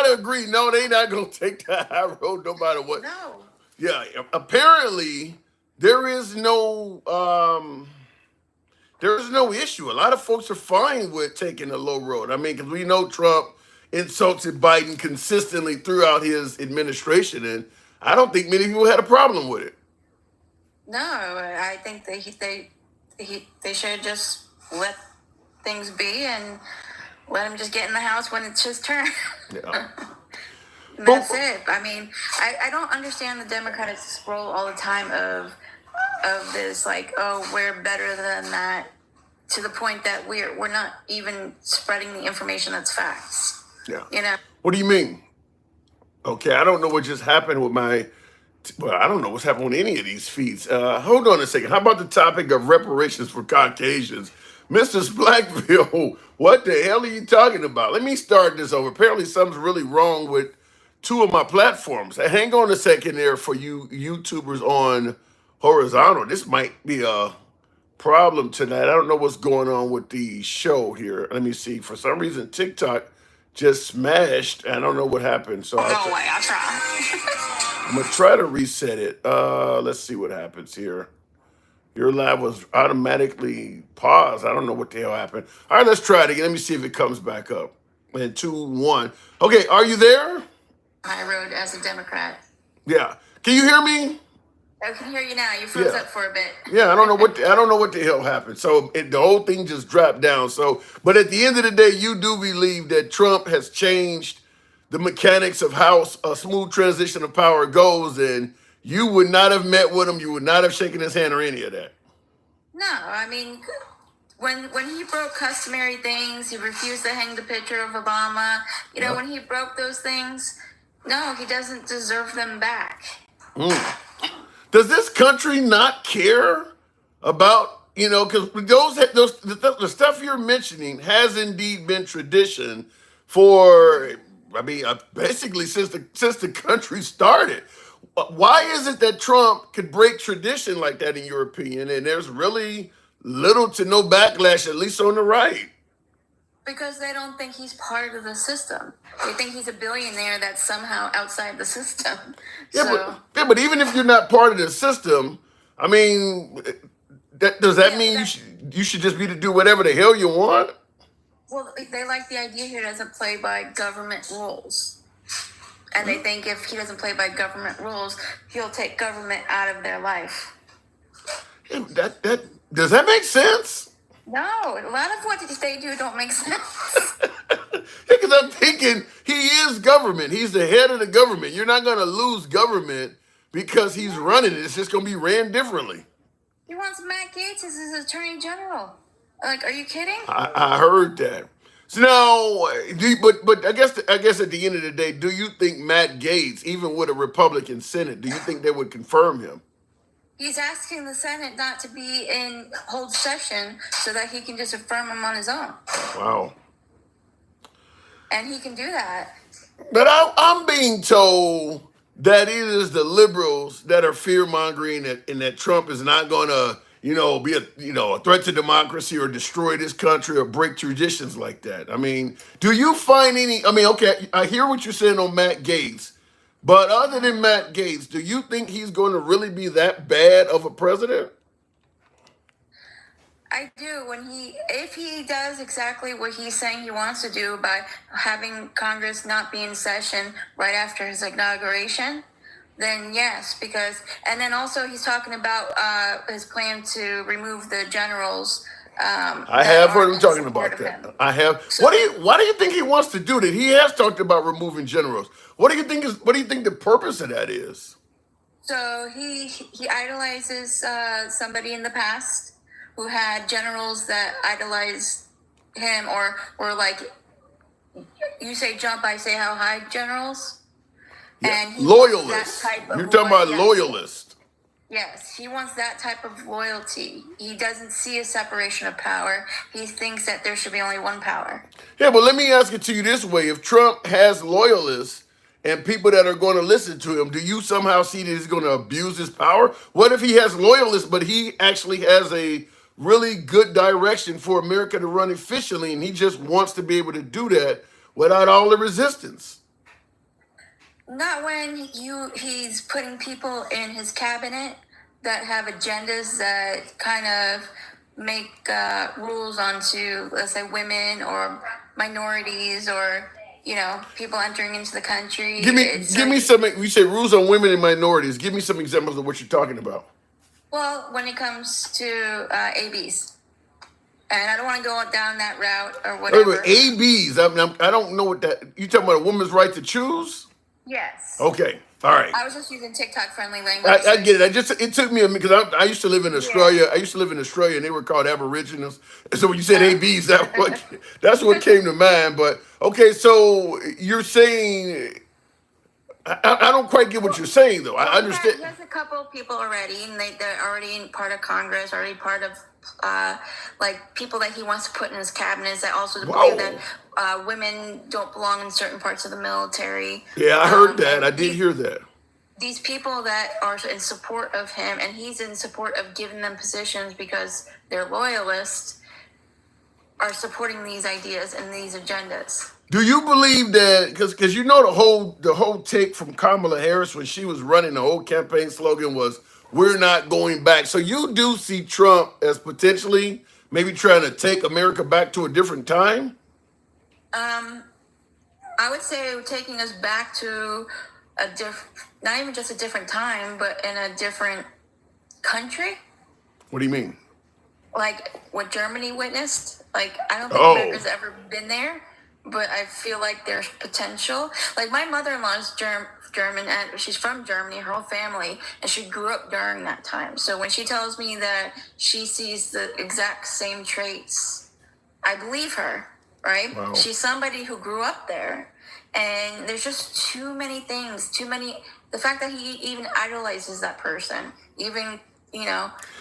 gotta agree. No, they not gonna take the high road no matter what. No. Yeah, apparently there is no issue. A lot of folks are fine with taking the low road. I mean, because we know Trump insulted Biden consistently throughout his administration, and I don't think many people had a problem with it. No, I think they should just let things be and let him just get in the house when it's his turn. Yeah. And But that's it. I mean, I don't understand the Democratic scroll all the time of this, like, oh, we're better than that, to the point that we're not even spreading the information that's facts. yeah. You know? What do you mean? Okay, I don't know what just happened with my. Well, I don't know what's happened with any of these feeds. Hold on a second. How about the topic of reparations for Caucasians? Mr. Blackville, what the hell are you talking about? Let me start this over. Apparently, something's really wrong with two of my platforms. Hang on a second there for you YouTubers on horizontal. This might be a problem tonight. I don't know what's going on with the show here. Let me see. For some reason, TikTok just smashed. I don't know what happened. So No way, I try. I'm gonna try to reset it. Let's see what happens here. Your live was automatically paused. I don't know what the hell happened. All right, let's try it again. Let me see if it comes back up. And 2-1. Okay, are you there? I rode as a Democrat. Yeah. Can you hear me? I can hear you now. You froze Yeah. up for a bit. Yeah, I don't know what the hell happened. So the whole thing just dropped down. So, but at the end of the day, you do believe that Trump has changed the mechanics of how a smooth transition of power goes, and you would not have met with him, you would not have shaken his hand or any of that. No, I mean, when he broke customary things, he refused to hang the picture of Obama. You know, Yeah. when he broke those things, no, he doesn't deserve them back. Mm. Does this country not care about, because the stuff you're mentioning has indeed been tradition for, I mean, basically since the country started. Why is it that Trump could break tradition like that, in your opinion, and there's really little to no backlash, at least on the right? Because they don't think he's part of the system. They think he's a billionaire that's somehow outside the system. Yeah, So, but even if you're not part of the system, I mean, does that yeah, mean you should just be to do whatever the hell you want? well, they like the idea he doesn't play by government rules. And they think if he doesn't play by government rules, he'll take government out of their life. Yeah, that does that make sense? No, a lot of what they do don't make sense. Because I'm thinking he is government. He's the head of the government. You're not going to lose government because he's running it. It's just going to be ran differently. He wants Matt Gaetz as his attorney general. Like, are you kidding? I heard that. So now, but I guess at the end of the day, do you think Matt Gaetz, even with a Republican Senate, do you think they would confirm him? He's asking the Senate not to be in hold session so that he can just affirm him on his own. Wow. And he can do that. But I'm being told that it is the liberals that are fear mongering and that Trump is not going to, be a threat to democracy or destroy this country or break traditions like that. I mean, do you find any? I mean, okay, I hear what you're saying on Matt Gaetz, but other than Matt Gaetz, do you think he's going to really be that bad of a president? I do. If he does exactly what he's saying he wants to do by having Congress not be in session right after his inauguration, then yes, and then also he's talking about his plan to remove the generals. I That have heard aren't him in talking support about of that. him. I have. So, Why do you think he wants to do that? He has talked about removing generals. What do you think the purpose of that is? so he idolizes somebody in the past who had generals that idolized him, or like you say jump, I say how high generals, Yeah, and he wants that loyalists. type You're of talking about yes, loyalists. yes, he wants that type of loyalty. He doesn't see a separation of power. He thinks that there should be only one power. Yeah, but let me ask it to you this way: if Trump has loyalists and people that are going to listen to him, do you somehow see that he's going to abuse his power? What if he has loyalists, but he actually has a really good direction for America to run efficiently, and he just wants to be able to do that without all the resistance? Not when he's putting people in his cabinet that have agendas that kind of make rules onto, let's say, women or minorities or people entering into the country. Give me some. We say rules on women and minorities. Give me some examples of what you're talking about. Well, when it comes to ABs, and I don't want to go down that route or Wait, whatever. ABs. I don't know what that. You talking about a woman's right to choose? Yes. Okay. All right. I was just using TikTok friendly language. I get it. It took me a minute because I used to live in Australia. I used to live in Australia, and they were called Aboriginals. And so when you said ABs, that's what came to mind. But okay, so you're saying I don't quite get what you're saying though. I understand. He has a couple of people already, and they're already part of Congress, already part of like people that he wants to put in his cabinets that also believe that women don't belong in certain parts of the military. Yeah, I heard that. I did hear that. These people that are in support of him, and he's in support of giving them positions because they're loyalists, are supporting these ideas and these agendas. Do you believe that? Because you know the whole take from Kamala Harris when she was running, the whole campaign slogan was "We're not going back." So you do see Trump as potentially maybe trying to take America back to a different time? I would say taking us back to not even just a different time, but in a different country. What do you mean? Like what Germany witnessed. Like I don't think America's ever been there, but I feel like there's potential. Like my mother-in-law is German, and she's from Germany, her whole family, and she grew up during that time. So when she tells me that she sees the exact same traits, I believe her, right? Wow. She's somebody who grew up there, and there's just too many things, the fact that he even idolizes that person, even,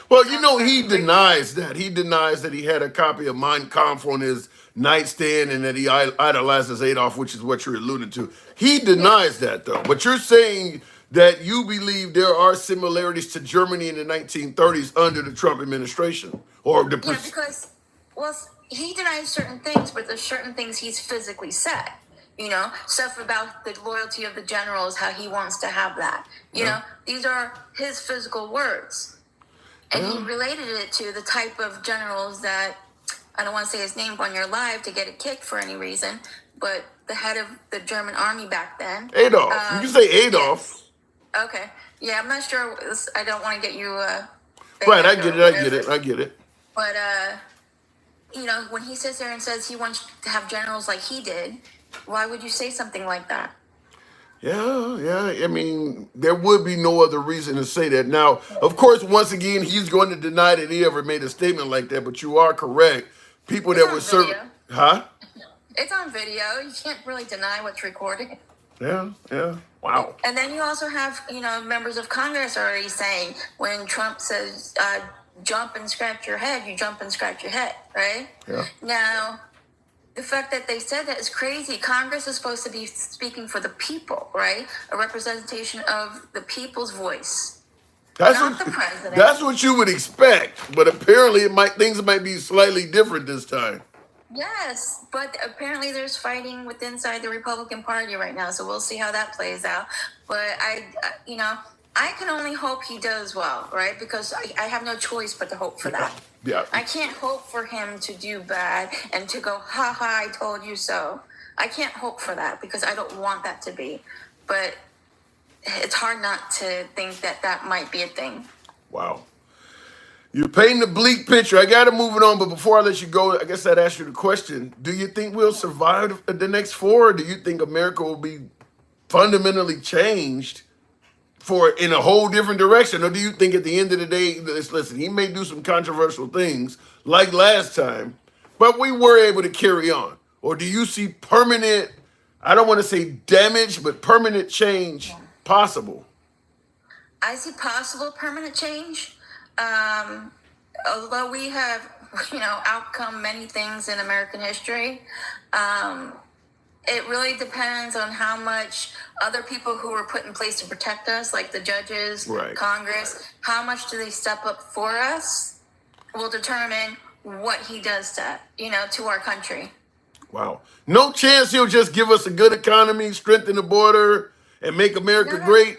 Well, he denies that. He denies that he had a copy of Mein Kampf on his nightstand and that he idolizes Adolf, which is what you're alluding to. He denies that, though. But you're saying that you believe there are similarities to Germany in the 1930s under the Trump administration, or the because he denies certain things, but there's certain things he's physically said. Stuff about the loyalty of the generals, how he wants to have that. These are his physical words. And he related it to the type of generals that, I don't want to say his name on your live to get it kicked for any reason, but the head of the German army back then. Adolf. You can say Adolf. Yes. Okay. Yeah, I'm not sure. I don't want to get you... right, I get it. But, when he sits there and says he wants to have generals like he did, why would you say something like that? Yeah. I mean, there would be no other reason to say that. Now, of course, once again, he's going to deny that he ever made a statement like that, but you are correct. People that were serving... Huh? It's on video. You can't really deny what's recorded. Yeah. Wow. And then you also have, members of Congress already saying when Trump says, jump and scratch your head, you jump and scratch your head, right? Yeah. Now, the fact that they said that is crazy. Congress is supposed to be speaking for the people, right? A representation of the people's voice. Not the president. That's what you would expect, but apparently things might be slightly different this time. Yes, but apparently there's fighting inside the Republican Party right now, so we'll see how that plays out. But I can only hope he does well, right? Because I have no choice but to hope for that. Yeah. I can't hope for him to do bad and to go, ha ha, I told you so. I can't hope for that because I don't want that to be. But it's hard not to think that might be a thing. Wow. You're painting a bleak picture. I got to move it on, but before I let you go, I guess I'd ask you the question. Do you think we'll survive the next 4, or do you think America will be fundamentally changed in a whole different direction? Or do you think at the end of the day, listen, he may do some controversial things like last time, but we were able to carry on? Or do you see permanent, I don't want to say damage, but permanent change possible? I see possible permanent change. Although we have, outcome many things in American history, it really depends on how much other people who were put in place to protect us, like the judges, right, Congress, how much do they step up for us will determine what he does to our country. Wow. No chance he'll just give us a good economy, strengthen the border, and make America None of, great?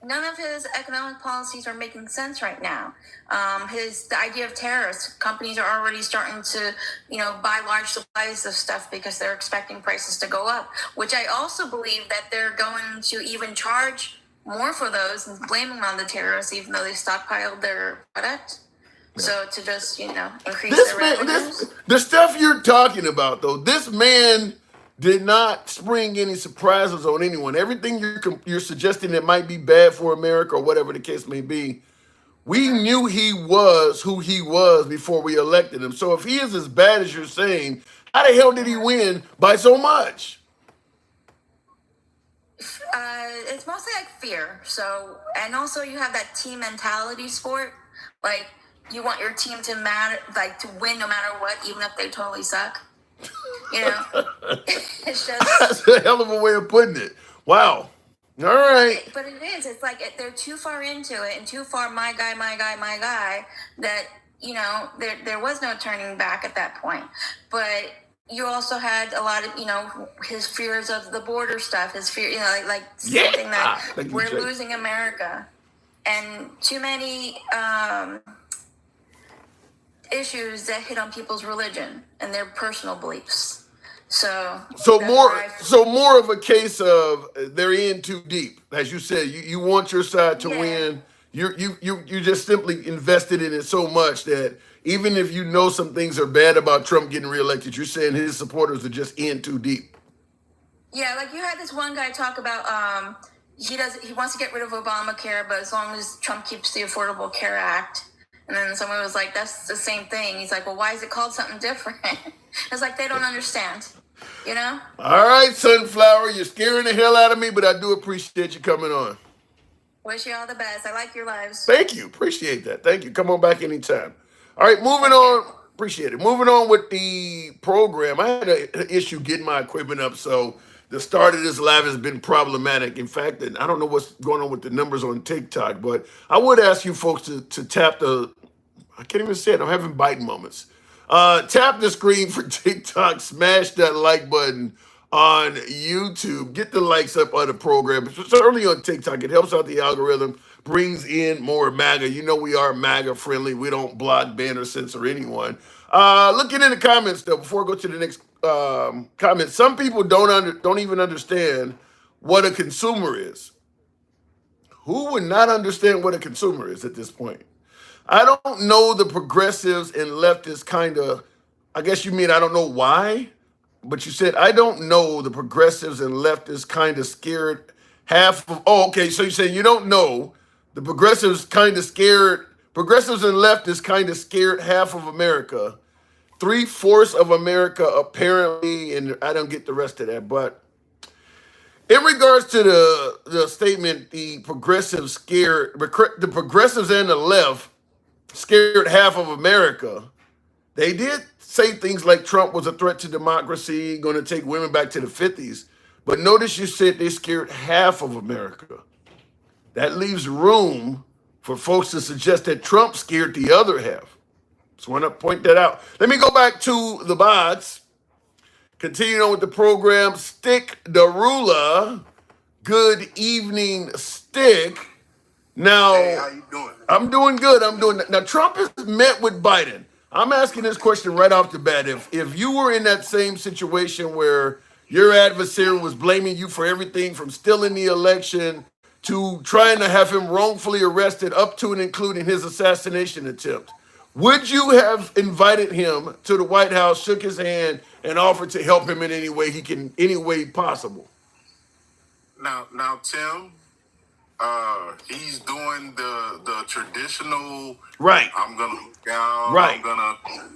none of his economic policies are making sense right now. The idea of tariffs, companies are already starting to, buy large supplies of stuff because they're expecting prices to go up, which I also believe that they're going to even charge more for those and blame them on the tariffs, even though they stockpiled their product. So to just, increase This their man, revenues. the stuff you're talking about, though, this man did not spring any surprises on anyone. Everything you're suggesting that might be bad for America or whatever the case may be, we knew he was who he was before we elected him. So if he is as bad as you're saying, how the hell did he win by so much? It's mostly like fear. So, and also you have that team mentality sport. Like, you want your team to to win no matter what, even if they totally suck. It's just. That's a hell of a way of putting it. Wow. All right. But it is. It's like they're too far into it and too far my guy, my guy, my guy, that, there was no turning back at that point. But you also had a lot of, his fears of the border stuff, his fear, something that Thank you, we're Jay. losing America. And too many issues that hit on people's religion and their personal beliefs. So more of a case of they're in too deep. As you said, you want your side to win. You just simply invested in it so much that even if you know some things are bad about Trump getting reelected, you're saying his supporters are just in too deep. Yeah, like you had this one guy talk about he wants to get rid of Obamacare, but as long as Trump keeps the Affordable Care Act. And then someone was like, that's the same thing. He's like, well, why is it called something different? It's like they don't understand, All right, Sunflower, you're scaring the hell out of me, but I do appreciate you coming on. Wish you all the best. I like your lives. Thank you. Appreciate that. Thank you. Come on back anytime. All right, moving on. Appreciate it. Moving on with the program. I had an issue getting my equipment up, so the start of this live has been problematic. In fact, and I don't know what's going on with the numbers on TikTok, but I would ask you folks to tap I can't even say it. I'm having biting moments. Tap the screen for TikTok. Smash that like button on YouTube. Get the likes up on the program. Certainly on TikTok. It helps out the algorithm. Brings in more MAGA. You know we are MAGA friendly. We don't block, ban, or censor anyone. Looking in the comments though, before I go to the next comment, some people don't even understand what a consumer is. Who would not understand what a consumer is at this point? I don't know the progressives and leftists kind of, I guess you mean I don't know why, but you said I don't know the progressives and leftists kind of scared half of, okay, so you're saying you don't know the progressives kind of scared, progressives and leftists kind of scared half of America, 3/4 of America apparently, and I don't get the rest of that, but in regards to the statement, the progressives and the left scared half of America. They did say things like Trump was a threat to democracy, going to take women back to the 50s. But notice you said they scared half of America. That leaves room for folks to suggest that Trump scared the other half. Just want to point that out. Let me go back to the bots. Continuing on with the program, Stick the Ruler. Good evening, Stick. Now, hey, how you doing? I'm doing good. Now, Trump is met with Biden. I'm asking this question right off the bat. If you were in that same situation where your adversary was blaming you for everything from stealing the election to trying to have him wrongfully arrested up to and including his assassination attempt, would you have invited him to the White House, shook his hand, and offered to help him in any way possible? Now, Tim, he's doing the traditional. Right. I'm gonna look down. Right.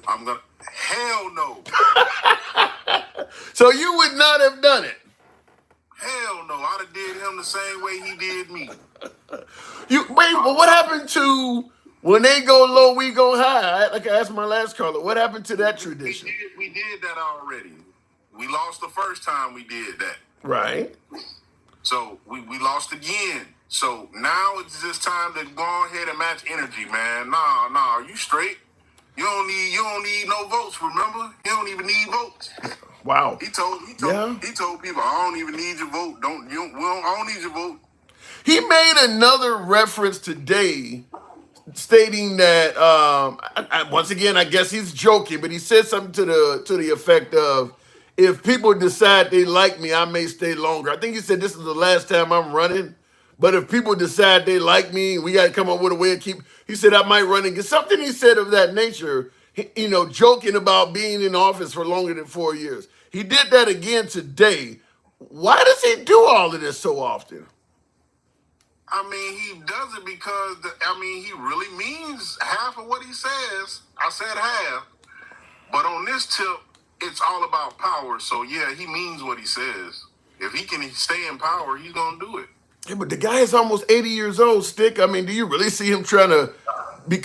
I'm gonna. Hell no. So you would not have done it. Hell no. I'd have did him the same way he did me. But what happened to when they go low, we go high? Like I asked my last caller, what happened to that tradition? We did that already. We lost the first time we did that. Right. So we lost again. So now it's just time to go ahead and match energy, man. Nah, you straight. You don't need no votes, remember? You don't even need votes. Wow. Yeah. He told people, I don't even need your vote. I don't need your vote. He made another reference today stating that once again, I guess he's joking, but he said something to the effect of, if people decide they like me, I may stay longer. I think he said this is the last time I'm running, but if people decide they like me, we got to come up with a way to keep. He said I might run again. Something he said of that nature. Joking about being in office for longer than 4 years. He did that again today. Why does he do all of this so often? I mean, he does it because, he really means half of what he says. I said half. But on this tip, it's all about power. So, yeah, he means what he says. If he can stay in power, he's going to do it. Yeah, but the guy is almost 80 years old, Stick. I mean, do you really see him trying to do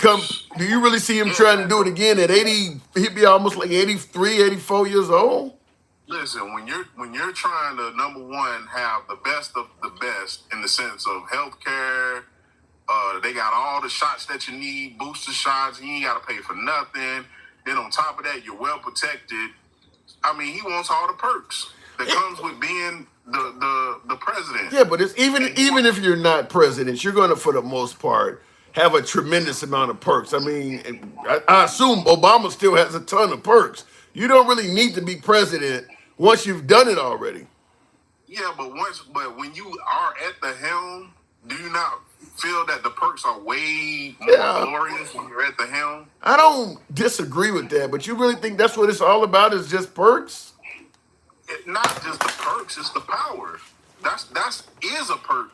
you really see him trying to do it again at 80? He'd be almost like 83, 84 years old. Listen, when you're trying to, number one, have the best of the best in the sense of healthcare, they got all the shots that you need, booster shots, you ain't got to pay for nothing. Then on top of that, you're well protected. I mean, he wants all the perks that comes with being the president. Yeah, but it's even if you're not president, you're going to, for the most part, have a tremendous amount of perks. I mean, I assume Obama still has a ton of perks. You don't really need to be president once you've done it already. Yeah, but when you are at the helm, do you not feel that the perks are way more glorious when you're at the helm? I don't disagree with that, but you really think that's what it's all about, is just perks? Not just the perks, it's the power. That's is a perk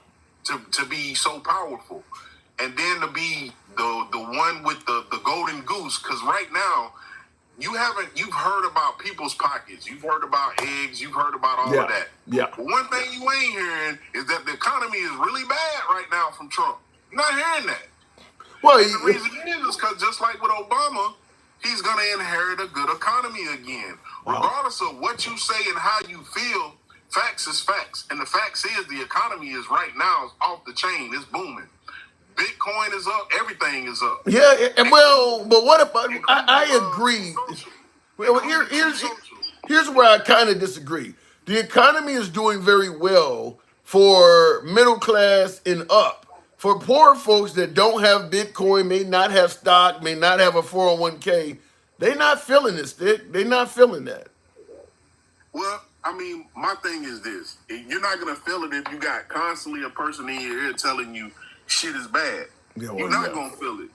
to be so powerful. And then to be the one with the golden goose, because right now you've heard about people's pockets, you've heard about eggs, you've heard about all of that. Yeah. But one thing you ain't hearing is that the economy is really bad right now from Trump. You're not hearing that. Well, the reason is because just like with Obama, he's gonna inherit a good economy again. Regardless of what you say and how you feel, facts is facts. And the facts is the economy is right now off the chain. It's booming. Bitcoin is up. Everything is up. Yeah, well, but what about? I agree. Well, here's where I kind of disagree. The economy is doing very well for middle class and up. For poor folks that don't have Bitcoin, may not have stock, may not have a 401k, they're not feeling this. They're not feeling that. Well, I mean, my thing is this: you're not gonna feel it if you got constantly a person in your ear telling you shit is bad. You're not gonna feel it.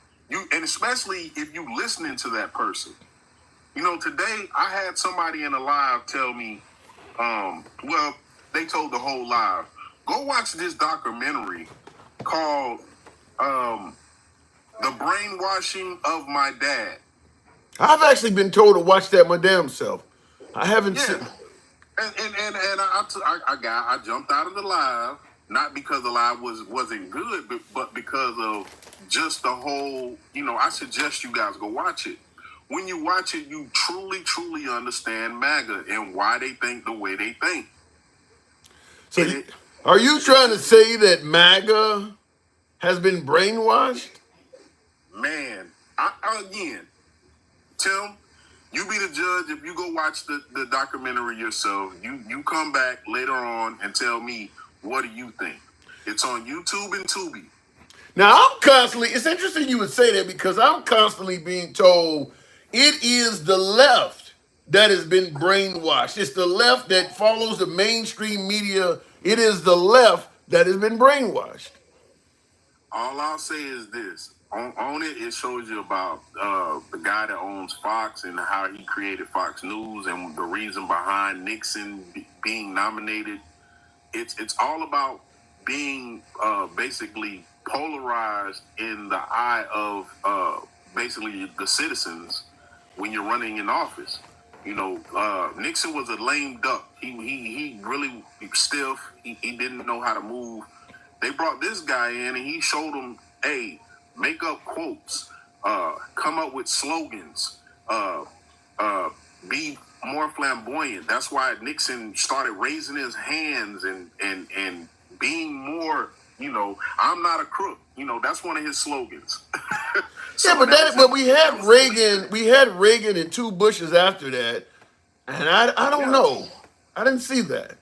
And especially if you listening to that person. Today I had somebody in a live tell me, they told the whole live, go watch this documentary called The Brainwashing of My Dad. I've actually been told to watch that my damn self. I haven't seen. And I jumped out of the live, not because the live wasn't good, but because of just the whole, I suggest you guys go watch it. When you watch it, you truly, truly understand MAGA and why they think the way they think. So are you trying to say that MAGA has been brainwashed? Man, again, Tim, you be the judge. If you go watch the documentary yourself, you come back later on and tell me, what do you think? It's on YouTube and Tubi. Now, it's interesting you would say that, because I'm constantly being told it is the left that has been brainwashed. It's the left that follows the mainstream media. It is the left that has been brainwashed. All I'll say is this. On it shows you about the guy that owns Fox and how he created Fox News and the reason behind Nixon being nominated. It's all about being basically polarized in the eye of basically the citizens when you're running in office. Nixon was a lame duck. He really stiff. He didn't know how to move. They brought this guy in and he showed them, hey, make up quotes, come up with slogans, be more flamboyant. That's why Nixon started raising his hands and being more, I'm not a crook. That's one of his slogans. But we had Reagan and two Bushes after that. And I don't Yeah. know. I didn't see that.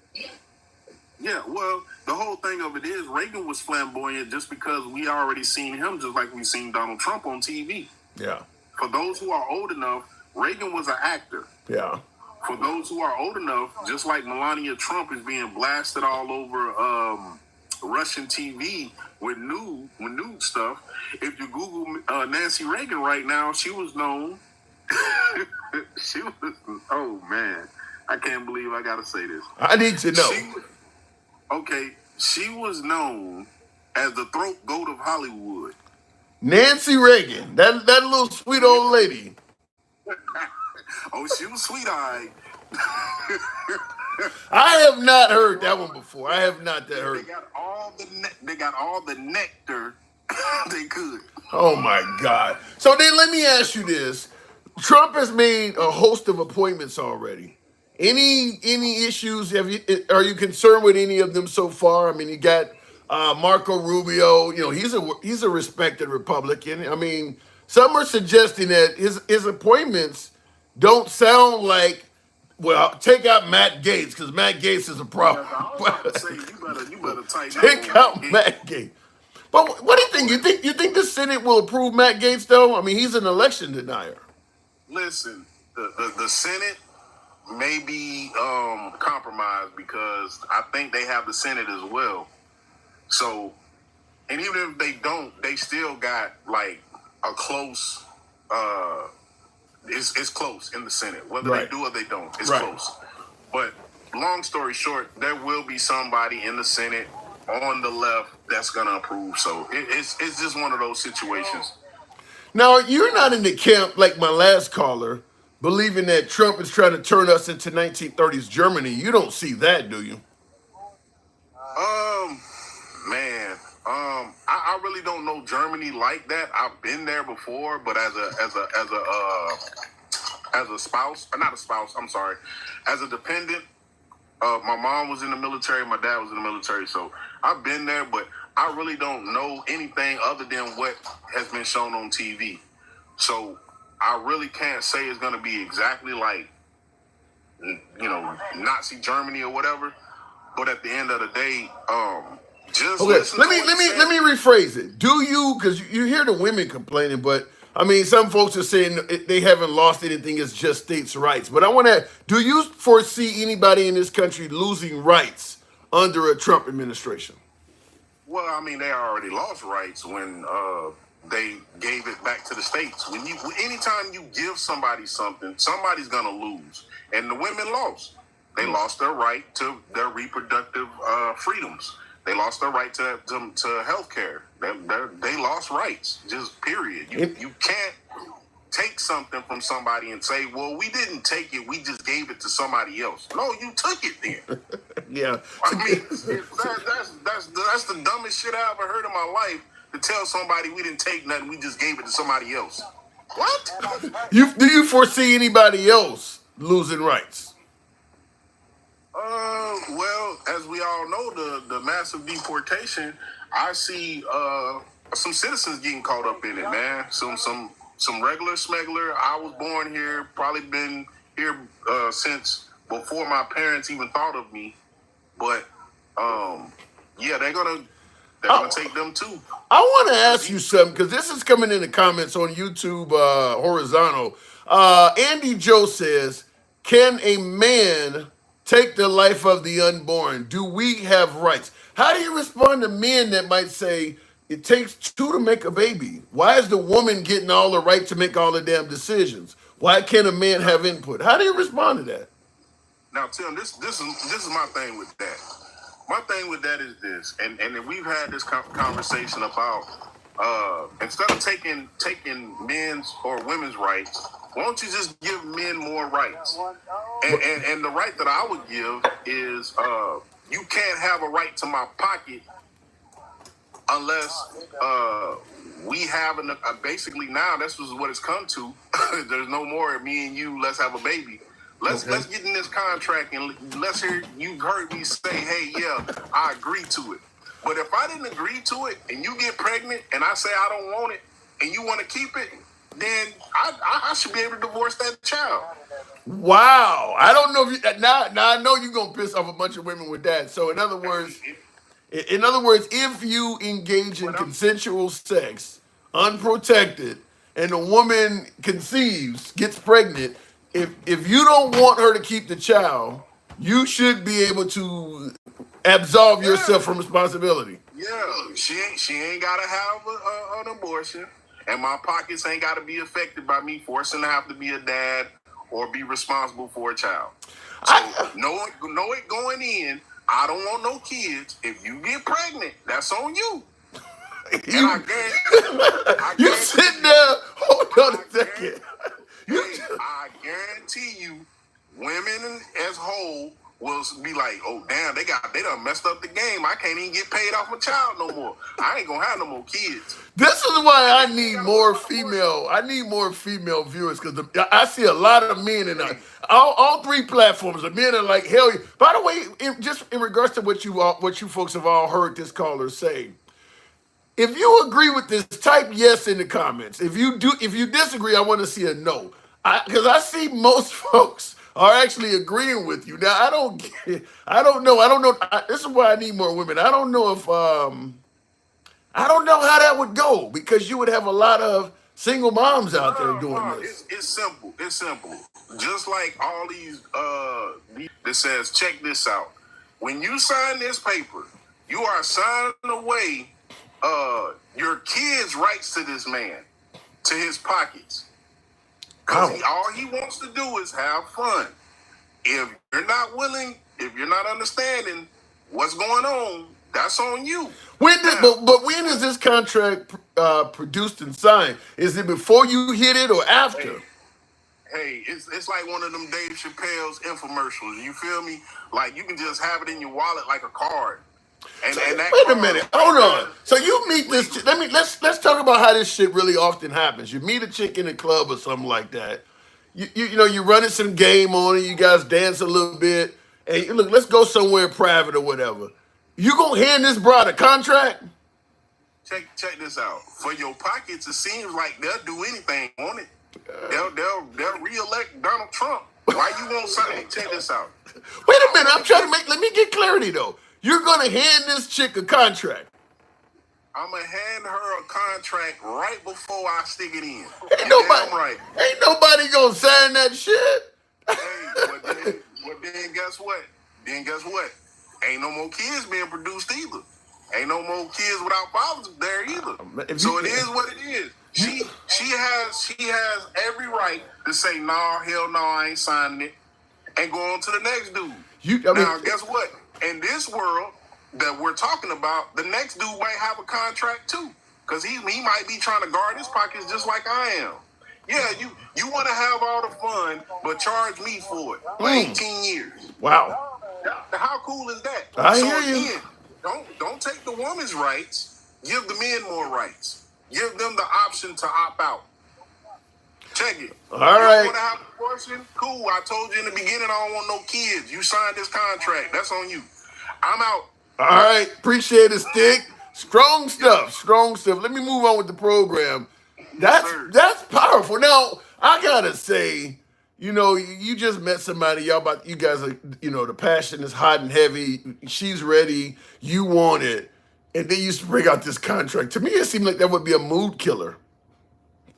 Yeah, well, the whole thing of it is Reagan was flamboyant just because we already seen him just like we seen Donald Trump on TV. Yeah. For those who are old enough, Reagan was an actor. Yeah. For those who are old enough, just like Melania Trump is being blasted all over Russian TV with nude stuff. If you Google Nancy Reagan right now, she was known. She was. Oh man, I can't believe I gotta say this. I need to know. She was known as the throat goat of Hollywood. Nancy Reagan, that little sweet old lady. Oh, she was sweet-eyed. I have not heard that one before. I have not heard. They got all the nectar they could. Oh my God. So then let me ask you this. Trump has made a host of appointments already. Any issues? Are you concerned with any of them so far? I mean, you got Marco Rubio. You know, he's a respected Republican. I mean, some are suggesting that his appointments don't sound like. Well, take out Matt Gaetz because Matt Gaetz is a problem. I was about to say you better tighten up. Take out Matt Gaetz. But what do you think? You think the Senate will approve Matt Gaetz though? I mean, he's an election denier. Listen, the Senate may be compromised because I think they have the Senate as well. So, and even if they don't, they still got like a close. It's close in the Senate, whether Right. they do or they don't. It's Right. close. But long story short, there will be somebody in the Senate on the left that's gonna approve. So it's just one of those situations. Now, you're not in the camp like my last caller, believing that Trump is trying to turn us into 1930s Germany. You don't see that, do you? Man, I really don't know Germany like that. I've been there before, but as a spouse, not a spouse. I'm sorry, as a dependent. My mom was in the military. My dad was in the military, so I've been there, but I really don't know anything other than what has been shown on TV. So I really can't say it's going to be exactly like, Nazi Germany or whatever. But at the end of the day, just Okay, listen let to me what let he me said. let me rephrase it. Do you? Because you hear the women complaining, but I mean, some folks are saying they haven't lost anything. It's just states' rights. But I want to. Do you foresee anybody in this country losing rights under a Trump administration? Well, I mean, they already lost rights when they gave it back to the states. Anytime you give somebody something, somebody's gonna lose, and the women lost. They lost their right to their reproductive freedoms. They lost their right to health care. They lost rights, just period. You can't take something from somebody and say, well, we didn't take it, we just gave it to somebody else. No, you took it then. Yeah. I mean, that's the dumbest shit I ever heard in my life, to tell somebody we didn't take nothing, we just gave it to somebody else. What? Do you foresee anybody else losing rights? Well, as we all know, the massive deportation, I see some citizens getting caught up in it, man. Some regular smuggler. I was born here, probably been here since before my parents even thought of me. But yeah, they're gonna take them too. I want to ask you something because this is coming in the comments on YouTube horizontal. Andy Joe says, "Can a man take the life of the unborn? Do we have rights?" How do you respond to men that might say it takes two to make a baby? Why is the woman getting all the right to make all the damn decisions? Why can't a man have input? How do you respond to that? Now, Tim, this is my thing with that. My thing with that is this, and we've had this conversation about instead of taking men's or women's rights, why don't you just give men more rights? And the right that I would give is you can't have a right to my pocket unless we have basically now this is what it's come to. There's no more me and you, let's have a baby. Let's get in this contract and let's hear you heard me say, hey, yeah, I agree to it. But if I didn't agree to it and you get pregnant and I say I don't want it and you want to keep it, then I should be able to divorce that child. Wow. I don't know if you now I know you're gonna piss off a bunch of women with that. So in other words, if you engage in What I'm consensual sex, unprotected, and the woman conceives, gets pregnant, if you don't want her to keep the child, you should be able to absolve yeah, yourself from responsibility. yeah, she ain't gotta have an abortion, and my pockets ain't gotta be affected by me forcing to have to be a dad or be responsible for a child. So I know it going in. I don't want no kids. If you get pregnant, that's on you. And you I you guarantee sit you, there, hold on I a second. You hey, I guarantee you, women as whole will be like, oh damn, they done messed up the game. I can't even get paid off my child no more. I ain't gonna have no more kids. This is why And I then you need gotta worry more about abortion. female. I need more female viewers because I see a lot of men in Hey, all three platforms. The men are like hell. By the way, just in regards to what you folks have all heard this caller say, if you agree with this, type yes in the comments. If you disagree, I want to see a no. Because I see most folks are actually agreeing with you. Now I don't know. This is why I need more women. I don't know if I don't know how that would go because you would have a lot of single moms out there doing no, this. it's simple. It's simple. Just like all these that says, check this out. When you sign this paper, you are signing away your kids' rights to this man, to his pockets. Because Wow. all he wants to do is have fun. If you're not willing, if you're not understanding what's going on, that's on you. Now, But when is this contract produced and signed? Is it before you hit it or hey, after? it's like one of them Dave Chappelle's infomercials. You feel me? Like you can just have it in your wallet like a card, So and that wait a card minute, right hold on. there So you meet this? legal. Let's talk about how this shit really often happens. You meet a chick in a club or something like that. You know you running some game on it. You guys dance a little bit, and look, let's go somewhere private or whatever. You gonna hand this broad a contract? Check this out. For your pockets, it seems like they'll do anything on it. They'll reelect Donald Trump. Why you won't sign? Check this out. Wait a I minute, want I'm to trying give. to make. Let me get clarity though. You're gonna hand this chick a contract. I'm gonna hand her a contract right before I stick it in. Ain't You nobody, damn right. ain't nobody gonna sign that shit. Hey, but then guess what? Then guess what? Ain't no more kids being produced either. Ain't no more kids without fathers there either. If So it you, is what it is. She has every right to say no, hell no, I ain't signing it, and go on to the next dude. I mean, Now guess what? In this world that we're talking about, the next dude might have a contract too, because he might be trying to guard his pockets just like I am. Yeah, you want to have all the fun, but charge me for it for 18 years. wow, How cool is that? I So hear you. again, don't take the woman's rights. Give the men more rights. Give them the option to opt out. Check it. All You don't right, want to have an abortion? Cool. I told you in the beginning I don't want no kids. You signed this contract. That's on you. I'm out. all right. Appreciate it, Stick. Strong stuff, strong stuff. Let me move on with the program. Yes, sir. That's powerful. Now I gotta say, you just met somebody. You guys are, the passion is hot and heavy. She's ready. You want it, and then you bring out this contract. To me, it seemed like that would be a mood killer.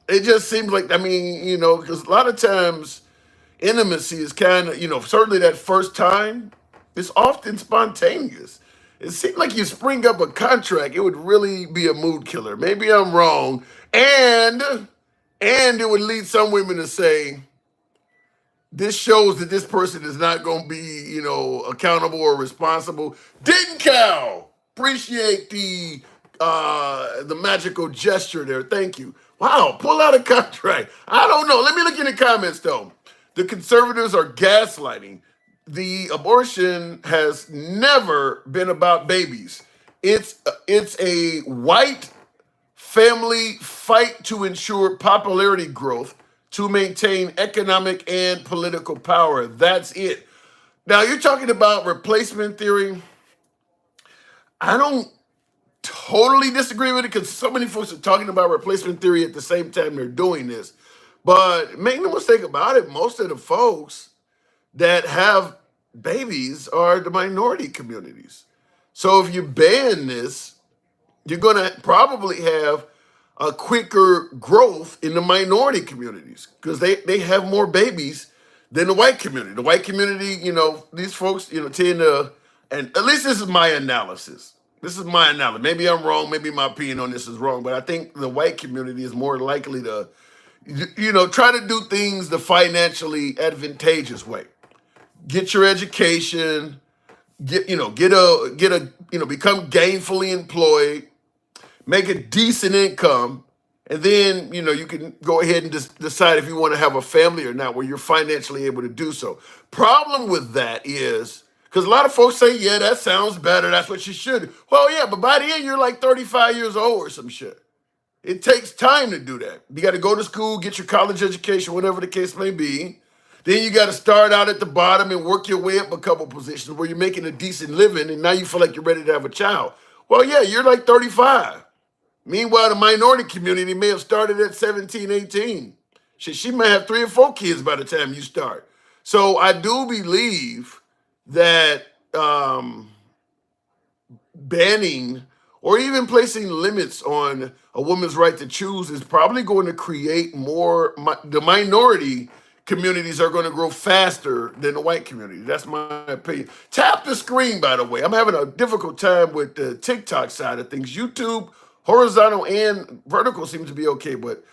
It just seems like, I mean, because a lot of times intimacy is kind of, certainly that first time, it's often spontaneous. It seems like you spring up a contract, it would really be a mood killer. Maybe I'm wrong. And it would lead some women to say, this shows that this person is not going to be, accountable or responsible. Didn't cow. Appreciate the magical gesture there. Thank you. Wow, pull out a contract. I don't know. Let me look in the comments though. The conservatives are gaslighting. The abortion has never been about babies. It's a white family fight to ensure popularity growth to maintain economic and political power. That's it. Now you're talking about replacement theory. I don't totally disagree with it because so many folks are talking about replacement theory at the same time they're doing this. But make no mistake about it, most of the folks that have babies are the minority communities. So if you ban this, you're going to probably have a quicker growth in the minority communities because they have more babies than the white community. The white community, these folks, tend to, and at least this is my analysis. This is my analysis. Maybe I'm wrong. Maybe my opinion on this is wrong, but I think the white community is more likely to, try to do things the financially advantageous way. Get your education, become gainfully employed, make a decent income, and then you can go ahead and decide if you want to have a family or not, where you're financially able to do so. Problem with that is because a lot of folks say, yeah, that sounds better, that's what you should. Well, yeah, but by the end you're like 35 years old or some shit. It takes time to do that. You got to go to school, get your college education, whatever the case may be. Then you got to start out at the bottom and work your way up a couple positions where you're making a decent living, and now you feel like you're ready to have a child. Well, yeah, you're like 35. Meanwhile, the minority community may have started at 17, 18. She might have 3 or 4 kids by the time you start. So I do believe that banning or even placing limits on a woman's right to choose is probably going to create the minority communities are going to grow faster than the white community. That's my opinion. Tap the screen, by the way. I'm having a difficult time with the TikTok side of things. YouTube, horizontal and vertical seems to be okay, but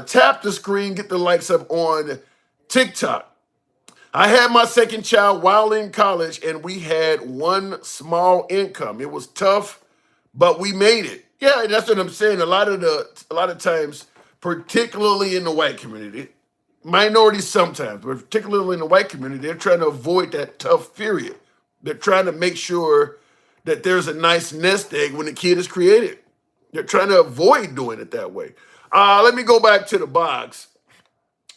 tap the screen, get the likes up on TikTok. I had my second child while in college, and we had one small income. It was tough, but we made it. Yeah, that's what I'm saying. A lot of times, particularly in the white community, minorities sometimes, but particularly in the white community, they're trying to avoid that tough period. They're trying to make sure that there's a nice nest egg when the kid is created. They're trying to avoid doing it that way. Let me go back to the box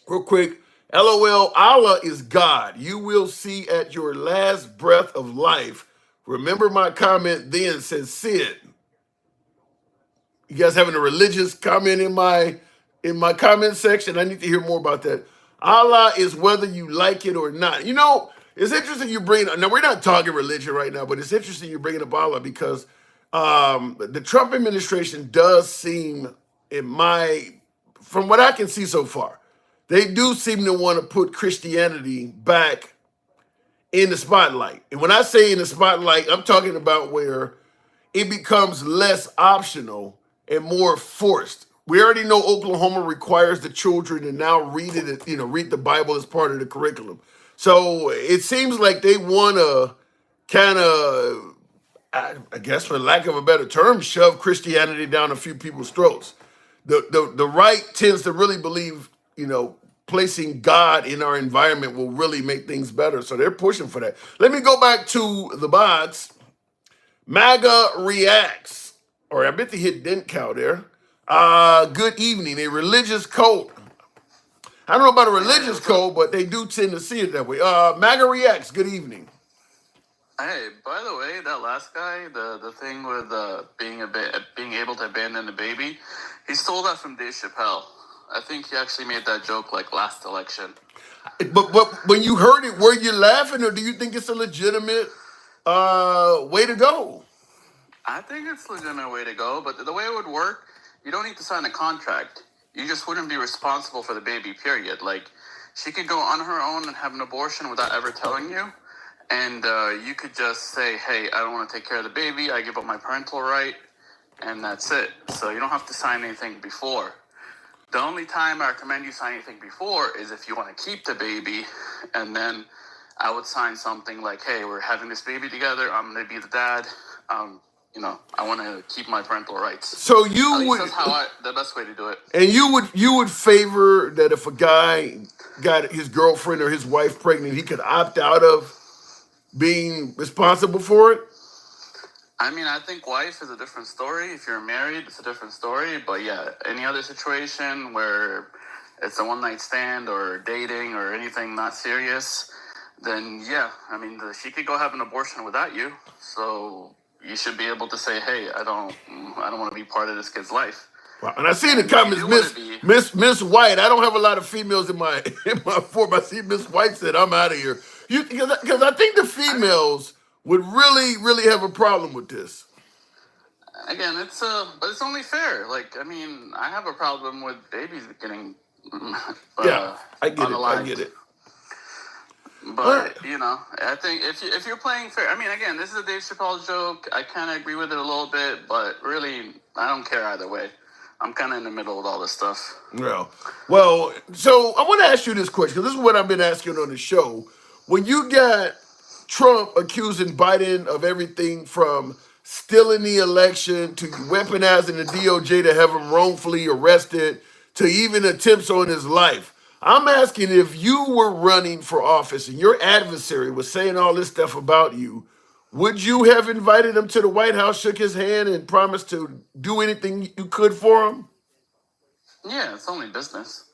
real quick. LOL, Allah is God. You will see at your last breath of life. Remember my comment then, says Sid. You guys having a religious comment in my comment section? I need to hear more about that. Allah is whether you like it or not. It's interesting you bring. Now we're not talking religion right now, but it's interesting you bringing up Allah because the Trump administration does seem, from what I can see so far, they do seem to want to put Christianity back in the spotlight. And when I say in the spotlight, I'm talking about where it becomes less optional and more forced. We already know Oklahoma requires the children to now read the Bible as part of the curriculum. So it seems like they want to kind of, I guess for lack of a better term, shove Christianity down a few people's throats. The right tends to really believe, placing God in our environment will really make things better. So they're pushing for that. Let me go back to the box. MAGA reacts, or I bet they hit dent cow there. Good evening. A religious cult. I don't know about a religious cult, but they do tend to see it that way. MAGA reacts. Good evening. Hey, by the way, that last guy, the thing with being able to abandon a baby, he stole that from Dave Chappelle. I think he actually made that joke like last election. But when you heard it, were you laughing, or do you think it's a legitimate way to go? I think it's a legitimate way to go, but the way it would work, you don't need to sign a contract. You just wouldn't be responsible for the baby, period. Like, she could go on her own and have an abortion without ever telling you. And you could just say, hey, I don't want to take care of the baby. I give up my parental right. And that's it. So you don't have to sign anything before. The only time I recommend you sign anything before is if you want to keep the baby. And then I would sign something like, hey, we're having this baby together. I'm going to be the dad. I want to keep my parental rights. So you would. That's the best way to do it. And you would favor that if a guy got his girlfriend or his wife pregnant, he could opt out of being responsible for it? I mean, I think wife is a different story. If you're married, it's a different story. But yeah, any other situation where it's a one-night stand or dating or anything not serious, then yeah, I mean, she could go have an abortion without you. So you should be able to say, hey, I don't want to be part of this kid's life. Wow. And I see in the And you comments, do want to be. Miss White. I don't have a lot of females in my form. I see Miss White said, "I'm out of here." Because I think the I mean, females would really have a problem with this. again, but it's only fair. Like, I mean, I have a problem with babies getting Yeah, I get it. I unalived. get it. All right. But I think if you're playing fair, I mean, again, this is a Dave Chappelle joke. I kind of agree with it a little bit, but really, I don't care either way. I'm kind of in the middle with all this stuff. Well, so I want to ask you this question because this is what I've been asking on the show. When you got Trump accusing Biden of everything from stealing the election to weaponizing the DOJ to have him wrongfully arrested to even attempts on his life, I'm asking if you were running for office and your adversary was saying all this stuff about you, would you have invited him to the White House, shook his hand, and promised to do anything you could for him? Yeah, it's only business.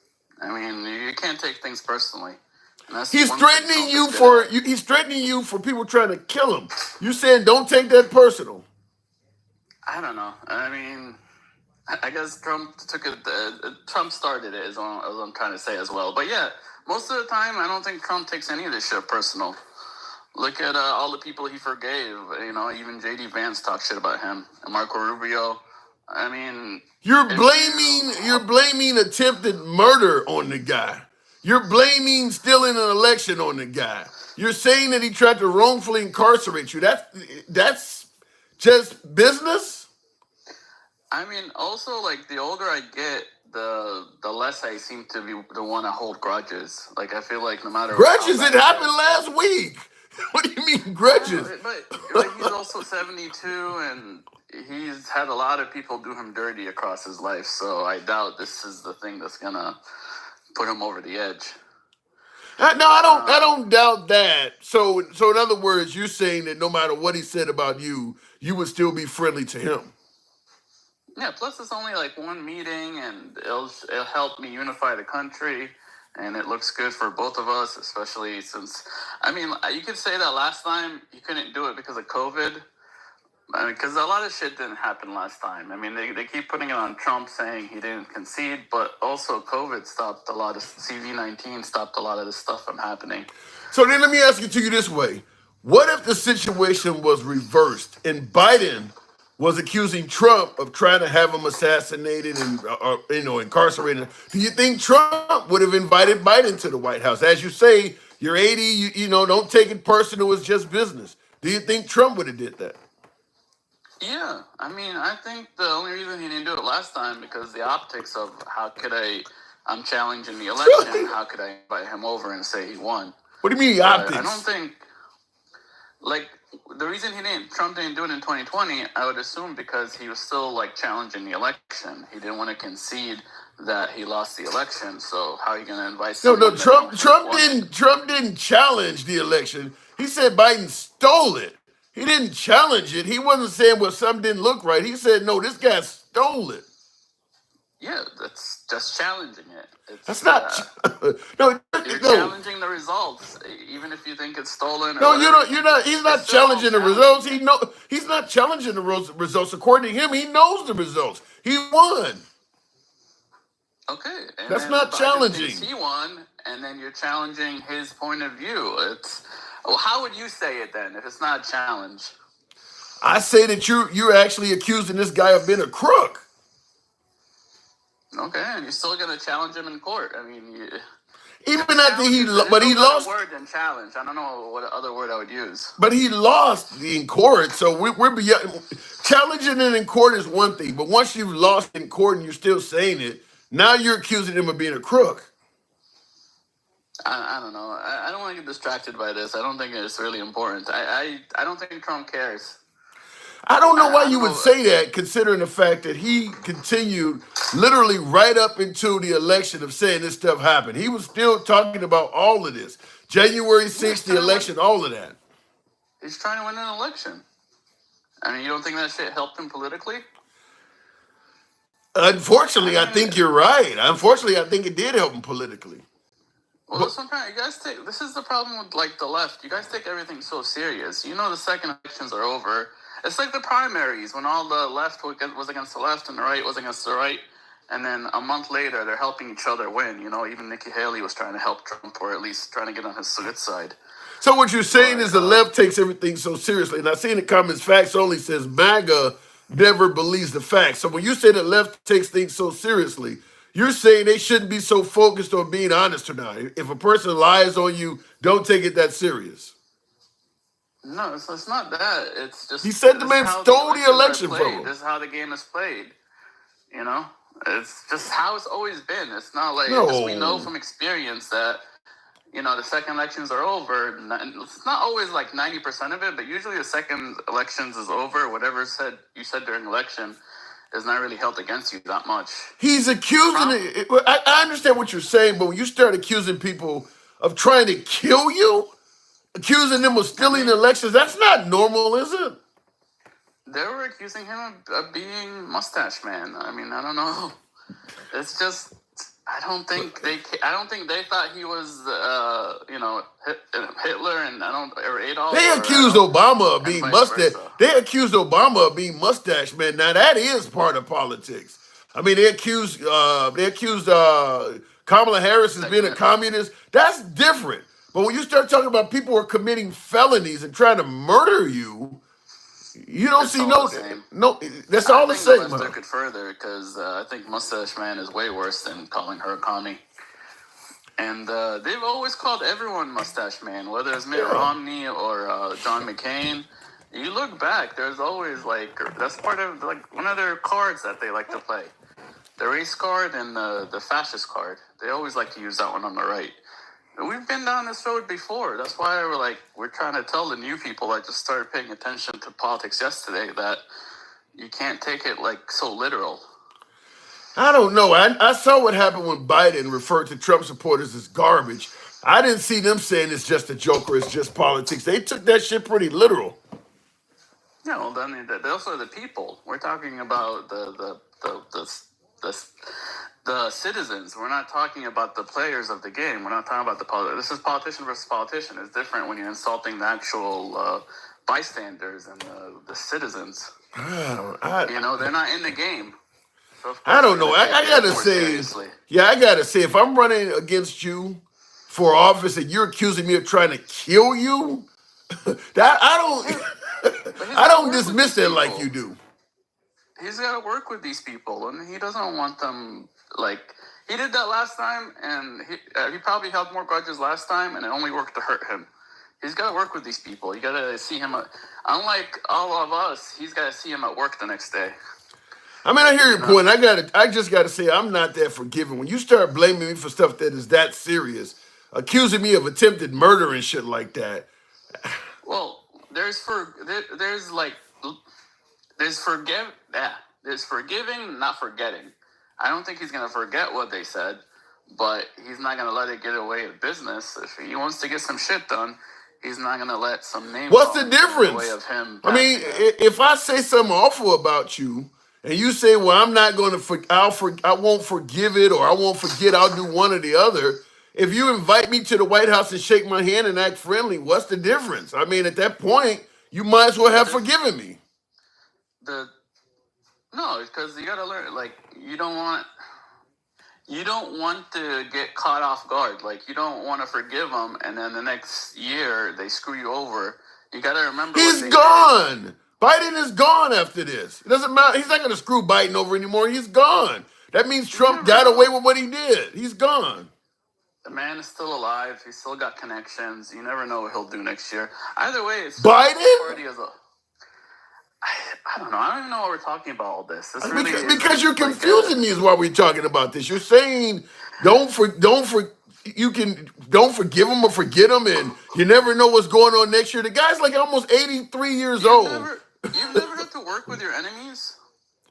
I mean, you can't take things personally. And that's He's one thing threatening Trump you is good for at. he's threatening you for people trying to kill him. You saying don't take that personal. I don't know. I mean, I guess Trump took it. Trump started it, as I'm trying to say as well. But yeah, most of the time, I don't think Trump takes any of this shit personal. Look at all the people he forgave. Even J.D. Vance talked shit about him, and Marco Rubio. I mean, You're if you blaming attempted murder on the guy. You're blaming stealing an election on the guy. You're saying that he tried to wrongfully incarcerate you. That's just business. I mean, also, like, the older I get, the less I seem to be the one to hold grudges. Like, I feel like no matter Grudges, how it bad it happened gets. last week. What do you mean Yeah, grudges? but he's also 72, and he's had a lot of people do him dirty across his life. So I doubt this is the thing that's gonna put him over the edge. No, I don't doubt that. So in other words, you're saying that no matter what he said about you, you would still be friendly to him. Yeah. Plus, it's only like one meeting, and it'll help me unify the country. And it looks good for both of us, especially since, I mean, you could say that last time you couldn't do it because of COVID. I mean, because a lot of shit didn't happen last time. I mean, they keep putting it on Trump saying he didn't concede, but also COVID stopped a lot of, CV-19 stopped a lot of this stuff from happening. So then let me ask it to you this way. What if the situation was reversed and Biden was accusing Trump of trying to have him assassinated and incarcerated? Do you think Trump would have invited Biden to the White House? As you say, you're 80, you don't take it personal, it's just business. Do you think Trump would have did that? Yeah, I mean, I think the only reason he didn't do it last time because the optics of I'm challenging the election, how could I invite him over and say he won? What do you mean But optics? I don't think, like, the reason Trump didn't do it in 2020, I would assume because he was still, like, challenging the election. He didn't want to concede that he lost the election, so how are you going to invite No, someone that Trump didn't challenge the election. He said Biden stole it. He didn't challenge it. He wasn't saying, well, something didn't look right. He said, no, this guy stole it. Yeah, that's just challenging it. That's not no. You're challenging the results, even if you think it's stolen. Or No, whatever. you're not. He's not It's still challenging the challenging. results. He's not challenging the results. According to him, he knows the results. He won. Okay, and That's then not Biden challenging. thinks he won, and then you're challenging his point of view. How would you say it then if it's not a challenge? I say that you're actually accusing this guy of being a crook. Okay, and you're still gonna challenge him in court. I mean, Even after he there's no lost. better word than challenge. I don't know what other word I would use. But he lost in court, so we're beyond. Challenging it in court is one thing, but once you've lost in court and you're still saying it, now you're accusing him of being a crook. I don't know. I don't want to get distracted by this. I don't think it's really important. I don't think Trump cares. I don't know why I you don't would know. say that, considering the fact that he continued literally right up into the election of saying this stuff happened. He was still talking about all of this. January 6th, the election, all of that. He's trying to win an election. I mean, you don't think that shit helped him politically? Unfortunately, I think you're right. Unfortunately, I think it did help him politically. Well, that's what I'm trying. You guys this is the problem with, like, the left. You guys take everything so serious. The second elections are over. It's like the primaries when all the left was against the left and the right was against the right. and then a month later they're helping each other win. Even Nikki Haley was trying to help Trump, or at least trying to get on his good side. So what you're saying But is the left takes everything so seriously. And I see in the comments, facts only says MAGA never believes the facts. So when you say the left takes things so seriously, you're saying they shouldn't be so focused on being honest or not. If a person lies on you, don't take it that serious. no, it's not that. It's just He said the this is man how stole the elections are election from played. him. This is how the game is played. You know, it's just how it's always been. It's not like just we know No. from experience that the second elections are over. It's not always like 90% of it, but usually the second elections is over. Whatever you said during election is not really held against you that much. He's accusing Trump, it. I understand what you're saying, but when you start accusing people of trying to kill you, accusing them of I stealing mean, elections, that's not normal, is it? they were accusing him of being Mustache Man. I mean, I don't know. It's just I don't think they thought he was Hitler and or Adolf They or accused Obama of and being vice mustache. versa. They accused Obama of being mustache man. Now that is part of politics. I mean, they accused Kamala Harris as being a communist. That's different. But when you start talking about people who are committing felonies and trying to murder you, you don't It's see all the same. no. That's I all the think the same, left huh? took it further because I think Mustache Man is way worse than calling her a commie. And they've always called everyone Mustache Man, whether it's Mitt Yeah. Romney or John McCain. You look back, there's always that's part of one of their cards that they like to play. The race card and the fascist card. They always like to use that one on the right. And we've been down this road before. That's why we're trying to tell the new people that just started paying attention to politics yesterday that you can't take it so literal. I don't know. I saw what happened when Biden referred to Trump supporters as garbage. I didn't see them saying it's just a joke or it's just politics. They took that shit pretty literal. Yeah, well, then those are the people. We're talking about the citizens. We're not talking about the players of the game. We're not talking about the politics. This is politician versus politician. It's different when you're insulting the actual bystanders and the citizens. They're not in the game. So of course I don't they're know. gonna take I it gotta more say, seriously. I gotta say, if I'm running against you for office and you're accusing me of trying to kill you, that But he's I gotta don't work with dismiss these that like people. you do. He's got to work with these people, and he doesn't want them he did that last time, and he probably held more grudges last time, and it only worked to hurt him. He's got to work with these people. You got to see him. Unlike all of us, he's got to see him at work the next day. I mean, I hear your point. I just gotta say, I'm not that forgiving. When you start blaming me for stuff that is that serious, accusing me of attempted murder and shit like that, Well, there's forgiving, not forgetting. I don't think he's gonna forget what they said, but he's not gonna let it get away with business. If he wants to get some shit done, he's not gonna let some name. what's the calling get in the way difference? of him? I mean, passing it. if I say something awful about you and you say, "Well, I'm not going to, I won't forgive it, or I won't forget, I'll do one or the other." If you invite me to the White House and shake my hand and act friendly, what's the difference? I mean, at that point, you might as well have forgiven me. No, because you gotta learn. You don't want to get caught off guard. You don't want to forgive them, and then the next year they screw you over. You gotta remember what He's they did. gone. Biden is gone after this. It doesn't matter. He's not going to screw Biden over anymore. He's gone. That means Trump got away with what he did. He's gone. The man is still alive. He's still got connections. You never know what he'll do next year. Either way, it's Biden? party as a. I don't know. I don't even know why we're talking about all this. This Because you're confusing me is why we're talking about this. You're saying don't forgive him or forget him, and you never know what's going on next year. The guy's like almost 83 years old. You've never had to work with your enemies?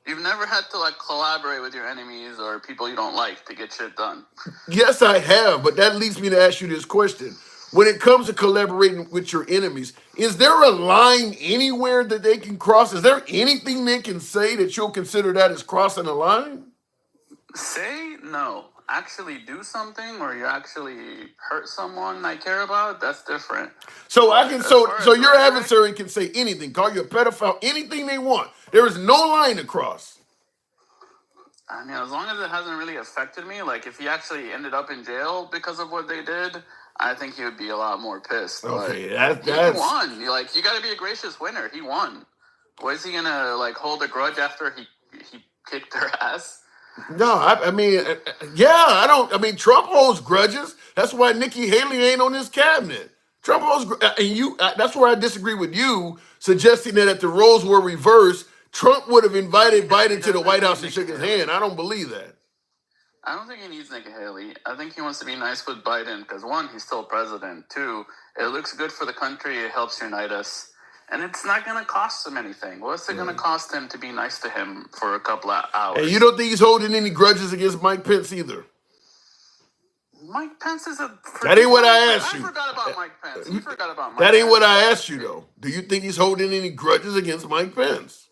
You've never had to collaborate with your enemies or people you don't like to get shit done? Yes, I have, but that leads me to ask you this question. When it comes to collaborating with your enemies, is there a line anywhere that they can cross? Is there anything they can say that you'll consider that as crossing a line? Say no. Actually do something or you actually hurt someone I care about, that's different. So so your rhetoric- adversary can say anything, call you a pedophile, anything they want. There is no line to cross. I mean, as long as it hasn't really affected me, like if he actually ended up in jail because of what they did, I think he would be a lot more pissed. But Okay, he that's won. You got to be a gracious winner. He won. What is he gonna like hold a grudge after he kicked their ass? no. I mean, yeah. I don't. I mean, Trump holds grudges. That's why Nikki Haley ain't on his cabinet. Trump holds, and you. That's where I disagree with you, suggesting that if the roles were reversed, Trump would have invited Because he Biden to the doesn't White need House and Nikki shook his Haley. hand. I don't believe that. I don't think he needs Nikki Haley. I think he wants to be nice with Biden because one, he's still president. Two, it looks good for the country. It helps unite us, and it's not going to cost him anything. What's it going to cost him to be nice to him for a couple of hours? And you don't think he's holding any grudges against Mike Pence either? Mike Pence is a. That ain't what I asked you. I forgot about Mike Pence. You forgot about Mike. That ain't Pence. what I asked you though. Do you think he's holding any grudges against Mike Pence?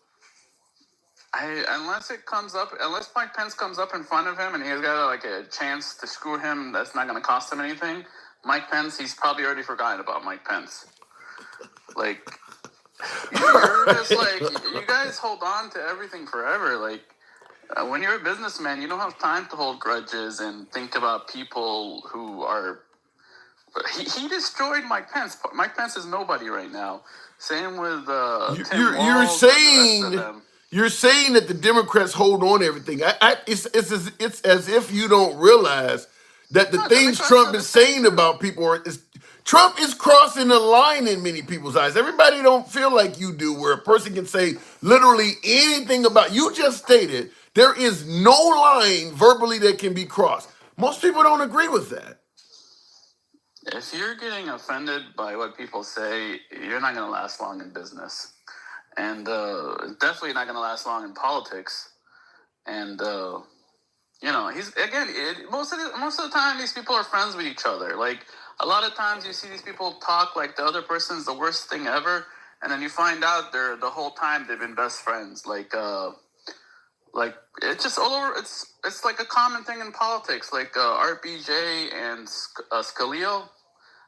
Unless Mike Pence comes up in front of him and he's got like a chance to screw him, that's not going to cost him anything. Mike Pence, he's probably already forgotten about Mike Pence. Like, you're just like, you guys hold on to everything forever. Like, when you're a businessman, you don't have time to hold grudges and think about people who are. He destroyed Mike Pence. Mike Pence is nobody right now. Same with Tim You're Walz and the rest of saying them. you're saying that the Democrats hold on to everything. It's as if you don't realize that the No, things Democrats Trump are the is same saying too. about people Trump is crossing the line in many people's eyes. Everybody don't feel like you do, where a person can say literally anything about you. Just stated there is no line verbally that can be crossed. Most people don't agree with that. If you're getting offended by what people say, you're not going to last long in business. And definitely not going to last long in politics. And, most of the time, these people are friends with each other. Like, a lot of times you see these people talk like the other person's the worst thing ever. And then you find out the whole time they've been best friends. Like it's just all over. It's like a common thing in politics. Like RBJ and Scalia.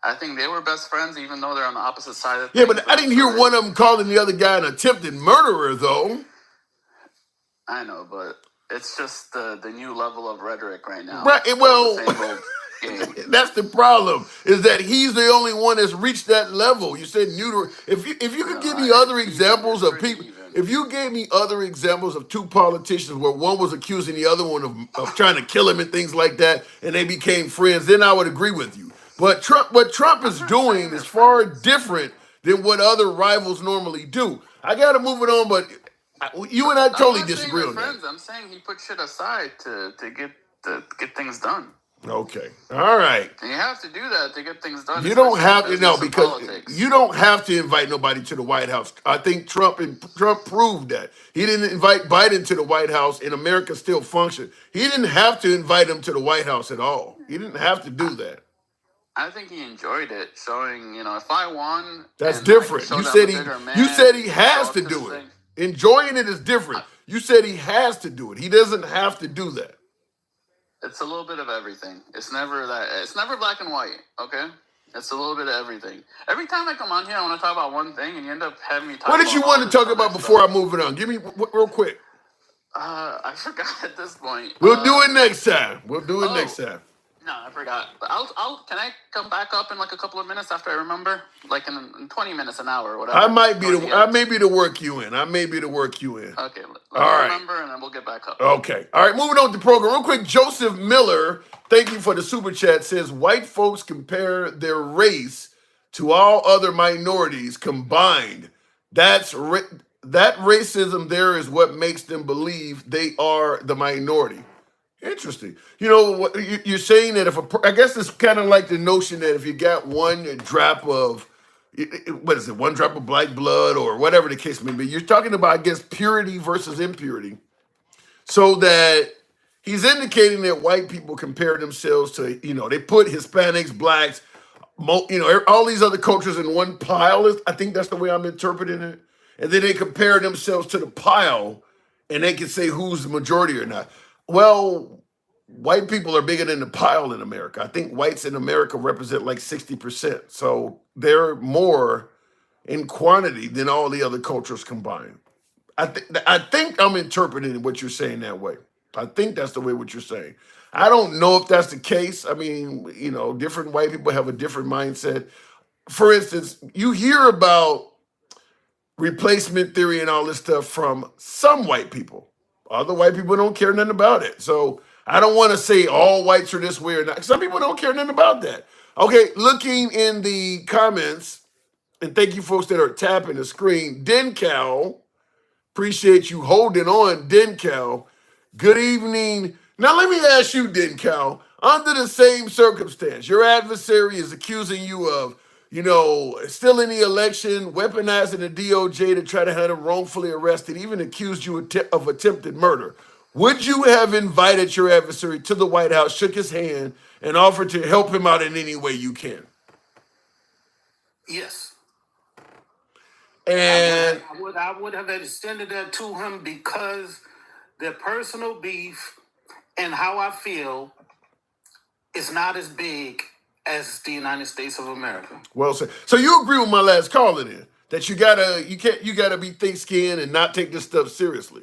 I think they were best friends, even though they're on the opposite side of Yeah, things. but I didn't hear one of them calling the other guy an attempted murderer, though. I know, but it's just the new level of rhetoric right now. Right. Well, The same old game. that's the problem. Is that he's the only one that's reached that level. You said neuter. If you could give me other examples of people, if you gave me other examples of two politicians where one was accusing the other one of trying to kill him and things like that, and they became friends, then I would agree with you. But what Trump is doing is far different than what other rivals normally do. I got to move it on, but you and I totally disagree on that. I'm saying he put shit aside to get things done. Okay. All right. And you have to do that to get things done. You don't have to business and because politics. you don't have to invite nobody to the White House. I think Trump proved that. He didn't invite Biden to the White House and America still functioned. He didn't have to invite him to the White House at all. He didn't have to do that. I think he enjoyed it, showing, if I won, That's and I different. showed You I'm said a bigger man, you said he has talk to the do it. thing. Enjoying it is different. You said he has to do it. He doesn't have to do that. It's a little bit of everything. It's never black and white, okay? It's a little bit of everything. Every time I come on here, I want to talk about one thing, and you end up having me talk about What did you all want to this talk other about before stuff. I move it on? Give me real quick. I forgot at this point. We'll do it next time. We'll do it oh. next time. No, I forgot. Can I come back up in like a couple of minutes after I remember? Like in 20 minutes, an hour, or whatever. I may be to work you in. Okay, let me remember, and then we'll get back up. Okay. All right, moving on to the program. Real quick, Joseph Miller, thank you for the super chat, says white folks compare their race to all other minorities combined. That racism there is what makes them believe they are the minority. Interesting. You're saying that I guess it's kind of like the notion that if you got one drop of, what is it, one drop of black blood or whatever the case may be, you're talking about, I guess, purity versus impurity. So that he's indicating that white people compare themselves to, they put Hispanics, blacks, all these other cultures in one pile. I think that's the way I'm interpreting it. And then they compare themselves to the pile and they can say who's the majority or not. Well, white people are bigger than the pile in America. I think whites in America represent like 60%. So they're more in quantity than all the other cultures combined. I think I'm interpreting what you're saying that way. I think that's the way what you're saying. I don't know if that's the case. I mean, different white people have a different mindset. For instance, you hear about replacement theory and all this stuff from some white people. Other white people don't care nothing about it. So I don't want to say all whites are this way or not. Some people don't care nothing about that. Okay, looking in the comments, and thank you folks that are tapping the screen. Dencal, appreciate you holding on, Dencal. Good evening. Now let me ask you, Dencal, under the same circumstance, your adversary is accusing you of, stealing the election, weaponizing the DOJ to try to have him wrongfully arrested, even accused you of attempted murder. Would you have invited your adversary to the White House, shook his hand, and offered to help him out in any way you can? Yes. And I would have extended that to him because their personal beef and how I feel is not as big as the United States of America. well said. So you agree with my last caller then? That you gotta be thick-skinned and not take this stuff seriously.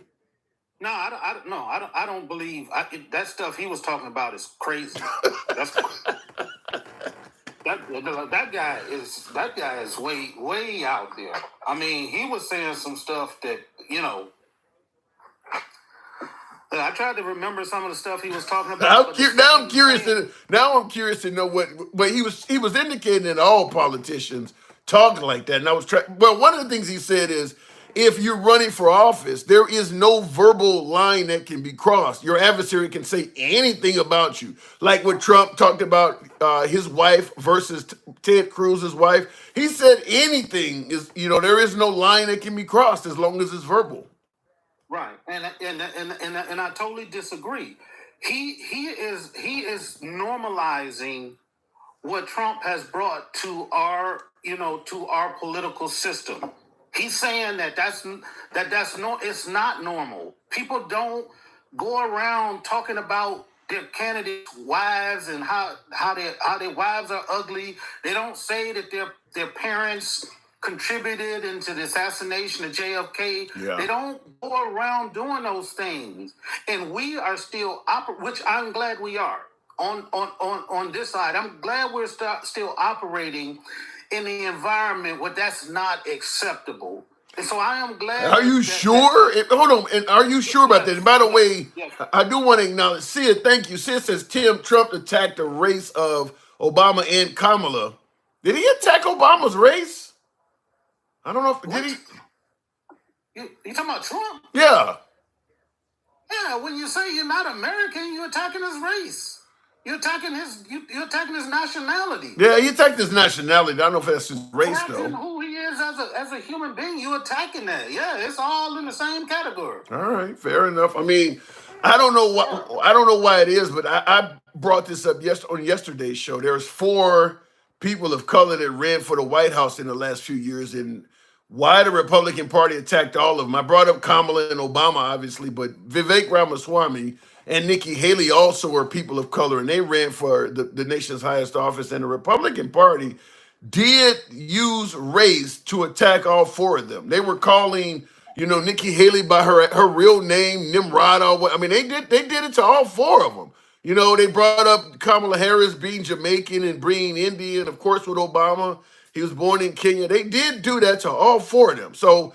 No, I don't believe that stuff he was talking about is crazy. That's that guy is way out there. I mean, he was saying some stuff that I tried to remember some of the stuff he was talking about. Now I'm curious to know what he was indicating that all politicians talk like that. And I was well, one of the things he said is, if you're running for office, there is no verbal line that can be crossed. Your adversary can say anything about you. Like when Trump talked about his wife versus Ted Cruz's wife. He said anything is, there is no line that can be crossed as long as it's verbal. Right. And I totally disagree. He is normalizing what Trump has brought to our political system. He's saying it's not normal. People don't go around talking about their candidates' wives and how their wives are ugly. They don't say that their parents contributed into the assassination of JFK. Yeah. They don't go around doing those things, and we are still which I'm glad we are on this side. I'm glad we're still operating in the environment where that's not acceptable. And so I am glad. Are you sure? Hold on. And are you sure about that? And by the way, yes. I do want to acknowledge Sia. Thank you. Sia says Tim Trump attacked the race of Obama and Kamala. Did he attack Obama's race? I don't know. Did he? You talking about Trump? Yeah. Yeah. When you say you're not American, you're attacking his race. You're attacking his nationality. Yeah, he attacked his nationality. I don't know if that's his race though. Who he is as a human being, you attacking that. Yeah, it's all in the same category. All right, fair enough. I mean, I don't know why it is, but I brought this up on yesterday's show. There's 4 people of color that ran for the White House in the last few years, and why the Republican Party attacked all of them. I brought up Kamala and Obama, obviously, but Vivek Ramaswamy and Nikki Haley also are people of color, and they ran for the nation's highest office. And the Republican Party did use race to attack all 4 of them. They were calling, Nikki Haley by her real name, Nimrod. They did it to all 4 of them. They brought up Kamala Harris being Jamaican and being Indian. Of course, with Obama, he was born in Kenya. They did do that to all 4 of them. So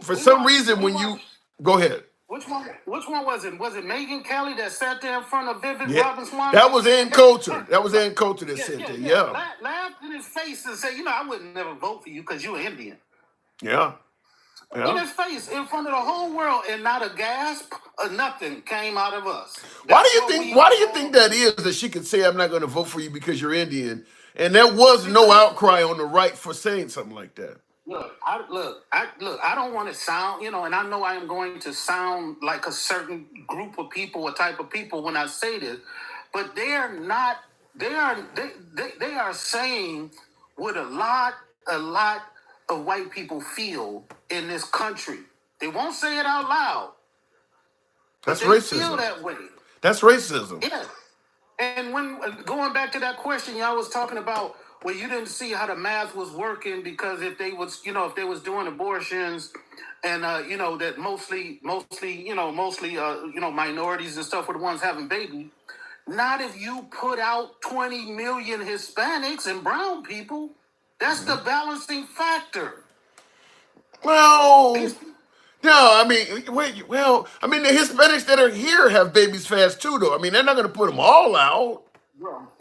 for some reason, when you go ahead. Which one was it? Was it Megyn Kelly that sat there in front of Vivek Ramaswamy? That was Ann Coulter. That was Ann Coulter that said that. Yeah. Laughed in his face and said, I would never vote for you because you're Indian. Yeah. In his face, in front of the whole world, and not a gasp or nothing came out of us. Why do you think that is, that she could say, I'm not going to vote for you because you're Indian? And there was no outcry on the right for saying something like that. I don't want to sound, and I know I am going to sound like a certain group of people or type of people when I say this, but they are saying what a lot of white people feel in this country. They won't say it out loud. That's they racism. Feel that way. That's racism. Yeah. And when going back to that question, y'all was talking about where you didn't see how the math was working, because if they was, if they was doing abortions, and that mostly minorities and stuff were the ones having babies. Not if you put out 20 million Hispanics and brown people. That's the balancing factor. Well, no, I mean, wait, well, I mean, the Hispanics that are here have babies fast too, though. I mean, they're not going to put them all out.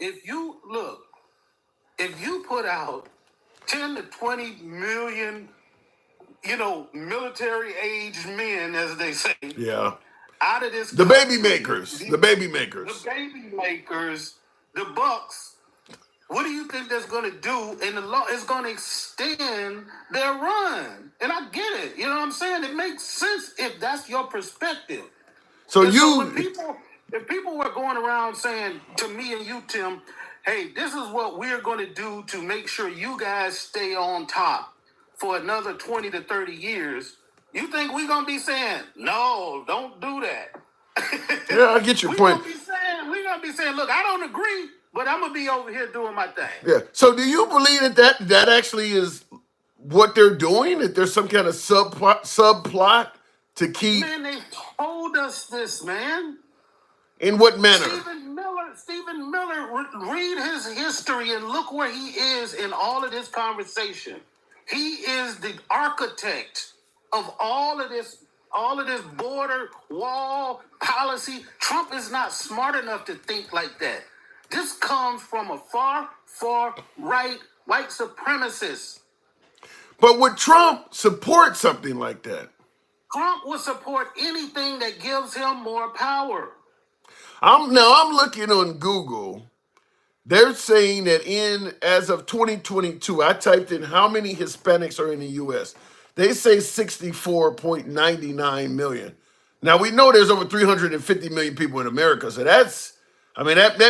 If you put out 10 to 20 million, military aged men, as they say, Yeah. out of this The country, baby makers. The baby the makers. baby makers, the bucks, what do you think that's going to do? And the law is going to extend their run. And I get it. You know what I'm saying? It makes sense if that's your perspective. So And so when you, if people were going around saying to me and you, Tim, hey, this is what we're going to do to make sure you guys stay on top for another 20 to 30 years, you think we're going to be saying, no, don't do that? yeah, I get your point. We're going to be saying, look, I don't agree, but I'm going to be over here doing my thing. Yeah. So do you believe that actually is what they're doing? That there's some kind of subplot to keep? Man, they told us this, man. In what manner? Stephen Miller, read his history and look where he is in all of this conversation. He is the architect of all of this border wall policy. Trump is not smart enough to think like that. This comes from a far, far right white supremacist. But would Trump support something like that? Trump will support anything that gives him more power. I'm looking on Google. They're saying that as of 2022, I typed in how many Hispanics are in the U.S. They say 64.99 million. Now we know there's over 350 million people in America, so that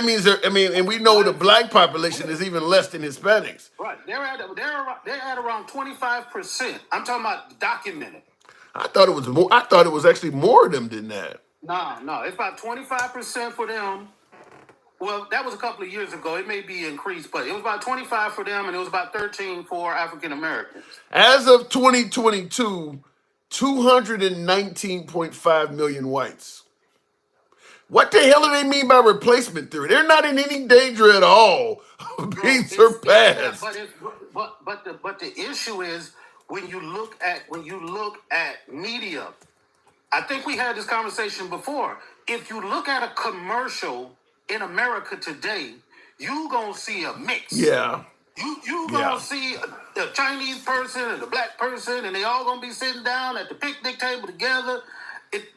means and we know the black population is even less than Hispanics. Right, they're at around 25%. I'm talking about documented. I thought it was more. I thought it was actually more of them than that. No, it's about 25% for them. Well, that was a couple of years ago. It may be increased, but it was about 25 for them, and it was about 13 for African Americans. As of 2022, 219.5 million whites. What the hell do they mean by replacement theory? They're not in any danger at all of being surpassed. But the issue is when you look at media. I think we had this conversation before. If you look at a commercial in America today, you gonna see a mix. Yeah. You gonna see the Chinese person and the black person, and they all gonna be sitting down at the picnic table together.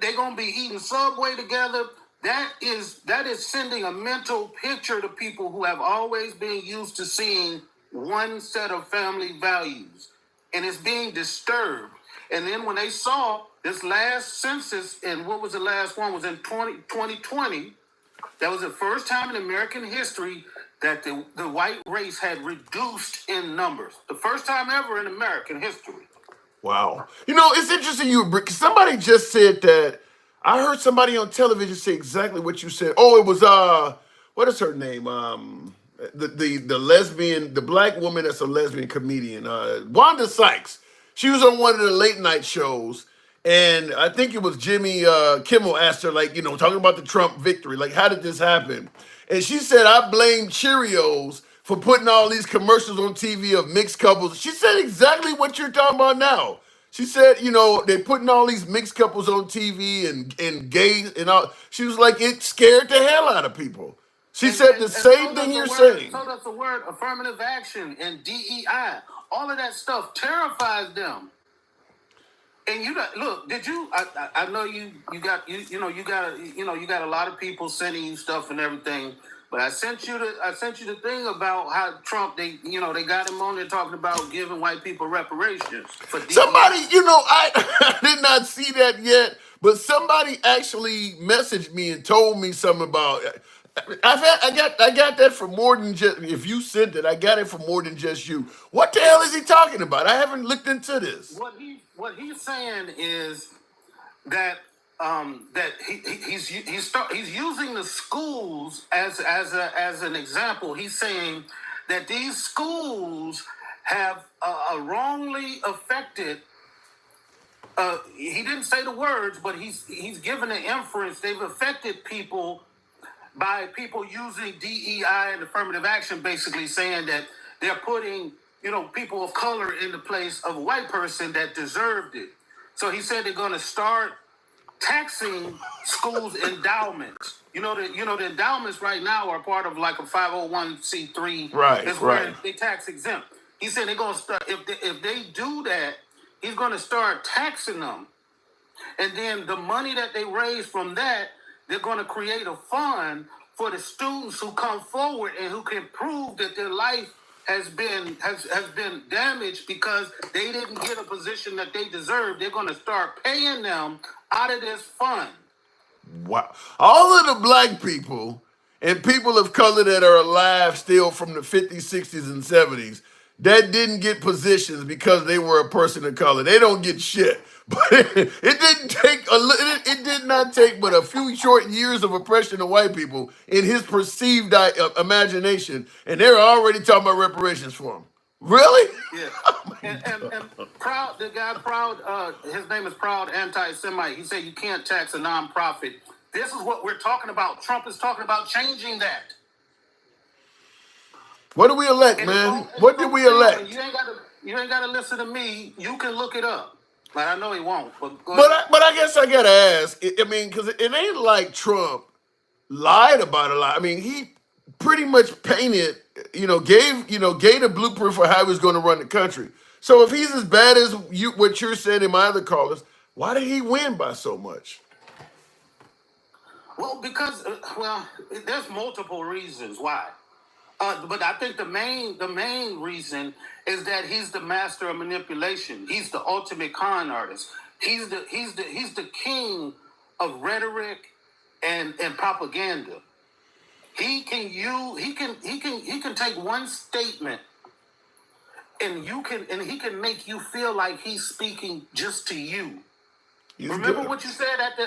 They're gonna be eating Subway together. That is sending a mental picture to people who have always been used to seeing one set of family values, and it's being disturbed. And then when they saw this last census, and what was the last one? Was in 2020. That was the first time in American history that the white race had reduced in numbers. The first time ever in American history. Wow. It's interesting somebody just said that. I heard somebody on television say exactly what you said. Oh, it was what is her name? The lesbian, the black woman that's a lesbian comedian, Wanda Sykes. She was on one of the late night shows, and I think it was Jimmy Kimmel asked her, talking about the Trump victory, how did this happen? And she said, I blame Cheerios for putting all these commercials on TV of mixed couples. She said exactly what you're talking about now. She said, they're putting all these mixed couples on TV and gays and all. She was like, it scared the hell out of people. She said the same thing you're saying. So does the word affirmative action and DEI. All of that stuff terrifies them. And did you? I know you got a lot of people sending you stuff and everything. But I sent you the thing about how Trump they got him on there talking about giving white people reparations for DEI. Somebody, I did not see that yet, but somebody actually messaged me and told me something about. I got that from more than just. If you sent it, I got it from more than just you. What the hell is he talking about? I haven't looked into this. What he's saying is that he's using the schools as an example. He's saying that these schools have wrongly affected. He didn't say the words, but he's given an inference. They've affected people by people using DEI and affirmative action, basically saying that they're putting, people of color in the place of a white person that deserved it. So he said they're going to start taxing schools' endowments. The endowments right now are part of like a 501c3. Right, It's where right. they tax exempt. He said they're going to start, if they do that, he's going to start taxing them. And then the money that they raise from that, they're going to create a fund for the students who come forward and who can prove that their life has been damaged because they didn't get a position that they deserve. They're going to start paying them out of this fund. Wow. All of the black people and people of color that are alive still from the 50s, 60s, and 70s that didn't get positions because they were a person of color. They don't get shit. But it did not take but a few short years of oppression of white people in his perceived imagination, and they're already talking about reparations for him. Really? Yeah. And Proud, the guy Proud, his name is Proud Anti-Semite. He said you can't tax a nonprofit. This is what we're talking about. Trump is talking about changing that. What do we elect, man? What did we elect? You ain't gotta listen to me. You can look it up. But I know he won't. But I guess I gotta ask. Because it ain't like Trump lied about a lot. I mean, he pretty much painted, gave the blueprint for how he was going to run the country. So if he's as bad as what you're saying in my other callers, why did he win by so much? Well, because there's multiple reasons why. But I think the main reason is that he's the master of manipulation. He's the ultimate con artist. He's the king of rhetoric and propaganda. He can take one statement and he can make you feel like he's speaking just to you. Remember what you said at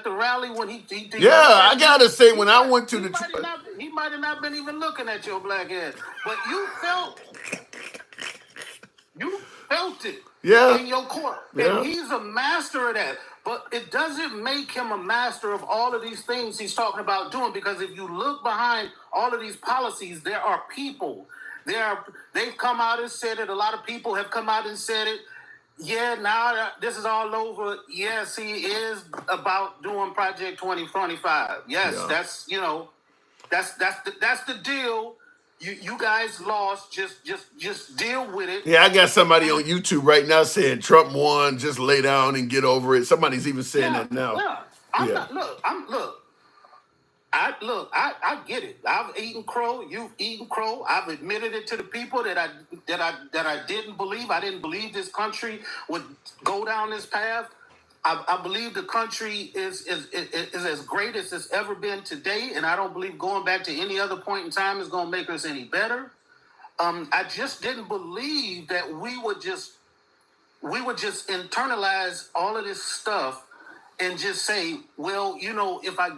the rally when he I gotta say when I went to he might have not been even looking at your black ass, but you felt it in your core. Yeah. And he's a master of that. But it doesn't make him a master of all of these things he's talking about doing, because if you look behind all of these policies, there are people. They've come out and said it. A lot of people have come out and said it. Yeah, now this is all over. Yes, he is about doing Project 2025. Yes, Yeah. that's the deal. You guys lost. Just deal with it. Yeah, I got somebody on YouTube right now saying Trump won. Just lay down and get over it. Somebody's even saying that now. I get it. I've eaten crow. You've eaten crow. I've admitted it to the people that I didn't believe. I didn't believe this country would go down this path. I believe the country is as great as it's ever been today, and I don't believe going back to any other point in time is going to make us any better. I just didn't believe that we would just internalize all of this stuff and just say, well, if I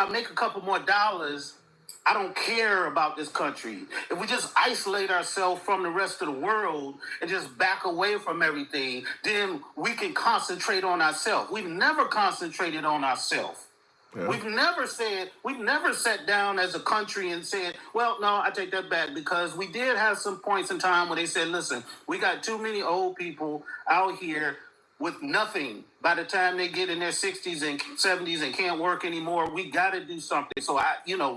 make a couple more dollars, I don't care about this country. If we just isolate ourselves from the rest of the world and just back away from everything, then we can concentrate on ourselves. We've never concentrated on ourselves. Yeah. We've never sat down as a country and said, well, no, I take that back, because we did have some points in time where they said, listen, we got too many old people out here with nothing by the time they get in their 60s and 70s and can't work anymore. We got to do something. So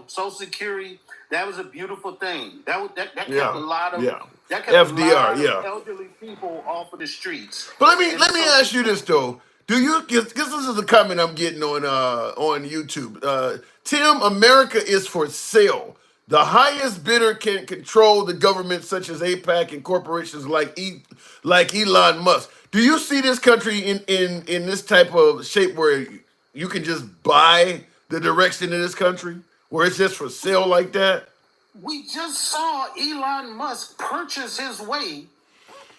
Social Security, that was a beautiful thing. That kept a lot of FDR, elderly people off of the streets. But let me ask you this though. Do you? Because this is a comment I'm getting on YouTube. Tim, America is for sale. The highest bidder can control the government, such as AIPAC and corporations like Elon Musk. Do you see this country in this type of shape where you can just buy the direction of this country, where it's just for sale like that? We just saw Elon Musk purchase his way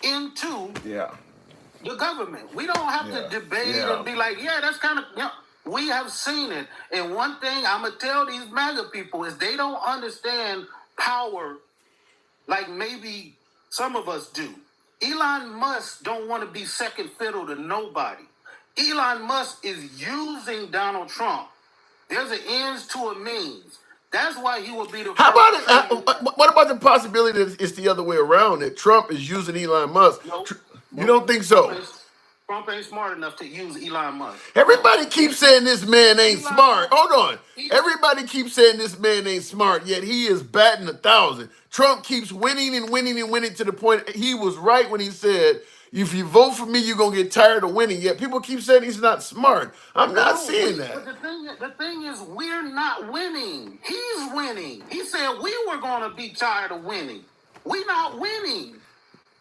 into the government. We don't have to debate and be like, that's kind of, we have seen it. And one thing I'm going to tell these MAGA people is they don't understand power like maybe some of us do. Elon Musk don't want to be second fiddle to nobody. Elon Musk is using Donald Trump. There's an ends to a means. That's why he will be the How about first it? What about the possibility that it's the other way around? That Trump is using Elon Musk? Nope. You don't think so? Trump ain't smart enough to use Elon Musk. Everybody keeps saying this man ain't Elon smart. Musk- Hold on. Everybody keeps saying this man ain't smart, yet he is batting 1,000. Trump keeps winning and winning and winning to the point he was right when he said, if you vote for me, you're going to get tired of winning. Yet people keep saying he's not smart. I'm not seeing that. But the thing is, we're not winning. He's winning. He said we were going to be tired of winning. We're not winning.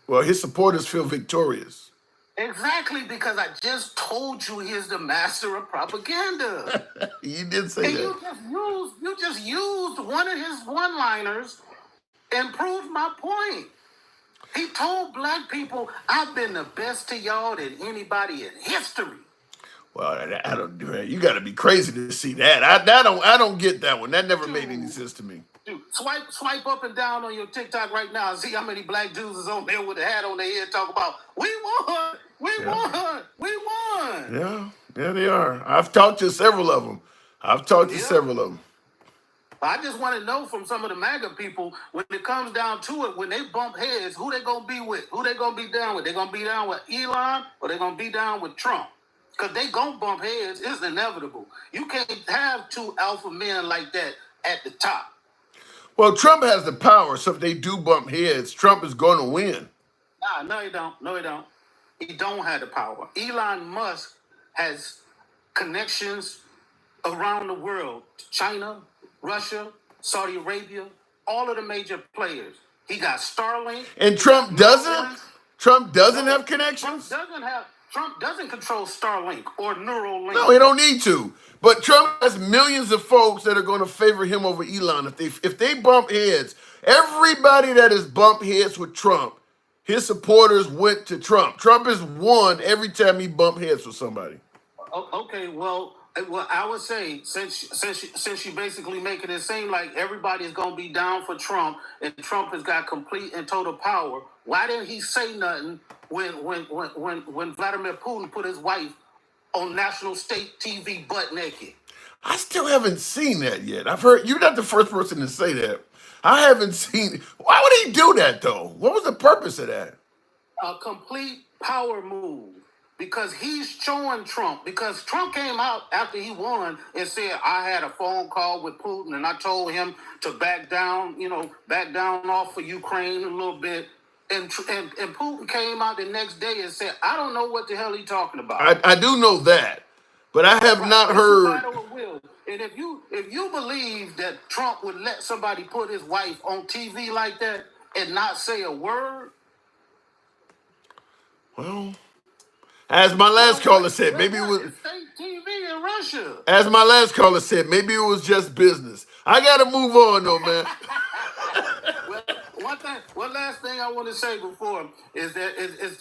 Well, his supporters feel victorious. Exactly, because I just told you he's the master of propaganda. You did say And that. you just used one of his one-liners and proved my point. He told black people, I've been the best to y'all than anybody in history. Well, I don't do that. You got to be crazy to see that. I don't get that one. That never made any sense to me. Dude, swipe up and down on your TikTok right now and see how many black dudes is on there with a hat on their head talking about, we won, we won, we won. Yeah, they are. I've talked to several of them. I just want to know from some of the MAGA people, when it comes down to it, when they bump heads, who they going to be with? Who they going to be down with? They going to be down with Elon or they going to be down with Trump? Because they going to bump heads. It's inevitable. You can't have two alpha men like that at the top. Well, Trump has the power, so if they do bump heads, Trump is going to win. No, he don't. No, he don't. He don't have the power. Elon Musk has connections around the world. China, Russia, Saudi Arabia, all of the major players. He got Starlink. And Trump doesn't? Trump doesn't have connections? Trump doesn't control Starlink or Neuralink. No, he don't need to. But Trump has millions of folks that are going to favor him over Elon. If they bump heads, everybody that has bumped heads with Trump, his supporters went to Trump. Trump has won every time he bumped heads with somebody. Okay, well, I would say since you basically making it seem like everybody is going to be down for Trump and Trump has got complete and total power, why didn't he say nothing when Vladimir Putin put his wife on national state TV butt naked? I still haven't seen that yet. I've heard you're not the first person to say that. I haven't seen. Why would he do that though? What was the purpose of that? A complete power move. Because he's showing Trump. Because Trump came out after he won and said, I had a phone call with Putin and I told him to back down off of Ukraine a little bit. And Putin came out the next day and said, I don't know what the hell he's talking about. I do know that, but I have not heard. And if you believe that Trump would let somebody put his wife on TV like that and not say a word, Well, as my last caller said, maybe it was. State TV in Russia. As my last caller said, maybe it was just business. I gotta move on though, man. Well, one last thing I want to say before is that is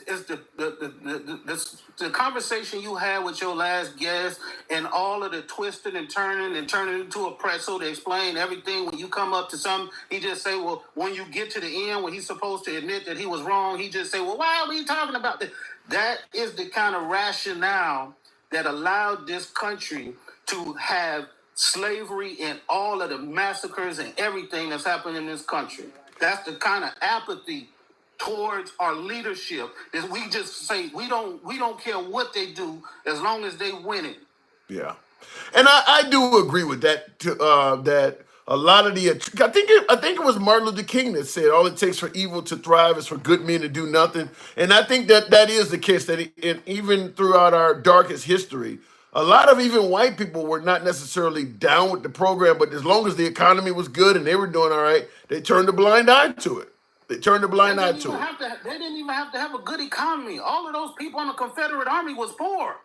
the conversation you had with your last guest and all of the twisting and turning into a pretzel to explain everything. When you come up to something, he just say, well, when you get to the end, when he's supposed to admit that he was wrong, he just say, well, why are we talking about this? That is the kind of rationale that allowed this country to have slavery and all of the massacres and everything that's happened in this country. That's the kind of apathy towards our leadership that we just say we don't care what they do as long as they win it. Yeah, and I do agree with that. That a lot of the I think it was Martin Luther King that said all it takes for evil to thrive is for good men to do nothing, and I think that is the case. That even throughout our darkest history, a lot of even white people were not necessarily down with the program, but as long as the economy was good and they were doing all right, they turned a blind eye to it. They didn't even have to have a good economy. All of those people in the Confederate Army was poor.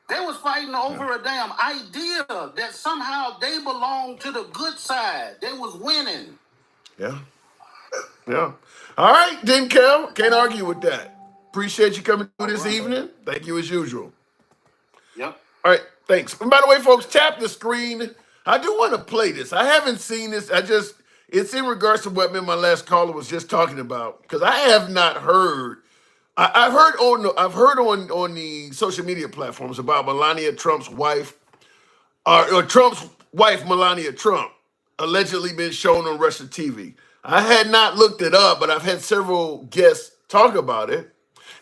They was fighting over a damn idea that somehow they belonged to the good side. They was winning. Yeah. All right, then, Kel. Can't argue with that. Appreciate you coming through this evening. Thank you as usual. Yep. All right, thanks. And by the way, folks, tap the screen. I do want to play this. I haven't seen this. It's in regards to what me and my last caller was just talking about because I have not heard. I've heard on the social media platforms about Melania Trump's wife, or Trump's wife Melania Trump, allegedly been shown on Russian TV. I had not looked it up, but I've had several guests talk about it,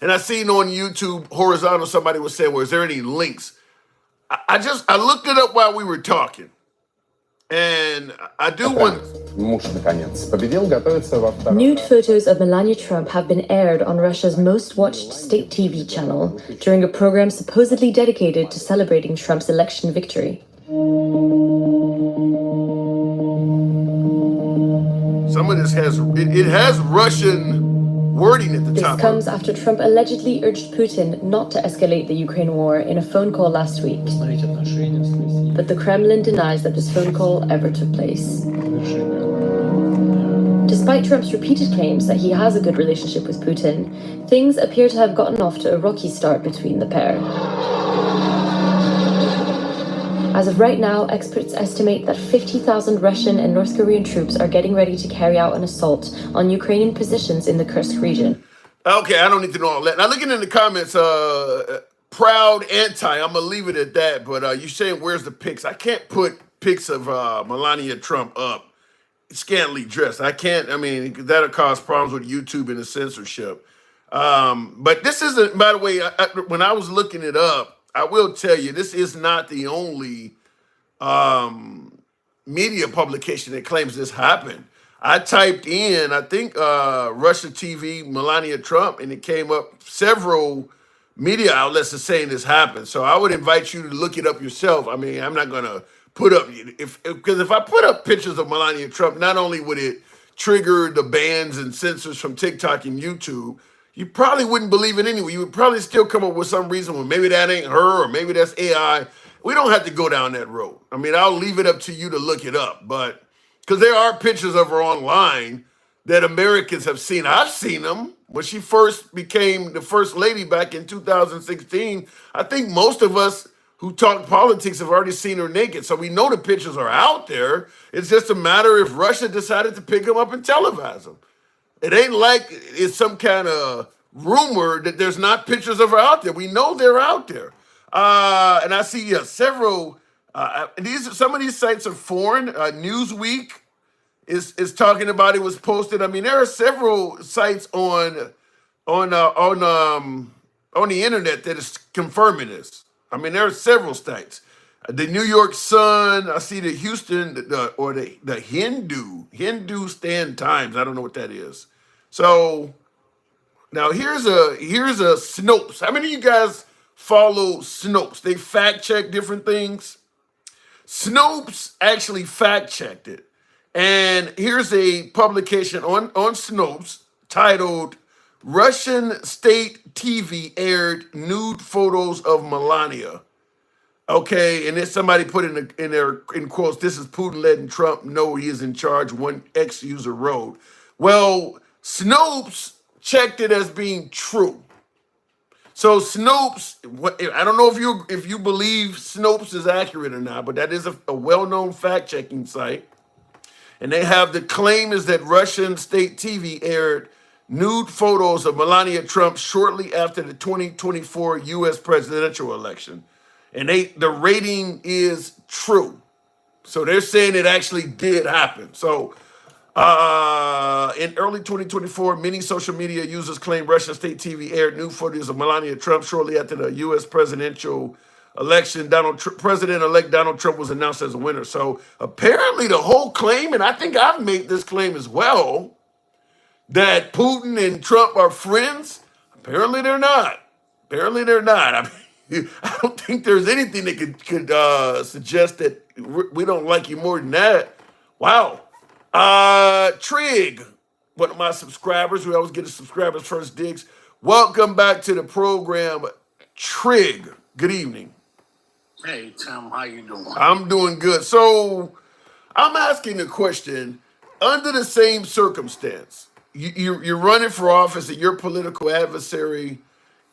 and I seen on YouTube horizontal somebody was saying, "Well, is there any links?" I looked it up while we were talking, and I do want. Муж, наконец, победил, готовится во втором. Nude photos of Melania Trump have been aired on Russia's most watched state TV channel during a program supposedly dedicated to celebrating Trump's election victory. Some of this has it has Russian wording at the This top. comes after Trump allegedly urged Putin not to escalate the Ukraine war in a phone call last week. But the Kremlin denies that this phone call ever took place. Despite Trump's repeated claims that he has a good relationship with Putin, things appear to have gotten off to a rocky start between the pair. As of right now, experts estimate that 50,000 Russian and North Korean troops are getting ready to carry out an assault on Ukrainian positions in the Kursk region. Okay, I don't need to know all that. Now, looking in the comments, proud anti. I'm gonna leave it at that. But you saying where's the pics? I can't put pics of Melania Trump up scantily dressed. I can't. I mean, that'll cause problems with YouTube and the censorship. But this isn't. By the way, when I was looking it up, I will tell you this is not the only media publication that claims this happened. I typed in, I think, Russia TV, Melania Trump, and it came up several media outlets are saying this happened. So I would invite you to look it up yourself. I mean, I'm not gonna put up because if I put up pictures of Melania Trump, not only would it trigger the bans and censors from TikTok and YouTube, you probably wouldn't believe it anyway. You would probably still come up with some reason, well, maybe that ain't her or maybe that's AI. We don't have to go down that road. I mean, I'll leave it up to you to look it up, but because there are pictures of her online that Americans have seen. I've seen them when she first became the first lady back in 2016. I think most of us who talk politics have already seen her naked. So we know the pictures are out there. It's just a matter if Russia decided to pick them up and televise them. It ain't like it's some kind of rumor that there's not pictures of her out there. We know they're out there. And I see several, some of these sites are foreign. Newsweek is talking about it, was posted. I mean, there are several sites on the internet that is confirming this. I mean, there are several sites. The New York Sun, I see the Houston, the Hindustan Times. I don't know what that is. So now here's a Snopes. How many of you guys follow Snopes? They fact check different things. Snopes actually fact checked it. And here's a publication on Snopes titled Russian State TV Aired Nude Photos of Melania. Okay, and then somebody put in quotes, this is Putin letting Trump know he is in charge, one ex-user wrote. Well, Snopes checked it as being true. So Snopes, I don't know if you believe Snopes is accurate or not, but that is a well-known fact-checking site. And they have the claim is that Russian state TV aired nude photos of Melania Trump shortly after the 2024 U.S. presidential election. And the rating is true. So they're saying it actually did happen. So in early 2024, many social media users claim Russian state TV aired nude footage of Melania Trump shortly after the U.S. presidential election. President-elect Donald Trump was announced as a winner. So apparently the whole claim, and I think I've made this claim as well, that Putin and Trump are friends. Apparently they're not. Apparently they're not. I mean, I don't think there's anything that could suggest that we don't like you more than that. Wow. Trig, one of my subscribers, we always get a subscriber's first digs. Welcome back to the program, Trig. Good evening. Hey, Tim, how you doing? I'm doing good. So I'm asking a question. Under the same circumstance, you're running for office and your political adversary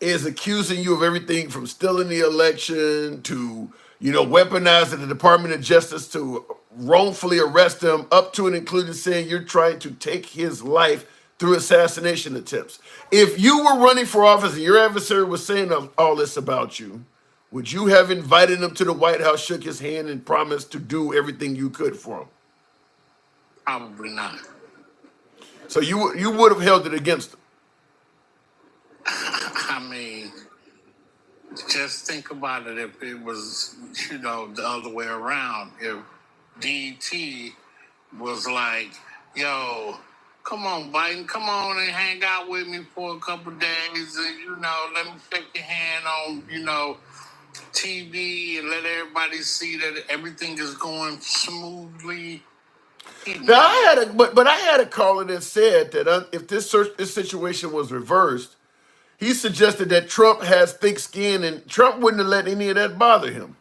is accusing you of everything from stealing the election to, weaponizing the Department of Justice to wrongfully arrest him, up to and including saying you're trying to take his life through assassination attempts. If you were running for office and your adversary was saying all this about you, would you have invited him to the White House, shook his hand, and promised to do everything you could for him? Probably not. So you would have held it against him. I mean, just think about it. If it was, the other way around, if DT was like, yo, come on, Biden, come on and hang out with me for a couple days and, let me shake your hand on, TV and let everybody see that everything is going smoothly. Now I had a caller that said that if this situation was reversed, he suggested that Trump has thick skin and Trump wouldn't have let any of that bother him.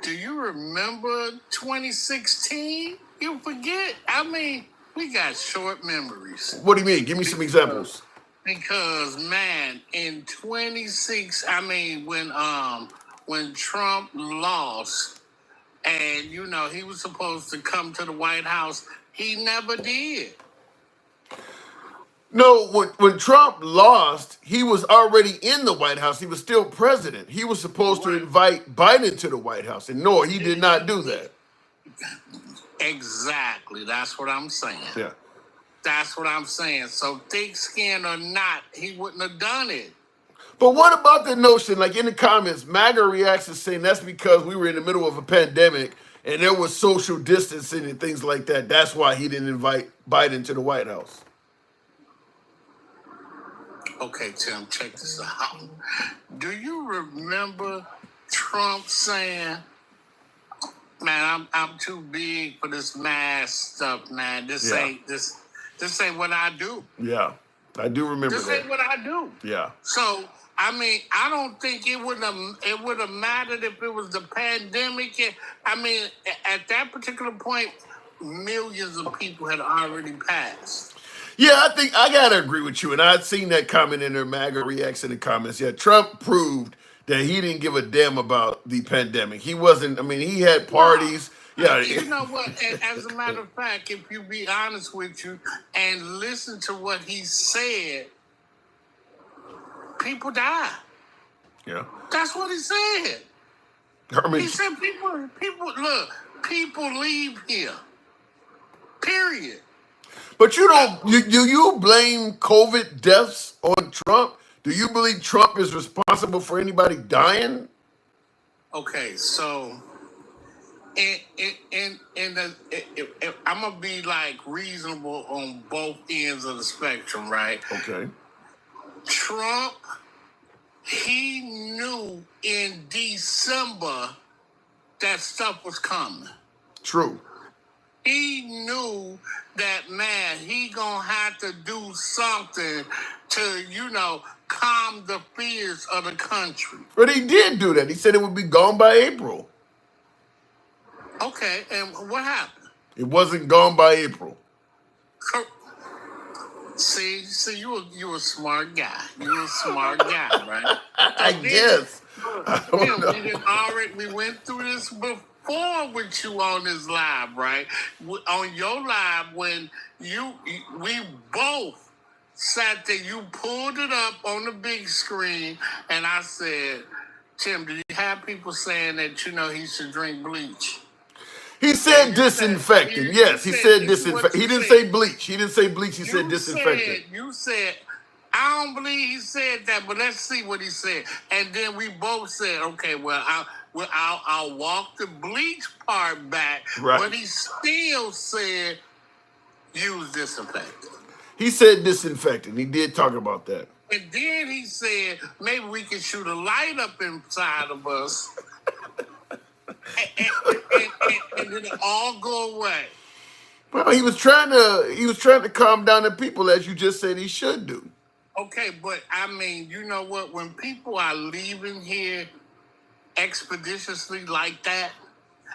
Do you remember 2016? You forget? I mean, we got short memories. What do you mean? Give me some examples. Because man, in 26, I mean, when Trump lost, and he was supposed to come to the White House, he never did. No, when Trump lost, he was already in the White House. He was still president. He was supposed to invite Biden to the White House, and no, he did not do that. Exactly. That's what I'm saying. Yeah. That's what I'm saying. So thick skin or not, he wouldn't have done it. But what about the notion, like in the comments, MAGA reacts to saying that's because we were in the middle of a pandemic and there was social distancing and things like that. That's why he didn't invite Biden to the White House. Okay, Tim, check this out. Do you remember Trump saying, man, I'm too big for this mask stuff, man. This ain't what I do. Yeah, I do remember This that. ain't what I do. Yeah. So, I mean, I don't think it would have mattered if it was the pandemic. I mean, at that particular point, millions of people had already passed. Yeah, I think I gotta agree with you. And I'd seen that comment in their MAGA reacts in the comments. Yeah, Trump proved that he didn't give a damn about the pandemic. He wasn't, I mean, he had parties. Yeah. You know what? As a matter of fact, if you be honest with you and listen to what he said, people die. Yeah. That's what he said. I mean, He said people leave here. Period. but do you blame COVID deaths on Trump? Do you believe Trump is responsible for anybody dying? Okay, so I'm gonna be like reasonable on both ends of the spectrum, right? Okay. Trump, he knew in December that stuff was coming. True. He knew that, man, he gonna have to do something to, calm the fears of the country. But he did do that. He said it would be gone by April. Okay, and what happened? It wasn't gone by April. See, you a smart guy. You a smart guy, right? I guess. I don't know. We went through this before with you on this live, right? On your live, when we both sat there, you pulled it up on the big screen, and I said, Tim, do you have people saying that he should drink bleach? He said disinfectant. Yes, he said disinfectant. He didn't say bleach. He didn't say bleach. He said disinfectant. You said, I don't believe he said that, but let's see what he said. And then we both said, okay, well, I'll walk the bleach part back. Right. But he still said use disinfectant. He said disinfectant. He did talk about that. And then he said maybe we can shoot a light up inside of us. and it'll all go away. Well, he was trying to calm down the people, as you just said he should do. Okay, but I mean, you know what? When people are leaving here expeditiously like that,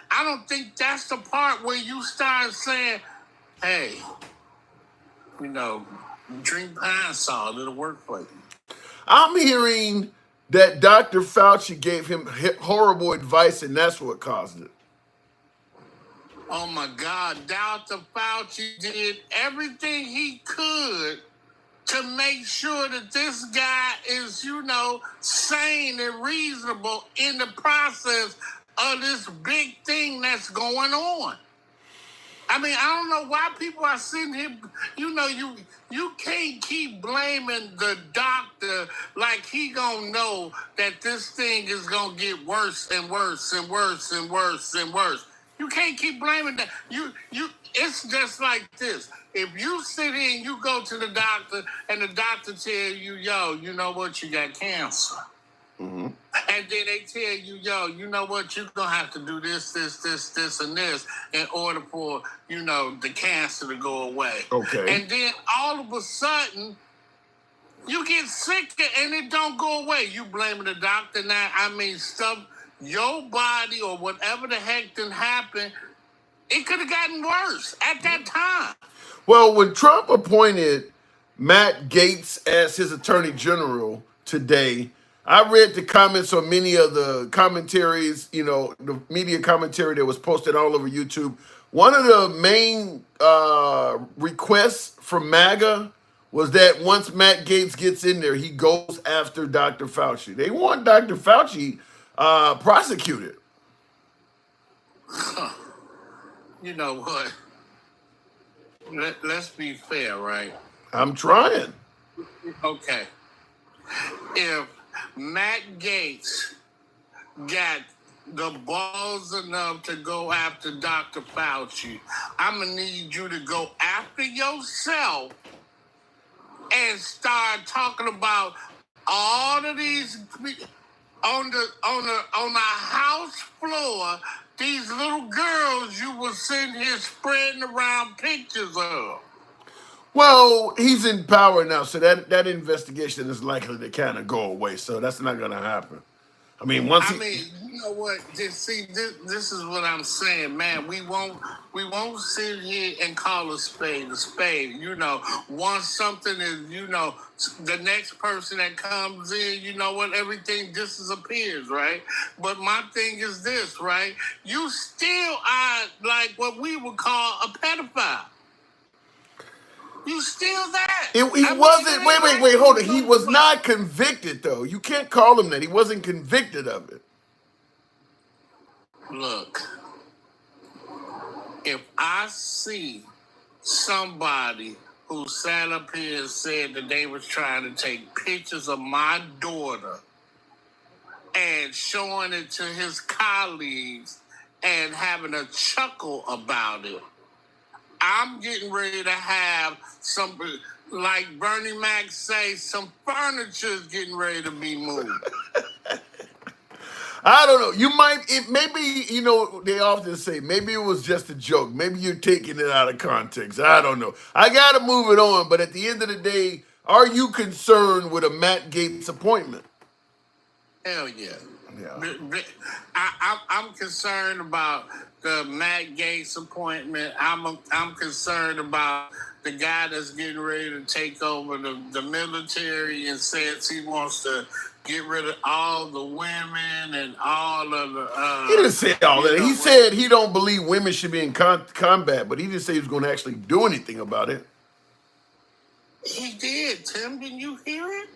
I don't think that's the part where you start saying, hey, drink pine salt, it'll work for you. I'm hearing that Dr. Fauci gave him horrible advice, and that's what caused it. Oh my God, Dr. Fauci did everything he could to make sure that this guy is, sane and reasonable in the process of this big thing that's going on. I mean, I don't know why people are sitting here. You can't keep blaming the doctor like he gonna know that this thing is gonna get worse and worse and worse and worse and worse. You can't keep blaming that. It's just like this. If you sit here and you go to the doctor and the doctor tell you, yo, you know what, you got cancer. Mm-hmm. And then they tell you, yo, you know what, you're going to have to do this, and this in order for, the cancer to go away. Okay. And then all of a sudden, you get sicker and it don't go away. You blaming the doctor now. I mean, stuff, your body or whatever the heck didn't happen, it could have gotten worse at that time. Well, when Trump appointed Matt Gaetz as his attorney general today, I read the comments on many of the commentaries, the media commentary that was posted all over YouTube. One of the main requests from MAGA was that once Matt Gaetz gets in there, he goes after Dr. Fauci. They want Dr. Fauci prosecuted. You know what? Let's be fair, right? I'm trying. Okay. If Matt Gaetz got the balls enough to go after Dr. Fauci, I'm going to need you to go after yourself and start talking about all of these on the house floor, these little girls you were sitting here spreading around pictures of. Well, he's in power now, so that investigation is likely to kind of go away. So that's not going to happen. I mean, you know what? This is what I'm saying, man. We won't sit here and call a spade a spade. Once something is, the next person that comes in, everything disappears, right? But my thing is this, right? You still are like what we would call a pedophile. You still that. He wasn't. Wait, hold on. He was not convicted, though. You can't call him that. He wasn't convicted of it. Look, if I see somebody who sat up here and said that they was trying to take pictures of my daughter and showing it to his colleagues and having a chuckle about it, I'm getting ready to have some, like Bernie Mac say, some furniture's getting ready to be moved. I don't know. Maybe, they often say, maybe it was just a joke. Maybe you're taking it out of context. I don't know. I got to move it on. But at the end of the day, are you concerned with a Matt Gaetz appointment? Hell yeah. Yeah. I'm concerned about the Matt Gaetz appointment. I'm concerned about the guy that's getting ready to take over the military and says he wants to get rid of all the women and all of the... he didn't say all that. He said he don't believe women should be in combat, but he didn't say he was going to actually do anything about it. He did, Tim. Didn't you hear it?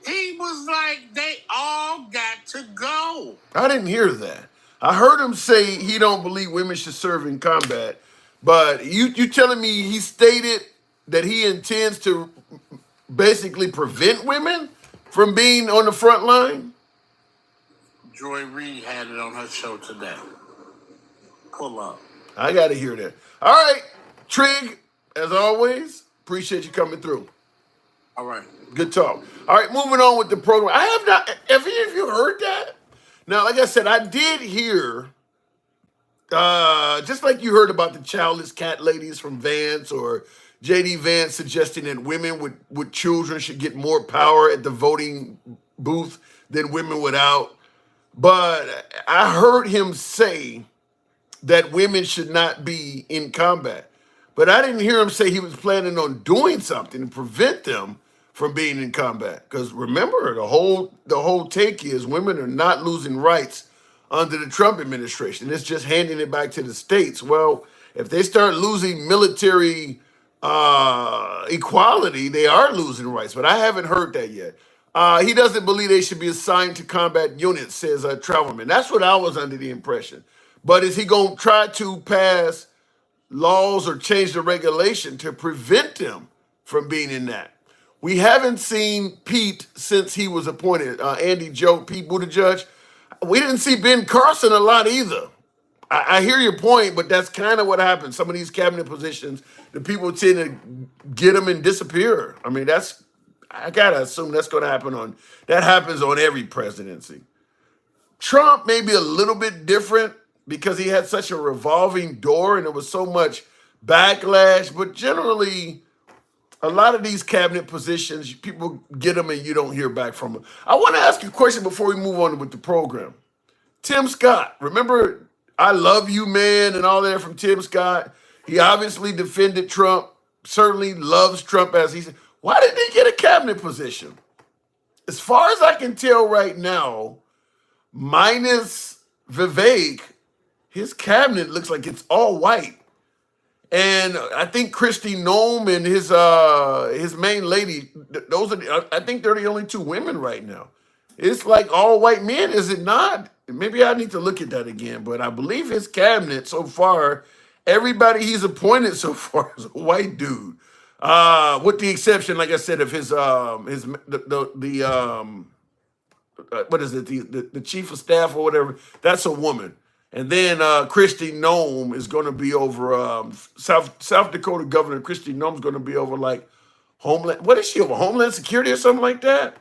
He was like, they all got to go. I didn't hear that. I heard him say he don't believe women should serve in combat, but you telling me he stated that he intends to basically prevent women from being on the front line? Joy Reid had it on her show today. Pull up. I got to hear that. All right, Trig, as always, appreciate you coming through. All right. Good talk. All right, moving on with the program. I have not, have any of you heard that? Now, like I said, I did hear, just like you heard about the childless cat ladies from Vance or J.D. Vance suggesting that women with children should get more power at the voting booth than women without. But I heard him say that women should not be in combat. But I didn't hear him say he was planning on doing something to prevent them from being in combat. Because remember, the whole take is women are not losing rights under the Trump administration. It's just handing it back to the states. Well, if they start losing military equality, they are losing rights. But I haven't heard that yet. He doesn't believe they should be assigned to combat units, says Travelman. That's what I was under the impression. But is he going to try to pass laws or change the regulation to prevent them from being in that? We haven't seen Pete since he was appointed, Pete Buttigieg. We didn't see Ben Carson a lot either. I hear your point, but that's kind of what happens. Some of these cabinet positions, the people tend to get them and disappear. I mean, I gotta assume that happens on every presidency. Trump may be a little bit different because he had such a revolving door and there was so much backlash, but generally, a lot of these cabinet positions, people get them and you don't hear back from them. I want to ask you a question before we move on with the program. Tim Scott, remember I Love You Man and all that from Tim Scott? He obviously defended Trump, certainly loves Trump as he said. Why didn't he get a cabinet position? As far as I can tell right now, minus Vivek, his cabinet looks like it's all white. And I think Kristi Noem and his main lady, I think they're the only two women right now. It's like all white men, is it not? Maybe I need to look at that again, but I believe his cabinet so far, everybody he's appointed so far is a white dude. With the exception, like I said, of what is it, the chief of staff or whatever, that's a woman. And then Kristi Noem is going to be over South Dakota Governor Kristi Noem is going to be over like Homeland. What is she over? Homeland Security or something like that?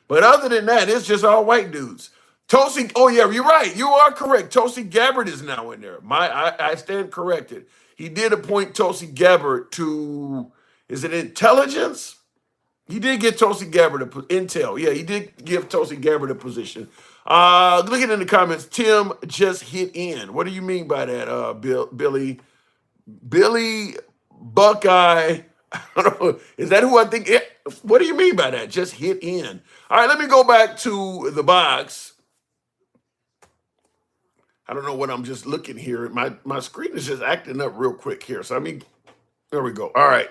But other than that, it's just all white dudes. Tulsi, oh yeah, you're right. You are correct. Tulsi Gabbard is now in there. I stand corrected. He did appoint Tulsi Gabbard to, is it intelligence? He did get Tulsi Gabbard intel. Yeah, he did give Tulsi Gabbard a position. Looking in the comments, Tim just hit in. What do you mean by that, Billy? Billy Buckeye. I don't know. Is that who I think? What do you mean by that? Just hit in. All right, let me go back to the box. I don't know what I'm just looking here. My screen is just acting up real quick here. So there we go. All right.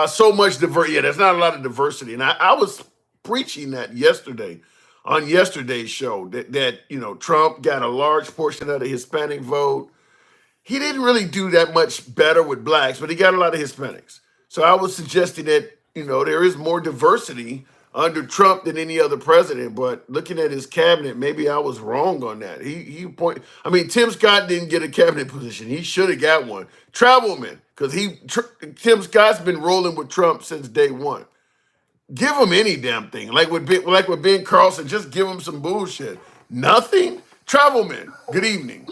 So much diversity. Yeah, there's not a lot of diversity. And I was preaching that yesterday on yesterday's show that Trump got a large portion of the Hispanic vote. He didn't really do that much better with blacks, but he got a lot of Hispanics. So I was suggesting that, there is more diversity under Trump than any other president. But looking at his cabinet, maybe I was wrong on that. Tim Scott didn't get a cabinet position. He should have got one. Travelman, because Tim Scott's been rolling with Trump since day one. Give him any damn thing. Like with Ben Carlson, just give him some bullshit. Nothing? Travelman, good evening.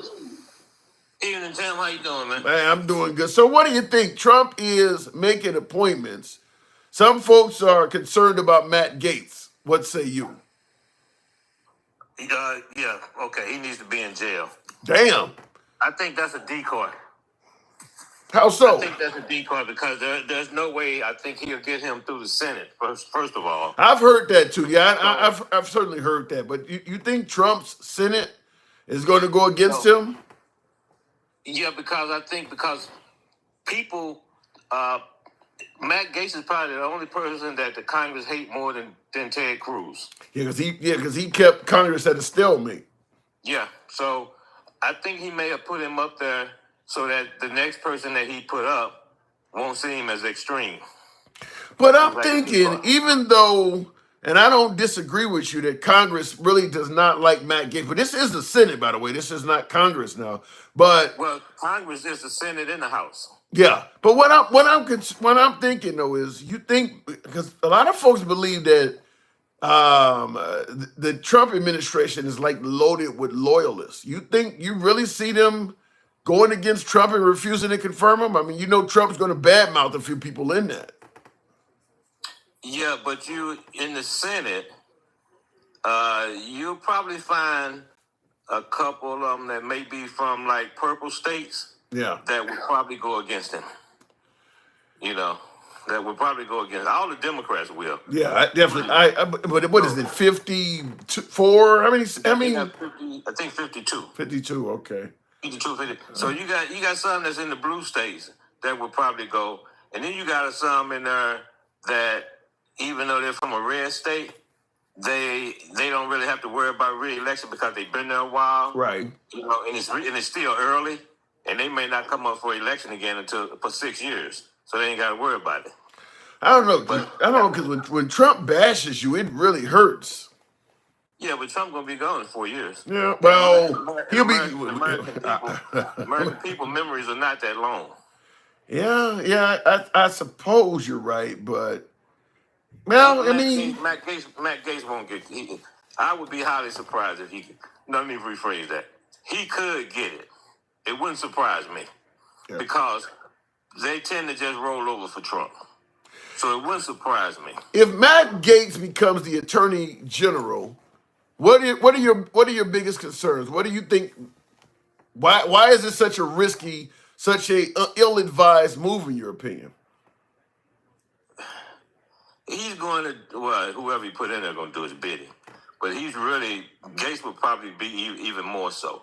Evening, Tim. How you doing, man? Man, I'm doing good. So what do you think? Trump is making appointments. Some folks are concerned about Matt Gaetz. What say you? Yeah, okay. He needs to be in jail. Damn. I think that's a decoy. How so? I think that's a decoy because there's no way I think he'll get him through the Senate, first of all. I've heard that too. Yeah, I've certainly heard that. But you think Trump's Senate is going to go against him? Yeah, because people, Matt Gaetz is probably the only person that the Congress hate more than Ted Cruz. Yeah, because he kept Congress at a stalemate. Yeah, so I think he may have put him up there so that the next person that he put up won't seem as extreme. But I'm thinking, even though, and I don't disagree with you that Congress really does not like Matt Gaetz, but this is the Senate, by the way. This is not Congress now. But Congress is the Senate and the House. Yeah, but what I'm thinking though is, you think, because a lot of folks believe that the Trump administration is like loaded with loyalists. You think you really see them going against Trump and refusing to confirm him? I mean, Trump's going to badmouth a few people in that. Yeah, but you in the Senate, you'll probably find a couple of them that may be from like purple states. Yeah, that would probably go against him. that will probably go against. All the Democrats will. Yeah, I definitely. But what is it? 54? How many? How They many? got 50, I think 52. 52. Okay. 52, 50. So you got some that's in the blue states that will probably go, and then you got some in there that even though they're from a red state, they don't really have to worry about re-election because they've been there a while. Right. You know, and it's still early, and they may not come up for election again for 6 years, so they ain't got to worry about it. I don't know. I don't know because when Trump bashes you, it really hurts. Yeah, but Trump's gonna be gone in 4 years. Yeah. Well, he'll be. American people memories are not that long. Yeah. I suppose you're right, but well, I mean, Matt Gaetz won't get. I would be highly surprised if he could. No, let me rephrase that. He could get it. It wouldn't surprise me because they tend to just roll over for Trump. So it wouldn't surprise me. if Matt Gaetz becomes the Attorney General, what are your biggest concerns? What do you think? Why is it such a ill-advised move in your opinion? He's going to, well, whoever he put in there going to do his bidding. But Gates would probably be even more so.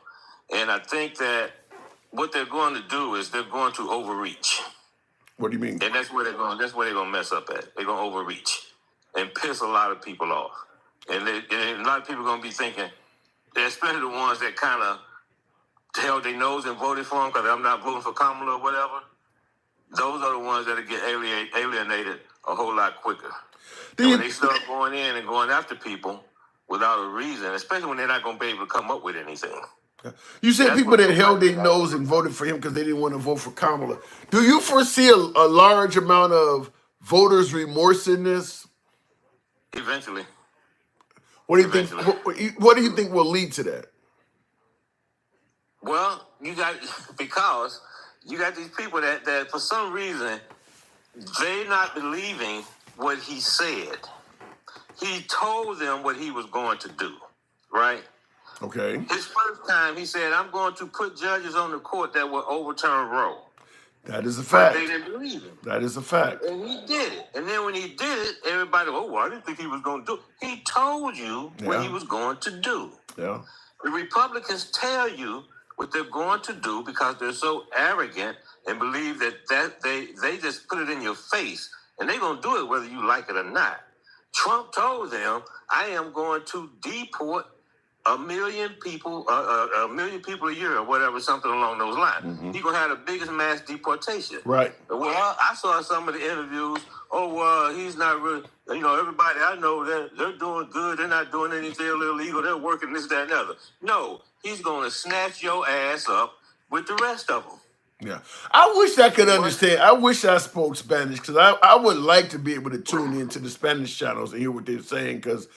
And I think that what they're going to do is they're going to overreach. What do you mean? And that's where they're going to mess up at. They're going to overreach and piss a lot of people off. And a lot of people are going to be thinking, especially the ones that kind of held their nose and voted for him because I'm not voting for Kamala or whatever. Those are the ones that get alienated a whole lot quicker. And when they start going in and going after people without a reason, especially when they're not going to be able to come up with anything. You said people that held their nose and voted for him because they didn't want to vote for Kamala. Do you foresee a large amount of voters' remorse in this? Eventually. What do you think? What do you think will lead to that? Well, because you got these people that for some reason they're not believing what he said. He told them what he was going to do, right? Okay. His first time, he said, I'm going to put judges on the court that will overturn Roe. That is a fact. But they didn't believe him. That is a fact. And he did it. And then when he did it, everybody, I didn't think he was going to do it. He told you what he was going to do. Yeah. The Republicans tell you what they're going to do because they're so arrogant and believe that they just put it in your face. And they're going to do it whether you like it or not. Trump told them, I am going to deport 1 million people, a million people a year or whatever, something along those lines. Mm-hmm. He's going to have the biggest mass deportation. Right. Well, I saw some of the interviews. He's not really, everybody I know, they're doing good. They're not doing anything illegal. They're working this, that, and the other. No, he's going to snatch your ass up with the rest of them. Yeah. I wish I could understand. I wish I spoke Spanish because I would like to be able to tune into the Spanish channels and hear what they're saying because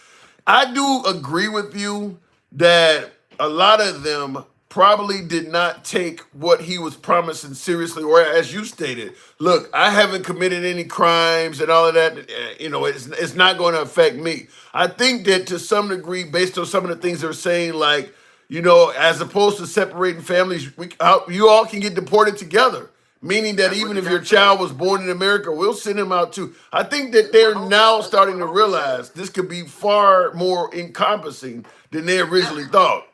I do agree with you that a lot of them probably did not take what he was promising seriously, or as you stated, look, I haven't committed any crimes and all of that. It's not going to affect me. I think that to some degree, based on some of the things they're saying, like, as opposed to separating families, you all can get deported together. Meaning that even if your child was born in America, we'll send him out too. I think that they're now starting to realize this could be far more encompassing than they originally thought.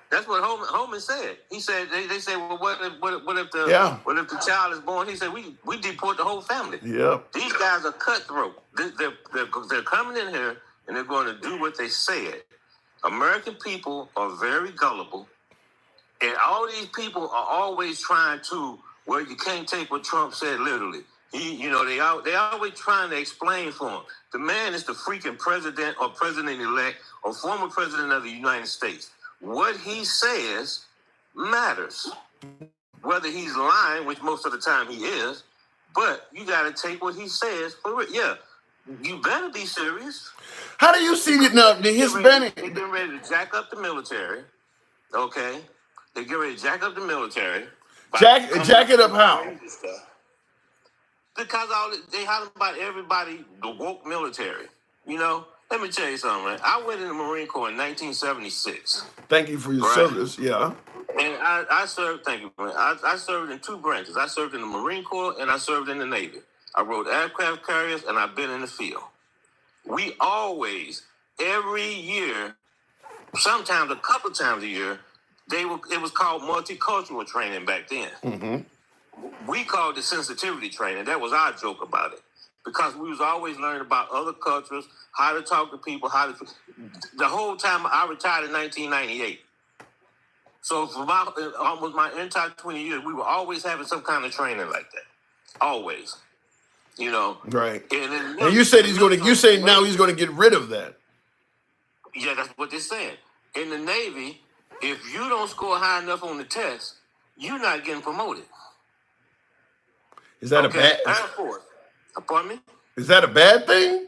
That's what Holman said. He said they said, well, what if the child is born? He said we deport the whole family. Yeah. These guys are cutthroat. They're coming in here and they're going to do what they said. American people are very gullible, and all these people are always trying to. Well, you can't take what Trump said literally. They always trying to explain for him. The man is the freaking president or president-elect or former president of the United States. What he says matters. Whether he's lying, which most of the time he is, but you got to take what he says for it. Yeah, you better be serious. How do you see it now? The Hispanic... They're getting ready to jack up the military, okay? They're getting ready to jack up the military. Jack it up how? Because they holler about everybody, the woke military. Let me tell you something, man. I went in the Marine Corps in 1976. Thank you for your service, yeah. And I served, thank you, man. I served in 2 branches. I served in the Marine Corps and I served in the Navy. I rode aircraft carriers, and I've been in the field. We always, every year, sometimes a couple times a year, it was called multicultural training back then. Mm-hmm. We called it sensitivity training. That was our joke about it. Because we was always learning about other cultures, how to talk to people, the whole time I retired in 1998. So for almost my entire 20 years, we were always having some kind of training like that. Always. You know. Right. And you said you say now he's going to get rid of that. Yeah, that's what they're saying. In the Navy, if you don't score high enough on the test, you're not getting promoted. Is that a bad? Air Force. Pardon me? Is that a bad thing?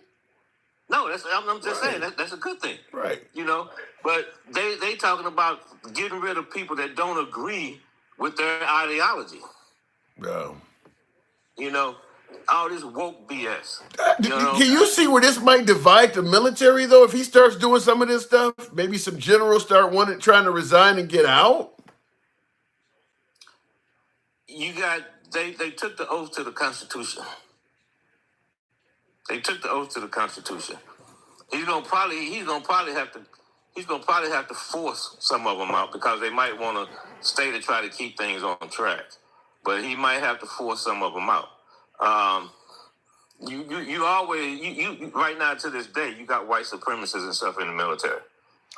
No, I'm just saying that's a good thing. Right. You know, but they talking about getting rid of people that don't agree with their ideology. No. You know, all this woke BS. Can you see where this might divide the military though? If he starts doing some of this stuff, maybe some generals start trying to resign and get out. You got they took the oath to the Constitution. They took the oath to the Constitution. He's gonna probably have to force some of them out because they might want to stay to try to keep things on track. But he might have to force some of them out. You always right now to this day you got white supremacists and stuff in the military.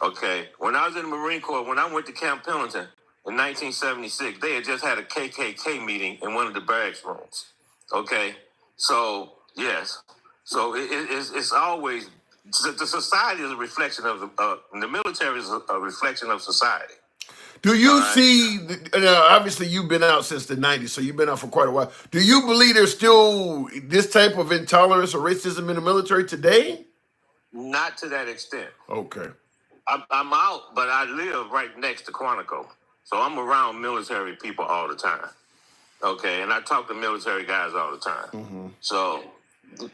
Okay, when I was in the Marine Corps, when I went to Camp Pendleton in 1976, they had just had a KKK meeting in one of the barracks rooms. Okay, so yes. So it's always the society is a reflection of the military is a reflection of society. Do you see? Obviously, you've been out since the '90s, so you've been out for quite a while. Do you believe there's still this type of intolerance or racism in the military today? Not to that extent. Okay. I'm out, but I live right next to Quantico, so I'm around military people all the time. Okay, and I talk to military guys all the time. Mm-hmm. So. The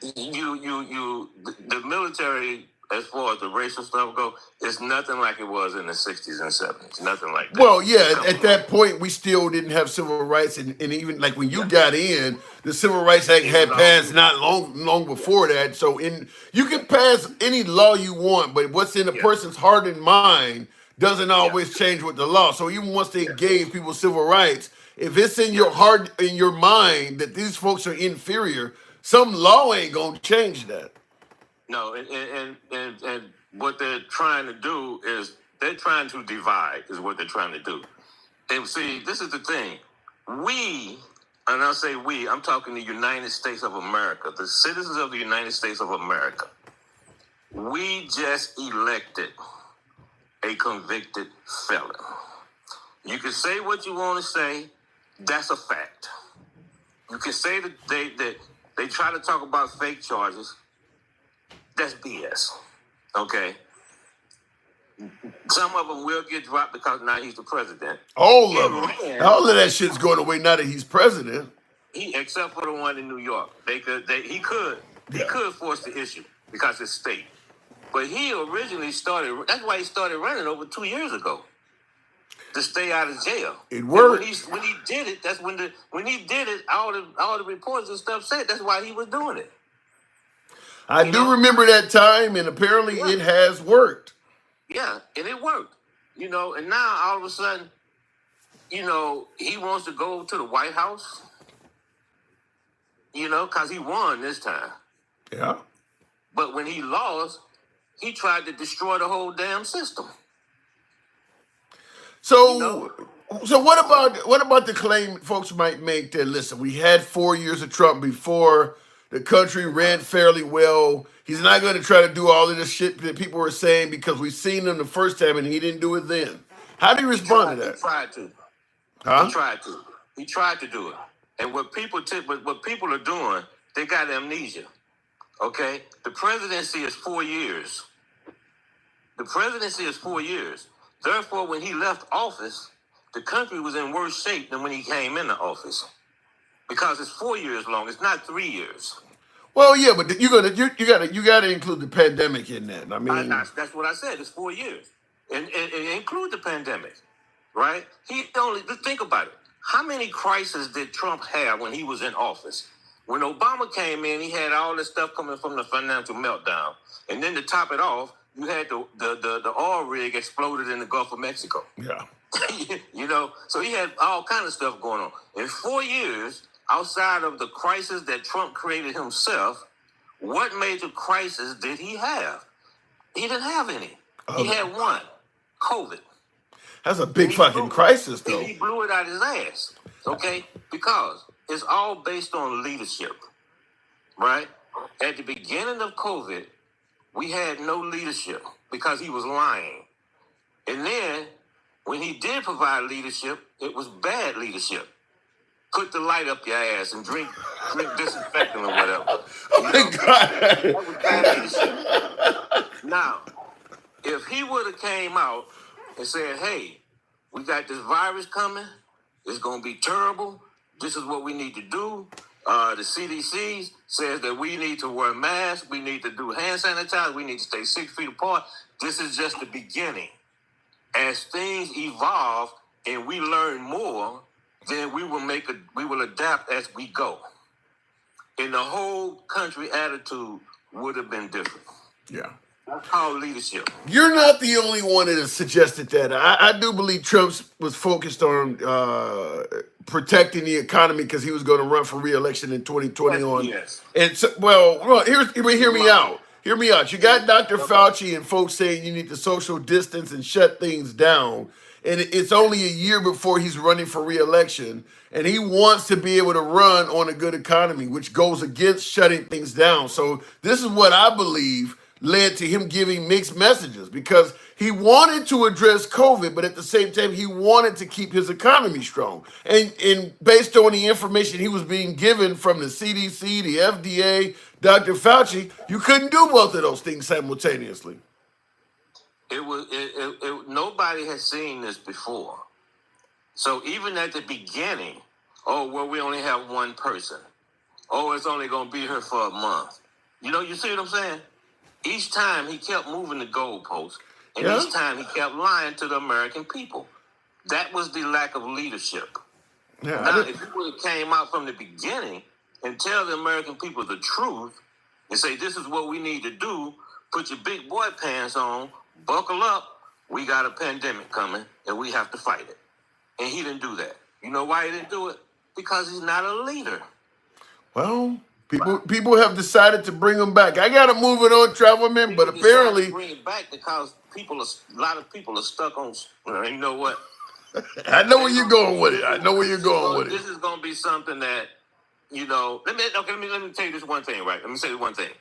military, as far as the racial stuff go, it's nothing like it was in the 60s and 70s. Nothing like that. Well, yeah, at that point, we still didn't have civil rights. And even like when you got in, the Civil Rights Act had passed not long before that. So you can pass any law you want, but what's in a person's heart and mind doesn't always change with the law. So even once they gave people civil rights, if it's in your heart, in your mind that these folks are inferior, some law ain't gonna change that. No, and what they're trying to do is they're trying to divide. Is what they're trying to do. And see, this is the thing. We, and I'll say we, I'm talking the United States of America, the citizens of the United States of America. We just elected a convicted felon. You can say what you want to say. That's a fact. You can say that they try to talk about fake charges. That's BS. Okay? Some of them will get dropped because now he's the president. All of them. All of that shit's going away now that he's president. Except for the one in New York. He could force the issue because it's state. But he originally started, that's why he started running over 2 years ago. To stay out of jail. It worked. When he did it, that's when he did it, all the reports and stuff said that's why he was doing it. I do remember that time, and apparently it has worked. Yeah, and it worked. You know, and now all of a sudden, you know, he wants to go to the White House. You know, because he won this time. Yeah. But when he lost, he tried to destroy the whole damn system. So what about the claim folks might make that, listen, we had 4 years of Trump before the country ran fairly well. He's not going to try to do all of this shit that people were saying because we've seen him the first time and he didn't do it then. How do you respond to that? He tried to. Huh? He tried to do it. And what people are doing, they got amnesia. Okay? The presidency is 4 years. Therefore, when he left office, the country was in worse shape than when he came into office. Because it's 4 years long. It's not 3 years. Well, yeah, but you gotta include the pandemic in that. I mean, that's what I said. It's 4 years, and include the pandemic, right? He only think about it. How many crises did Trump have when he was in office? When Obama came in, he had all this stuff coming from the financial meltdown. And then to top it off, you had the oil rig exploded in the Gulf of Mexico. Yeah. You know, so he had all kind of stuff going on. In 4 years, outside of the crisis that Trump created himself, what major crisis did he have? He didn't have any. He had one, COVID. That's a big fucking crisis, though. He blew it out his ass, okay? Because it's all based on leadership, right? At the beginning of COVID, we had no leadership because he was lying. And then when he did provide leadership, it was bad leadership. Put the light up your ass and drink disinfectant or whatever. Oh my God. That was bad leadership. Now, if he would have came out and said, hey, we got this virus coming, it's going to be terrible, this is what we need to do. The CDC says that we need to wear masks, we need to do hand sanitizer, we need to stay 6 feet apart. This is just the beginning. As things evolve and we learn more, then we will adapt as we go. And the whole country attitude would have been different. Yeah. That's called leadership. You're not the only one that has suggested that. I do believe Trump was focused on protecting the economy because he was going to run for re-election in 2020 Yes. And so, well, hear me out. Hear me out. You got Dr. Fauci and folks saying you need to social distance and shut things down. And it's only a year before he's running for re-election. And he wants to be able to run on a good economy, which goes against shutting things down. So this is what I believe led to him giving mixed messages, because he wanted to address COVID, but at the same time, he wanted to keep his economy strong. And based on the information he was being given from the CDC, the FDA, Dr. Fauci, you couldn't do both of those things simultaneously. Nobody has seen this before. So even at the beginning, we only have one person. It's only going to be here for a month. You see what I'm saying? Each time he kept moving the goalposts, and each time he kept lying to the American people. That was the lack of leadership. Yeah, now, if he would have came out from the beginning and tell the American people the truth and say, this is what we need to do, put your big boy pants on, buckle up, we got a pandemic coming, and we have to fight it. And he didn't do that. You know why he didn't do it? Because he's not a leader. Well, people have decided to bring him back. I got to move it on, Travelman, but apparently bring it back because a lot of people are stuck on. You know what? I know where you're going with it. This is going to be something that Let me tell you this one thing, right? Let me say this one thing.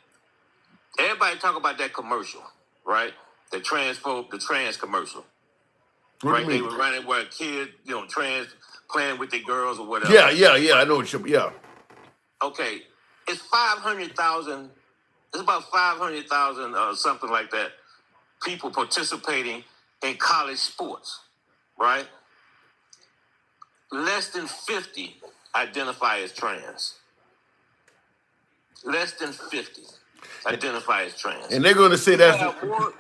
Everybody talk about that commercial, right? The trans commercial. What right? do you mean? They were running where a kid, trans playing with their girls or whatever. Yeah. I know what you're. Okay, it's 500,000. It's about 500,000 or something like that. People participating in college sports, right? Less than 50 identify as trans. Less than 50 identify as trans. And they're going to say that's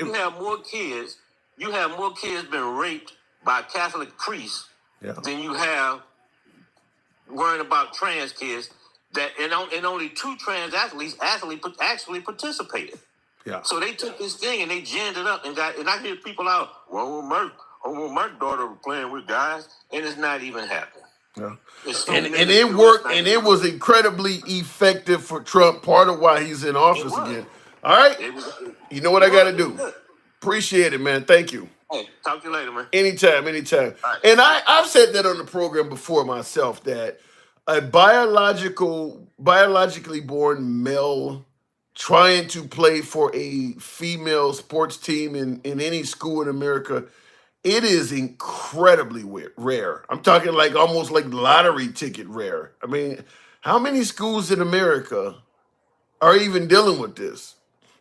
you have more kids. You have more kids been raped by Catholic priests than you have worrying about trans kids. That and only 2 trans athletes actually participated. Yeah. So they took this thing and they ginned it up and I hear people out, my daughter playing with guys, and it's not even happening. Yeah. So and it worked, and it was incredibly effective for Trump. Part of why he's in office again. All right. You know what I got to do. Appreciate it, man. Thank you. Hey, talk to you later, man. Anytime. Right. And I've said that on the program before myself, that a biologically born male trying to play for a female sports team in any school in America, it is incredibly rare. I'm talking like almost like lottery ticket rare. I mean, how many schools in America are even dealing with this?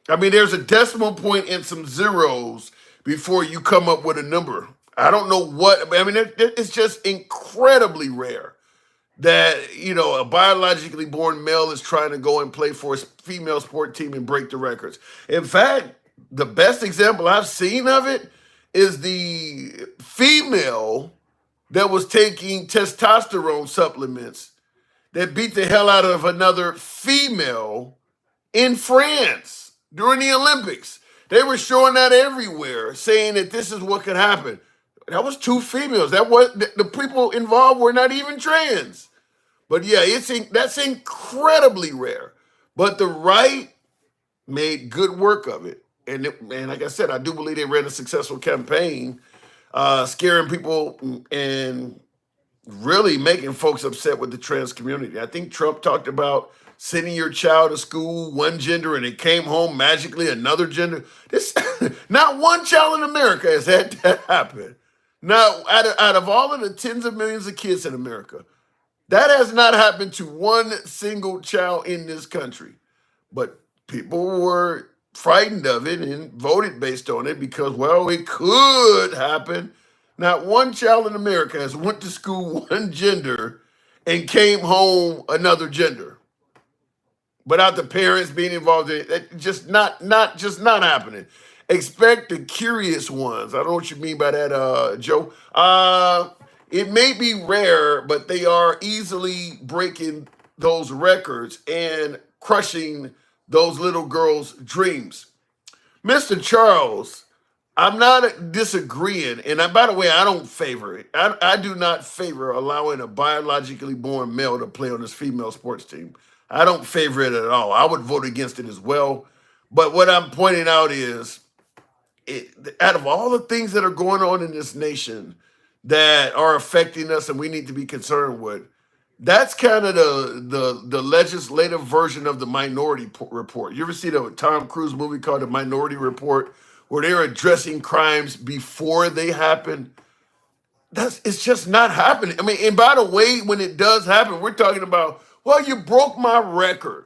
I mean, there's a decimal point and some zeros before you come up with a number. I don't know what, I mean, it's just incredibly rare that, a biologically born male is trying to go and play for a female sport team and break the records. In fact, the best example I've seen of it is the female that was taking testosterone supplements that beat the hell out of another female in France during the Olympics. They were showing that everywhere, saying that this is what could happen. That was two females. That was the people involved were not even trans. But yeah, that's incredibly rare. But the right made good work of it. And like I said, I do believe they ran a successful campaign, scaring people and really making folks upset with the trans community. I think Trump talked about sending your child to school one gender and it came home magically another gender. This not one child in America has had that happen. Now, out of all of the tens of millions of kids in America, that has not happened to one single child in this country. But people were frightened of it and voted based on it because, well, it could happen. Not one child in America has went to school one gender and came home another gender without the parents being involved in it. That just not happening. Expect the curious ones. I don't know what you mean by that, Joe. It may be rare, but they are easily breaking those records and crushing those little girls' dreams. Mr. Charles, I'm not disagreeing, and by the way, I don't favor it. I do not favor allowing a biologically born male to play on this female sports team. I don't favor it at all. I would vote against it as well. But what I'm pointing out is, out of all the things that are going on in this nation that are affecting us and we need to be concerned with, that's kind of the legislative version of the Minority Report. You ever see the Tom Cruise movie called The Minority Report, where they're addressing crimes before they happen? It's just not happening. I mean, and by the way, when it does happen, we're talking about, well, you broke my record.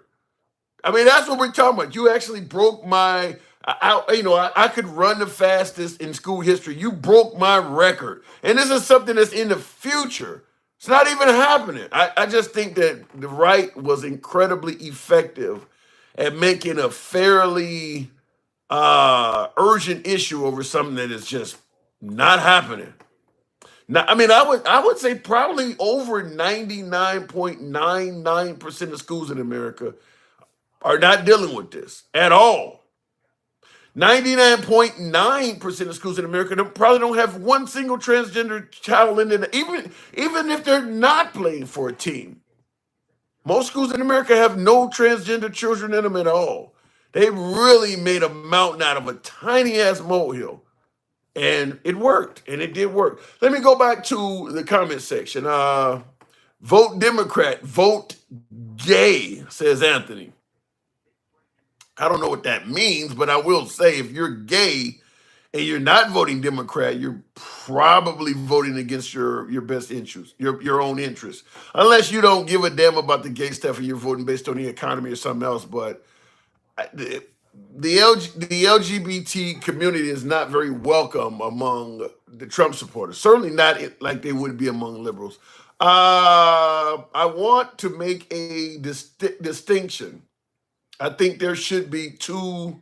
I mean, that's what we're talking about. You actually broke my, I could run the fastest in school history. You broke my record. And this is something that's in the future. It's not even happening. I just think that the right was incredibly effective at making a fairly urgent issue over something that is just not happening. Now, I mean, I would say probably over 99.99% of schools in America are not dealing with this at all. 99.9% of schools in America probably don't have one single transgender child in it, even if they're not playing for a team. Most schools in America have no transgender children in them at all. They really made a mountain out of a tiny ass molehill. And it worked, and it did work. Let me go back to the comment section. Vote Democrat, vote gay, says Anthony. I don't know what that means, but I will say if you're gay and you're not voting Democrat, you're probably voting against your best interests, your own interests. Unless you don't give a damn about the gay stuff and you're voting based on the economy or something else. But the LGBT community is not very welcome among the Trump supporters. Certainly not like they would be among liberals. I want to make a distinction. I think there should be two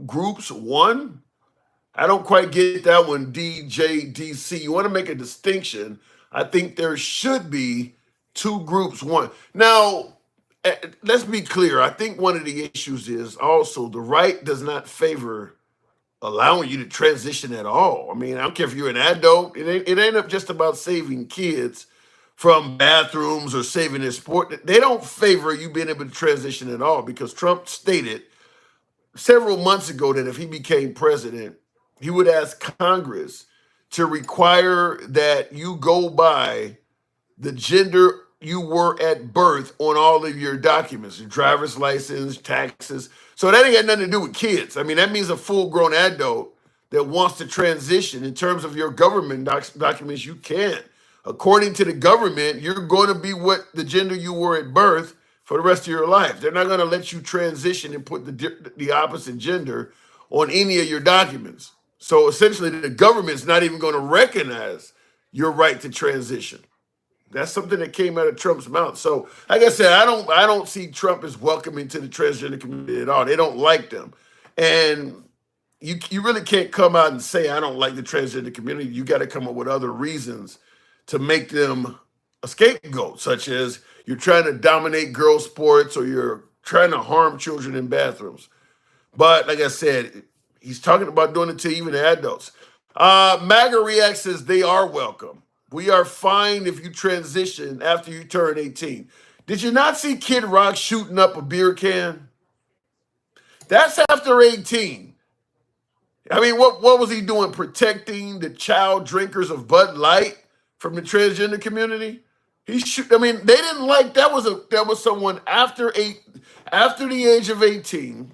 groups. One, I don't quite get that one, DJDC. You want to make a distinction. I think there should be two groups. One. Now, let's be clear. I think one of the issues is also the right does not favor allowing you to transition at all. I mean, I don't care if you're an adult. It ain't just about saving kids from bathrooms or saving their sport. They don't favor you being able to transition at all because Trump stated several months ago that if he became president, he would ask Congress to require that you go by the gender you were at birth on all of your documents, your driver's license, taxes. So that ain't got nothing to do with kids. I mean, that means a full-grown adult that wants to transition. In terms of your government documents, you can't. According to the government, you're going to be what the gender you were at birth for the rest of your life. They're not going to let you transition and put the opposite gender on any of your documents. So essentially, the government's not even going to recognize your right to transition. That's something that came out of Trump's mouth. So, like I said, I don't see Trump as welcoming to the transgender community at all. They don't like them, and you really can't come out and say I don't like the transgender community. You got to come up with other reasons to make them a scapegoat, such as you're trying to dominate girls' sports or you're trying to harm children in bathrooms. But like I said, he's talking about doing it to even adults. MAGA React says they are welcome. We are fine if you transition after you turn 18. Did you not see Kid Rock shooting up a beer can? That's after 18. I mean, what was he doing? Protecting the child drinkers of Bud Light from the transgender community? I mean, they didn't like that was someone after the age of 18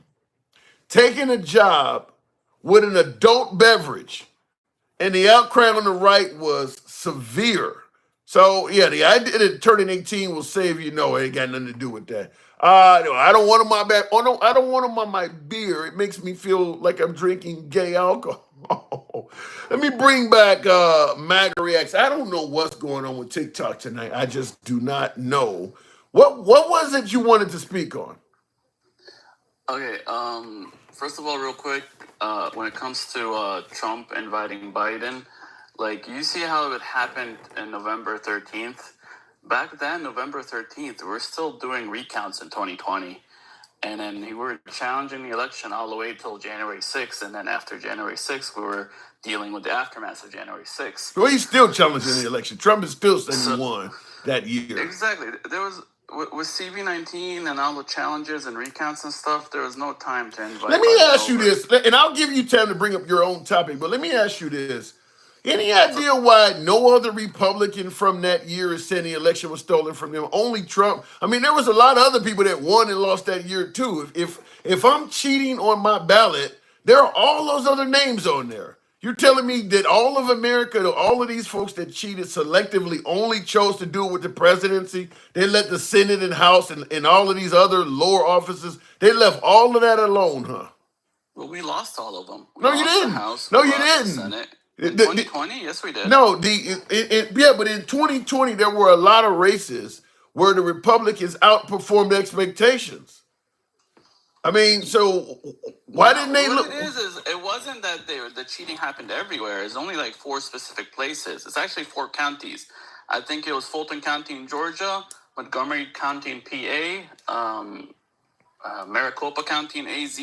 taking a job with an adult beverage, and the outcry on the right was severe. So yeah, the idea that turning 18 will save you, no, it ain't got nothing to do with that. No, I don't want them on my back. Oh no, I don't want them on my beer. It makes me feel like I'm drinking gay alcohol. Let me bring back MAGA Reacts. I don't know what's going on with TikTok tonight. I just do not know. What was it you wanted to speak on? Okay, first of all, real quick, when it comes to Trump inviting Biden, like, you see how it happened in November 13th? Back then, November 13th, we're still doing recounts in 2020. And then we were challenging the election all the way till January 6th. And then after January 6th, we were dealing with the aftermath of January 6th. Well, he's still challenging the election. Trump is still saying he won that year. Exactly. There was, with CV19 and all the challenges and recounts and stuff, there was no time to invite. Let me ask you this, and I'll give you time to bring up your own topic, but let me ask you this. Any idea why no other Republican from that year is saying the election was stolen from them? Only Trump. I mean, there was a lot of other people that won and lost that year too. If I'm cheating on my ballot, there are all those other names on there. You're telling me that all of America, all of these folks that cheated selectively only chose to do it with the presidency? They let the Senate and House and all of these other lower offices, they left all of that alone, huh? Well, we lost all of them. No, you didn't. No, you didn't. Senate. In 2020, yes, we did. No, but in 2020 there were a lot of races where the Republicans outperformed expectations. I mean, so why didn't they look? What it is it wasn't that the cheating happened everywhere. It's only like 4 specific places. It's actually 4 counties. I think it was Fulton County in Georgia, Montgomery County in PA, Maricopa County in AZ.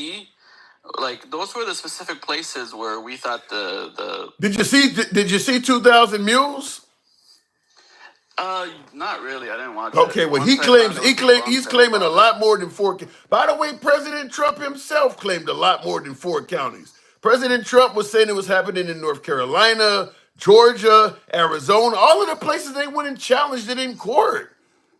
Like, those were the specific places where we thought the Did you see 2,000 Mules? Not really. I didn't watch it. Okay, well, he's claiming a lot more than 4. By the way, President Trump himself claimed a lot more than 4 counties. President Trump was saying it was happening in North Carolina, Georgia, Arizona, all of the places they went and challenged it in court.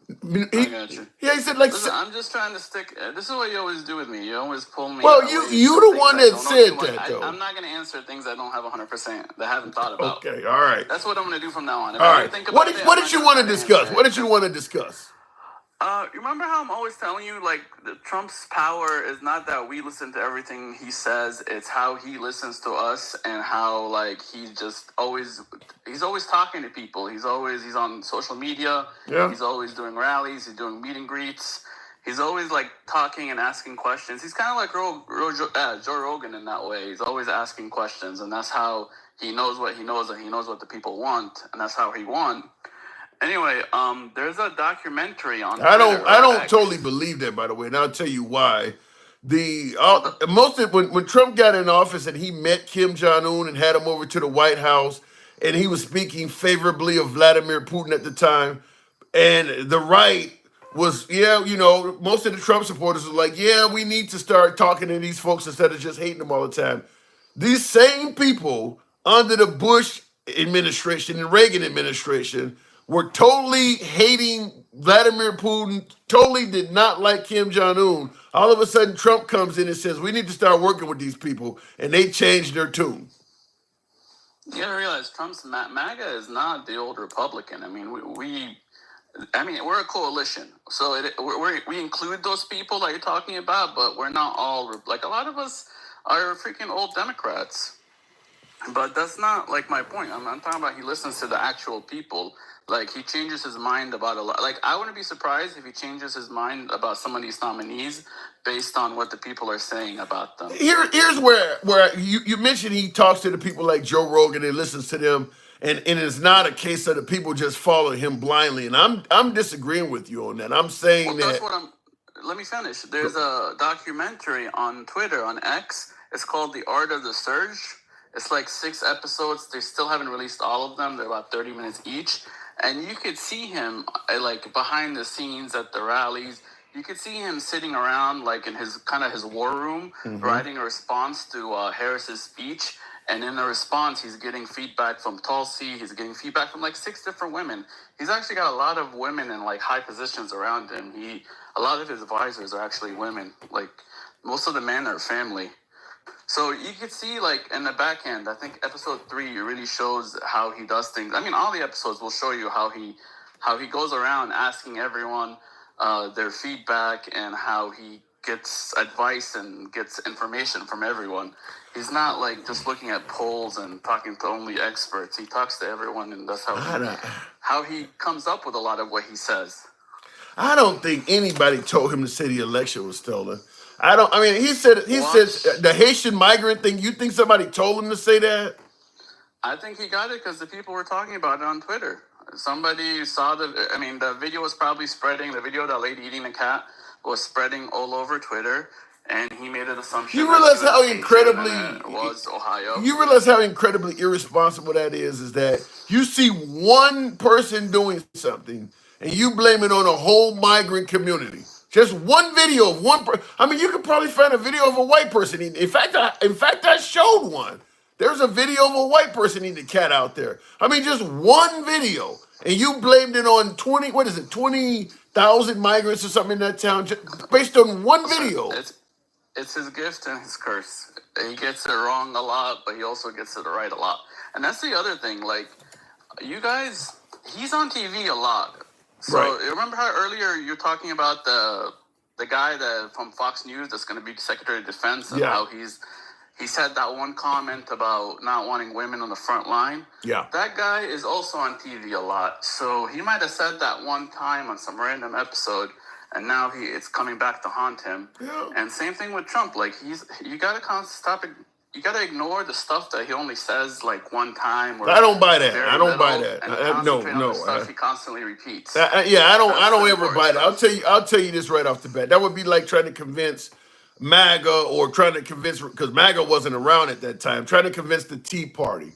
I got you. Yeah, he said like. Listen, I'm just trying to stick. This is what you always do with me. You always pull me. Well, you the one that said that though. I'm not going to answer things I don't have 100%. That I haven't thought about. Okay, all right. That's what I'm going to do from now on. All right. What did you want to discuss? What did you want to discuss? You remember how I'm always telling you, like, Trump's power is not that we listen to everything he says. It's how he listens to us, and how, like, he's always talking to people. He's on social media. Yeah. He's always doing rallies. He's doing meet and greets. He's always, like, talking and asking questions. He's kind of like Joe Rogan in that way. He's always asking questions, and that's how he knows what he knows, and he knows what the people want, and that's how he won. Anyway, there's a documentary on Twitter. I don't totally believe that, by the way, and I'll tell you why. When Trump got in office and he met Kim Jong-un and had him over to the White House, and he was speaking favorably of Vladimir Putin at the time, and the right was, most of the Trump supporters were like, yeah, we need to start talking to these folks instead of just hating them all the time. These same people under the Bush administration and Reagan administration were totally hating Vladimir Putin, totally did not like Kim Jong-un. All of a sudden, Trump comes in and says, we need to start working with these people, and they changed their tune. You gotta realize Trump's MAGA is not the old Republican. I mean, we're a coalition, so we include those people that you're talking about, but we're not all, like, a lot of us are freaking old Democrats. But that's not, like, my point. I'm talking about he listens to the actual people. Like, he changes his mind about a lot. Like, I wouldn't be surprised if he changes his mind about some of these nominees based on what the people are saying about them. Here's where you mentioned he talks to the people like Joe Rogan and listens to them. and it's not a case of the people just following him blindly. And I'm disagreeing with you on that. I'm saying Well, that's that. what I'm. Let me finish. There's a documentary on Twitter, on X. It's called The Art of the Surge. It's like 6 episodes. They still haven't released all of them. They're about 30 minutes each. And you could see him like behind the scenes at the rallies. You could see him sitting around like in his kind of his war room, writing a response to Harris's speech. And in the response, he's getting feedback from Tulsi. He's getting feedback from like 6 different women. He's actually got a lot of women in like high positions around him. A lot of his advisors are actually women. Like most of the men are family. So you could see, like, in the back end, I think episode 3 really shows how he does things. I mean, all the episodes will show you how he goes around asking everyone their feedback and how he gets advice and gets information from everyone. He's not, like, just looking at polls and talking to only experts. He talks to everyone, and that's how he comes up with a lot of what he says. I don't think anybody told him to say the election was stolen. I mean, he said the Haitian migrant thing. You think somebody told him to say that? I think he got it because the people were talking about it on Twitter. Somebody saw the video was probably spreading. The video of that lady eating the cat was spreading all over Twitter, and he made an assumption. You realize that how it incredibly was Ohio. You realize how incredibly irresponsible that is. Is that you see one person doing something and you blame it on a whole migrant community? Just one video of one person. I mean, you could probably find a video of a white person eating. In fact, I showed one. There's a video of a white person eating a cat out there. I mean, just one video, and you blamed it on 20,000 migrants or something in that town, just based on one video. It's his gift and his curse. He gets it wrong a lot, but he also gets it right a lot. And that's the other thing. Like, you guys, he's on TV a lot. So Right. remember how earlier you're talking about the guy from Fox News that's going to be Secretary of Defense and Yeah. how he said that one comment about not wanting women on the front line. Yeah. That guy is also on TV a lot. So he might have said that one time on some random episode, and now it's coming back to haunt him. Yeah. And same thing with Trump. Like you gotta stop it. You gotta ignore the stuff that he only says like one time. Or I don't buy that. very I don't buy little, that. and No, concentrate on no. the stuff he constantly repeats. Yeah, I don't That's ever the buy that. worst. I'll tell you this right off the bat. That would be like trying to convince MAGA or trying to convince, because MAGA wasn't around at that time, trying to convince the Tea Party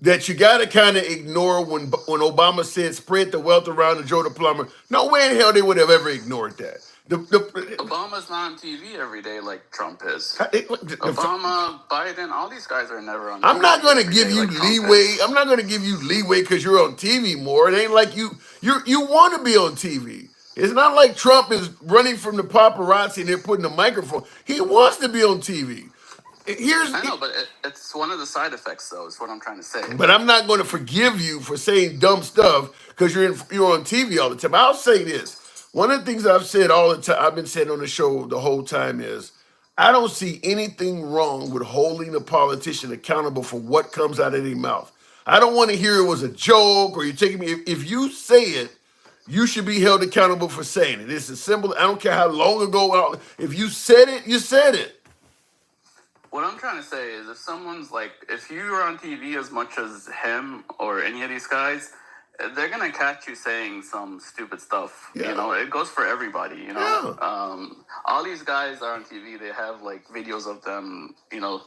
that you got to kind of ignore when Obama said spread the wealth around to Joe the plumber. No way in hell they would have ever ignored that. Obama's not on TV every day like Trump is. Obama, Biden, all these guys are never on TV. I'm not going to every give day you like Trump leeway. is. I'm not going to give you leeway because you're on TV more. It ain't like you want to be on TV. It's not like Trump is running from the paparazzi and they're putting the microphone. He wants to be on TV. I know, but it's one of the side effects, though, is what I'm trying to say. But I'm not going to forgive you for saying dumb stuff because you're on TV all the time. I'll say this. One of the things I've said all the time, I've been saying on the show the whole time is, I don't see anything wrong with holding a politician accountable for what comes out of their mouth. I don't want to hear it was a joke or you're taking me. If you say it, you should be held accountable for saying it. It's as simple. I don't care how long ago. If you said it, you said it. What I'm trying to say is if you're on TV as much as him or any of these guys, they're going to catch you saying some stupid stuff. Yeah. You know, it goes for everybody, you know. Yeah. All these guys are on TV. They have, like, videos of them, you know,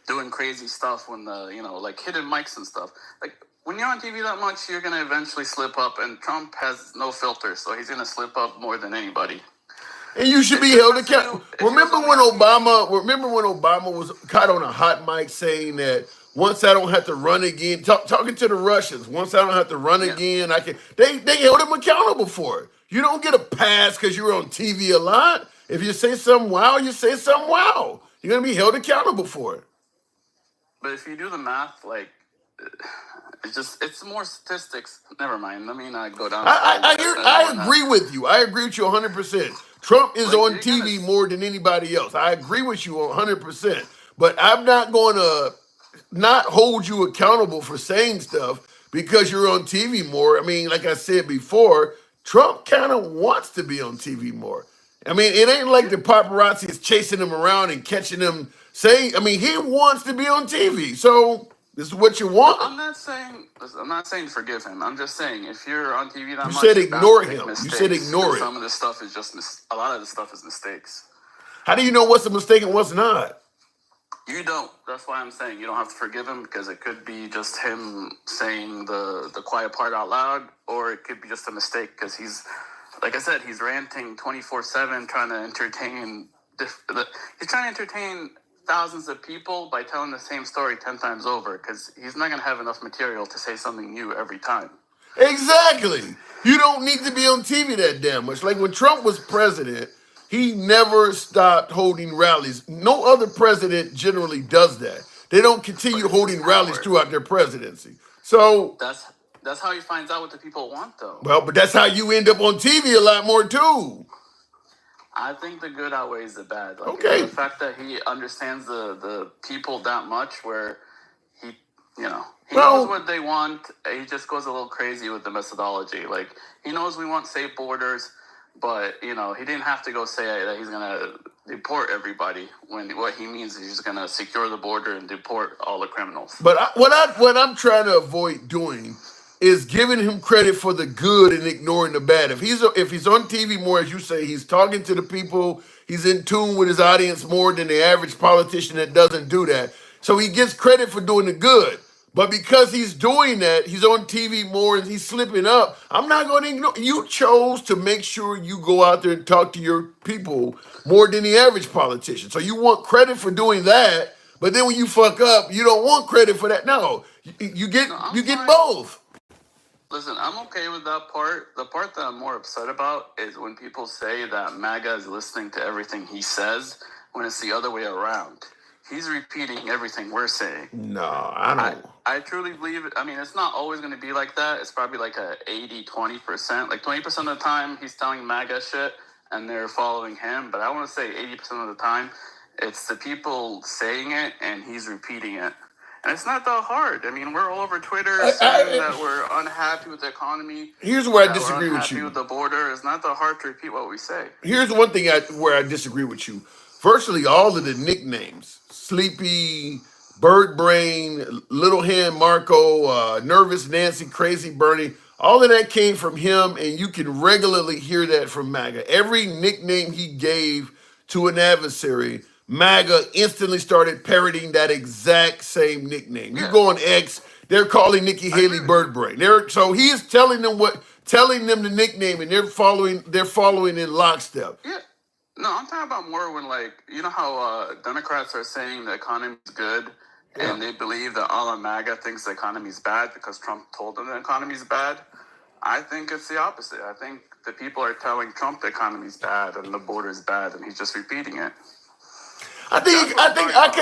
doing crazy stuff when like hidden mics and stuff. Like, when you're on TV that much, you're going to eventually slip up, and Trump has no filter, so he's going to slip up more than anybody. And you should be held accountable. Remember when Obama was caught on a hot mic saying that once I don't have to run again, talking to the Russians, once I don't have to run again, I can. They held him accountable for it. You don't get a pass because you're on TV a lot. If you say something wow, you say something wow. You're gonna be held accountable for it. But if you do the math, like, it's more statistics. Never mind. Let me not go down. I agree with you. I agree with you 100%. Trump is on TV more than anybody else. I agree with you 100%. But I'm not going to not hold you accountable for saying stuff because you're on TV more. I mean, like I said before, Trump kind of wants to be on TV more. I mean, it ain't like the paparazzi is chasing him around and catching him saying. I mean, he wants to be on TV. So This is what you No, want. I'm not saying. Listen, I'm not saying forgive him. I'm just saying if you're on TV that You much, said you're bound ignore to make him. You mistakes. said ignore And it. some of this stuff is just a lot of this stuff is mistakes. How do you know what's a mistake and what's not? You don't. That's why I'm saying you don't have to forgive him, because it could be just him saying the quiet part out loud, or it could be just a mistake because he's, like I said, he's ranting 24/7, trying to entertain. He's trying to entertain thousands of people by telling the same story 10 times over, because he's not going to have enough material to say something new every time. Exactly. You don't need to be on TV that damn much. Like when Trump was president, he never stopped holding rallies. No other president generally does that. They don't continue But holding rallies Howard, throughout their presidency. So, that's how he finds out what the people want, though. well, but that's how you end up on TV a lot more too. I think the good outweighs the bad. Like Okay. the fact that he understands the people that much, where he knows Well, what they want. He just goes a little crazy with the methodology. Like he knows we want safe borders, but he didn't have to go say that he's gonna deport everybody when what he means is he's gonna secure the border and deport all the criminals. but what I'm trying to avoid doing is giving him credit for the good and ignoring the bad. If he's on TV more, as you say, he's talking to the people. He's in tune with his audience more than the average politician that doesn't do that. So he gets credit for doing the good. But because he's doing that, he's on TV more and he's slipping up. I'm not going to ignore. You chose to make sure you go out there and talk to your people more than the average politician. So you want credit for doing that. But then when you fuck up, you don't want credit for that. No, you get No, I'm you get fine. both. Listen, I'm okay with that part. The part that I'm more upset about is when people say that MAGA is listening to everything he says, when it's the other way around. He's repeating everything we're saying. No, I don't. I truly believe it. I mean, it's not always going to be like that. It's probably like a 80-20%. Like 20% of the time, he's telling MAGA shit and they're following him. But I want to say 80% of the time, it's the people saying it and he's repeating it. And it's not that hard. I mean, we're all over Twitter saying that we're unhappy with the economy. Here's where I that disagree we're with unhappy you. with the border. It's not that hard to repeat what we say. Here's one thing where I disagree with you. Virtually all of the nicknames, Sleepy, Bird Brain, Little Hand Marco, Nervous Nancy, Crazy Bernie, all of that came from him, and you can regularly hear that from MAGA. Every nickname he gave to an adversary, MAGA instantly started parroting that exact same nickname. You Yeah, go on X, they're calling Nikki I Haley agree with Bird you. Brain. So he is telling them the nickname, and they're following in lockstep. Yeah. No, I'm talking about more when, like, you know how Democrats are saying the economy's good, Yeah. and they believe that all of MAGA thinks the economy's bad because Trump told them the economy's bad. I think it's the opposite. I think the people are telling Trump the economy's bad and the border's bad, and he's just repeating it. I think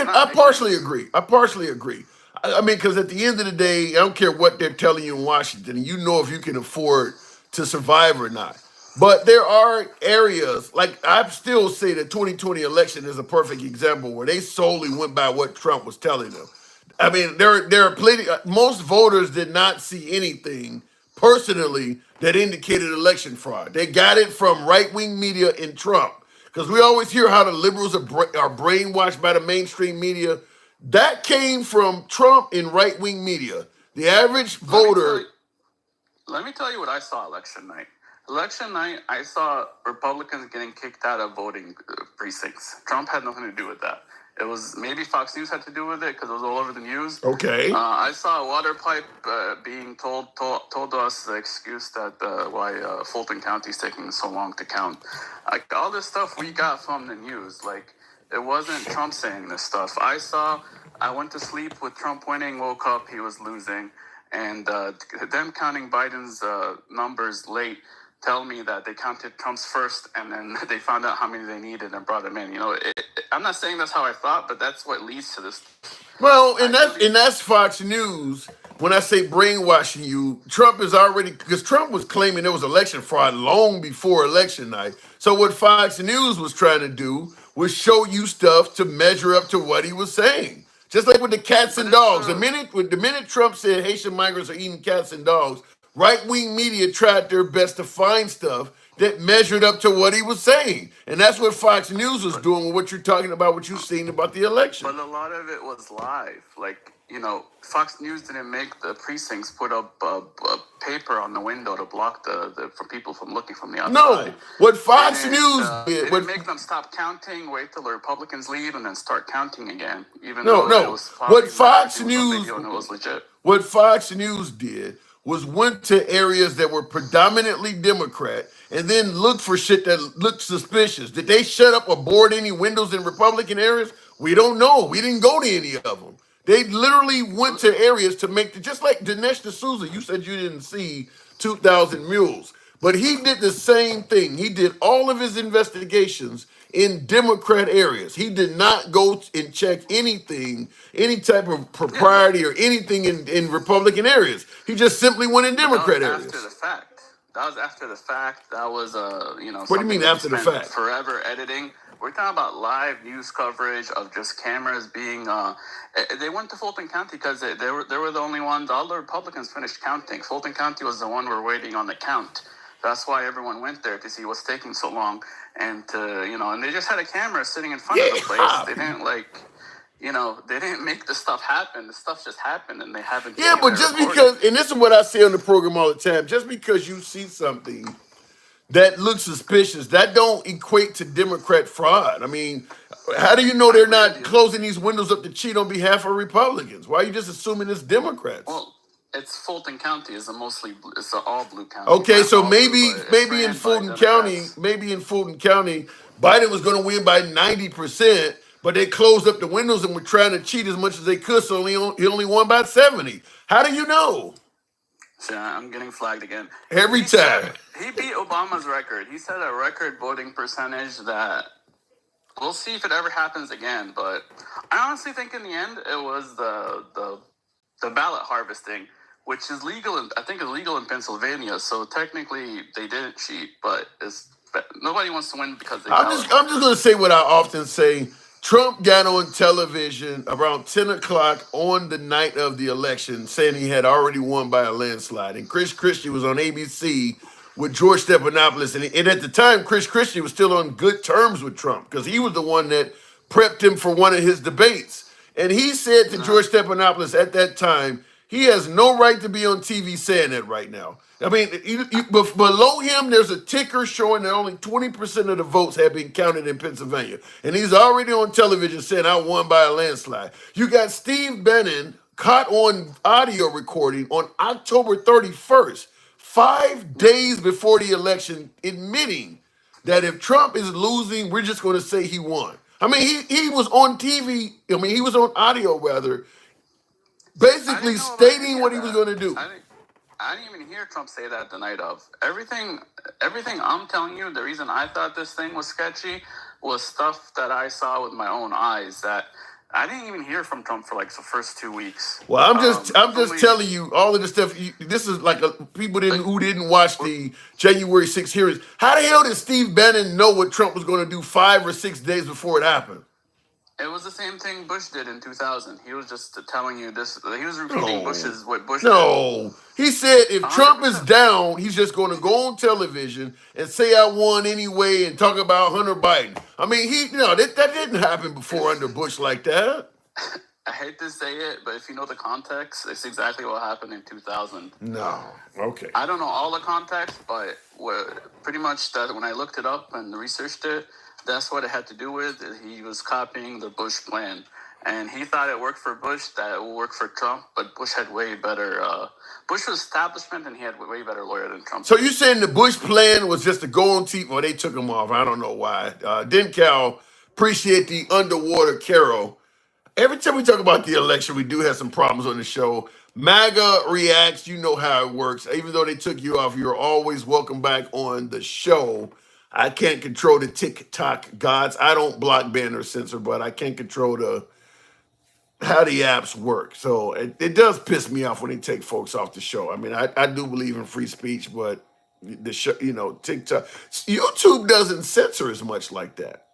I partially agree. I partially agree. I mean, because at the end of the day, I don't care what they're telling you in Washington. You know if you can afford to survive or not. But there are areas like I still say the 2020 election is a perfect example where they solely went by what Trump was telling them. I mean, there are plenty. Most voters did not see anything personally that indicated election fraud. They got it from right wing media and Trump. Because we always hear how the liberals are brainwashed by the mainstream media. That came from Trump and right wing media. The average voter. Let me tell you what I saw election night. Election night, I saw Republicans getting kicked out of voting precincts. Trump had nothing to do with that. It was maybe Fox News had to do with it because it was all over the news. Okay. I saw a water pipe being told to us the excuse that why Fulton County is taking so long to count. Like all this stuff we got from the news. Like it wasn't Trump saying this stuff. I went to sleep with Trump winning, woke up, he was losing, and them counting Biden's numbers late tell me that they counted Trump's first and then they found out how many they needed and brought him in. You know, I'm not saying that's how I thought, but that's what leads to this. Well, and that's Fox News. When I say brainwashing you, Trump is already, because Trump was claiming there was election fraud long before election night. So what Fox News was trying to do was show you stuff to measure up to what he was saying. Just like with the cats and dogs. The minute Trump said Haitian migrants are eating cats and dogs, right-wing media tried their best to find stuff that measured up to what he was saying. And that's what Fox News was doing with what you're talking about, what you've seen about the election. But a lot of it was live. Like, Fox News didn't make the precincts put up a paper on the window to block from people from looking from the outside. No, what Fox They News They did, didn't make them stop counting, wait till the Republicans leave, and then start counting again. Even no, though it no. was What Fox everything was on News, video and it was legit. what Fox News did was went to areas that were predominantly Democrat and then looked for shit that looked suspicious. Did they shut up or board any windows in Republican areas? We don't know. We didn't go to any of them. They literally went to areas to make just like Dinesh D'Souza. You said you didn't see 2,000 Mules, but he did the same thing. He did all of his investigations in Democrat areas. He did not go and check anything, any type of propriety or anything in Republican areas. He just simply went in Democrat That was areas. after the fact. That was after the fact. That was What do you something mean that after we the spent fact? forever editing. We're talking about live news coverage of just cameras being. They went to Fulton County because they were the only ones. All the Republicans finished counting. Fulton County was the one we're waiting on the count. That's why everyone went there to see what's taking so long, and and they just had a camera sitting in front of the place. Yeah. They didn't they didn't make the stuff happen. The stuff just happened, and they haven't. Yeah, but just because, and this is what I say on the program all the time, just because you see something that looks suspicious, that don't equate to Democrat fraud. I mean, how do you know they're not closing these windows up to cheat on behalf of Republicans? Why are you just assuming it's Democrats? Well, it's Fulton County. It's an all blue county. Okay, Not so all maybe blue, but it's maybe in ran by Fulton County, Democrats. Biden was going to win by 90%, but they closed up the windows and were trying to cheat as much as they could, so he only won by 70. How do you know? So I'm getting flagged again. Every time. He beat Obama's record. He set a record voting percentage that we'll see if it ever happens again. But I honestly think in the end it was the ballot harvesting, which is legal. I think is legal in Pennsylvania. So technically they didn't cheat, but nobody wants to win because they. I'm just going to say what I often say. Trump got on television around 10 o'clock on the night of the election saying he had already won by a landslide. And Chris Christie was on ABC with George Stephanopoulos. And at the time, Chris Christie was still on good terms with Trump because he was the one that prepped him for one of his debates. And he said to George Stephanopoulos at that time, he has no right to be on TV saying that right now. I mean, below him, there's a ticker showing that only 20% of the votes have been counted in Pennsylvania. And he's already on television saying, I won by a landslide. You got Steve Bannon caught on audio recording on October 31st, 5 days before the election, admitting that if Trump is losing, we're just going to say he won. I mean, he was on TV. I mean, he was on audio, rather, basically stating what he was going to do. I didn't even hear Trump say that the night of. Everything I'm telling you, the reason I thought this thing was sketchy was stuff that I saw with my own eyes that I didn't even hear from Trump for like the first 2 weeks. Well, I'm just telling you all of the stuff. This is like people who didn't watch the January 6th hearings. How the hell did Steve Bannon know what Trump was going to do 5 or 6 days before it happened? It was the same thing Bush did in 2000. He was just telling you this. He was repeating what Bush did. No. He said if 100%. Trump is down, he's just going to go on television and say I won anyway and talk about Hunter Biden. I mean, that didn't happen before under Bush like that. I hate to say it, but if you know the context, it's exactly what happened in 2000. No. Okay. I don't know all the context, but pretty much that when I looked it up and researched it, that's what it had to do with. He was copying the Bush plan. And he thought it worked for Bush, that it would work for Trump, but Bush had way better. Bush was establishment, and he had a way better lawyer than Trump. So you saying the Bush plan was just to go on TV? Well, they took him off. I don't know why. Cal, appreciate the underwater Carol. Every time we talk about the election, we do have some problems on the show. MAGA reacts. You know how it works. Even though they took you off, you're always welcome back on the show. I can't control the TikTok gods. I don't block, ban, or censor, but I can't control how the apps work. So it does piss me off when they take folks off the show. I mean, I do believe in free speech, but the show, TikTok, YouTube doesn't censor as much like that.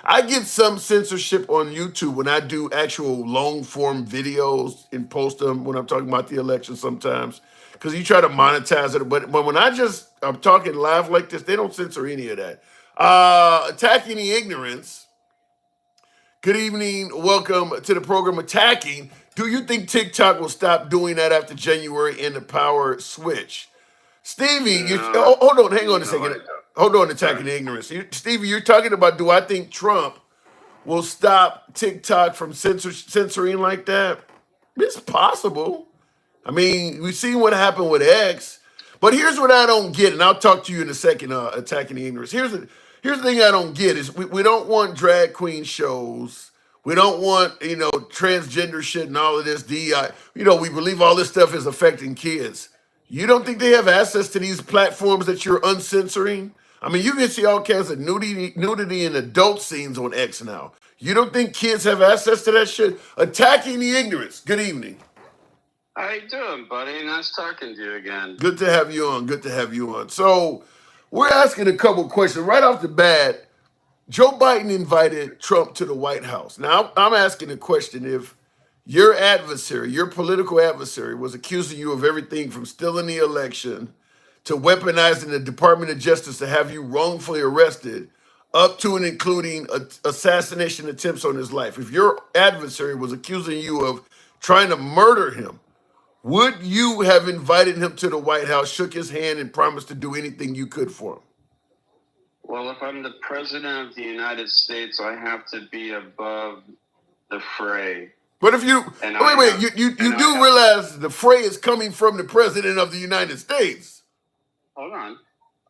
I get some censorship on YouTube when I do actual long form videos and post them when I'm talking about the election sometimes because you try to monetize it. But when I'm talking live like this, they don't censor any of that. Attacking the ignorance. Good evening. Welcome to the program Attacking. Do you think TikTok will stop doing that after January and the power switch? Stevie, hold on, hang on a second. Hold on, Attacking the Ignorance. Stevie, you're talking about do I think Trump will stop TikTok from censoring like that? It's possible. I mean, we've seen what happened with X. But here's what I don't get, and I'll talk to you in a second, Attacking the Ignorance. Here's the thing I don't get is we don't want drag queen shows. We don't want, transgender shit and all of this DI. We believe all this stuff is affecting kids. You don't think they have access to these platforms that you're uncensoring? I mean, you can see all kinds of nudity and adult scenes on X now. You don't think kids have access to that shit? Attacking the Ignorance. Good evening. How you doing, buddy? Nice talking to you again. Good to have you on. Good to have you on. So we're asking a couple questions. Right off the bat, Joe Biden invited Trump to the White House. Now, I'm asking a question. If your adversary, your political adversary, was accusing you of everything from stealing the election to weaponizing the Department of Justice to have you wrongfully arrested, up to and including assassination attempts on his life, if your adversary was accusing you of trying to murder him, would you have invited him to the White House, shook his hand, and promised to do anything you could for him? Well, if I'm the president of the United States, I have to be above the fray. But if you you do realize the fray is coming from the president of the United States. Hold on.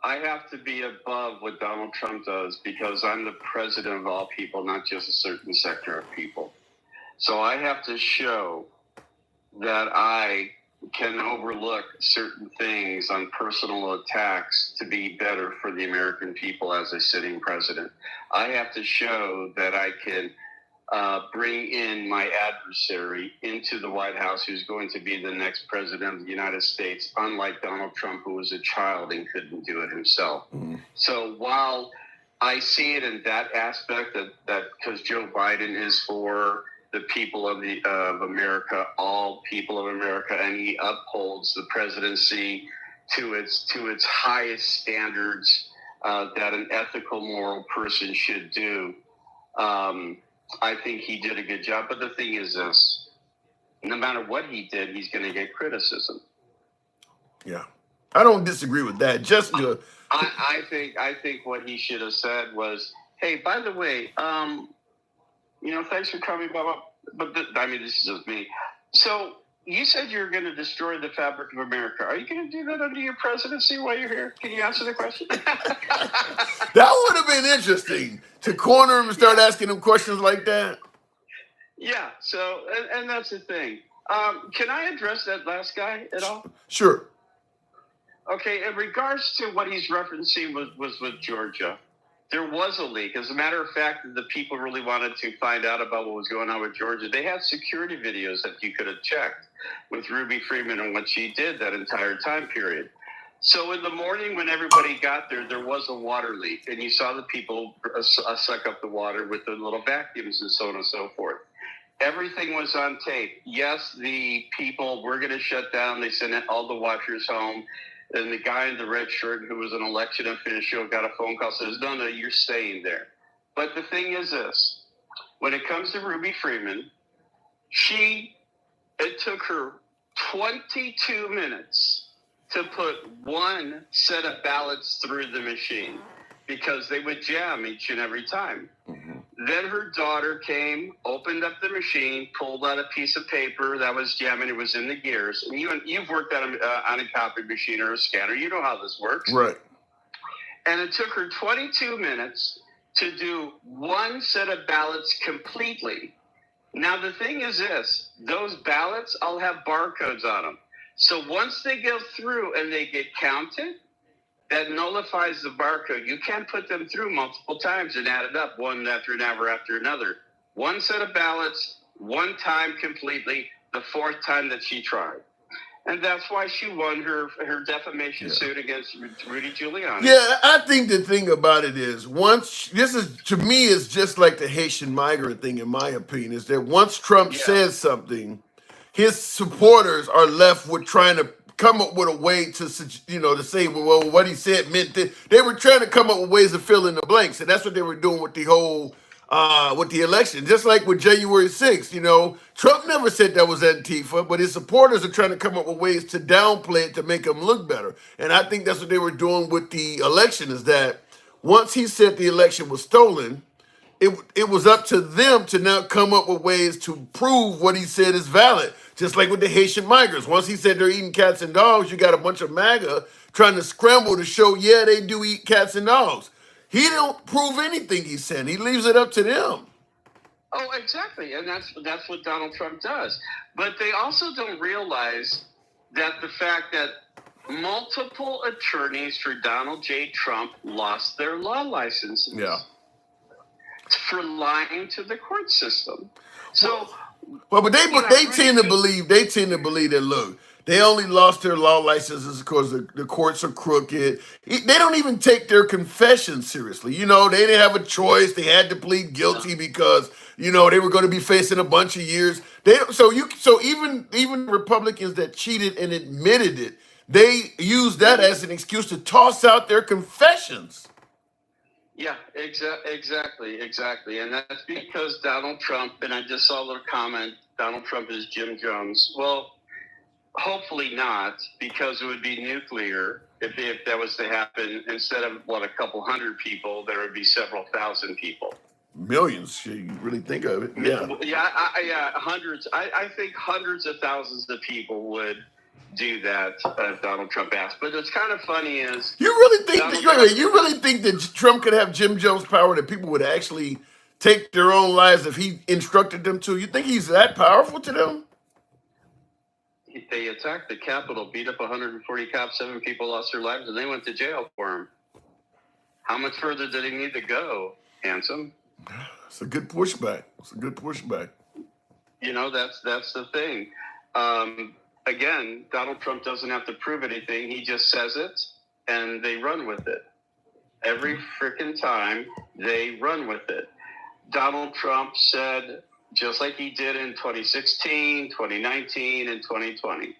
I have to be above what Donald Trump does because I'm the president of all people, not just a certain sector of people. So I have to show that I can overlook certain things on personal attacks to be better for the American people as a sitting president. I have to show that I can bring in my adversary into the White House who's going to be the next president of the United States, unlike Donald Trump, who was a child and couldn't do it himself. Mm-hmm. So while I see it in that aspect that because Joe Biden is for the people of America, all people of America, and he upholds the presidency to its highest standards that an ethical, moral person should do. I think he did a good job. But the thing is this: no matter what he did, he's going to get criticism. Yeah, I don't disagree with that. I think what he should have said was, "Hey, by the way, thanks for coming, blah, blah." But this is just me. So you said you're going to destroy the fabric of America. Are you going to do that under your presidency while you're here? Can you answer the question? That would have been interesting to corner him and start asking him questions like that. Yeah. So, and that's the thing. Can I address that last guy at all? Sure. Okay. In regards to what he's referencing was with Georgia. There was a leak. As a matter of fact, the people really wanted to find out about what was going on with Georgia. They had security videos that you could have checked with Ruby Freeman and what she did that entire time period. So in the morning when everybody got there, there was a water leak. And you saw the people suck up the water with the little vacuums and so on and so forth. Everything was on tape. Yes, the people were going to shut down. They sent all the watchers home. And the guy in the red shirt who was an election official got a phone call, says, no, you're staying there. But the thing is this, when it comes to Ruby Freeman, it took her 22 minutes to put one set of ballots through the machine because they would jam each and every time. Mm-hmm. Then her daughter came, opened up the machine, pulled out a piece of paper that was jamming. It was in the gears. And you've worked on a copy machine or a scanner. You know how this works. Right. And it took her 22 minutes to do one set of ballots completely. Now, the thing is this. Those ballots all have barcodes on them. So once they go through and they get counted, that nullifies the barcode. You can't put them through multiple times and add it up one after another after another. One set of ballots, one time completely, the fourth time that she tried. And that's why she won her defamation suit against Rudy Giuliani. Yeah, I think the thing about it is this is to me is just like the Haitian migrant thing, in my opinion, is that once Trump says something, his supporters are left with trying to come up with a way to to say, well, what he said meant that they were trying to come up with ways to fill in the blanks, and that's what they were doing with the whole with the election. Just like with January 6th, Trump never said that was Antifa, but his supporters are trying to come up with ways to downplay it to make him look better. And I think that's what they were doing with the election, is that once he said the election was stolen, it was up to them to now come up with ways to prove what he said is valid. Just like with the Haitian migrants. Once he said they're eating cats and dogs, you got a bunch of MAGA trying to scramble to show, yeah, they do eat cats and dogs. He don't prove anything he said. He leaves it up to them. Oh, exactly. And that's what Donald Trump does. But they also don't realize that the fact that multiple attorneys for Donald J. Trump lost their law licenses. Yeah. For lying to the court system. So, but they tend to believe that, look, they only lost their law licenses because the courts are crooked. They don't even take their confessions seriously. They didn't have a choice. They had to plead guilty because they were going to be facing a bunch of years. So even Republicans that cheated and admitted it, they use that as an excuse to toss out their confessions. Yeah, exactly. And that's because Donald Trump, and I just saw a little comment, Donald Trump is Jim Jones. Well, hopefully not, because it would be nuclear if that was to happen. Instead of, a couple hundred people, there would be several thousand people. Millions, you really think of it. Yeah. Yeah, hundreds. I think hundreds of thousands of people would do that if Donald Trump asked. But what's kind of funny is you really think that Trump could have Jim Jones power, that people would actually take their own lives if he instructed them to? You think he's that powerful to them? They attacked the Capitol, beat up 140 cops, 7 people lost their lives, and they went to jail for him. How much further did he need to go, handsome? It's a good pushback. That's the thing. Again, Donald Trump doesn't have to prove anything. He just says it, and they run with it. Every freaking time, they run with it. Donald Trump said, just like he did in 2016, 2019, and 2020,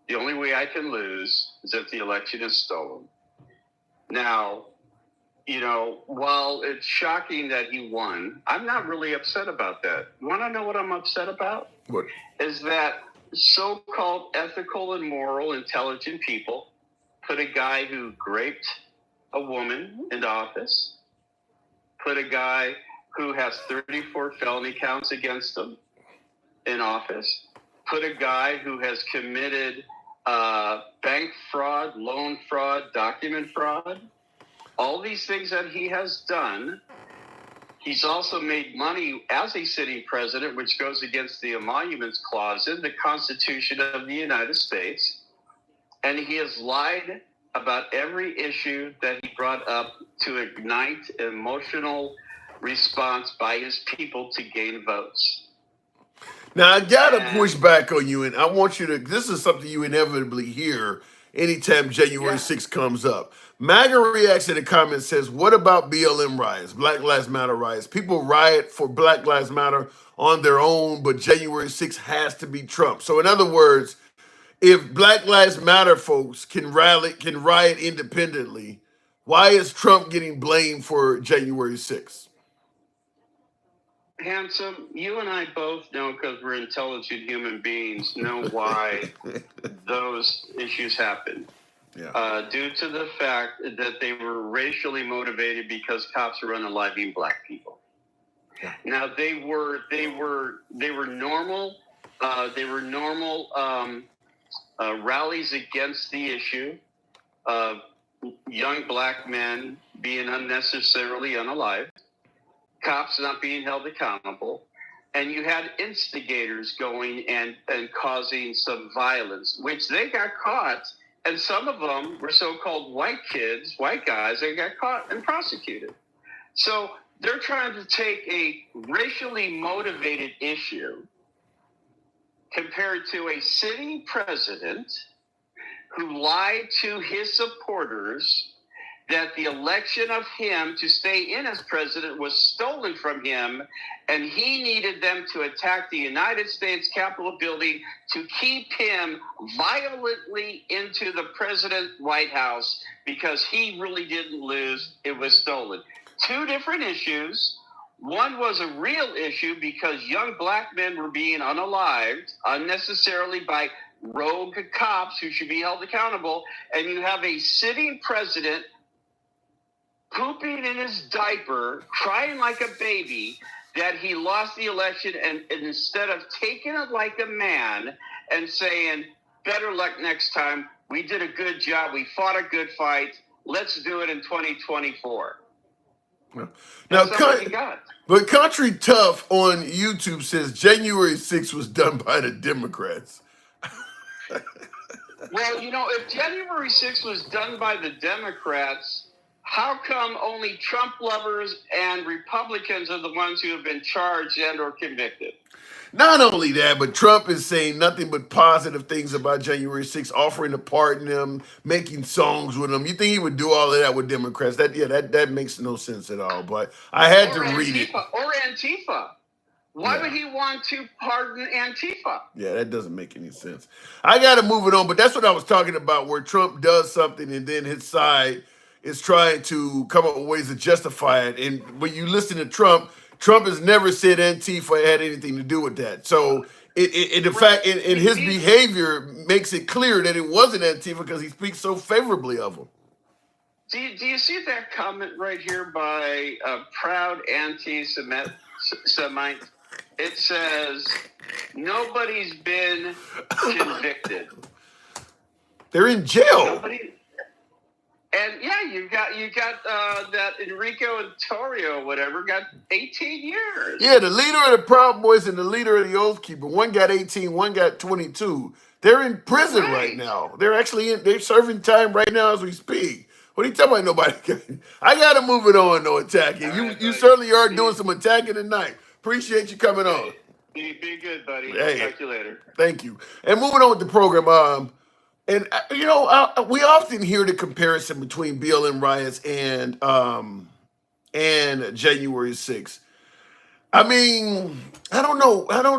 the only way I can lose is if the election is stolen. Now, while it's shocking that he won, I'm not really upset about that. You want to know what I'm upset about? What? Is that so-called ethical and moral, intelligent people put a guy who raped a woman into office, put a guy who has 34 felony counts against him in office, put a guy who has committed bank fraud, loan fraud, document fraud, all these things that he has done. He's also made money as a sitting president, which goes against the Emoluments Clause in the Constitution of the United States. And he has lied about every issue that he brought up to ignite emotional response by his people to gain votes. Now, I got to push back on you, and I want you to, this is something you inevitably hear anytime January 6th comes up. MAGA reacts in the comments, says, what about BLM riots, Black Lives Matter riots? People riot for Black Lives Matter on their own, but January 6th has to be Trump. So in other words, if Black Lives Matter folks can riot independently, why is Trump getting blamed for January 6th? Handsome, you and I both know, because we're intelligent human beings, know why those issues happened. Yeah. Due to the fact that they were racially motivated because cops were unaliving black people. Yeah. Now they were normal. They were normal rallies against the issue of young black men being unnecessarily unalived, cops not being held accountable, and you had instigators going and causing some violence, which they got caught. And some of them were so-called white guys, they got caught and prosecuted. So they're trying to take a racially motivated issue, compared to a sitting president who lied to his supporters that the election of him to stay in as president was stolen from him, and he needed them to attack the United States Capitol building to keep him violently into the president White House because he really didn't lose. It was stolen. Two different issues. One was a real issue because young black men were being unalived unnecessarily by rogue cops who should be held accountable. And you have a sitting president pooping in his diaper, crying like a baby that he lost the election, and instead of taking it like a man and saying, better luck next time, we did a good job, we fought a good fight, let's do it in 2024. Now, That's not what he got. but Country Tough on YouTube says January 6th was done by the Democrats. Well, you know, if January 6th was done by the Democrats, how come only Trump lovers and Republicans are the ones who have been charged and or convicted? Not only that, but Trump is saying nothing but positive things about January 6th, offering to pardon them, making songs with them. You think he would do all of that with Democrats? That makes no sense at all. But I had to read it. Or Antifa. Why would he want to pardon Antifa? Yeah, that doesn't make any sense. I got to move it on, but that's what I was talking about, where Trump does something and then his side is trying to come up with ways to justify it. And when you listen to Trump has never said Antifa had anything to do with that. So the fact in his behavior makes it clear that it wasn't Antifa because he speaks so favorably of them. Do you see that comment right here by a proud anti-Semite? It says, nobody's been convicted. They're in jail. Nobody. And yeah, you got that Enrico Antorio, whatever, got 18 years. Yeah, the leader of the Proud Boys and the leader of the Oath Keeper. One got 18, one got 22. They're in prison right now. They're serving time right now as we speak. What are you talking about? Nobody. I got to move it on, though, attacking. You certainly are doing some attacking tonight. Appreciate you coming on. Be good, buddy. Hey, talk to you later. Thank you. And moving on with the program. And, we often hear the comparison between BLM riots and January 6th. I mean, I don't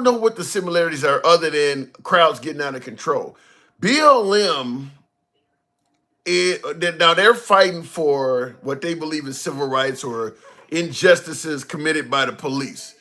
know what the similarities are other than crowds getting out of control. BLM, now they're fighting for what they believe is civil rights or injustices committed by the police.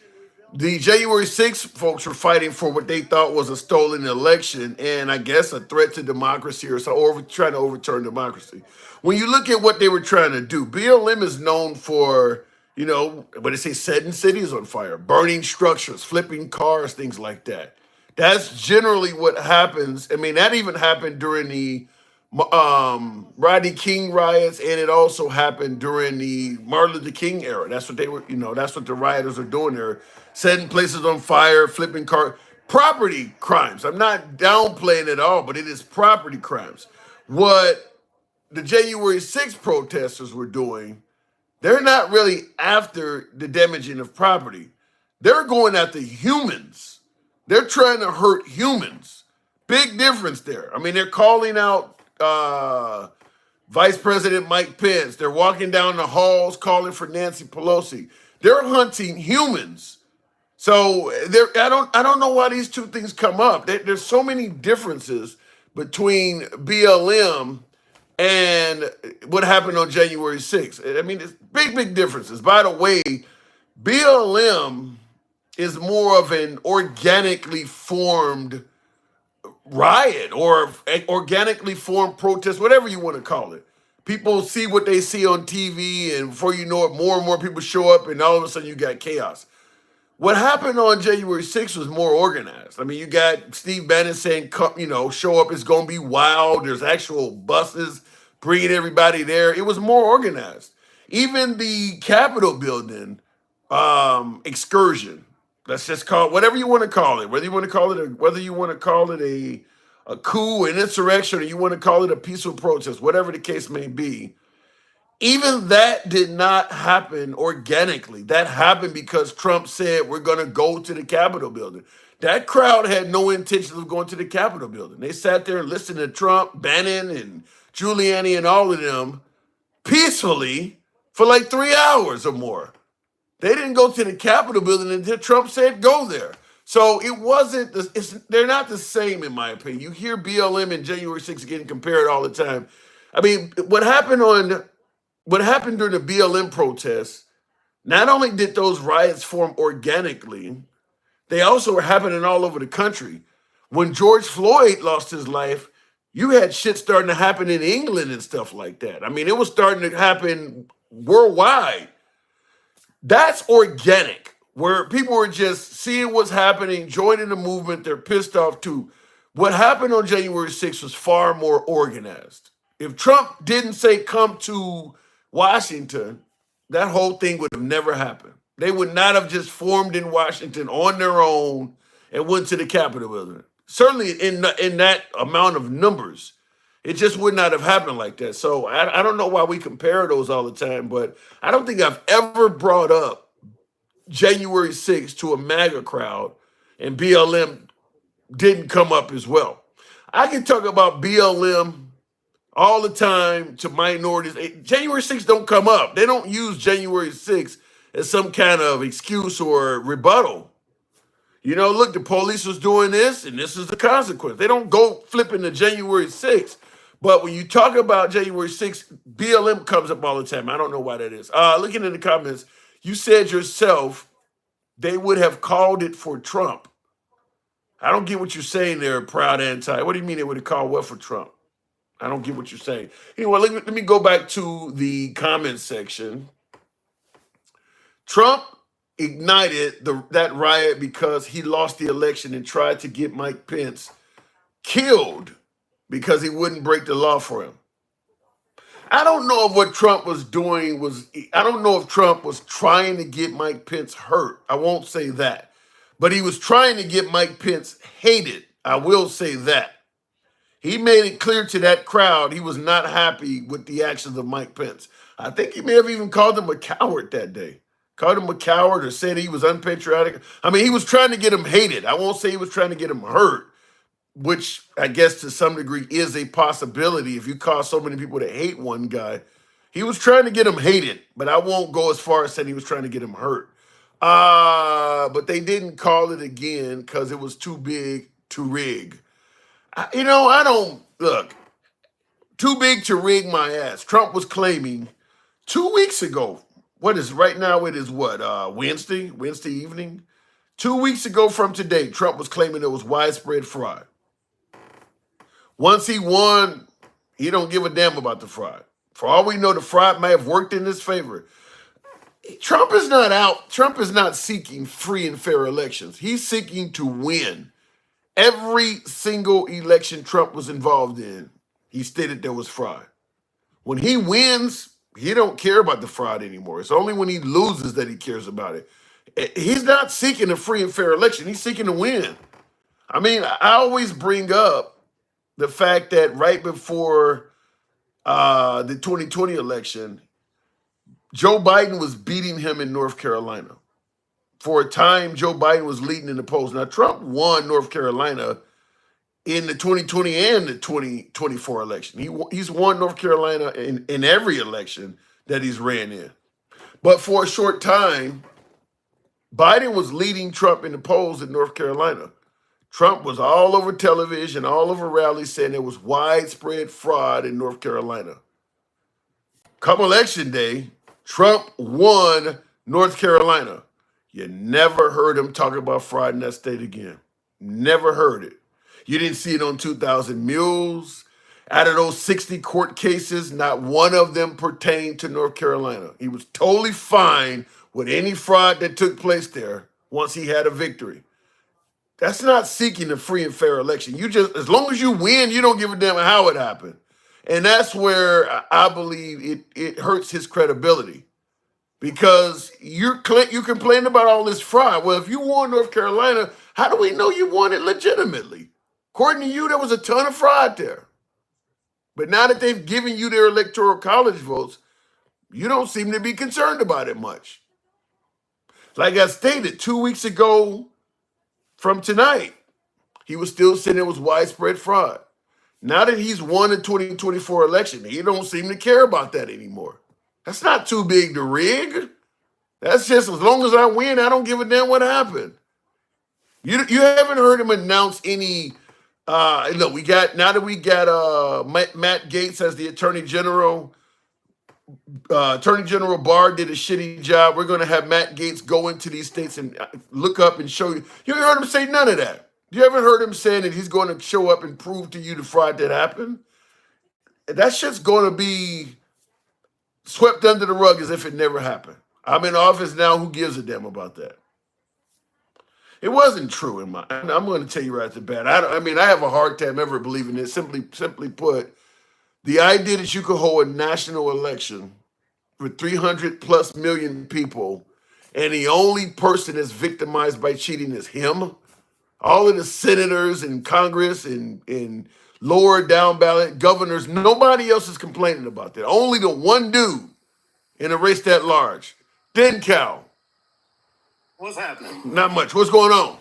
The January 6th folks were fighting for what they thought was a stolen election and I guess a threat to democracy or trying to overturn democracy. When you look at what they were trying to do, BLM is known for, what they say, setting cities on fire, burning structures, flipping cars, things like that. That's generally what happens. I mean, that even happened during the Rodney King riots, and it also happened during the Martin Luther King era. That's what they were, that's what the rioters are doing there, setting places on fire, flipping cars, property crimes. I'm not downplaying it at all, but it is property crimes. What the January 6th protesters were doing, they're not really after the damaging of property. They're going after humans. They're trying to hurt humans. Big difference there. I mean, they're calling out Vice President Mike Pence. They're walking down the halls calling for Nancy Pelosi. They're hunting humans. So I don't know why these two things come up. There's so many differences between BLM and what happened on January 6th. I mean, it's big differences. By the way, BLM is more of an organically formed riot or organically formed protest, whatever you want to call it. People see what they see on TV, and before you know it, more and more people show up, and all of a sudden you got chaos. What happened on January 6th was more organized. I mean, you got Steve Bannon saying, show up, it's going to be wild. There's actual buses bringing everybody there. It was more organized. Even the Capitol building excursion, let's just call it whatever you want to call it, whether you want to call it a coup, an insurrection, or you want to call it a peaceful protest, whatever the case may be. Even that did not happen organically. That happened because Trump said we're going to go to the Capitol building. That crowd had no intention of going to the Capitol building. They sat there and listened to Trump, Bannon, and Giuliani and all of them peacefully for like 3 hours or more. They didn't go to the Capitol building until Trump said go there. So it wasn't, they're not the same in my opinion. You hear BLM and January 6th getting compared all the time. I mean, what happened during the BLM protests, not only did those riots form organically, they also were happening all over the country. When George Floyd lost his life, you had shit starting to happen in England and stuff like that. I mean, it was starting to happen worldwide. That's organic, where people were just seeing what's happening, joining the movement. They're pissed off too. What happened on January 6th was far more organized. If Trump didn't say come to Washington, that whole thing would have never happened. They would not have just formed in Washington on their own and went to the Capitol building. Certainly in that amount of numbers, it just would not have happened like that. So I don't know why we compare those all the time, but I don't think I've ever brought up January 6th to a MAGA crowd and BLM didn't come up as well. I can talk about BLM all the time to minorities. January 6th don't come up. They don't use January 6th as some kind of excuse or rebuttal. You know, look, the police was doing this, and this is the consequence. They don't go flipping to January 6th. But when you talk about January 6th, BLM comes up all the time. I don't know why that is. Looking in the comments, you said yourself they would have called it for Trump. I don't get what you're saying there, proud anti. What do you mean they would have called what for Trump? I don't get what you're saying. Anyway, let me go back to the comment section. Trump ignited that riot because he lost the election and tried to get Mike Pence killed because he wouldn't break the law for him. I don't know if what Trump was doing I don't know if Trump was trying to get Mike Pence hurt. I won't say that. But he was trying to get Mike Pence hated. I will say that. He made it clear to that crowd he was not happy with the actions of Mike Pence. I think he may have even called him a coward that day. Called him a coward or said he was unpatriotic. I mean, he was trying to get him hated. I won't say he was trying to get him hurt, which I guess to some degree is a possibility if you cause so many people to hate one guy. He was trying to get him hated, but I won't go as far as saying he was trying to get him hurt. But they didn't call it again because it was too big to rig. I don't, look, too big to rig my ass. Trump was claiming 2 weeks ago, right now it is Wednesday evening? 2 weeks ago from today, Trump was claiming there was widespread fraud. Once he won, he don't give a damn about the fraud. For all we know, the fraud may have worked in his favor. Trump is not seeking free and fair elections. He's seeking to win. Every single election Trump was involved in, he stated there was fraud. When he wins, he don't care about the fraud anymore. It's only when he loses that he cares about it. He's not seeking a free and fair election. He's seeking to win. I mean, I always bring up the fact that right before the 2020 election, Joe Biden was beating him in North Carolina. For a time, Joe Biden was leading in the polls. Now, Trump won North Carolina in the 2020 and the 2024 election. He's won North Carolina in every election that he's ran in. But for a short time, Biden was leading Trump in the polls in North Carolina. Trump was all over television, all over rallies saying there was widespread fraud in North Carolina. Come election day, Trump won North Carolina. You never heard him talk about fraud in that state again. Never heard it. You didn't see it on 2000 Mules. Out of those 60 court cases, not one of them pertained to North Carolina. He was totally fine with any fraud that took place there once he had a victory. That's not seeking a free and fair election. As long as you win, you don't give a damn how it happened. And that's where I believe it hurts his credibility. Because you complain about all this fraud. Well, if you won North Carolina, how do we know you won it legitimately? According to you, there was a ton of fraud there. But now that they've given you their electoral college votes, you don't seem to be concerned about it much. Like I stated 2 weeks ago, from tonight. He was still saying it was widespread fraud. Now that he's won the 2024 election, he don't seem to care about that anymore. That's not too big to rig. That's just as long as I win, I don't give a damn what happened. You haven't heard him announce any. Look, we got Matt Gaetz as the Attorney General. Attorney General Barr did a shitty job. We're going to have Matt Gaetz go into these states and look up and show you. You haven't heard him say none of that. You haven't heard him saying that he's going to show up and prove to you the fraud that happened. That shit's going to be swept under the rug as if it never happened. I'm in office now. Who gives a damn about that? It wasn't true in my. I'm going to tell you right at the bat. I have a hard time ever believing it. Simply put, the idea that you could hold a national election with 300 plus million people, and the only person that's victimized by cheating is him. All of the senators in Congress and lower down ballot governors, nobody else is complaining about that. Only the one dude in a race that large, DenCal. What's happening? Not much. What's going on?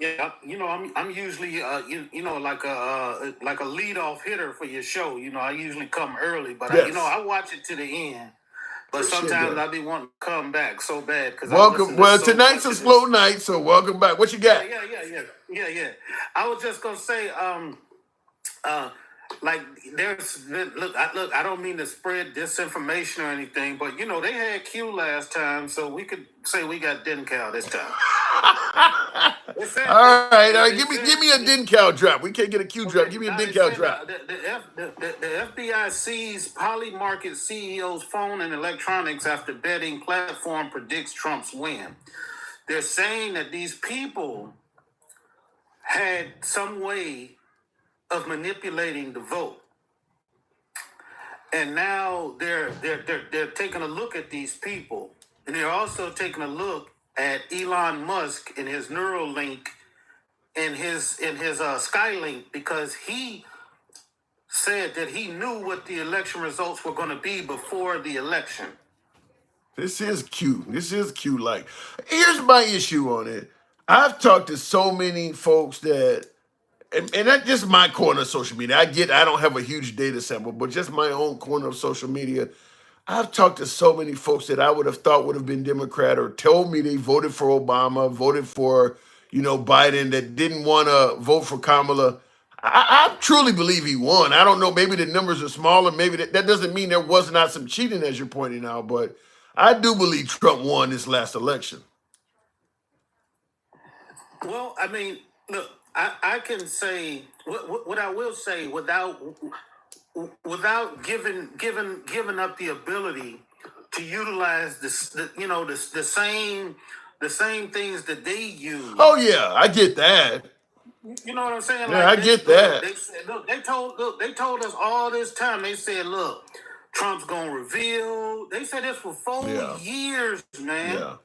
Yeah, I'm usually like a leadoff hitter for your show. I usually come early, but Yes. I watch it to the end. But Appreciate sometimes that. I be wanting to come back so bad because Welcome. Well, tonight's a slow night, so welcome back. What you got? Yeah. I was just gonna say, like look, I don't mean to spread disinformation or anything, but they had Q last time, so we could say we got DenCal this time. All right. Give me a DenCal drop. We can't get a Q drop. Give me a DenCal drop. The FBI seized Polymarket CEO's phone and electronics after betting platform predicts Trump's win. They're saying that these people had some way of manipulating the vote, and now they're taking a look at these people, and they're also taking a look at Elon Musk and his Neuralink and his Skylink, because he said that he knew what the election results were going to be before the election. This is Q. Like, here's my issue on it. I've talked to so many folks that, and that's just my corner of social media. I don't have a huge data sample, but just my own corner of social media. I've talked to so many folks that I would have thought would have been Democrat or told me they voted for Obama, voted for, Biden, that didn't want to vote for Kamala. I truly believe he won. I don't know. Maybe the numbers are smaller. Maybe that doesn't mean there was not some cheating, as you're pointing out. But I do believe Trump won this last election. Well, I mean, look, I can say what I will say without giving up the ability to utilize the same things that they use. Oh yeah, I get that. You know what I'm saying? Yeah, I get that. They said, they told us all this time. They said, look, Trump's gonna reveal. They said this for 4 years, man. Yeah.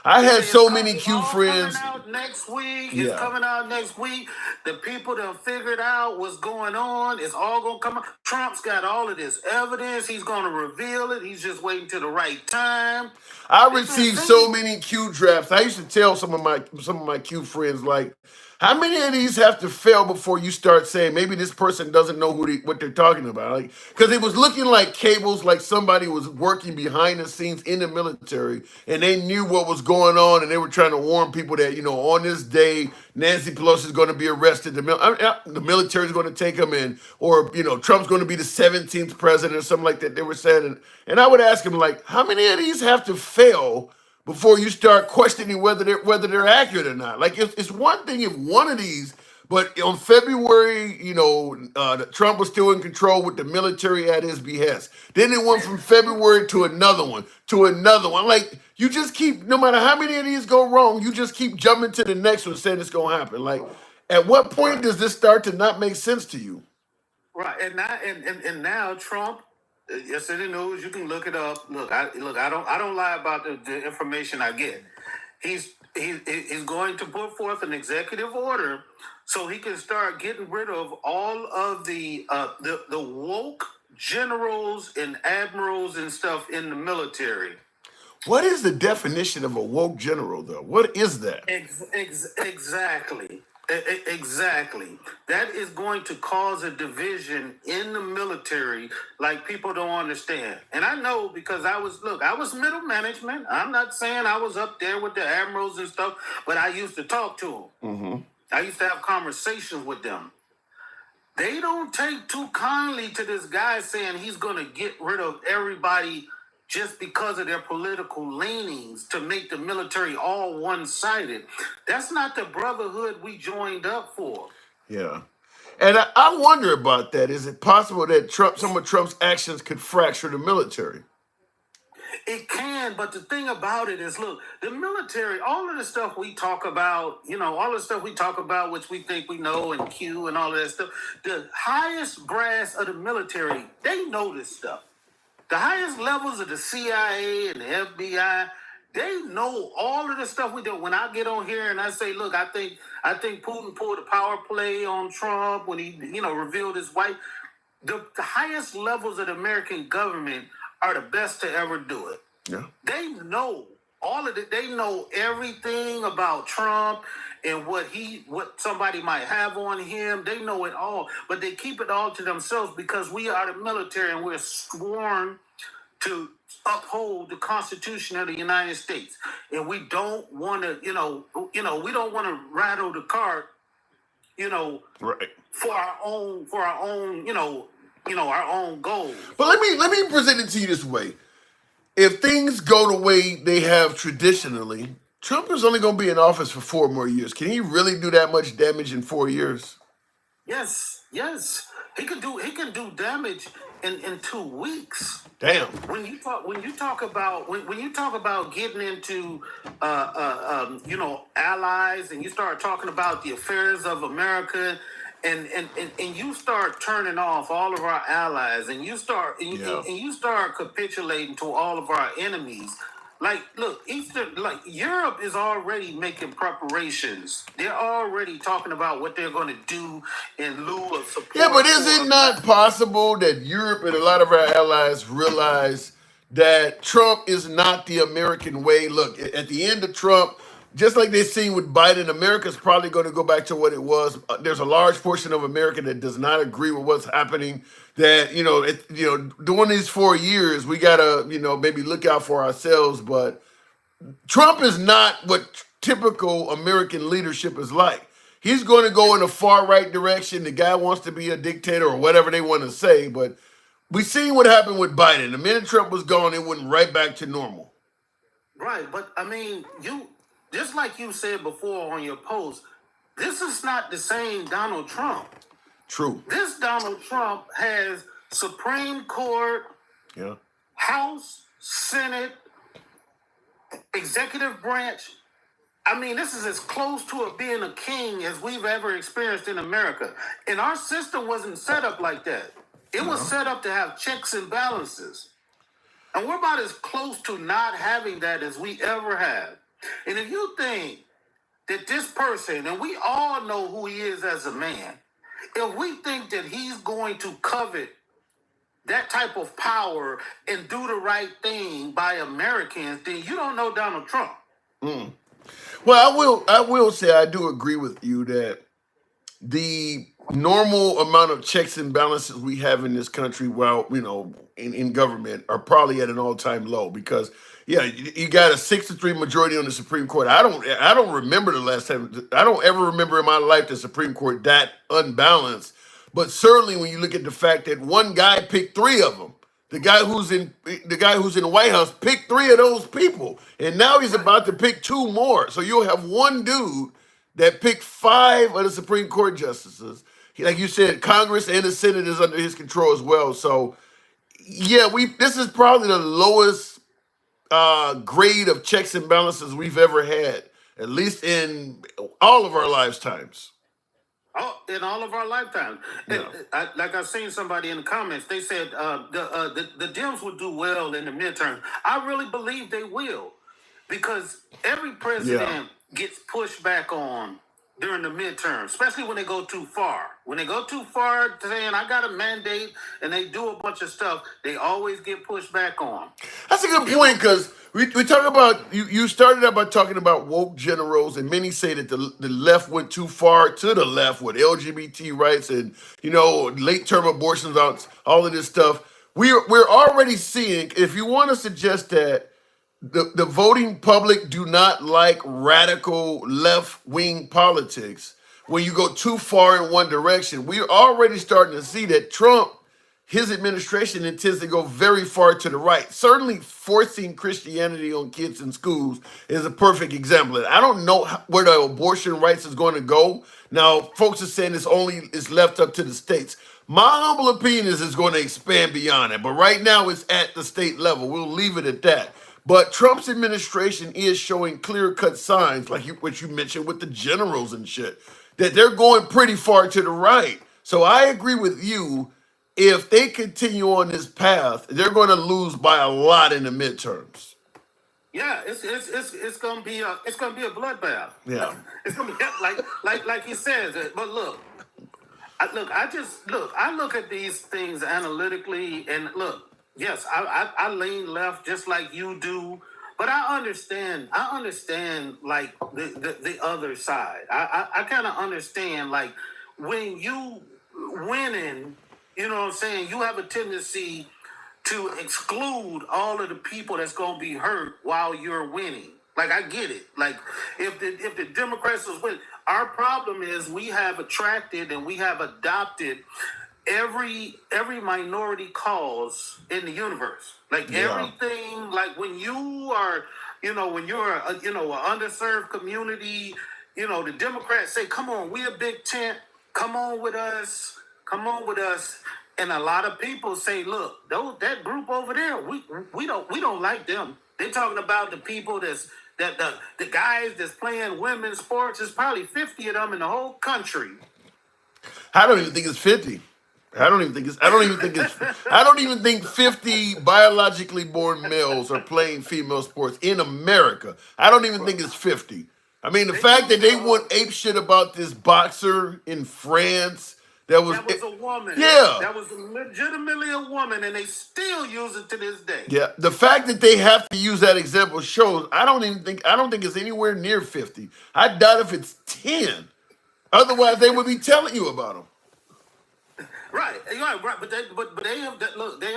I had so many Q friends. Coming out next week. It's coming out next week. The people that figured out what's going on, it's all gonna come out. Trump's got all of this evidence. He's gonna reveal it. He's just waiting till the right time. I received so many Q drafts. I used to tell some of my Q friends, like, how many of these have to fail before you start saying maybe this person doesn't know what they're talking about? Like, because it was looking like cables, like somebody was working behind the scenes in the military, and they knew what was going on, and they were trying to warn people that, on this day, Nancy Pelosi is going to be arrested. The military is going to take him in, or Trump's going to be the 17th president or something like that. They were saying, and I would ask him, like, how many of these have to fail before you start questioning whether they're accurate or not? Like, it's one thing if one of these, but on February, Trump was still in control with the military at his behest. Then it went from February to another one. Like, you just keep, no matter how many of these go wrong, you just keep jumping to the next one saying it's going to happen. Like, at what point does this start to not make sense to you? Right, and now Trump, yesterday news, you can look it up. Look, I don't lie about the information I get. He's going to put forth an executive order so he can start getting rid of all of the woke generals and admirals and stuff in the military. What is the definition of a woke general, though? What is that? Exactly. Exactly. That is going to cause a division in the military like people don't understand. And I know because I was middle management. I'm not saying I was up there with the admirals and stuff, but I used to talk to them. Mm-hmm. I used to have conversations with them. They don't take too kindly to this guy saying he's going to get rid of everybody just because of their political leanings to make the military all one-sided. That's not the brotherhood we joined up for. Yeah. And I wonder about that. Is it possible that some of Trump's actions could fracture the military? It can, but the thing about it is, look, the military, all of the stuff we talk about, all the stuff we talk about, which we think we know, and Q and all of that stuff, the highest brass of the military, they know this stuff. The highest levels of the CIA and the FBI, they know all of the stuff we do. When I get on here and I say, look, I think Putin pulled a power play on Trump when he, revealed his wife. The highest levels of the American government are the best to ever do it. Yeah. They know all of it. They know everything about Trump and what somebody might have on him. They know it all, but they keep it all to themselves because we are the military and we're sworn to uphold the Constitution of the United States. And we don't want to, we don't want to rattle the cart, right, for our own, our own goals. But let me present it to you this way. If things go the way they have traditionally, Trump is only going to be in office for 4 more years. Can he really do that much damage in 4 years? Yes. He can do damage in 2 weeks. Damn. When you talk about getting into allies, and you start talking about the affairs of America, and you start turning off all of our allies, and you start capitulating to all of our enemies. Like, look, Europe is already making preparations. They're already talking about what they're going to do in lieu of support. Yeah, but is it not possible that Europe and a lot of our allies realize that Trump is not the American way? Look, at the end of Trump, just like they've seen with Biden, America's probably going to go back to what it was. There's a large portion of America that does not agree with what's happening. That, during these 4 years, we got to, maybe look out for ourselves. But Trump is not what typical American leadership is like. He's going to go in a far right direction. The guy wants to be a dictator or whatever they want to say. But we seen what happened with Biden. The minute Trump was gone, it went right back to normal. Right, but I mean, just like you said before on your post, this is not the same Donald Trump. True. This Donald Trump has Supreme Court, House, Senate, executive branch. I mean, this is as close to it being a king as we've ever experienced in America. And our system wasn't set up like that. It was set up to have checks and balances. And we're about as close to not having that as we ever have. And if you think that this person, and we all know who he is as a man, if we think that he's going to covet that type of power and do the right thing by Americans, then you don't know Donald Trump. Well, I will say I do agree with you that the normal amount of checks and balances we have in this country, in government, are probably at an all-time low because, you got a 6-3 majority on the Supreme Court. I don't remember the last time. I don't ever remember in my life the Supreme Court that unbalanced. But certainly when you look at the fact that one guy picked 3 of them, the guy who's in the White House picked 3 of those people, and now he's about to pick 2 more. So you'll have one dude that picked 5 of the Supreme Court justices. Like you said, Congress and the Senate is under his control as well. So, this is probably the lowest grade of checks and balances we've ever had, at least in all of our lifetimes. In all of our lifetimes. Yeah. Like I've seen somebody in the comments, they said the Dems will do well in the midterm. I really believe they will, because every president gets pushed back on during the midterm, especially when they go too far. When they go too far, saying I got a mandate, and they do a bunch of stuff, they always get pushed back on. That's a good point because we talk about you started out by talking about woke generals, and many say that the left went too far to the left with LGBT rights and late term abortions, all of this stuff. We're already seeing. If you want to suggest that the voting public do not like radical left wing politics, when you go too far in one direction, we're already starting to see that Trump, his administration intends to go very far to the right. Certainly, forcing Christianity on kids in schools is a perfect example of it. I don't know where the abortion rights is going to go. Now, folks are saying it's left up to the states. My humble opinion is it's going to expand beyond it, but right now it's at the state level. We'll leave it at that. But Trump's administration is showing clear-cut signs, like what you mentioned with the generals and shit, that they're going pretty far to the right. So I agree with you. If they continue on this path, they're going to lose by a lot in the midterms. Yeah, it's gonna be a bloodbath. Yeah. It's gonna be like he says. But look, I look at these things analytically, and look. Yes, I lean left just like you do, but I understand like the other side. I kind of understand, like, when you winning, you know what I'm saying, you have a tendency to exclude all of the people that's gonna be hurt while you're winning. Like, I get it. Like, if the Democrats was winning, our problem is we have attracted and we have adopted every minority cause in the universe. Like, everything, like when you are, when you're a, an underserved community, the Democrats say, come on, we a big tent, come on with us. And a lot of people say, look, that group over there, we don't like them. They're talking about the people the guys that's playing women's sports. There's probably 50 of them in the whole country. I don't even think it's 50. I don't even think 50 biologically born males are playing female sports in America. I don't even think it's 50. I mean, the fact that they went ape shit about this boxer in France that was a woman. Yeah. That was legitimately a woman, and they still use it to this day. Yeah. The fact that they have to use that example shows I don't think it's anywhere near 50. I doubt if it's 10. Otherwise, they would be telling you about them. Right, but they have that. Look, they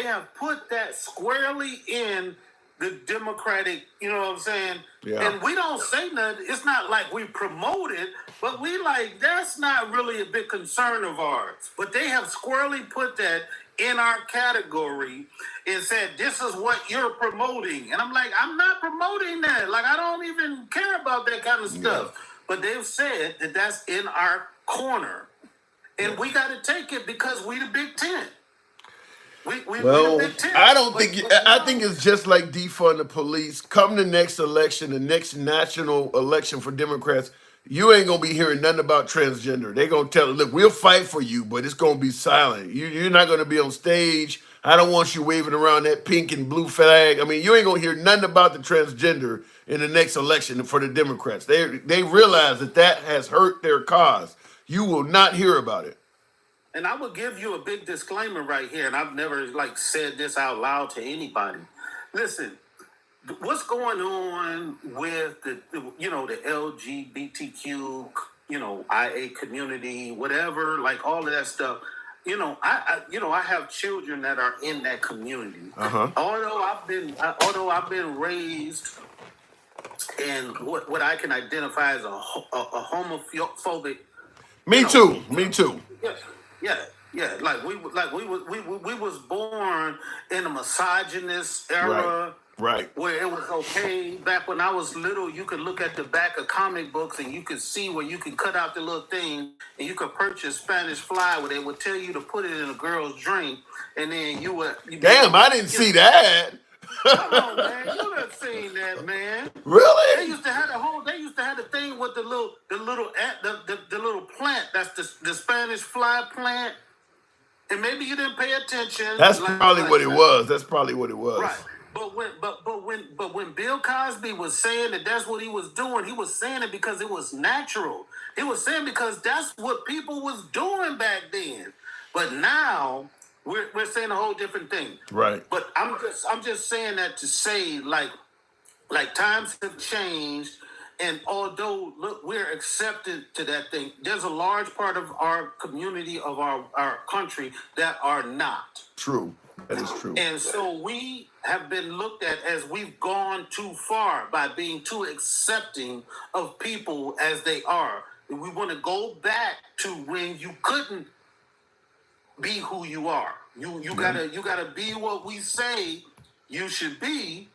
have put that squarely in the Democratic. You know what I'm saying? Yeah. And we don't say nothing. It's not like we promote it, but we that's not really a big concern of ours. But they have squarely put that in our category and said, this is what you're promoting. And I'm like, I'm not promoting that. Like, I don't even care about that kind of stuff. But they've said that that's in our corner. And we got to take it because we the Big Ten. We the Big Ten. I think it's just like defund the police. Come the next election, the next national election for Democrats, you ain't gonna be hearing nothing about transgender. They're gonna tell, look, we'll fight for you, but it's gonna be silent. You're not gonna be on stage. I don't want you waving around that pink and blue flag. I mean, you ain't gonna hear nothing about the transgender in the next election for the Democrats. They realize that has hurt their cause. You will not hear about it. And I will give you a big disclaimer right here, and I've never said this out loud to anybody. Listen, what's going on with the LGBTQ, IA community, whatever, like all of that stuff. I have children that are in that community. Although I've been raised in what I can identify as a homophobic. Me too. Yeah. Like we was born in a misogynist era. Right. Where it was okay. Back when I was little, you could look at the back of comic books and you could see where you could cut out the little thing and you could purchase Spanish fly where they would tell you to put it in a girl's drink, and then you would. I didn't see that. Come on, man! You done seen that, man? Really? They used to have the thing with the little plant. That's the Spanish fly plant. And maybe you didn't pay attention. That's probably what it was. Right. But when Bill Cosby was saying that that's what he was doing, he was saying it because it was natural. He was saying because that's what people was doing back then. But now we're saying a whole different thing. Right. But I'm just saying that to say like times have changed, and although look, we're accepted to that thing, there's a large part of our community of our country that are not. True. That is true. And so we have been looked at as we've gone too far by being too accepting of people as they are. And we want to go back to when you couldn't be who you are. You gotta be what we say you should be.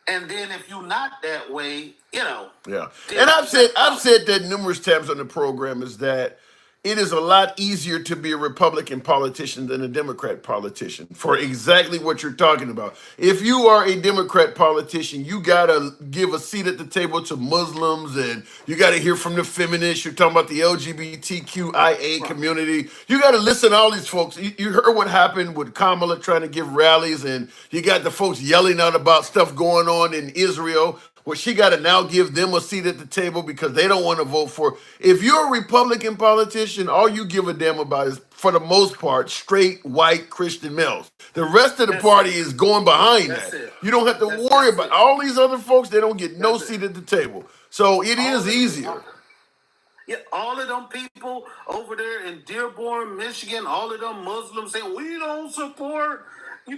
And then if you're not that way, Yeah. And I've said that numerous times on the program is that it is a lot easier to be a Republican politician than a Democrat politician for exactly what you're talking about. If you are a Democrat politician, you got to give a seat at the table to Muslims, and you got to hear from the feminists. You're talking about the LGBTQIA community. You got to listen to all these folks. You heard what happened with Kamala trying to give rallies, and you got the folks yelling out about stuff going on in Israel. Well, she got to now give them a seat at the table because they don't want to vote for. If you're a Republican politician, all you give a damn about is, for the most part, straight white Christian males. The rest of the party is going behind that. You don't have to worry about all these other folks. They don't get no seat at the table. So it is easier. Yeah, all of them people over there in Dearborn, Michigan, all of them Muslims saying, we don't support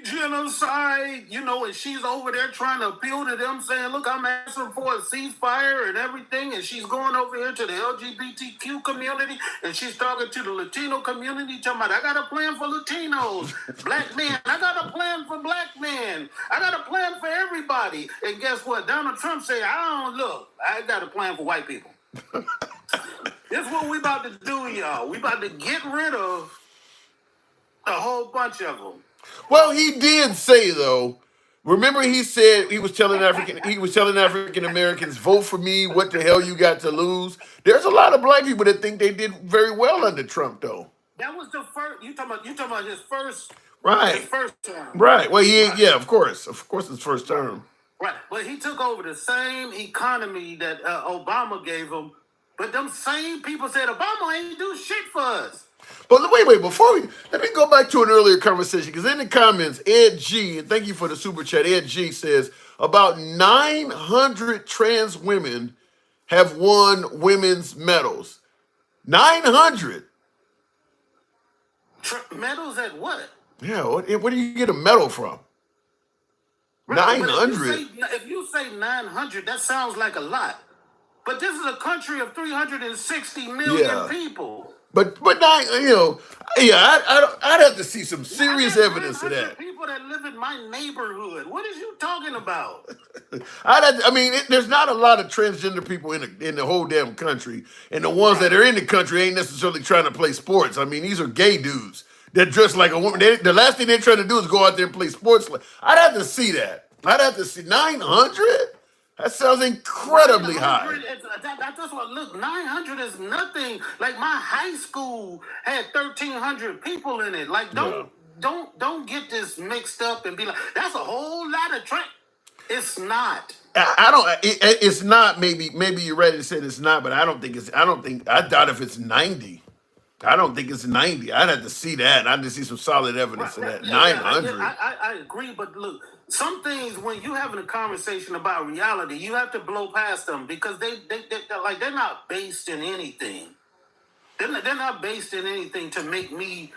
genocide, and she's over there trying to appeal to them, saying, look, I'm asking for a ceasefire and everything, and she's going over here to the LGBTQ community, and she's talking to the Latino community, talking about, I got a plan for Latinos, black men, I got a plan for black men, I got a plan for everybody. And guess what? Donald Trump said, I got a plan for white people. This is what we about to do, y'all. We about to get rid of a whole bunch of them. Well, he did say, though. Remember, he said he was telling African Americans, vote for me. What the hell you got to lose? There's a lot of black people that think they did very well under Trump, though. That was the first. You talking about his first? Right. His first term. Right. Well, yeah, of course, his first term. Right, but he took over the same economy that Obama gave him. But them same people said Obama ain't do shit for us. But wait, let me go back to an earlier conversation, because in the comments, Ed G, and thank you for the super chat, Ed G says about 900 trans women have won women's medals. 900. Medals at what? Yeah, what do you get a medal from? Right, 900. If you say 900, that sounds like a lot. But this is a country of 360 million people. But I'd have to see some serious evidence of that. People that live in my neighborhood. What is you talking about? There's not a lot of transgender people in the whole damn country, and the ones that are in the country ain't necessarily trying to play sports. I mean, these are gay dudes that dress like a woman. The last thing they're trying to do is go out there and play sports. I'd have to see that. I'd have to see 900. That sounds incredibly high. That's what, look, 900 is nothing. Like my high school had 1,300 people in it. Like don't get this mixed up and be like, that's a whole lot of track. It's not. It's not. Maybe you're ready to say it's not, but I doubt if it's 90. I don't think it's 90. I'd have to see that. I'd have to see some solid evidence of that. 900. I agree, but look, some things when you're having a conversation about reality, you have to blow past them because they're not based in anything. They're not based in anything to make me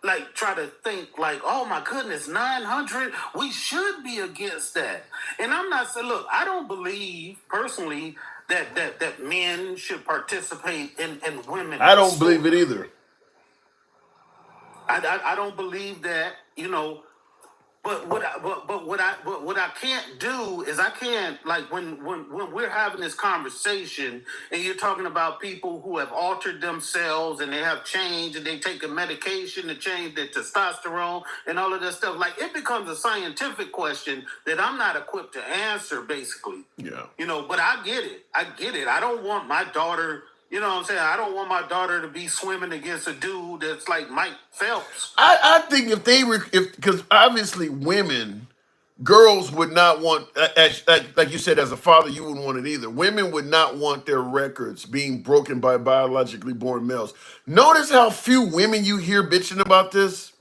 like try to think like, oh my goodness, 900. We should be against that. And I'm not saying, look, I don't believe personally that men should participate in women. I don't believe it either. I don't believe that, But what I can't do is I can't, like when we're having this conversation and you're talking about people who have altered themselves and they have changed and they take a medication to change their testosterone and all of that stuff, like it becomes a scientific question that I'm not equipped to answer, basically. Yeah. But I get it. I don't want my daughter. You know what I'm saying? I don't want my daughter to be swimming against a dude that's like Mike Phelps. I think because obviously women girls would not want, like you said, as a father, you wouldn't want it either. Women would not want their records being broken by biologically born males. Notice how few women you hear bitching about this.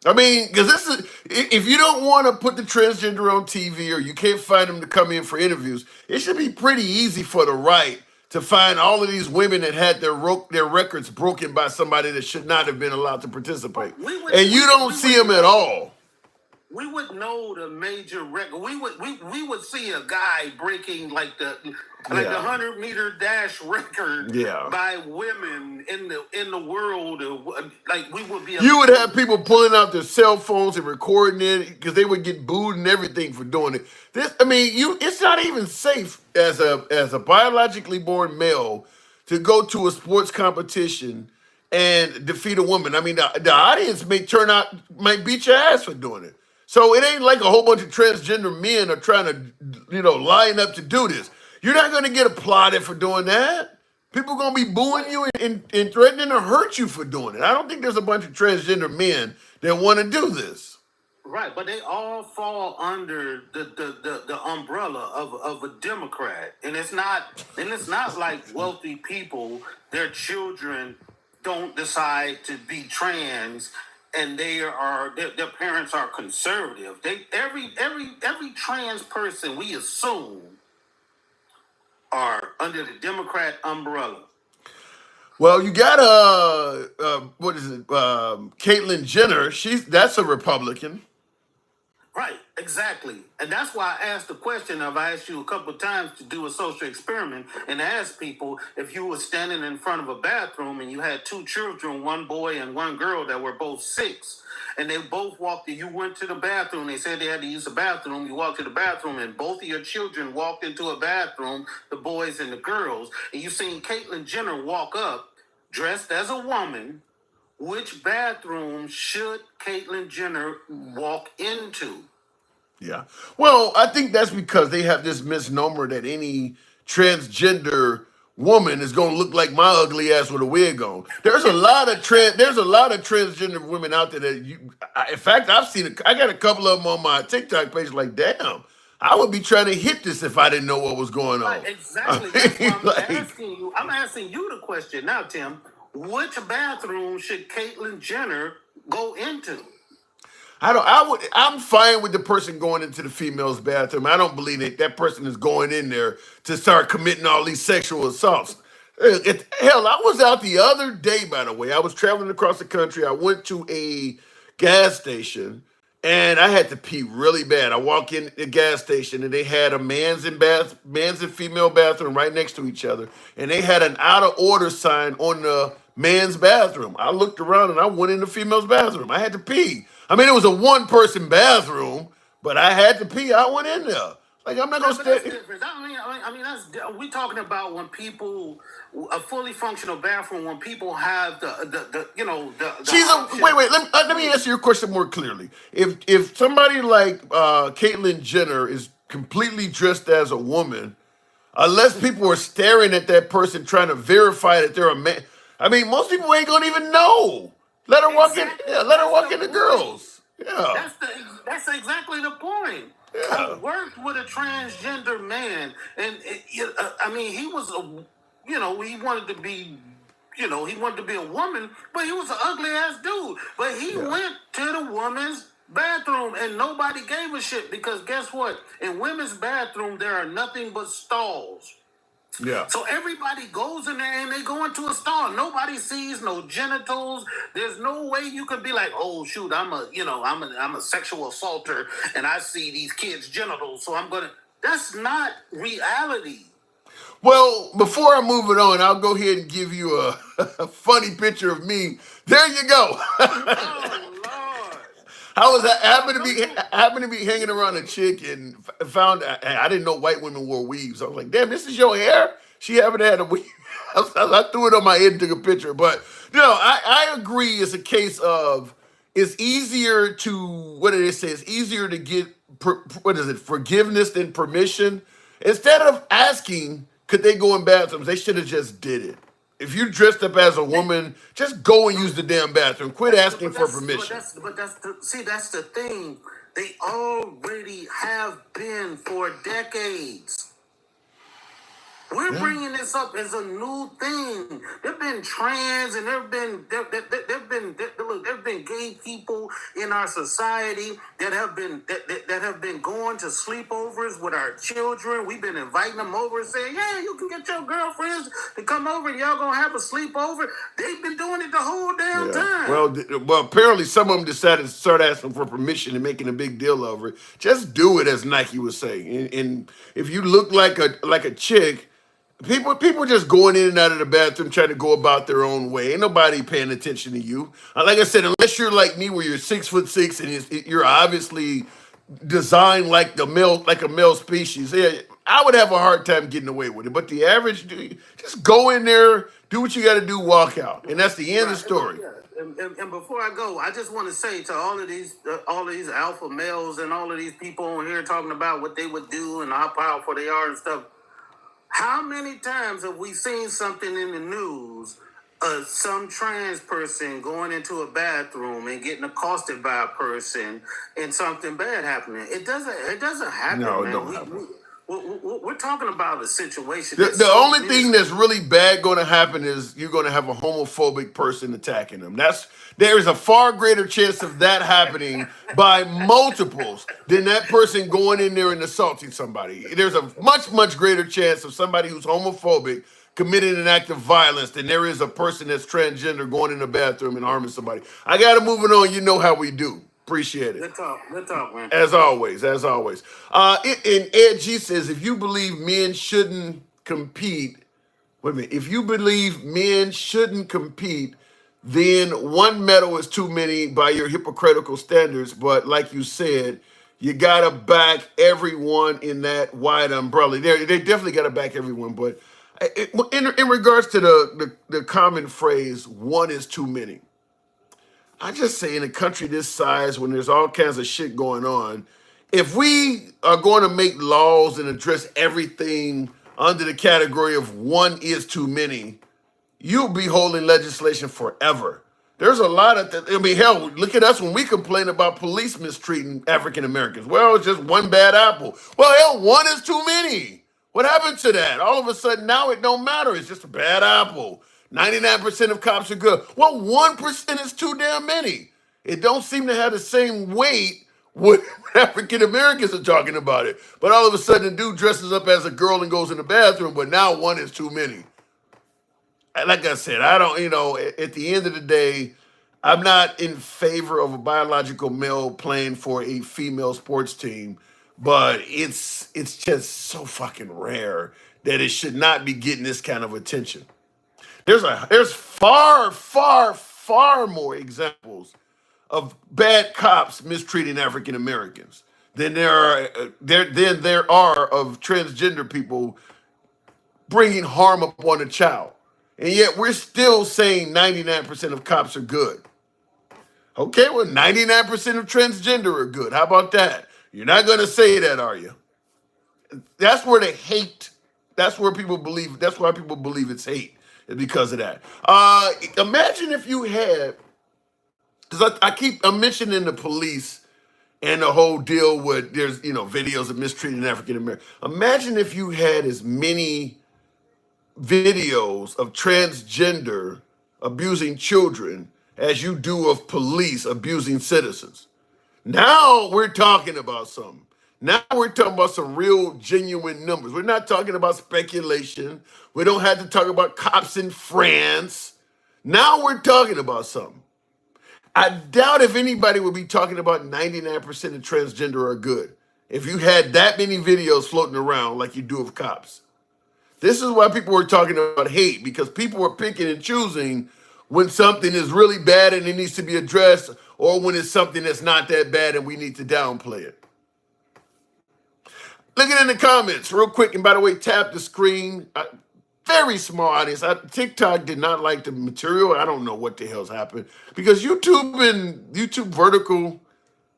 I mean, because this is, if you don't want to put the transgender on TV or you can't find them to come in for interviews, it should be pretty easy for the right to find all of these women that had their records broken by somebody that should not have been allowed to participate. And you don't see them at all. We would know the major record. We would see a guy breaking like the Yeah. 100-meter dash record Yeah. by women in the world. Like we would be. You would have people pulling out their cell phones and recording it because they would get booed and everything for doing it. It's not even safe as a biologically born male to go to a sports competition and defeat a woman. I mean, the audience might beat your ass for doing it. So it ain't like a whole bunch of transgender men are trying to, line up to do this. You're not going to get applauded for doing that. People going to be booing you and threatening to hurt you for doing it. I don't think there's a bunch of transgender men that want to do this. Right, but they all fall under the umbrella of a Democrat, and it's not like wealthy people, their children don't decide to be trans, and their parents are conservative. Every trans person we assume are under the Democrat umbrella. Well, you got Caitlyn Jenner. That's a Republican. Right, exactly. And that's why I asked the question. I've asked you a couple of times to do a social experiment and ask people if you were standing in front of a bathroom and you had two children, one boy and one girl that were both 6, and they both walked in. You went to the bathroom. They said they had to use the bathroom. You walked to the bathroom, and both of your children walked into a bathroom, the boys and the girls, and you seen Caitlyn Jenner walk up dressed as a woman. Which bathroom should Caitlyn Jenner walk into? Yeah. Well, I think that's because they have this misnomer that any transgender woman is going to look like my ugly ass with a wig on. There's a lot of transgender women out there that in fact, I got a couple of them on my TikTok page. Like, damn, I would be trying to hit this if I didn't know what was going on. Right, exactly. That's why I'm asking you. I'm asking you the question now, Tim. Which bathroom should Caitlyn Jenner go into? I'm fine with the person going into the female's bathroom. I don't believe that person is going in there to start committing all these sexual assaults. Hell, I was out the other day, by the way. I was traveling across the country. I went to a gas station and I had to pee really bad. I walk in the gas station and they had a man's and female bathroom right next to each other. And they had an out of order sign on the man's bathroom. I looked around and I went in the female's bathroom. I had to pee. I mean, it was a one-person bathroom, but I had to pee. I went in there. Like, I'm not going to stay. That's different. I mean, we talking about when people, a fully functional bathroom, when people have the Wait. Let me answer your question more clearly. If somebody like Caitlyn Jenner is completely dressed as a woman, unless people are staring at that person trying to verify that they're a man, I mean, most people ain't gonna even know. Let her walk in. Yeah, let her walk in the girls. Yeah. That's exactly the point. Yeah. I worked with a transgender man, and I mean, he was he wanted to be, he wanted to be a woman, but he was an ugly ass dude. But he went to the woman's bathroom, and nobody gave a shit because guess what? In women's bathroom, there are nothing but stalls. Yeah. So everybody goes in there and they go into a stall. Nobody sees no genitals. There's no way you could be like, oh shoot, I'm a sexual assaulter and I see these kids' genitals, so I'm gonna. That's not reality. Well, before I move it on, I'll go ahead and give you a funny picture of me. There you go. Oh Lord. I happened to be hanging around a chick and found I didn't know white women wore weaves. I was like, damn, this is your hair? She happened to have a weave. I threw it on my head and took a picture. But I agree. It's a case of it's easier to It's easier to get forgiveness than permission. Instead of asking, could they go in bathrooms? They should have just did it. If you dressed up as a woman, just go and use the damn bathroom. Quit asking for permission. That's the thing. They already have been for decades. We're Yeah. bringing this up as a new thing. There've been trans, and there've been gay people in our society that have been going to sleepovers with our children. We've been inviting them over and saying, "Yeah, you can get your girlfriends to come over, and y'all gonna have a sleepover." They've been doing it the whole damn time. Well, apparently some of them decided to start asking for permission and making a big deal over it. Just do it, as Nike was saying. And if you look like a chick, people just going in and out of the bathroom trying to go about their own way. Ain't nobody paying attention to you. Like I said, unless you're like me, where you're 6'6" and you're obviously designed like a male species. Yeah, I would have a hard time getting away with it. But the average dude, just go in there, do what you got to do, walk out, and that's the end of the story. Yeah. And before I go, I just want to say to all of these alpha males and all of these people on here talking about what they would do and how powerful they are and stuff. How many times have we seen something in the news of some trans person going into a bathroom and getting accosted by a person and something bad happening? It doesn't happen, No, it man. don't happen. We're talking about a situation. The only thing that's really bad going to happen is you're going to have a homophobic person attacking them. There is a far greater chance of that happening by multiples than that person going in there and assaulting somebody. There's a much greater chance of somebody who's homophobic committing an act of violence than there is a person that's transgender going in the bathroom and harming somebody. I got to move it on. You know how we do. Appreciate it. Good talk, man. As always. And Ed G says, if you believe men shouldn't compete, wait a minute, if you believe men shouldn't compete, then one medal is too many by your hypocritical standards. But like you said, you got to back everyone in that wide umbrella. They definitely got to back everyone. But in regards to the common phrase, one is too many. I just say in a country this size, when there's all kinds of shit going on, if we are going to make laws and address everything under the category of one is too many, you'll be holding legislation forever. There's a lot of, hell, look at us when we complain about police mistreating African Americans. Well, it's just one bad apple. Well, hell, one is too many. What happened to that? All of a sudden now it don't matter. It's just a bad apple. 99% of cops are good. Well, 1% is too damn many. It don't seem to have the same weight when African Americans are talking about it. But all of a sudden, a dude dresses up as a girl and goes in the bathroom, but now one is too many. Like I said, I don't, at the end of the day, I'm not in favor of a biological male playing for a female sports team, but it's just so fucking rare that it should not be getting this kind of attention. There's far more examples of bad cops mistreating African Americans than there are of transgender people bringing harm upon a child. And yet we're still saying 99% of cops are good. Okay, well, 99% of transgender are good. How about that? You're not going to say that, are you? That's where the hate, that's why people believe it's hate. Because of that. Imagine if you had, because I'm mentioning the police and the whole deal with there's videos of mistreating African Americans. Imagine if you had as many videos of transgender abusing children as you do of police abusing citizens. Now we're talking about something. Now we're talking about some real genuine numbers. We're not talking about speculation. We don't have to talk about cops in France. Now we're talking about something. I doubt if anybody would be talking about 99% of transgender are good if you had that many videos floating around like you do of cops. This is why people were talking about hate, because people were picking and choosing when something is really bad and it needs to be addressed, or when it's something that's not that bad and we need to downplay it. Look at it in the comments real quick. And by the way, tap the screen. Very small audience. TikTok did not like the material. I don't know what the hell's happened, because YouTube vertical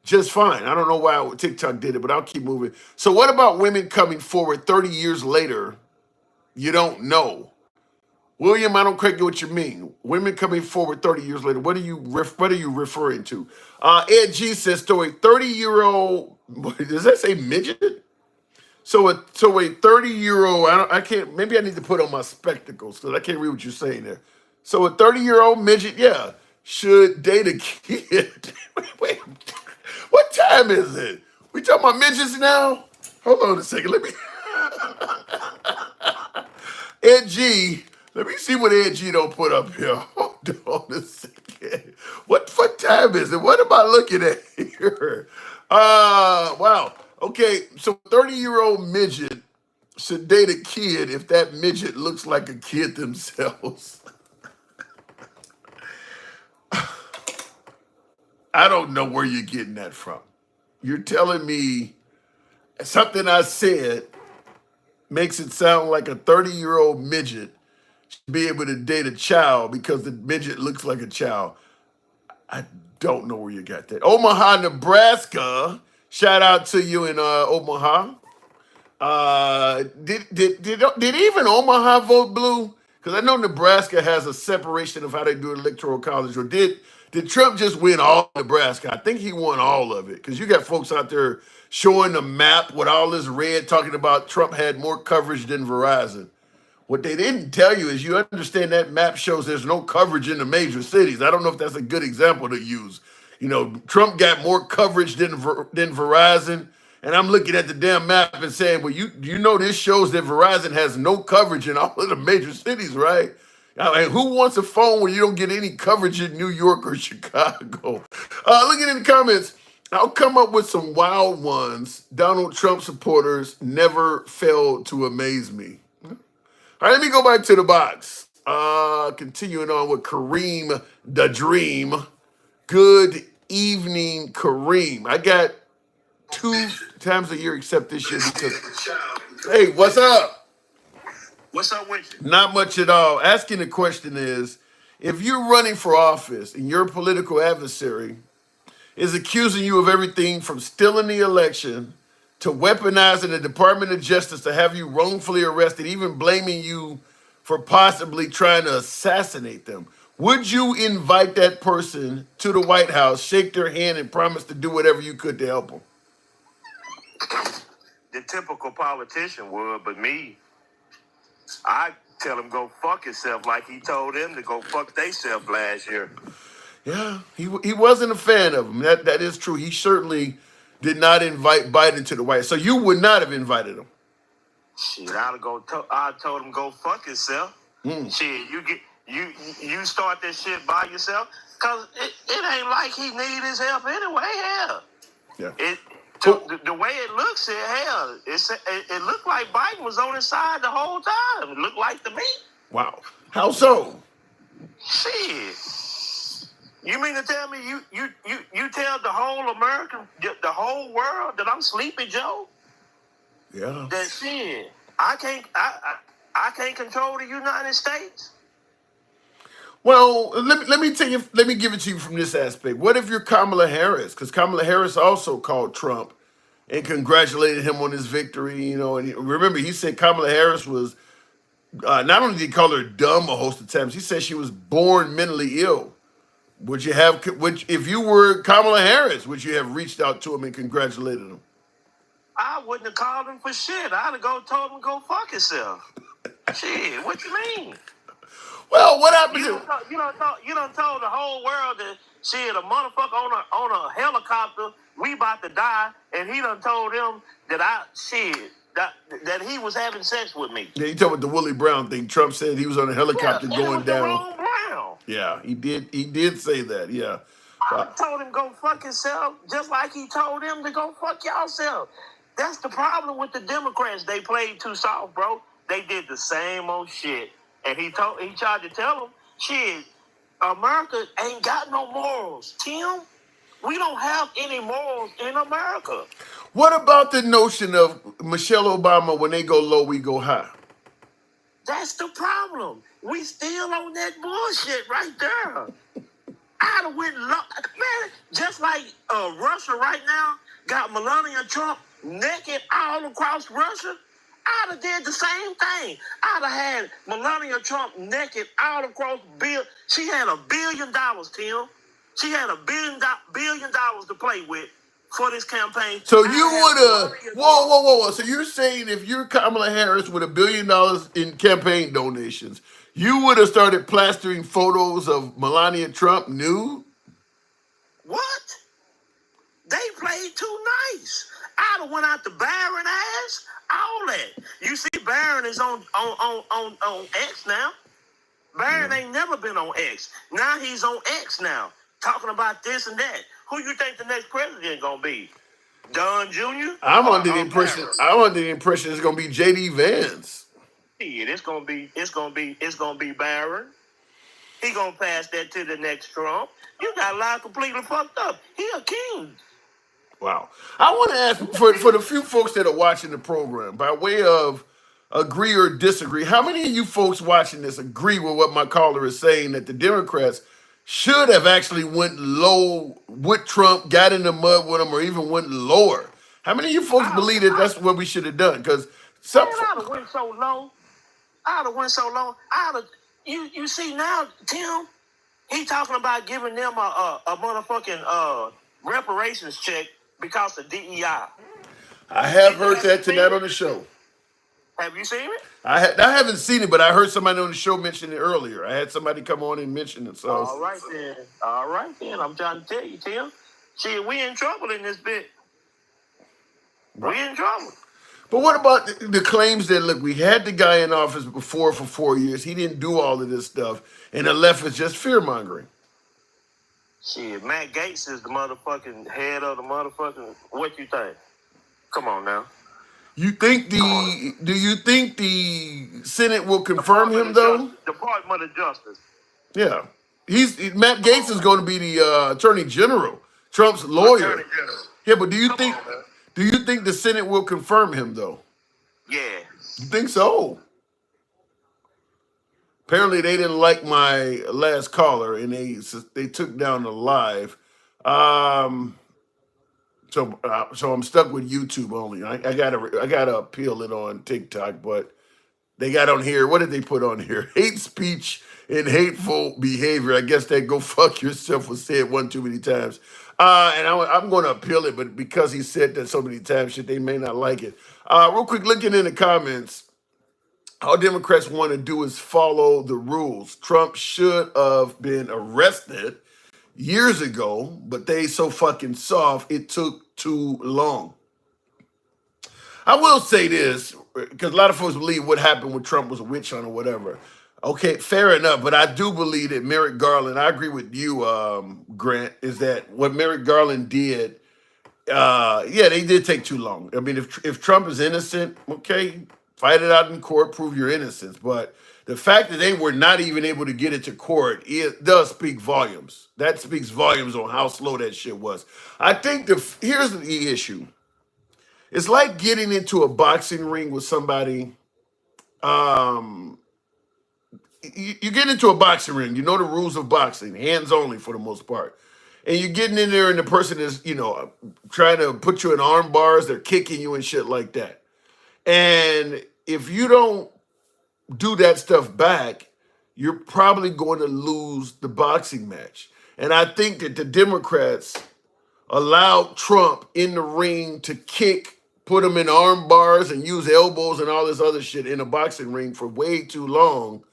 just fine. I don't know why TikTok did it, but I'll keep moving. So what about women coming forward 30 years later? You don't know. William, I don't quite get what you mean. Women coming forward 30 years later. What are you referring to? Ed G says, so a 30-year-old, does that say midget? So a 30-year-old, I can't, maybe I need to put on my spectacles because I can't read what you're saying there. So a 30-year-old midget, yeah, should date a kid. Wait, what time is it? We talking about midgets now? Hold on a second. Let me Ed G. Let me see what Ed G don't put up here. Hold on a second. What time is it? What am I looking at here? Wow. Okay, so 30-year-old midget should date a kid if that midget looks like a kid themselves. I don't know where you're getting that from. You're telling me something I said makes it sound like a 30-year-old midget should be able to date a child because the midget looks like a child. I don't know where you got that. Omaha, Nebraska. Shout out to you in Omaha. Did even Omaha vote blue? Because I know Nebraska has a separation of how they do electoral college. Or did Trump just win all Nebraska? I think he won all of it. Because you got folks out there showing the map with all this red talking about Trump had more coverage than Verizon. What they didn't tell you is you understand that map shows there's no coverage in the major cities. I don't know if that's a good example to use. You know, Trump got more coverage than Verizon. And I'm looking at the damn map and saying, well, you know this shows that Verizon has no coverage in all of the major cities, right? I mean, who wants a phone where you don't get any coverage in New York or Chicago? Looking in the comments, I'll come up with some wild ones. Donald Trump supporters never fail to amaze me. All right, let me go back to the box. Continuing on with Kareem the Dream. Good evening, Kareem. I got 2 times a year except this year because, hey, what's up? What's up with you? Not much at all. Asking the question is, if you're running for office and your political adversary is accusing you of everything from stealing the election to weaponizing the Department of Justice to have you wrongfully arrested, even blaming you for possibly trying to assassinate them, would you invite that person to the White House, shake their hand, and promise to do whatever you could to help them? The typical politician would, but me, I tell him go fuck himself like he told them to go fuck theyself last year. Yeah, he wasn't a fan of him. That is true. He certainly did not invite Biden to the White House. So you would not have invited him. Shit, I told him go fuck himself. Shit, you start this shit by yourself, cause it ain't like he need his help anyway. Hell, Yeah. The way it looks, hell, it looked like Biden was on his side the whole time. It looked like to me. Wow. How so? Shit. You mean to tell me you tell the whole American, the whole world that I'm Sleepy Joe? Yeah. That shit. I can't control the United States. Well, let me tell you. Let me give it to you from this aspect. What if you're Kamala Harris? Because Kamala Harris also called Trump and congratulated him on his victory. You know, and remember he said Kamala Harris was not only did he call her dumb a host of times, he said she was born mentally ill. Would you have? If you were Kamala Harris, would you have reached out to him and congratulated him? I wouldn't have called him for shit. I'd have told him go fuck himself. Shit, what you mean? Well, what happened? You done told the whole world that shit, a motherfucker on a helicopter, we about to die, and he done told them that that he was having sex with me. Yeah, you talking about the Willie Brown thing? Trump said he was on a helicopter going down. Jerome Brown. Yeah, he did. He did say that. Yeah. I told him go fuck himself, just like he told them to go fuck y'allself. That's the problem with the Democrats. They played too soft, bro. They did the same old shit. And he tried to tell them, shit, America ain't got no morals. Tim, we don't have any morals in America. What about the notion of Michelle Obama, when they go low, we go high? That's the problem. We still on that bullshit right there. I'd have went low. Man, just like Russia right now got Melania Trump naked all across Russia, I'd have did the same thing. I'd have had Melania Trump naked all across bill. She had $1 billion, Tim. She had $1 billion to play with for this campaign. So you would have, whoa. So you're saying if you're Kamala Harris with $1 billion in campaign donations, you would have started plastering photos of Melania Trump nude? What? They played too nice. I'd have went out to Barron ass, all that. You see, Barron is on X now. Barron ain't never been on X. Now he's on X now, talking about this and that. Who you think the next president gonna be? Don Jr.? I'm under the impression it's gonna be JD Vance. Yeah, it's gonna be Barron. He gonna pass that to the next Trump. You got a lot completely fucked up. He a king. Wow. I want to ask for the few folks that are watching the program, by way of agree or disagree, how many of you folks watching this agree with what my caller is saying, that the Democrats should have actually went low with Trump, got in the mud with him, or even went lower? How many of you folks believe that that's what we should have done? Because some I'd have went so low. You see now, Tim, he talking about giving them a motherfucking reparations check because of DEI. I have heard that tonight on the show. Have you seen it? I haven't seen it, but I heard somebody on the show mention it earlier. I had somebody come on and mention it. So All right then. I'm trying to tell you, Tim. See, we in trouble in this bit. We in trouble. But what about the claims that, look, we had the guy in office before for 4 years. He didn't do all of this stuff, and the left is just fear-mongering. Shit, Matt Gaetz is the motherfucking head of the motherfucking. What you think? Come on now. Do you think the Senate will confirm him though? Department of Justice. Yeah, Matt Gaetz is going to be the Attorney General, Trump's lawyer. Attorney General. Yeah, but do you think the Senate will confirm him though? Yeah. You think so? Apparently, they didn't like my last caller, and they took down the live. So I'm stuck with YouTube only. I gotta appeal it on TikTok, but they got on here. What did they put on here? Hate speech and hateful behavior. I guess that go fuck yourself was said one too many times. And I'm going to appeal it, but because he said that so many times, shit, they may not like it. Real quick, looking in the comments. All Democrats want to do is follow the rules. Trump should have been arrested years ago, but they so fucking soft, it took too long. I will say this, because a lot of folks believe what happened with Trump was a witch hunt or whatever. Okay, fair enough, but I do believe that Merrick Garland, I agree with you, Grant, is that what Merrick Garland did, they did take too long. I mean, if Trump is innocent, okay, fight it out in court, prove your innocence. But the fact that they were not even able to get it to court, it does speak volumes. That speaks volumes on how slow that shit was. I think here's the issue. It's like getting into a boxing ring with somebody. You get into a boxing ring, you know the rules of boxing, hands only for the most part. And you're getting in there and the person is, trying to put you in arm bars, they're kicking you and shit like that. And if you don't do that stuff back, you're probably going to lose the boxing match. And I think that the Democrats allowed Trump in the ring to kick, put him in arm bars and use elbows and all this other shit in a boxing ring for way too long.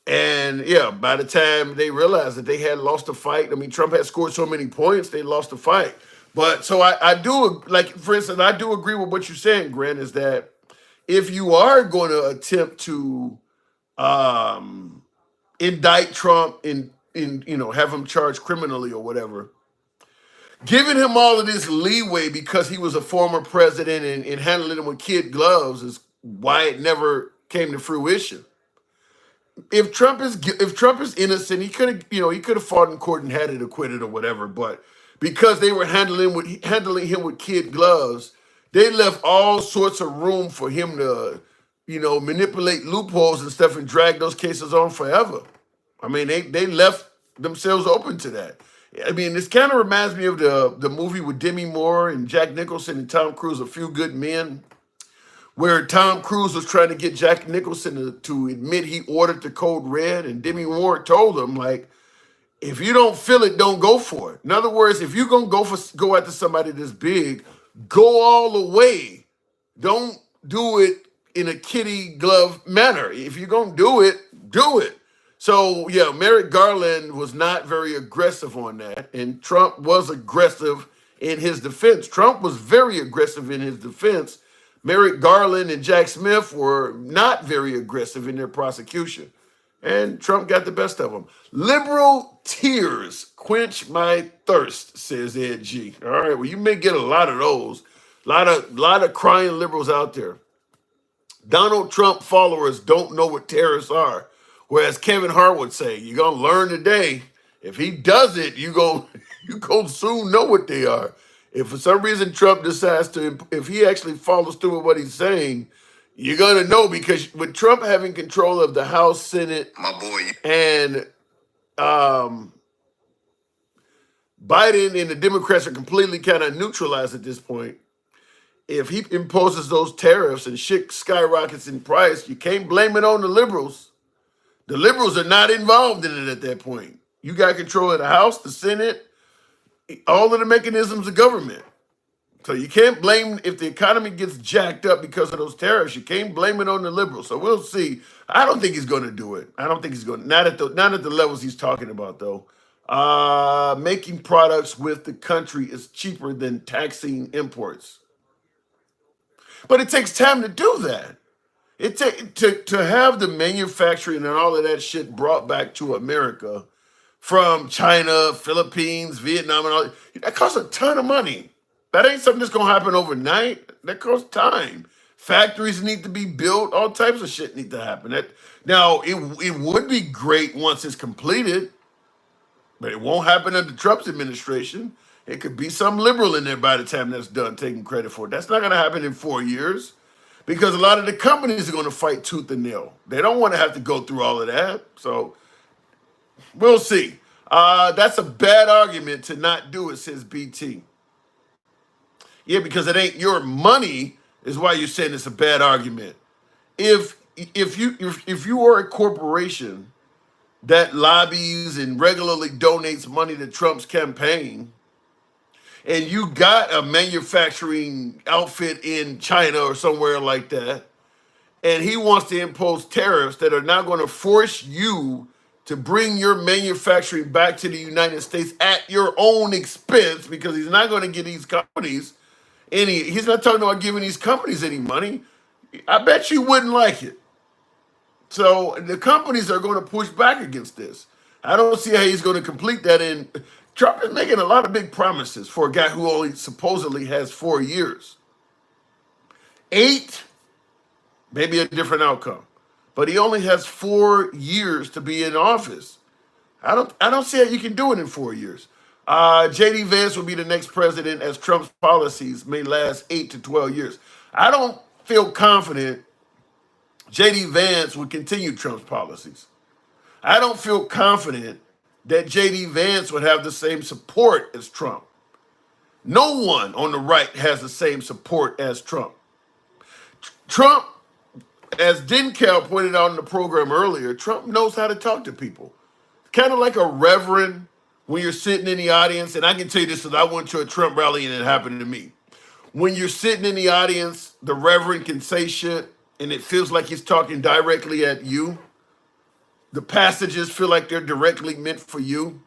And yeah, by the time they realized that they had lost the fight, I mean, Trump had scored so many points, they lost the fight. But so I do, like, for instance, I do agree with what you're saying, Grant, is that if you are going to attempt to indict Trump and have him charged criminally or whatever, giving him all of this leeway because he was a former president and handling him with kid gloves is why it never came to fruition. If Trump is innocent, he could have fought in court and had it acquitted or whatever. But because they were handling him with kid gloves, they left all sorts of room for him to, manipulate loopholes and stuff and drag those cases on forever. I mean, they left themselves open to that. I mean, this kind of reminds me of the movie with Demi Moore and Jack Nicholson and Tom Cruise, A Few Good Men, where Tom Cruise was trying to get Jack Nicholson to admit he ordered the code red, and Demi Moore told him, like, if you don't feel it, don't go for it. In other words, if you're gonna go after somebody this big, go all the way. Don't do it in a kitty glove manner. If you're gonna do it, do it. So yeah, Merrick Garland was not very aggressive on that, and Trump was aggressive in his defense. Trump was very aggressive in his defense. Merrick Garland and Jack Smith were not very aggressive in their prosecution, and Trump got the best of them. Liberal tears quench my thirst, says Ed G. All right, well, you may get a lot of those. Lot of crying liberals out there. Donald Trump followers don't know what tariffs are. Whereas Kevin Hart would say, you're going to learn today. If he does it, you go soon know what they are. If for some reason Trump decides to, if he actually follows through with what he's saying, you're going to know, because with Trump having control of the House, Senate, My boy. and Biden and the Democrats are completely kind of neutralized at this point. If he imposes those tariffs and shit skyrockets in price, you can't blame it on the liberals. The liberals are not involved in it at that point. You got control of the House, the Senate, all of the mechanisms of government. So you can't blame, if the economy gets jacked up because of those tariffs, you can't blame it on the liberals. So we'll see. I don't think he's going to do it. I don't think he's going to. Not at the levels he's talking about, though. Making products with the country is cheaper than taxing imports. But it takes time to do that. To have the manufacturing and all of that shit brought back to America from China, Philippines, Vietnam, and all that costs a ton of money. That ain't something that's gonna happen overnight. That costs time. Factories need to be built. All types of shit need to happen. Now it would be great once it's completed, but it won't happen under Trump's administration. It could be some liberal in there by the time that's done taking credit for it. That's not going to happen in 4 years, because a lot of the companies are going to fight tooth and nail. They don't want to have to go through all of that. So we'll see. That's a bad argument to not do it, says BT. Yeah, because it ain't your money is why you're saying it's a bad argument. If you are a corporation that lobbies and regularly donates money to Trump's campaign, and you got a manufacturing outfit in China or somewhere like that, and he wants to impose tariffs that are now going to force you to bring your manufacturing back to the United States at your own expense, because he's not going to give these companies he's not talking about giving these companies any money. I bet you wouldn't like it. So the companies are going to push back against this. I don't see how he's going to complete that. And Trump is making a lot of big promises for a guy who only supposedly has 4 years. 8, maybe a different outcome. But he only has 4 years to be in office. I don't see how you can do it in 4 years. J.D. Vance will be the next president, as Trump's policies may last 8 to 12 years. I don't feel confident J.D. Vance would continue Trump's policies. I don't feel confident that J.D. Vance would have the same support as Trump. No one on the right has the same support as Trump. Trump, as Denkel pointed out in the program earlier, Trump knows how to talk to people. Kind of like a reverend when you're sitting in the audience, and I can tell you this because I went to a Trump rally and it happened to me. When you're sitting in the audience, the reverend can say shit and it feels like he's talking directly at you. The passages feel like they're directly meant for you.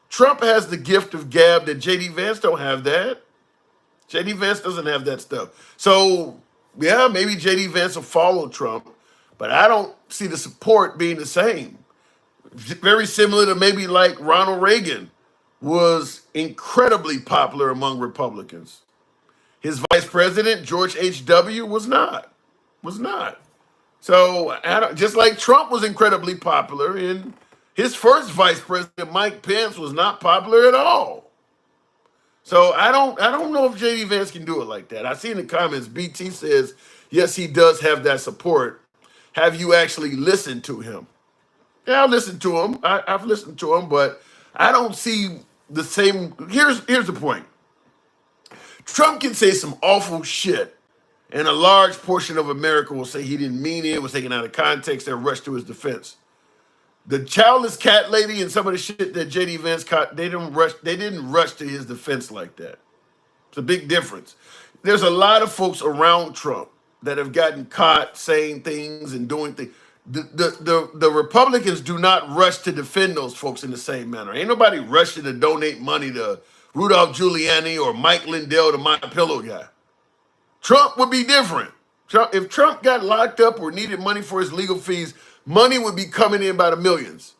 Trump has the gift of gab that J.D. Vance don't have that. J.D. Vance doesn't have that stuff. So, yeah, maybe J.D. Vance will follow Trump, but I don't see the support being the same. Very similar to maybe like Ronald Reagan was incredibly popular among Republicans. His vice president, George H.W., was not. So just like Trump was incredibly popular, and his first vice president, Mike Pence, was not popular at all. So I don't know if J.D. Vance can do it like that. I see in the comments, BT says, yes, he does have that support. Have you actually listened to him? Yeah, I've listened to him. I've listened to him, but I don't see the same. Here's the point. Trump can say some awful shit And a large portion of America will say he didn't mean it, was taken out of context, and rushed to his defense. The childless cat lady and some of the shit that JD Vance caught, they didn't rush to his defense like that. It's a big difference. There's a lot of folks around Trump that have gotten caught saying things and doing things. The Republicans do not rush to defend those folks in the same manner. Ain't nobody rushing to donate money to Rudolph Giuliani or Mike Lindell, the My Pillow guy. Trump would be different. If Trump got locked up or needed money for his legal fees, money would be coming in by the millions.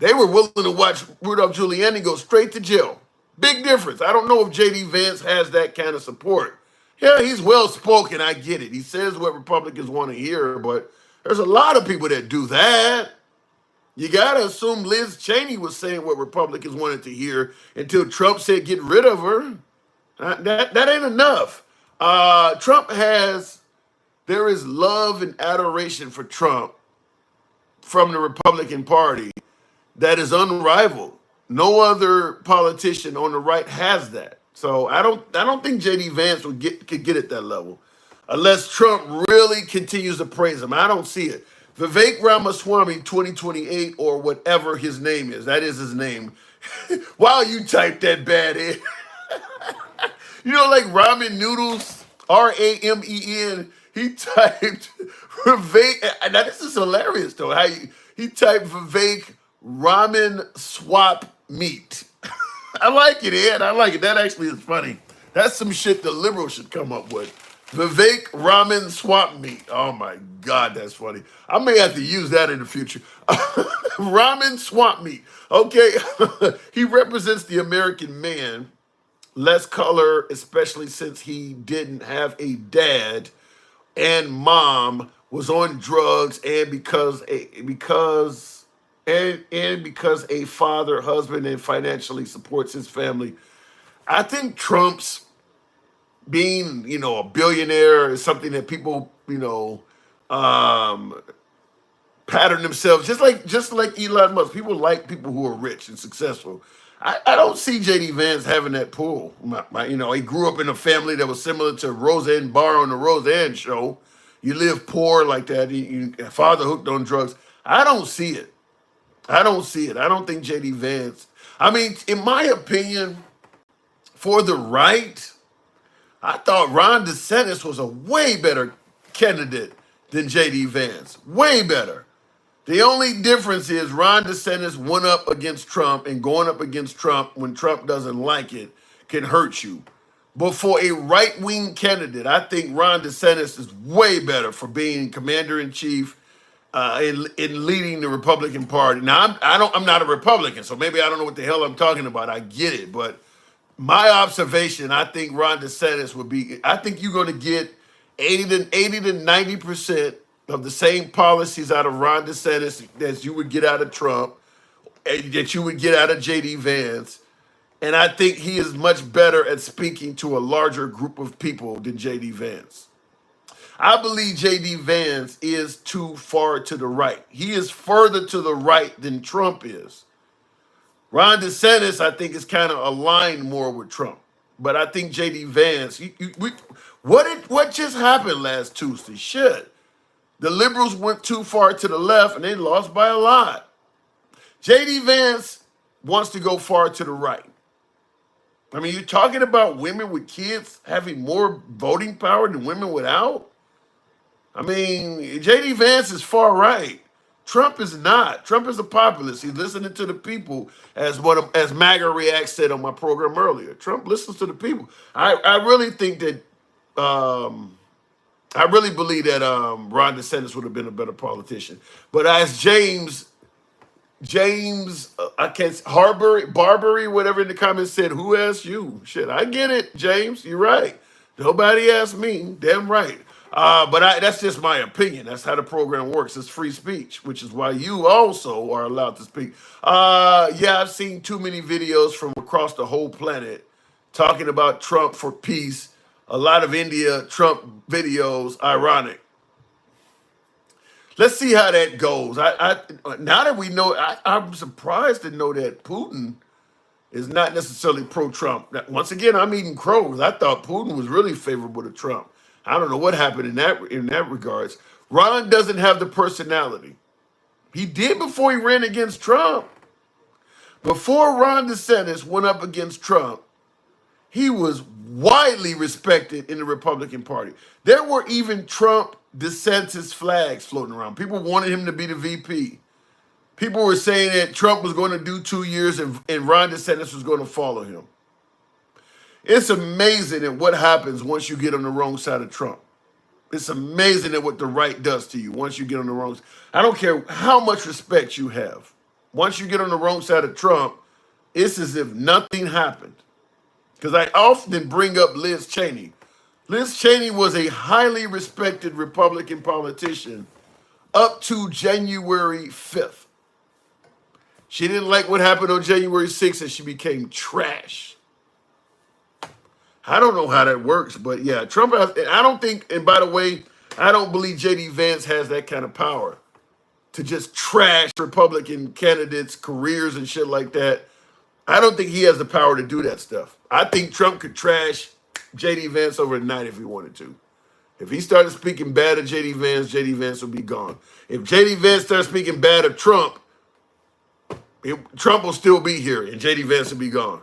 They were willing to watch Rudolph Giuliani go straight to jail. Big difference. I don't know if J.D. Vance has that kind of support. Yeah, he's well-spoken. I get it. He says what Republicans want to hear, but there's a lot of people that do that. You got to assume Liz Cheney was saying what Republicans wanted to hear until Trump said get rid of her. That ain't enough. There is love and adoration for Trump from the Republican Party that is unrivaled. No other politician on the right has that. So I don't think JD Vance could get at that level unless Trump really continues to praise him. I don't see it. Vivek Ramaswamy 2028 or whatever his name is. That is his name. Wow, you typed that bad in. You know, like ramen noodles, R-A-M-E-N. He typed Vivek. Now this is hilarious though. He typed Vivek ramen swap meat. I like it, Ed. I like it. That actually is funny. That's some shit the liberals should come up with. Vivek ramen swap meat. Oh my God, that's funny. I may have to use that in the future. Ramen swap meat. Okay. He represents the American man. Less color, especially since he didn't have a dad and mom was on drugs, and because a father, husband, and financially supports his family. I think Trump's being, a billionaire is something that people, pattern themselves just like Elon Musk. People like people who are rich and successful. I don't see JD Vance having that pull. He grew up in a family that was similar to Roseanne Barr on the Roseanne show. You live poor like that. Your father hooked on drugs. I don't see it. I don't think JD Vance. I mean, in my opinion, for the right, I thought Ron DeSantis was a way better candidate than JD Vance. Way better. The only difference is Ron DeSantis went up against Trump, and going up against Trump when Trump doesn't like it can hurt you. But for a right-wing candidate, I think Ron DeSantis is way better for being commander-in-chief in leading the Republican Party. Now, I'm not a Republican, so maybe I don't know what the hell I'm talking about. I get it, but my observation, I think Ron DeSantis would be. I think you're going to get 80 to 90% of the same policies out of Ron DeSantis as you would get out of Trump, and that you would get out of JD Vance. And I think he is much better at speaking to a larger group of people than JD Vance. I believe JD Vance is too far to the right. He is further to the right than Trump is. Ron DeSantis, I think, is kind of aligned more with Trump. But I think JD Vance, what just happened last Tuesday? Shit. The liberals went too far to the left and they lost by a lot. JD Vance wants to go far to the right. I mean, you're talking about women with kids having more voting power than women without? I mean, JD Vance is far right. Trump is not. Trump is a populist. He's listening to the people, as MAGA React said on my program earlier. Trump listens to the people. I really think that, I really believe that Ron DeSantis would have been a better politician. But as James, Barbary, whatever in the comments said, who asked you? Shit, I get it, James. You're right. Nobody asked me. Damn right. But that's just my opinion. That's how the program works. It's free speech, which is why you also are allowed to speak. I've seen too many videos from across the whole planet talking about Trump for peace. A lot of India Trump videos, ironic. Let's see how that goes. Now that we know, I'm surprised to know that Putin is not necessarily pro-Trump. Once again, I'm eating crows. I thought Putin was really favorable to Trump. I don't know what happened in that regards. Ron doesn't have the personality. He did before he ran against Trump. Before Ron DeSantis went up against Trump, he was widely respected in the Republican Party. There were even Trump DeSantis flags floating around. People wanted him to be the VP. People were saying that Trump was going to do 2 years and Ron DeSantis was going to follow him. It's amazing at what happens once you get on the wrong side of Trump. It's amazing at what the right does to you once you get on the wrong side. I don't care how much respect you have. Once you get on the wrong side of Trump, it's as if nothing happened. Because I often bring up Liz Cheney. Liz Cheney was a highly respected Republican politician up to January 5th. She didn't like what happened on January 6th and she became trash. I don't know how that works, but yeah, Trump has, I don't think, and by the way, I don't believe J.D. Vance has that kind of power to just trash Republican candidates' careers and shit like that. I don't think he has the power to do that stuff. I think Trump could trash J.D. Vance overnight if he wanted to. If he started speaking bad of J.D. Vance would be gone. If J.D. Vance starts speaking bad of Trump, Trump will still be here and J.D. Vance will be gone.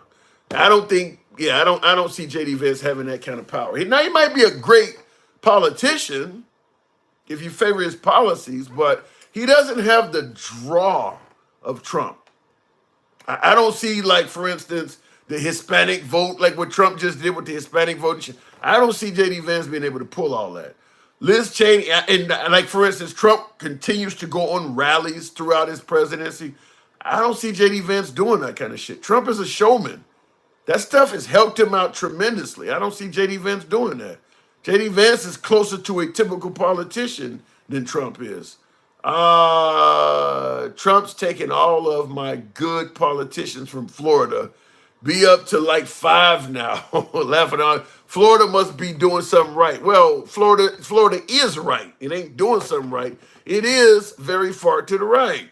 I don't see J.D. Vance having that kind of power. Now, he might be a great politician if you favor his policies, but he doesn't have the draw of Trump. I don't see, like, for instance, the Hispanic vote, like what Trump just did with the Hispanic vote. I don't see J.D. Vance being able to pull all that. Liz Cheney, and like, for instance, Trump continues to go on rallies throughout his presidency. I don't see J.D. Vance doing that kind of shit. Trump is a showman. That stuff has helped him out tremendously. I don't see J.D. Vance doing that. J.D. Vance is closer to a typical politician than Trump is. Trump's taking all of my good politicians from Florida, be up to like 5 now, laughing on. Florida must be doing something right. Well, Florida is right. It ain't doing something right. It is very far to the right.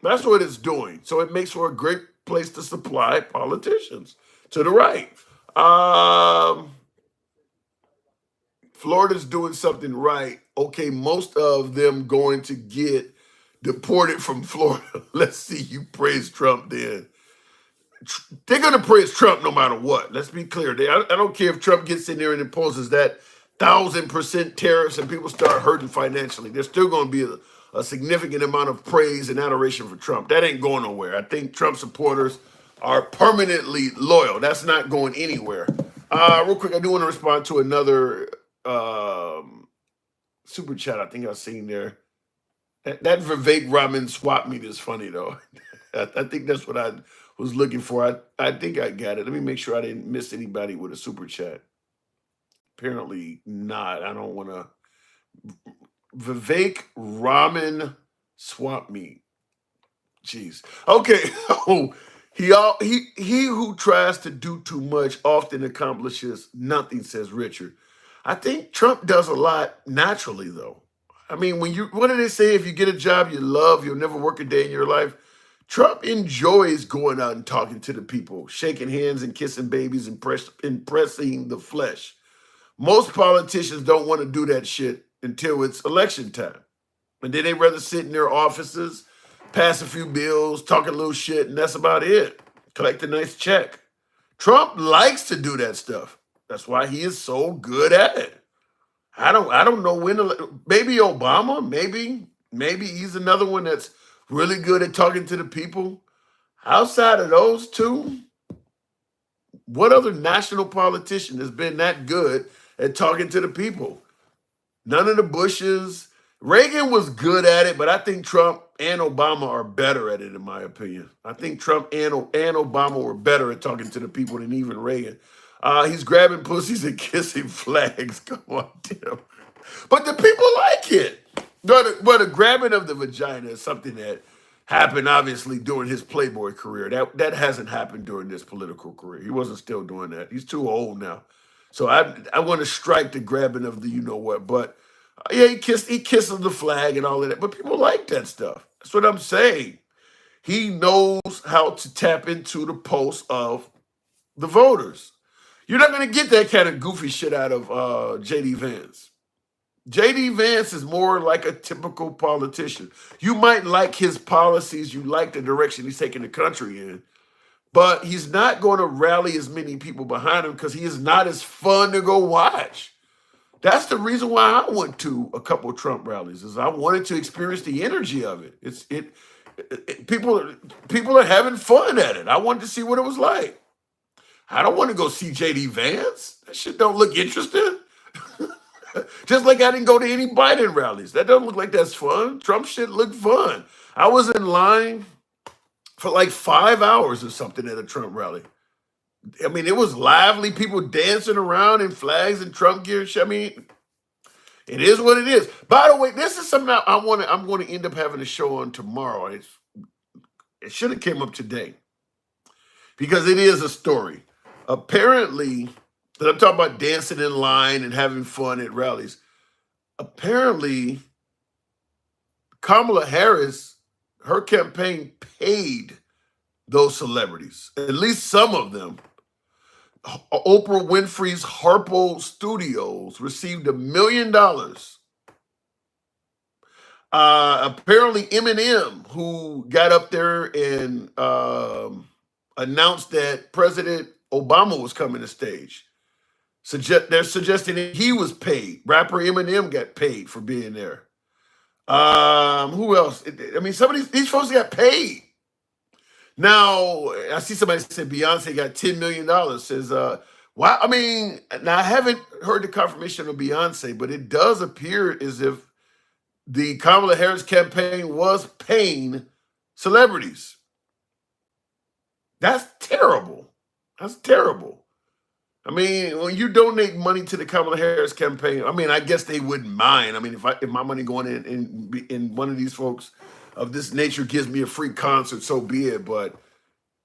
That's what it's doing. So it makes for a great place to supply politicians to the right. Florida's doing something right. Okay, most of them going to get deported from Florida. Let's see you praise Trump then. They're going to praise Trump no matter what. Let's be clear. I don't care if Trump gets in there and imposes that 1,000% tariffs and people start hurting financially. There's still going to be a significant amount of praise and adoration for Trump. That ain't going nowhere. I think Trump supporters are permanently loyal. That's not going anywhere. Real quick, I do want to respond to another super chat I think I've seen there. That Vivek Raman swap meet is funny, though. I think that's what I was looking for. I think I got it. Let me make sure I didn't miss anybody with a super chat. Apparently not. I don't want to. Vivek Raman swap meet. Jeez. Okay. Oh, he who tries to do too much often accomplishes nothing, says Richard. I think Trump does a lot naturally, though. I mean, what do they say? If you get a job you love, you'll never work a day in your life. Trump enjoys going out and talking to the people, shaking hands and kissing babies and impressing the flesh. Most politicians don't want to do that shit until it's election time. And then they rather sit in their offices, pass a few bills, talk a little shit, and that's about it. Collect a nice check. Trump likes to do that stuff. That's why he is so good at it. I don't know when. Maybe Obama. Maybe he's another one that's really good at talking to the people. Outside of those two, what other national politician has been that good at talking to the people? None of the Bushes. Reagan was good at it, but I think Trump and Obama are better at it, in my opinion. I think Trump and Obama were better at talking to the people than even Reagan. He's grabbing pussies and kissing flags. Come on, Tim. But the people like it. But the grabbing of the vagina is something that happened, obviously, during his Playboy career. That hasn't happened during this political career. He wasn't still doing that. He's too old now. So I want to strike the grabbing of the you-know-what. But, yeah, he kisses the flag and all of that. But people like that stuff. That's what I'm saying. He knows how to tap into the pulse of the voters. You're not going to get that kind of goofy shit out of JD Vance. JD Vance is more like a typical politician. You might like his policies, you like the direction he's taking the country in, but he's not going to rally as many people behind him because he is not as fun to go watch. That's the reason why I went to a couple of Trump rallies, is I wanted to experience the energy of it. People are having fun at it. I wanted to see what it was like. I don't want to go see JD Vance. That shit don't look interesting. Just like I didn't go to any Biden rallies. That doesn't look like that's fun. Trump shit looked fun. I was in line for like 5 hours or something at a Trump rally. I mean, it was lively, people dancing around in flags and Trump gear. I mean, it is what it is. By the way, this is something I'm going to end up having a show on tomorrow. It should have came up today because it is a story. Apparently, that I'm talking about dancing in line and having fun at rallies. Apparently, Kamala Harris, her campaign paid those celebrities, at least some of them. Oprah Winfrey's Harpo Studios received $1 million. Apparently, Eminem, who got up there and announced that President Obama was coming to stage, they're suggesting that he was paid. Rapper Eminem got paid for being there. Who else? I mean, some of these folks got paid. Now, I see somebody said Beyonce got $10 million. Says, why? I mean, now I haven't heard the confirmation of Beyonce, but it does appear as if the Kamala Harris campaign was paying celebrities. That's terrible. That's terrible. I mean, when you donate money to the Kamala Harris campaign, I mean, I guess they wouldn't mind. I mean, if my money going in one of these folks of this nature gives me a free concert, so be it. But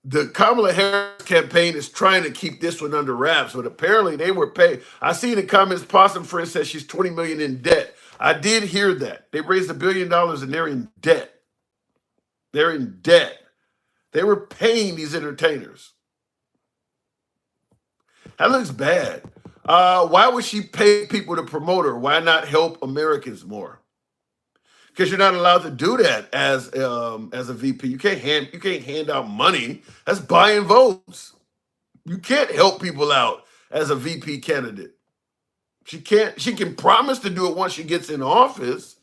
the Kamala Harris campaign is trying to keep this one under wraps, but apparently they were paid. I see in the comments, Possum Friend says she's $20 million in debt. I did hear that. They raised $1 billion and they're in debt. They're in debt. They were paying these entertainers. That looks bad. Why would she pay people to promote her? Why not help Americans more? Because you're not allowed to do that as a VP. You can't hand out money. That's buying votes. You can't help people out as a VP candidate. She can promise to do it once she gets in office,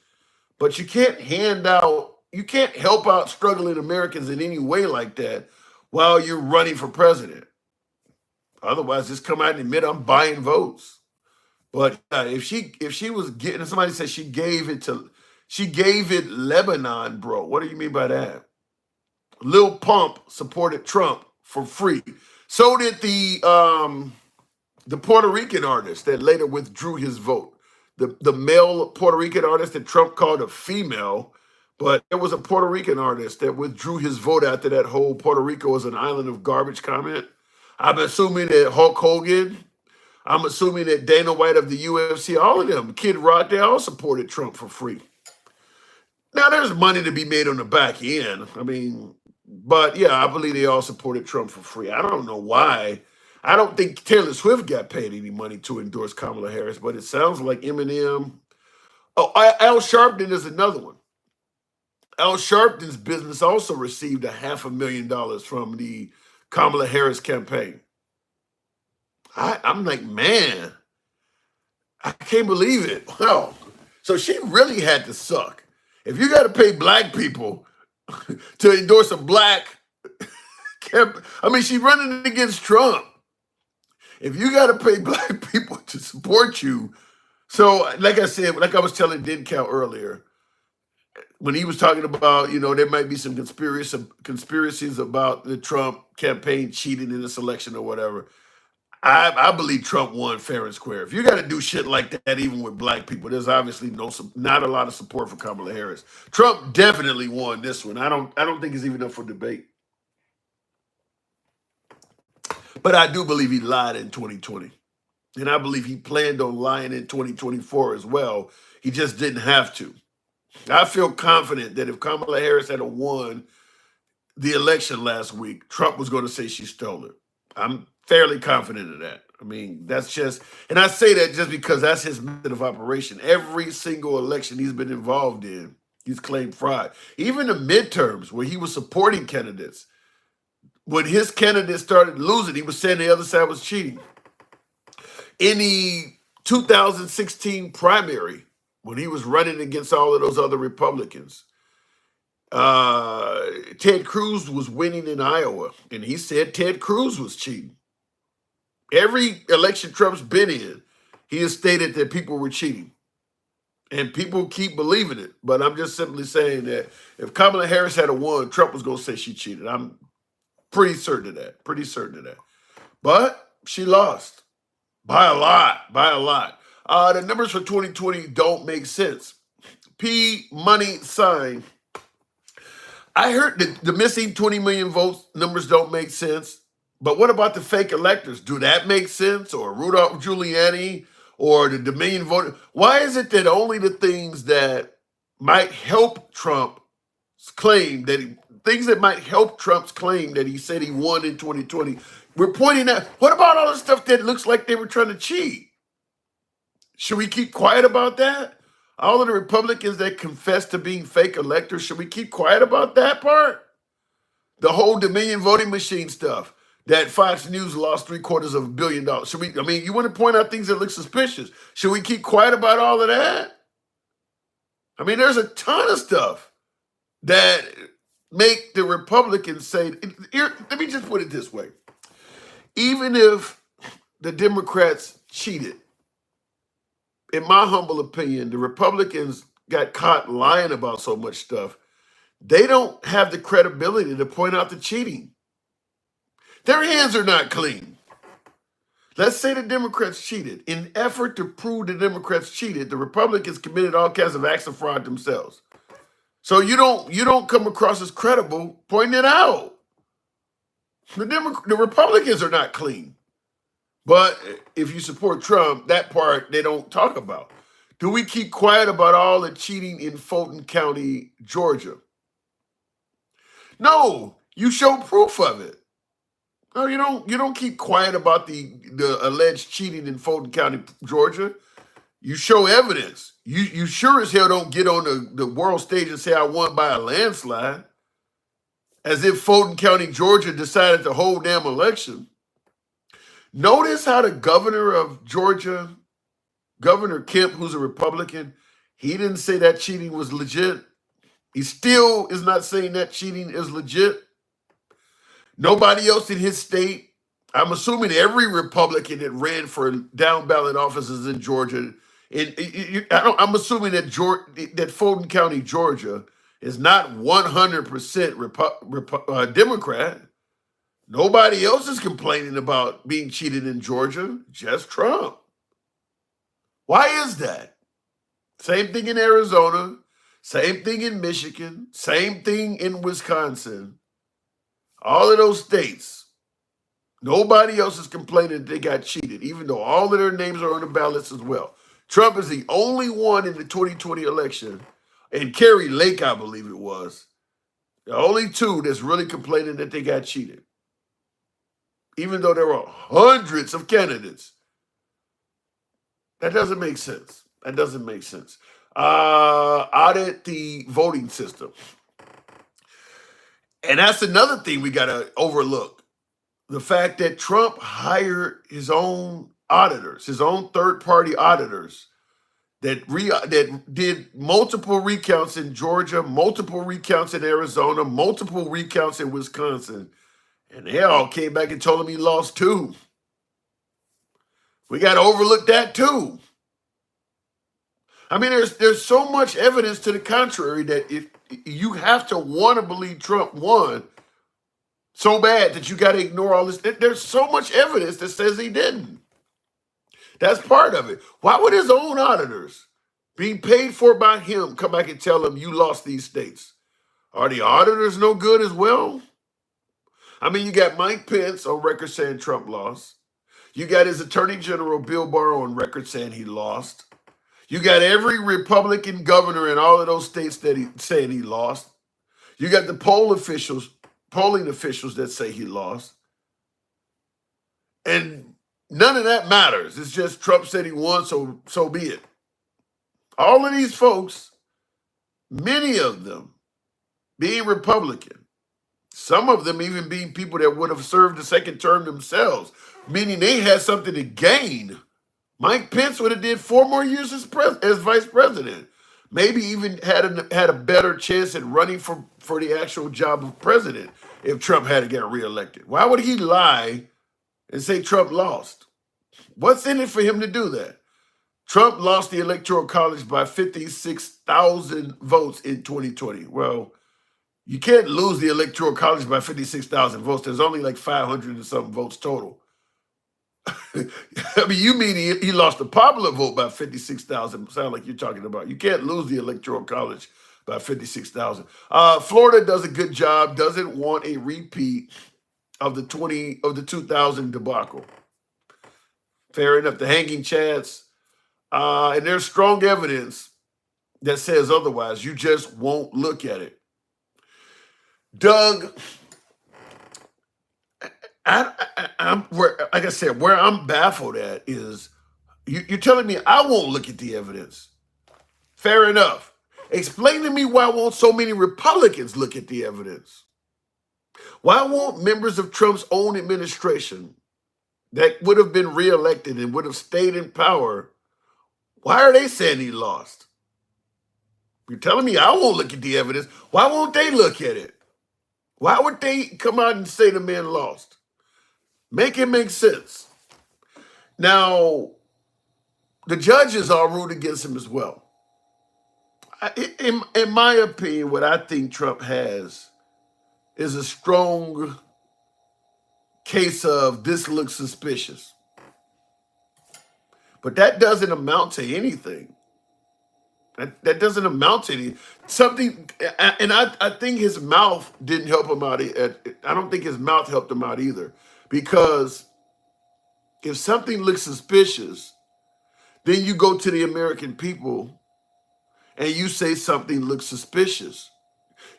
but you can't help out struggling Americans in any way like that while you're running for president. Otherwise, just come out and admit I'm buying votes. But if she was getting, somebody said she gave it Lebanon, bro. What do you mean by that? Lil Pump supported Trump for free. So did the Puerto Rican artist that later withdrew his vote. The male Puerto Rican artist that Trump called a female, but there was a Puerto Rican artist that withdrew his vote after that whole Puerto Rico is an island of garbage comment. I'm assuming that Hulk Hogan, I'm assuming that Dana White of the UFC, all of them, Kid Rock, they all supported Trump for free. Now, there's money to be made on the back end. I mean, but yeah, I believe they all supported Trump for free. I don't know why. I don't think Taylor Swift got paid any money to endorse Kamala Harris, but it sounds like Eminem. Oh, Al Sharpton is another one. Al Sharpton's business also received $500,000 from the Kamala Harris campaign. I'm like, man, I can't believe it. Wow. So she really had to suck. If you got to pay black people to endorse a black campaign, I mean, she's running against Trump. If you got to pay black people to support you, so like I said, like I was telling Denkow earlier, when he was talking about, there might be some conspiracies about the Trump campaign cheating in this election or whatever. I believe Trump won fair and square. If you got to do shit like that, even with black people, there's obviously not a lot of support for Kamala Harris. Trump definitely won this one. I don't think it's even up for debate. But I do believe he lied in 2020. And I believe he planned on lying in 2024 as well. He just didn't have to. I feel confident that if Kamala Harris had won the election last week, Trump was going to say she stole it. I'm fairly confident of that. I mean, that's just, and I say that just because that's his method of operation. Every single election he's been involved in, he's claimed fraud. Even the midterms where he was supporting candidates, when his candidates started losing, he was saying the other side was cheating. In the 2016 primary, when he was running against all of those other Republicans, Ted Cruz was winning in Iowa, and he said Ted Cruz was cheating. Every election Trump's been in, he has stated that people were cheating. And people keep believing it. But I'm just simply saying that if Kamala Harris had won, Trump was going to say she cheated. I'm pretty certain of that. Pretty certain of that. But she lost by a lot. By a lot. The numbers for 2020 don't make sense. P money sign. I heard that the missing 20 million votes numbers don't make sense. But what about the fake electors? Do that make sense? Or Rudolph Giuliani or the Dominion voter? Why is it that only the things that might help Trump's claim things that might help Trump's claim that he said he won in 2020, we're pointing out? What about all the stuff that looks like they were trying to cheat? Should we keep quiet about that? All of the Republicans that confess to being fake electors, should we keep quiet about that part? The whole Dominion voting machine stuff. That Fox News lost $750 million. Should we? I mean, you want to point out things that look suspicious. Should we keep quiet about all of that? I mean, there's a ton of stuff that make the Republicans say, here, let me just put it this way. Even if the Democrats cheated, in my humble opinion, the Republicans got caught lying about so much stuff, they don't have the credibility to point out the cheating. Their hands are not clean. Let's say the Democrats cheated. In an effort to prove the Democrats cheated, the Republicans committed all kinds of acts of fraud themselves. So you don't come across as credible pointing it out. The Republicans are not clean. But if you support Trump, that part they don't talk about. Do we keep quiet about all the cheating in Fulton County, Georgia? No, you show proof of it. No, you don't keep quiet about the alleged cheating in Fulton County, Georgia. You show evidence. You sure as hell don't get on the world stage and say I won by a landslide. As if Fulton County, Georgia decided the whole damn election. Notice how the governor of Georgia, Governor Kemp, who's a Republican, he didn't say that cheating was legit. He still is not saying that cheating is legit. Nobody else in his state. I'm assuming every Republican that ran for down ballot offices in Georgia. I'm assuming that Fulton County, Georgia, is not 100% Democrat. Nobody else is complaining about being cheated in Georgia. Just Trump. Why is that? Same thing in Arizona. Same thing in Michigan. Same thing in Wisconsin. All of those states, nobody else is complaining that they got cheated, even though all of their names are on the ballots as well. Trump is the only one in the 2020 election, and Kerry Lake, I believe it was, the only two that's really complaining that they got cheated, even though there were hundreds of candidates. That doesn't make sense. That doesn't make sense. Audit the voting system. And that's another thing we got to overlook. The fact that Trump hired his own auditors, his own third-party auditors that did multiple recounts in Georgia, multiple recounts in Arizona, multiple recounts in Wisconsin. And they all came back and told him he lost too. We got to overlook that too. I mean, there's so much evidence to the contrary that if you have to want to believe Trump won so bad that you got to ignore all this. There's so much evidence that says he didn't. That's part of it. Why would his own auditors, being paid for by him, come back and tell him you lost these states? Are the auditors no good as well? I mean, you got Mike Pence on record saying Trump lost. You got his Attorney General Bill Barr on record saying he lost. You got every Republican governor in all of those states that he saying he lost. You got the polling officials that say he lost. And None of that matters. It's just Trump said he won, so be it. All of these folks, many of them being Republican, some of them even being people that would have served a second term themselves, meaning they had something to gain. Mike Pence would have did 4 more years as vice president. Maybe even had a better chance at running for the actual job of president if Trump had to get reelected. Why would he lie and say Trump lost? What's in it for him to do that? Trump lost the Electoral College by 56,000 votes in 2020. Well, you can't lose the Electoral College by 56,000 votes. There's only like 500 and something votes total. I mean, you mean he lost the popular vote by 56,000. Sound like you're talking about. You can't lose the Electoral College by 56,000. Florida does a good job, doesn't want a repeat of the 2000 debacle. Fair enough. The hanging chads. And there's strong evidence that says otherwise. You just won't look at it. Doug, I'm like I said, where I'm baffled at is you're telling me I won't look at the evidence. Fair enough. Explain to me why won't so many Republicans look at the evidence? Why won't members of Trump's own administration that would have been reelected and would have stayed in power, why are they saying he lost? You're telling me I won't look at the evidence. Why won't they look at it? Why would they come out and say the man lost? Make it make sense. Now, the judges all ruled against him as well. In my opinion, what I think Trump has is a strong case of this looks suspicious. But that doesn't amount to anything. That doesn't amount to anything. Something, and I think his mouth didn't help him out. I don't think his mouth helped him out either. Because if something looks suspicious, then you go to the American people and you say something looks suspicious.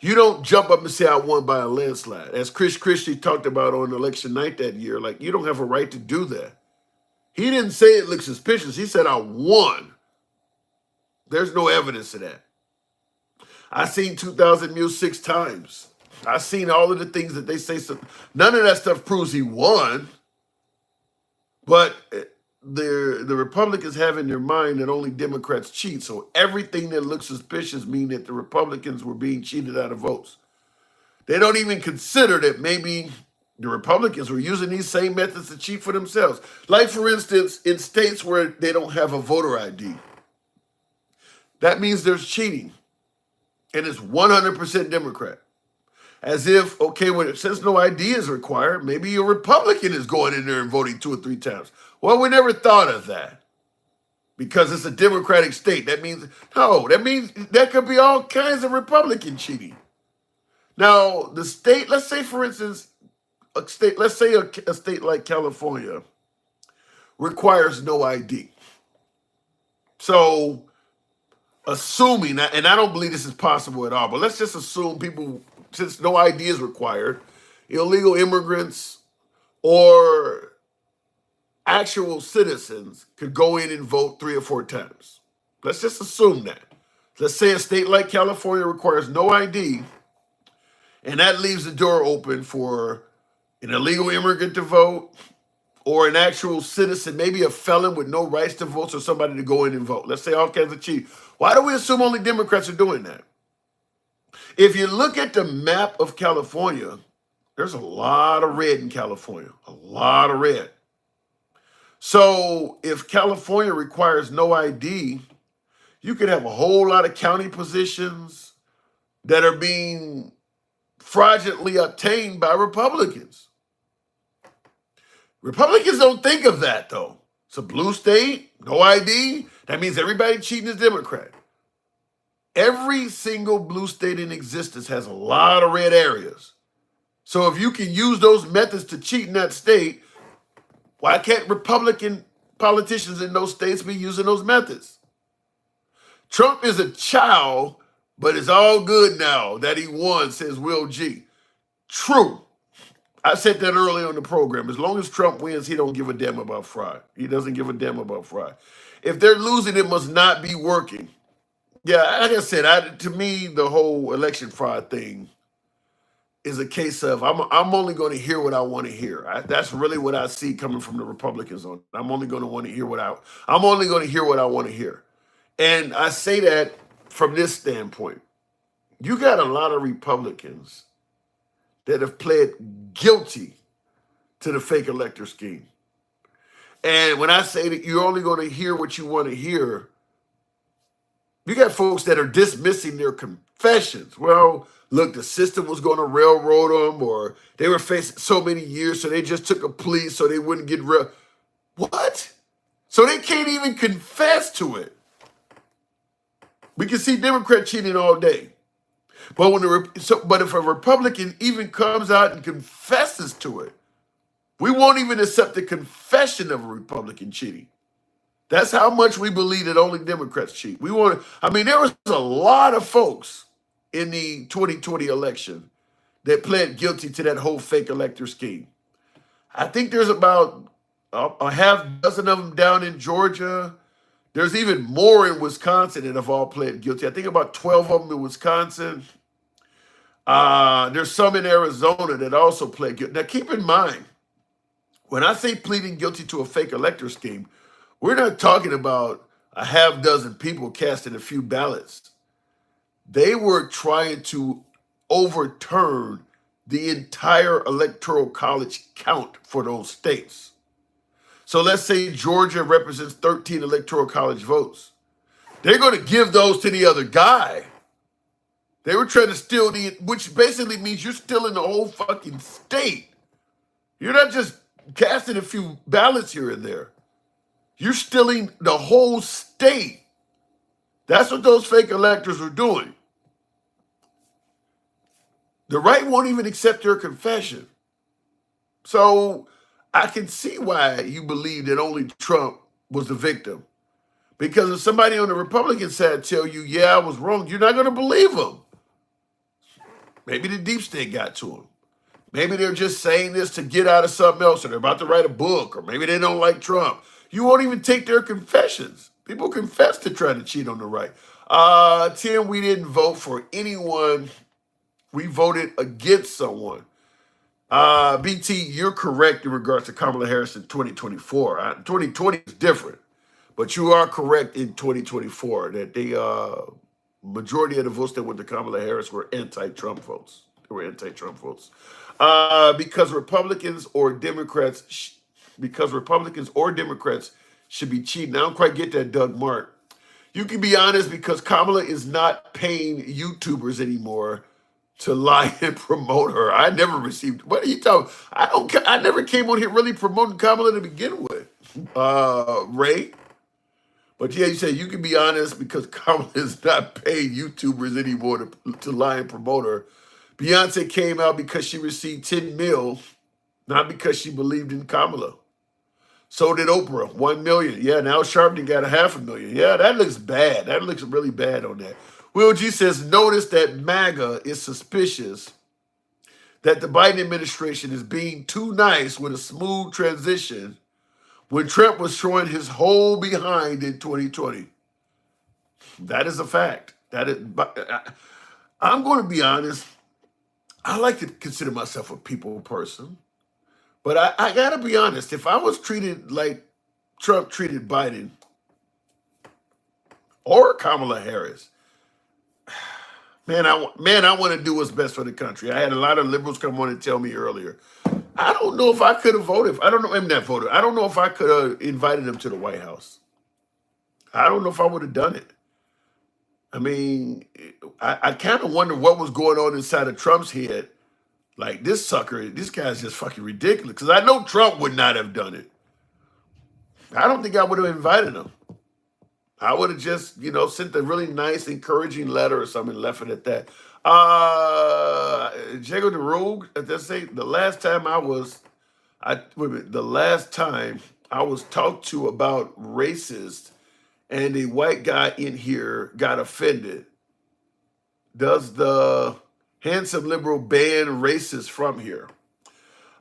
You don't jump up and say, I won by a landslide. As Chris Christie talked about on election night that year, like, you don't have a right to do that. He didn't say it looked suspicious. He said, I won. There's no evidence of that. I seen 2000 Mules 6 times. I seen all of the things that they say. So none of that stuff proves he won. But the Republicans have in their mind that only Democrats cheat. So everything that looks suspicious means that the Republicans were being cheated out of votes. They don't even consider that maybe the Republicans were using these same methods to cheat for themselves. Like, for instance, in states where they don't have a voter ID. That means there's cheating. And it's 100% Democrat. As if, okay, since no ID is required, maybe a Republican is going in there and voting 2 or 3 times. Well, we never thought of that. Because it's a Democratic state. That means that could be all kinds of Republican cheating. Now, the state, let's say, for instance, a state like California requires no ID. So, assuming, and I don't believe this is possible at all, but let's just assume people, since no ID is required, illegal immigrants or actual citizens could go in and vote 3 or 4 times. Let's just assume that. Let's say a state like California requires no ID, and that leaves the door open for an illegal immigrant to vote, or an actual citizen, maybe a felon with no rights to vote, or somebody to go in and vote. Let's say all kinds of cheating. Why do we assume only Democrats are doing that? If you look at the map of California, there's a lot of red in California, a lot of red. So if California requires no ID, you could have a whole lot of county positions that are being fraudulently obtained by Republicans. Republicans don't think of that, though. It's a blue state, no ID. That means everybody cheating is Democrat. Every single blue state in existence has a lot of red areas. So if you can use those methods to cheat in that state, why can't Republican politicians in those states be using those methods? Trump is a child, but it's all good now that he won, says Will G. True. I said that earlier on the program. As long as Trump wins, he don't give a damn about fraud. He doesn't give a damn about fraud. If they're losing, it must not be working. Yeah, like I said, to me, the whole election fraud thing is a case of I'm only going to hear what I want to hear. That's really what I see coming from the Republicans on. I'm only going to want to hear I'm only going to hear what I want to hear. And I say that from this standpoint. You got a lot of Republicans that have pled guilty to the fake elector scheme. And when I say that you're only going to hear what you want to hear, you got folks that are dismissing their confessions. Well, look, the system was going to railroad them, or they were facing so many years, so they just took a plea so they wouldn't get What? So they can't even confess to it. We can see Democrat cheating all day. But but if a Republican even comes out and confesses to it, we won't even accept the confession of a Republican cheating. That's how much we believe that only Democrats cheat. There was a lot of folks in the 2020 election that pled guilty to that whole fake elector scheme. I think there's about a half dozen of them down in Georgia. There's even more in Wisconsin that have all pled guilty. I think about 12 of them in Wisconsin. There's some in Arizona that also pled guilty. Now, keep in mind, when I say pleading guilty to a fake elector scheme, we're not talking about a half dozen people casting a few ballots. They were trying to overturn the entire electoral college count for those states. So let's say Georgia represents 13 electoral college votes. They're going to give those to the other guy. They were trying to steal which basically means you're stealing the whole fucking state. You're not just casting a few ballots here and there. You're stealing the whole state. That's what those fake electors are doing. The right won't even accept your confession. So I can see why you believe that only Trump was the victim. Because if somebody on the Republican side tell you, yeah, I was wrong, you're not going to believe them. Maybe the deep state got to them. Maybe they're just saying this to get out of something else, or they're about to write a book, or maybe they don't like Trump. You won't even take their confessions. People confess to trying to cheat on the right. Tim, we didn't vote for anyone. We voted against someone. BT, you're correct in regards to Kamala Harris in 2024. 2020 is different, but you are correct in 2024 that the majority of the votes that went to Kamala Harris were anti-Trump votes. They were anti-Trump votes. Because Republicans or Democrats should be cheating. I don't quite get that, Doug Mark. You can be honest, because Kamala is not paying YouTubers anymore to lie and promote her. I never received. What are you talking? I never came on here really promoting Kamala to begin with, Ray. But yeah, you say you can be honest because Kamala is not paying YouTubers anymore to lie and promote her. Beyonce came out because she received 10 mil, not because she believed in Kamala. So did Oprah, 1 million. Yeah, now Sharpton got 500,000. Yeah, that looks bad. That looks really bad on that. Will G says, notice that MAGA is suspicious that the Biden administration is being too nice with a smooth transition when Trump was showing his whole behind in 2020. That is a fact. I'm going to be honest. I like to consider myself a people person. But I got to be honest. If I was treated like Trump treated Biden or Kamala Harris, man, I want to do what's best for the country. I had a lot of liberals come on and tell me earlier. I don't know if I could have voted. I don't know. I'm not voted. I don't know if I could have invited him to the White House. I don't know if I would have done it. I mean, I kind of wonder what was going on inside of Trump's head. Like, this guy's just fucking ridiculous. Because I know Trump would not have done it. I don't think I would have invited him. I would have just, sent a really nice, encouraging letter or something and left it at that. Jago de Rogue, let's say the last time I was talked to about racist and a white guy in here got offended. Does the handsome liberal ban racists from here?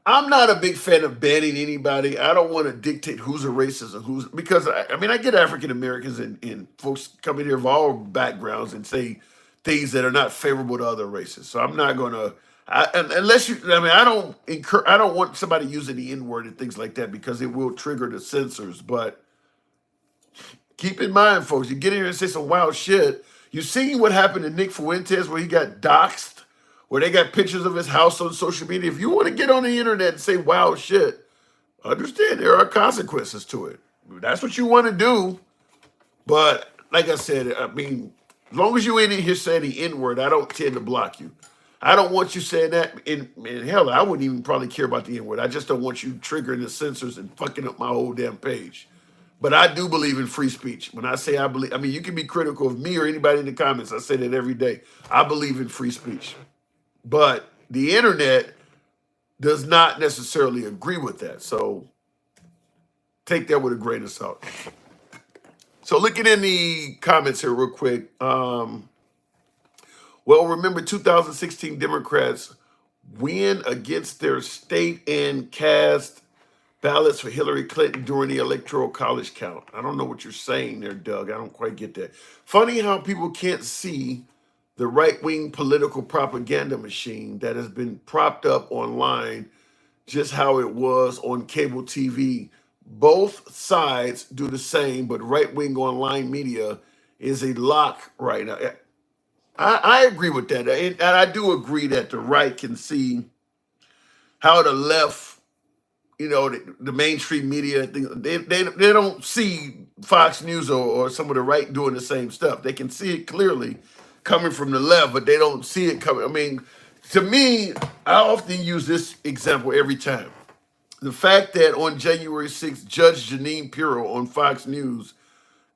I'm not a big fan of banning anybody. I don't want to dictate who's a racist and who's because I mean I get African Americans and folks coming here of all backgrounds and say things that are not favorable to other races. So I'm not gonna unless you. I mean I don't want somebody using the N word and things like that because it will trigger the censors. But keep in mind, folks, you get in here and say some wild shit. You seen what happened to Nick Fuentes where he got doxxed, where they got pictures of his house on social media. If you want to get on the internet and say wild shit, understand there are consequences to it. That's what you want to do. But like I said, I mean, as long as you ain't in here saying the N word, I don't tend to block you. I don't want you saying that. In hell, I wouldn't even probably care about the N word. I just don't want you triggering the censors and fucking up my whole damn page. But I do believe in free speech. When I say I believe, I mean, you can be critical of me or anybody in the comments. I say that every day. I believe in free speech. But the internet does not necessarily agree with that. So take that with a grain of salt. So looking in the comments here real quick. Well, remember 2016 Democrats win against their state and cast ballots for Hillary Clinton during the electoral college count. I don't know what you're saying there, Doug. I don't quite get that. Funny how people can't see the right-wing political propaganda machine that has been propped up online, just how it was on cable TV. Both sides do the same, but right-wing online media is a lock right now. I agree with that. And I do agree that the right can see how the left, you know, the mainstream media, they don't see Fox News or some of the right doing the same stuff. They can see it clearly coming from the left, but they don't see it coming. I mean, to me, I often use this example every time. The fact that on January 6th, Judge Jeanine Pirro on Fox News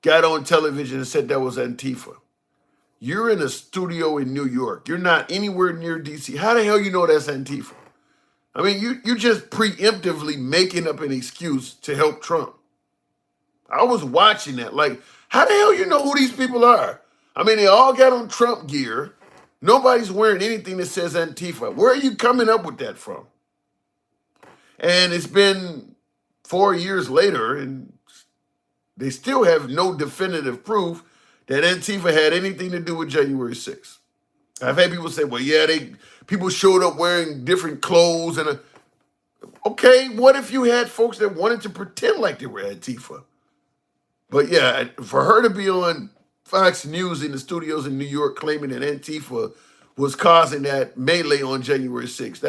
got on television and said that was Antifa. You're in a studio in New York. You're not anywhere near DC. How the hell you know that's Antifa? I mean, you just preemptively making up an excuse to help Trump. I was watching that. Like, how the hell you know who these people are? I mean, they all got on Trump gear. Nobody's wearing anything that says Antifa. Where are you coming up with that from? And it's been 4 years later, and they still have no definitive proof that Antifa had anything to do with January 6th. I've had people say, well, yeah, people showed up wearing different clothes. Okay, what if you had folks that wanted to pretend like they were Antifa? But yeah, for her to be on Fox News in the studios in New York claiming that Antifa was causing that melee on January 6th,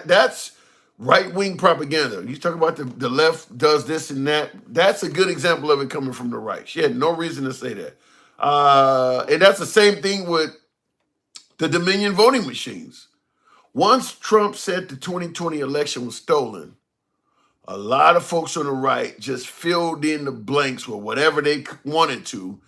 that's right-wing propaganda. You talk about the left does this and that. That's a good example of it coming from the right. She had no reason to say that. And that's the same thing with the Dominion voting machines. Once Trump said the 2020 election was stolen, a lot of folks on the right just filled in the blanks with whatever they wanted to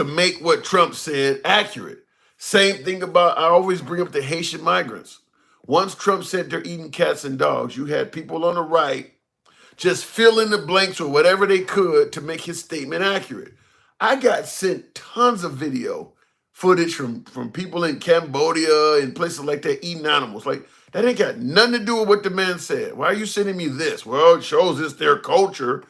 make what Trump said accurate. Same thing about, I always bring up the Haitian migrants. Once Trump said they're eating cats and dogs, you had people on the right just fill in the blanks with whatever they could to make his statement accurate. I got sent tons of video footage from people in Cambodia and places like that eating animals. Like, that ain't got nothing to do with what the man said. Why are you sending me this? Well, it shows it's their culture.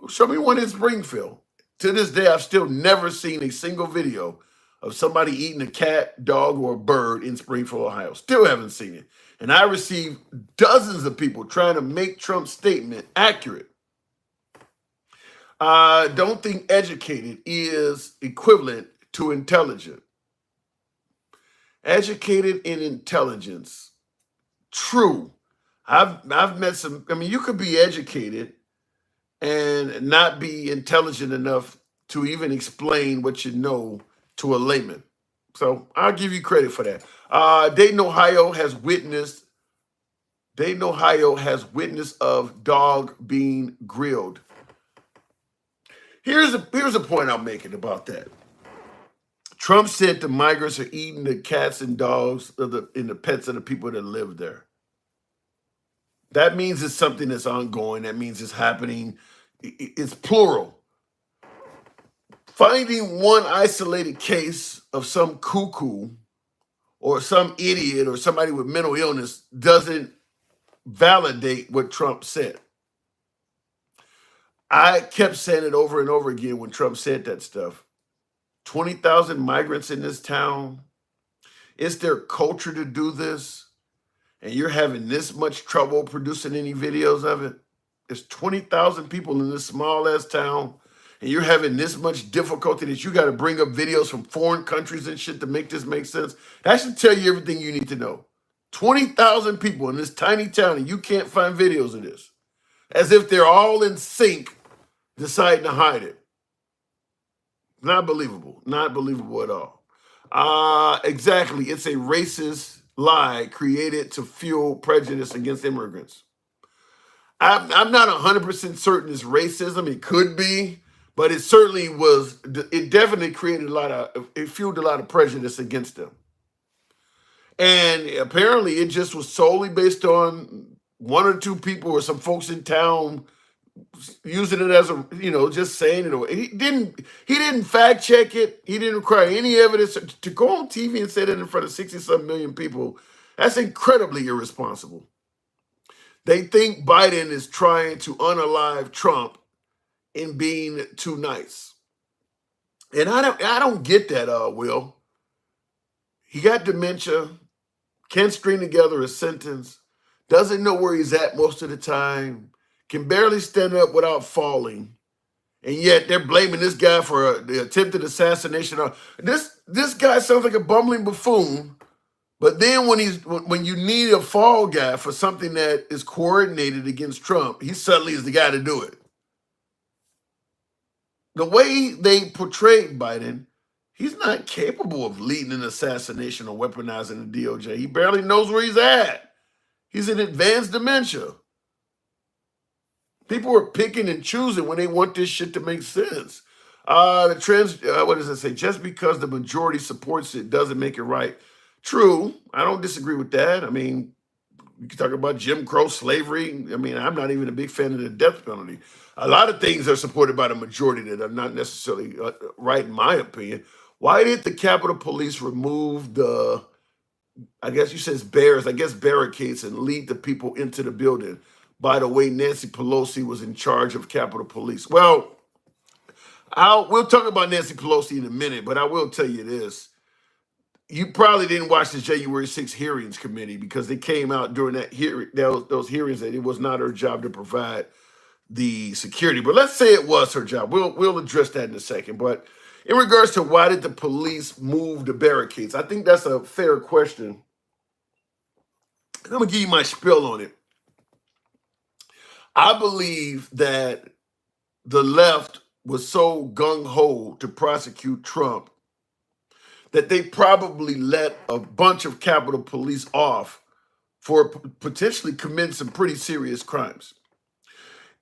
Show me one in Springfield. To this day, I've still never seen a single video of somebody eating a cat, dog, or a bird in Springfield, Ohio. Still haven't seen it. And I received dozens of people trying to make Trump's statement accurate. I don't think educated is equivalent to intelligent. Educated in intelligence. True. I've met some, I mean, you could be educated and not be intelligent enough to even explain what you know to a layman. So I'll give you credit for that. Dayton, Ohio has witness of dog being grilled. Here's a point I'm making about that. Trump said the migrants are eating the cats and dogs and the pets of the people that live there. That means it's something that's ongoing. That means it's happening. It's plural. Finding one isolated case of some cuckoo or some idiot or somebody with mental illness doesn't validate what Trump said. I kept saying it over and over again when Trump said that stuff. 20,000 migrants in this town. It's their culture to do this. And you're having this much trouble producing any videos of it. There's 20,000 people in this small ass town. And you're having this much difficulty that you got to bring up videos from foreign countries and shit to make this make sense. That should tell you everything you need to know. 20,000 people in this tiny town and you can't find videos of this. As if they're all in sync deciding to hide it. Not believable. Not believable at all. Exactly. It's a racist lie created to fuel prejudice against immigrants. I'm not 100% certain it's racism. It could be, but it certainly was. It definitely created it fueled a lot of prejudice against them. And apparently it just was solely based on one or two people or some folks in town using it as a, just saying it. He didn't fact check it. He didn't require any evidence to go on TV and say that in front of 60-some million people. That's incredibly irresponsible. They think Biden is trying to unalive Trump in being too nice. And I don't get that, Will. He got dementia, can't string together a sentence, doesn't know where he's at most of the time, can barely stand up without falling. And yet they're blaming this guy for the attempted assassination. This guy sounds like a bumbling buffoon. But then when you need a fall guy for something that is coordinated against Trump, he suddenly is the guy to do it. The way they portrayed Biden, he's not capable of leading an assassination or weaponizing the DOJ. He barely knows where he's at. He's in advanced dementia. People are picking and choosing when they want this shit to make sense. What does it say? Just because the majority supports it doesn't make it right. True. I don't disagree with that. I mean, you can talk about Jim Crow, slavery. I mean, I'm not even a big fan of the death penalty. A lot of things are supported by the majority that are not necessarily right, in my opinion. Why did the Capitol Police remove the, I guess you said barricades and lead the people into the building? By the way, Nancy Pelosi was in charge of Capitol Police. Well, we'll talk about Nancy Pelosi in a minute, but I will tell you this. You probably didn't watch the January 6th hearings committee because they came out during that those hearings that it was not her job to provide the security. But let's say it was her job. We'll address that in a second. But in regards to why did the police move the barricades, I think that's a fair question. I'm going to give you my spiel on it. I believe that the left was so gung-ho to prosecute Trump that they probably let a bunch of Capitol Police off for potentially committing some pretty serious crimes.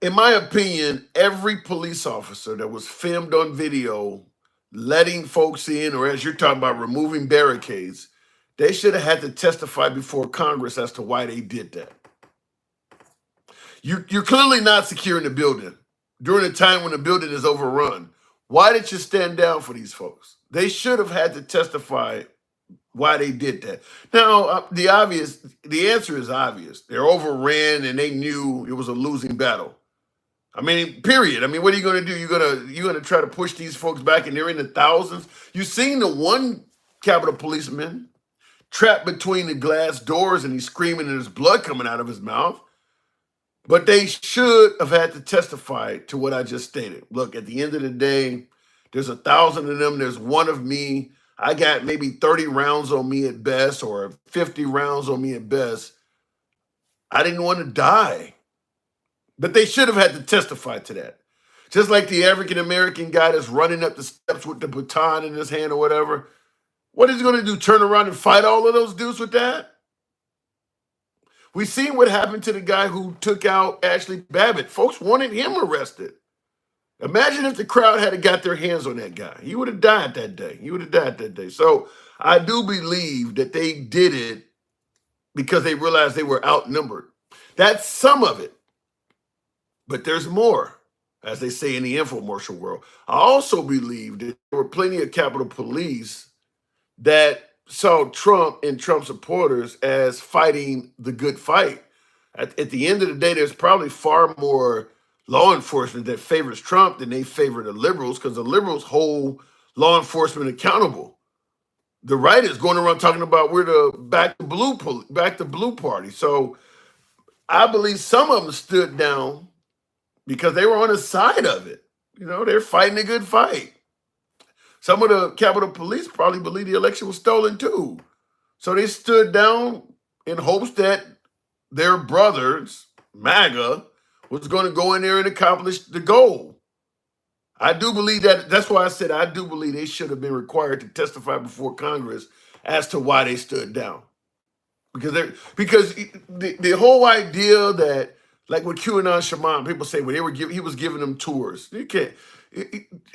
In my opinion, every police officer that was filmed on video letting folks in, or as you're talking about removing barricades, they should have had to testify before Congress as to why they did that. You're clearly not securing the building during a time when the building is overrun. Why did you stand down for these folks? They should have had to testify why they did that. Now, the answer is obvious. They're overran and they knew it was a losing battle. I mean, period. I mean, what are you going to do? You're gonna try to push these folks back, and they're in the thousands. You've seen the one Capitol policeman trapped between the glass doors, and he's screaming, and there's blood coming out of his mouth. But they should have had to testify to what I just stated. Look, at the end of the day, there's 1,000 of them. There's one of me. I got maybe 30 rounds on me at best, or 50 rounds on me at best. I didn't want to die. But they should have had to testify to that. Just like the African-American guy that's running up the steps with the baton in his hand or whatever. What is he going to do, turn around and fight all of those dudes with that? We've seen what happened to the guy who took out Ashley Babbitt. Folks wanted him arrested. Imagine if the crowd had got their hands on that guy. He would have died that day. So I do believe that they did it because they realized they were outnumbered. That's some of it. But there's more, as they say in the infomercial world. I also believe that there were plenty of Capitol Police that saw Trump and Trump supporters as fighting the good fight, At the end of the day, there's probably far more law enforcement that favors Trump than they favor the liberals, because the liberals hold law enforcement accountable. The right is going around talking about we're the back to blue party. So I believe some of them stood down because they were on the side of it. You know, they're fighting a good fight. Some of the Capitol Police probably believe the election was stolen too. So they stood down in hopes that their brothers, MAGA, was going to go in there and accomplish the goal. I do believe that. That's why I said I do believe they should have been required to testify before Congress as to why they stood down. Because the whole idea that, like with QAnon Shaman, people say when he was giving them tours. You can't.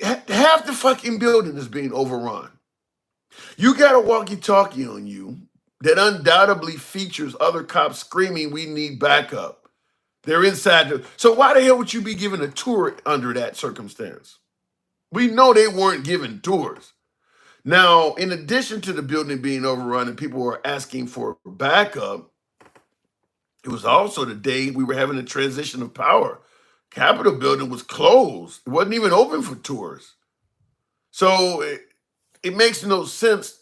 Half the fucking building is being overrun. You got a walkie-talkie on you that undoubtedly features other cops screaming, "We need backup." They're inside. So why the hell would you be giving a tour under that circumstance? We know they weren't giving tours. Now, in addition to the building being overrun and people were asking for backup, it was also the day we were having a transition of power. Capitol building was closed. It wasn't even open for tours. So it makes no sense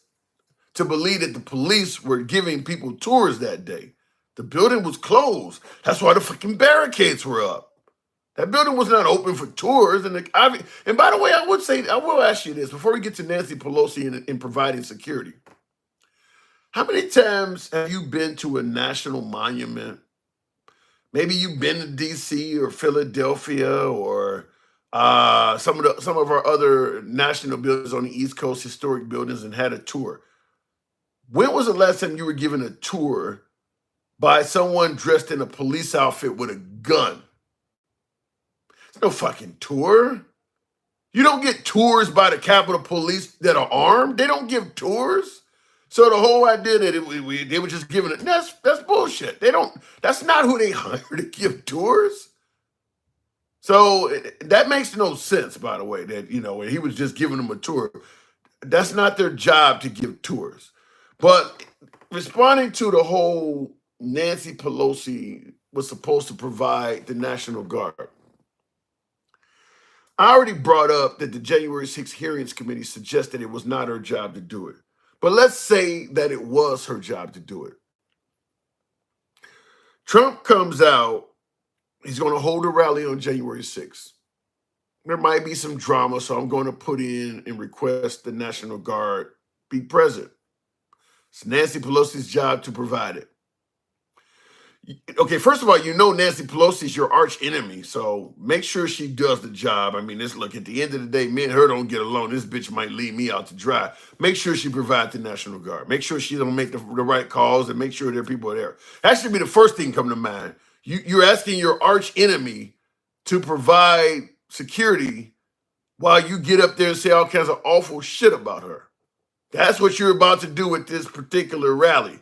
to believe that the police were giving people tours that day. The building was closed. That's why the fucking barricades were up. That building was not open for tours. And by the way, I will ask you this before we get to Nancy Pelosi in providing security. How many times have you been to a national monument? Maybe you've been to DC or Philadelphia or some of our other national buildings on the East Coast, historic buildings, and had a tour. When was the last time you were given a tour by someone dressed in a police outfit with a gun? It's no fucking tour. You don't get tours by the Capitol Police that are armed. They don't give tours. So the whole idea that they were just giving it, that's bullshit. That's not who they hire to give tours. So that makes no sense, by the way, that, he was just giving them a tour. That's not their job to give tours. But responding to the whole Nancy Pelosi was supposed to provide the National Guard. I already brought up that the January 6th Hearings Committee suggested it was not her job to do it. But let's say that it was her job to do it. Trump comes out, he's going to hold a rally on January 6th. There might be some drama, so I'm going to put in and request the National Guard be present. It's Nancy Pelosi's job to provide it. Okay, first of all, Nancy Pelosi's your arch enemy, so make sure she does the job. I mean, look, at the end of the day, me and her don't get along. This bitch might leave me out to dry. Make sure she provides the National Guard. Make sure she don't make the right calls and make sure there are people there. That should be the first thing come to mind. You're asking your arch enemy to provide security while you get up there and say all kinds of awful shit about her. That's what you're about to do with this particular rally.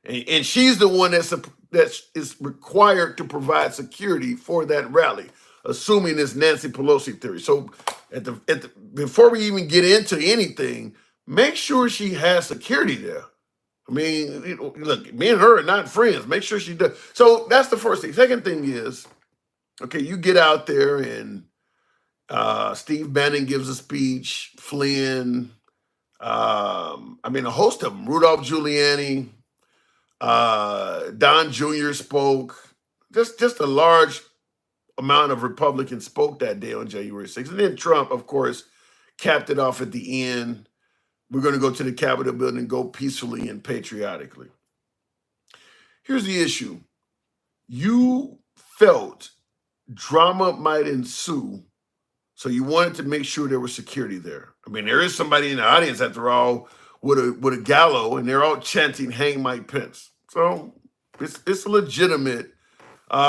And she's the one that is required to provide security for that rally, assuming it's Nancy Pelosi theory. So before we even get into anything, make sure she has security there. I mean, look, me and her are not friends. Make sure she does. So that's the first thing. Second thing is, okay, you get out there and Steve Bannon gives a speech, Flynn, a host of them, Rudolph Giuliani, Don Jr. spoke. Just a large amount of Republicans spoke that day on January 6th. And then Trump, of course, capped it off at the end. We're going to go to the Capitol building and go peacefully and patriotically. Here's the issue. You felt drama might ensue, so you wanted to make sure there was security there. I mean, there is somebody in the audience, after all, with a gallows, and they're all chanting "Hang Mike Pence." So it's a legitimate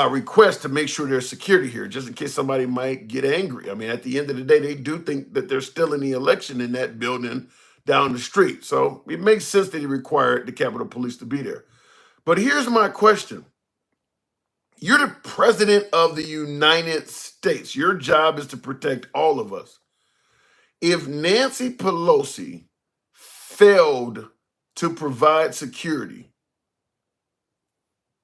request to make sure there's security here, just in case somebody might get angry. I mean, at the end of the day, they do think that they're still in the election in that building down the street. So it makes sense that he required the Capitol Police to be there. But here's my question. You're the president of the United States. Your job is to protect all of us. If Nancy Pelosi failed to provide security,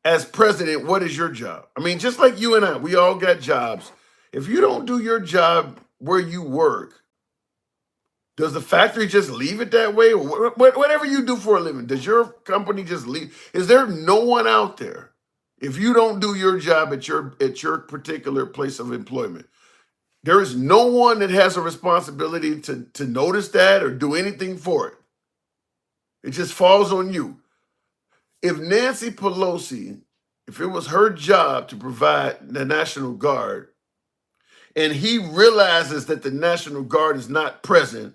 as president, what is your job? I mean, just like you and I, we all got jobs. If you don't do your job where you work, does the factory just leave it that way? Or whatever you do for a living, does your company just leave? Is there no one out there, if you don't do your job at your particular place of employment, there is no one that has a responsibility to notice that or do anything for it. It just falls on you. If Nancy Pelosi, if it was her job to provide the National Guard, and he realizes that the National Guard is not present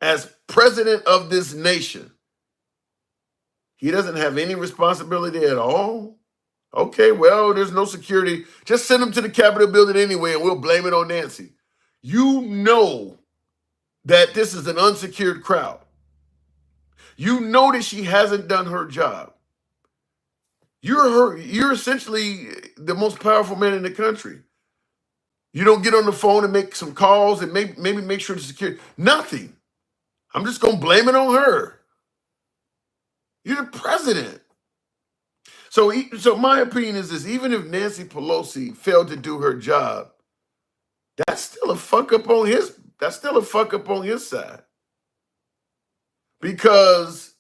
as president of this nation, he doesn't have any responsibility at all? Okay, well, there's no security. Just send him to the Capitol building anyway, and we'll blame it on Nancy. You know that this is an unsecured crowd. You know that she hasn't done her job. You're essentially the most powerful man in the country. You don't get on the phone and make some calls and maybe make sure the security, nothing. I'm just going to blame it on her. You're the president. So my opinion is this: even if Nancy Pelosi failed to do her job, that's still a fuck up on his. That's still a fuck up on his side, because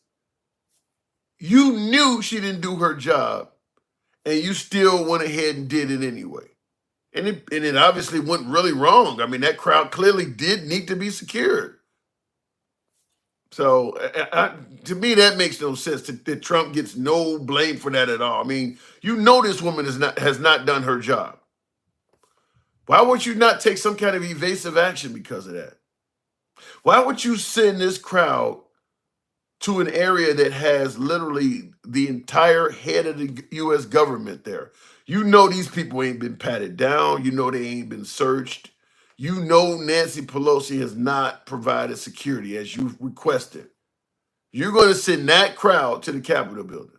you knew she didn't do her job, and you still went ahead and did it anyway. And it obviously went really wrong. I mean, that crowd clearly did need to be secured. So to me, that makes no sense. That Trump gets no blame for that at all. I mean, you know this woman has not done her job. Why would you not take some kind of evasive action because of that? Why would you send this crowd to an area that has literally the entire head of the U.S. government there? You know these people ain't been patted down. You know they ain't been searched. You know Nancy Pelosi has not provided security as you requested. You're going to send that crowd to the Capitol building.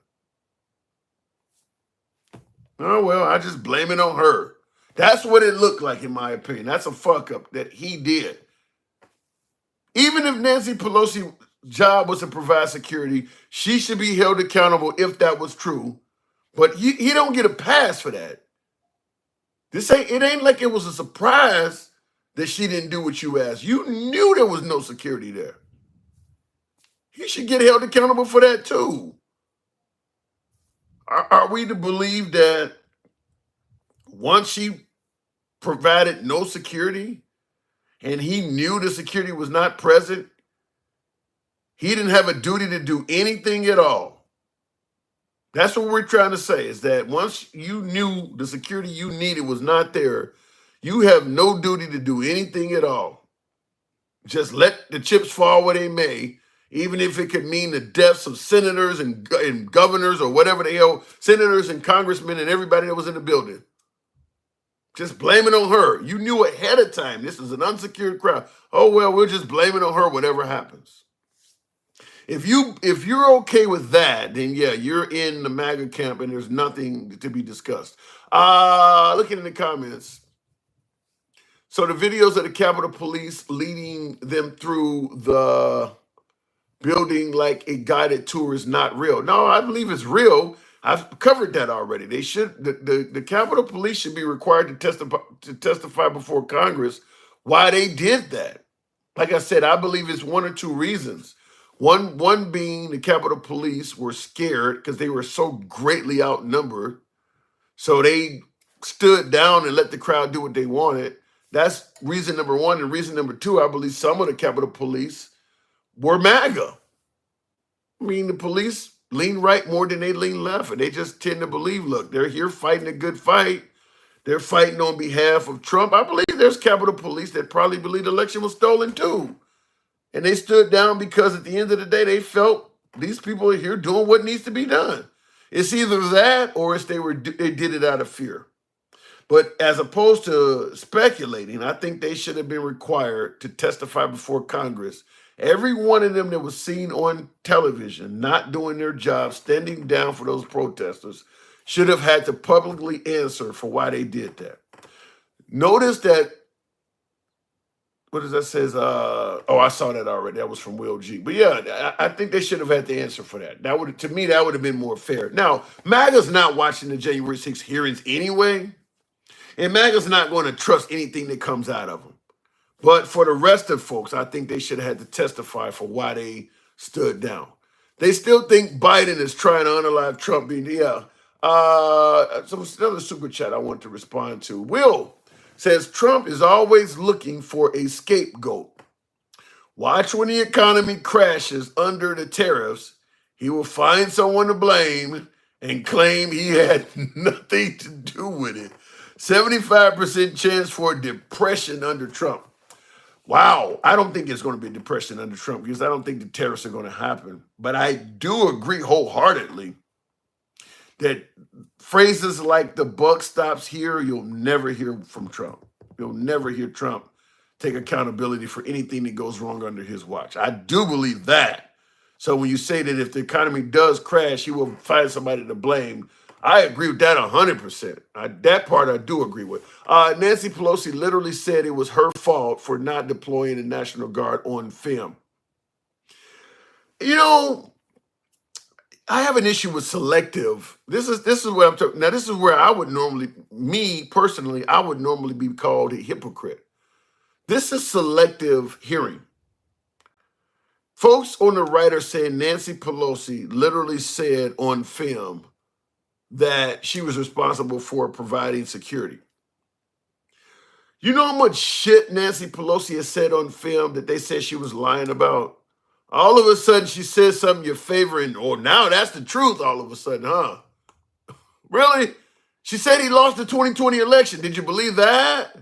Oh, well, I just blame it on her. That's what it looked like, in my opinion. That's a fuck up that he did. Even if Nancy Pelosi's job was to provide security, she should be held accountable if that was true. But he don't get a pass for that. It ain't like it was a surprise that she didn't do what you asked. You knew there was no security there. He should get held accountable for that too. Are we to believe that once she provided no security and he knew the security was not present, he didn't have a duty to do anything at all? That's what we're trying to say, is that once you knew the security you needed was not there, you have no duty to do anything at all. Just let the chips fall where they may, even if it could mean the deaths of senators and governors or whatever the hell, senators and congressmen and everybody that was in the building. Just blame it on her. You knew ahead of time this is an unsecured crowd. Oh, well, we'll just blame it on her, whatever happens. If you're okay with that, then yeah, you're in the MAGA camp and there's nothing to be discussed. Looking in the comments. So the videos of the Capitol Police leading them through the building like a guided tour is not real. No, I believe it's real. I've covered that already. They should the Capitol Police should be required to testify before Congress why they did that. Like I said, I believe it's one or two reasons. One being the Capitol Police were scared because they were so greatly outnumbered. So they stood down and let the crowd do what they wanted. That's reason number one. And reason number two, I believe some of the Capitol Police were MAGA. I mean, the police lean right more than they lean left. And they just tend to believe, look, they're here fighting a good fight. They're fighting on behalf of Trump. I believe there's Capitol Police that probably believe the election was stolen too. And they stood down because at the end of the day, they felt these people are here doing what needs to be done. It's either that or it's they did it out of fear. But as opposed to speculating, I think they should have been required to testify before Congress. Every one of them that was seen on television not doing their job, standing down for those protesters, should have had to publicly answer for why they did that. Notice that what does that says? Oh, I saw that already. That was from Will G. But yeah, I think they should have had the answer for that. That would, to me, that would have been more fair. Now, MAGA's not watching the January 6th hearings anyway, and MAGA's not going to trust anything that comes out of them. But for the rest of folks, I think they should have had to testify for why they stood down. They still think Biden is trying to unalive Trump. Yeah. So it's another super chat I want to respond to. Will says Trump is always looking for a scapegoat. Watch when the economy crashes under the tariffs, he will find someone to blame and claim he had nothing to do with it. 75% chance for depression under Trump. Wow, I don't think it's going to be depression under Trump because I don't think the tariffs are going to happen. But I do agree wholeheartedly that phrases like the buck stops here, you'll never hear from Trump. You'll never hear Trump take accountability for anything that goes wrong under his watch. I do believe that. So when you say that if the economy does crash, he will find somebody to blame, I agree with that 100%. That part I do agree with. Nancy Pelosi literally said it was her fault for not deploying the National Guard on film. You know, I have an issue with selective. This is where I'm talking. Now, this is where I would normally, me personally, I would normally be called a hypocrite. This is selective hearing. Folks on the right are saying Nancy Pelosi literally said on film that she was responsible for providing security. You know how much shit Nancy Pelosi has said on film that they said she was lying about? All of a sudden she says something you're favoring, or now that's the truth all of a sudden, huh? Really? She said he lost the 2020 election. Did you believe that?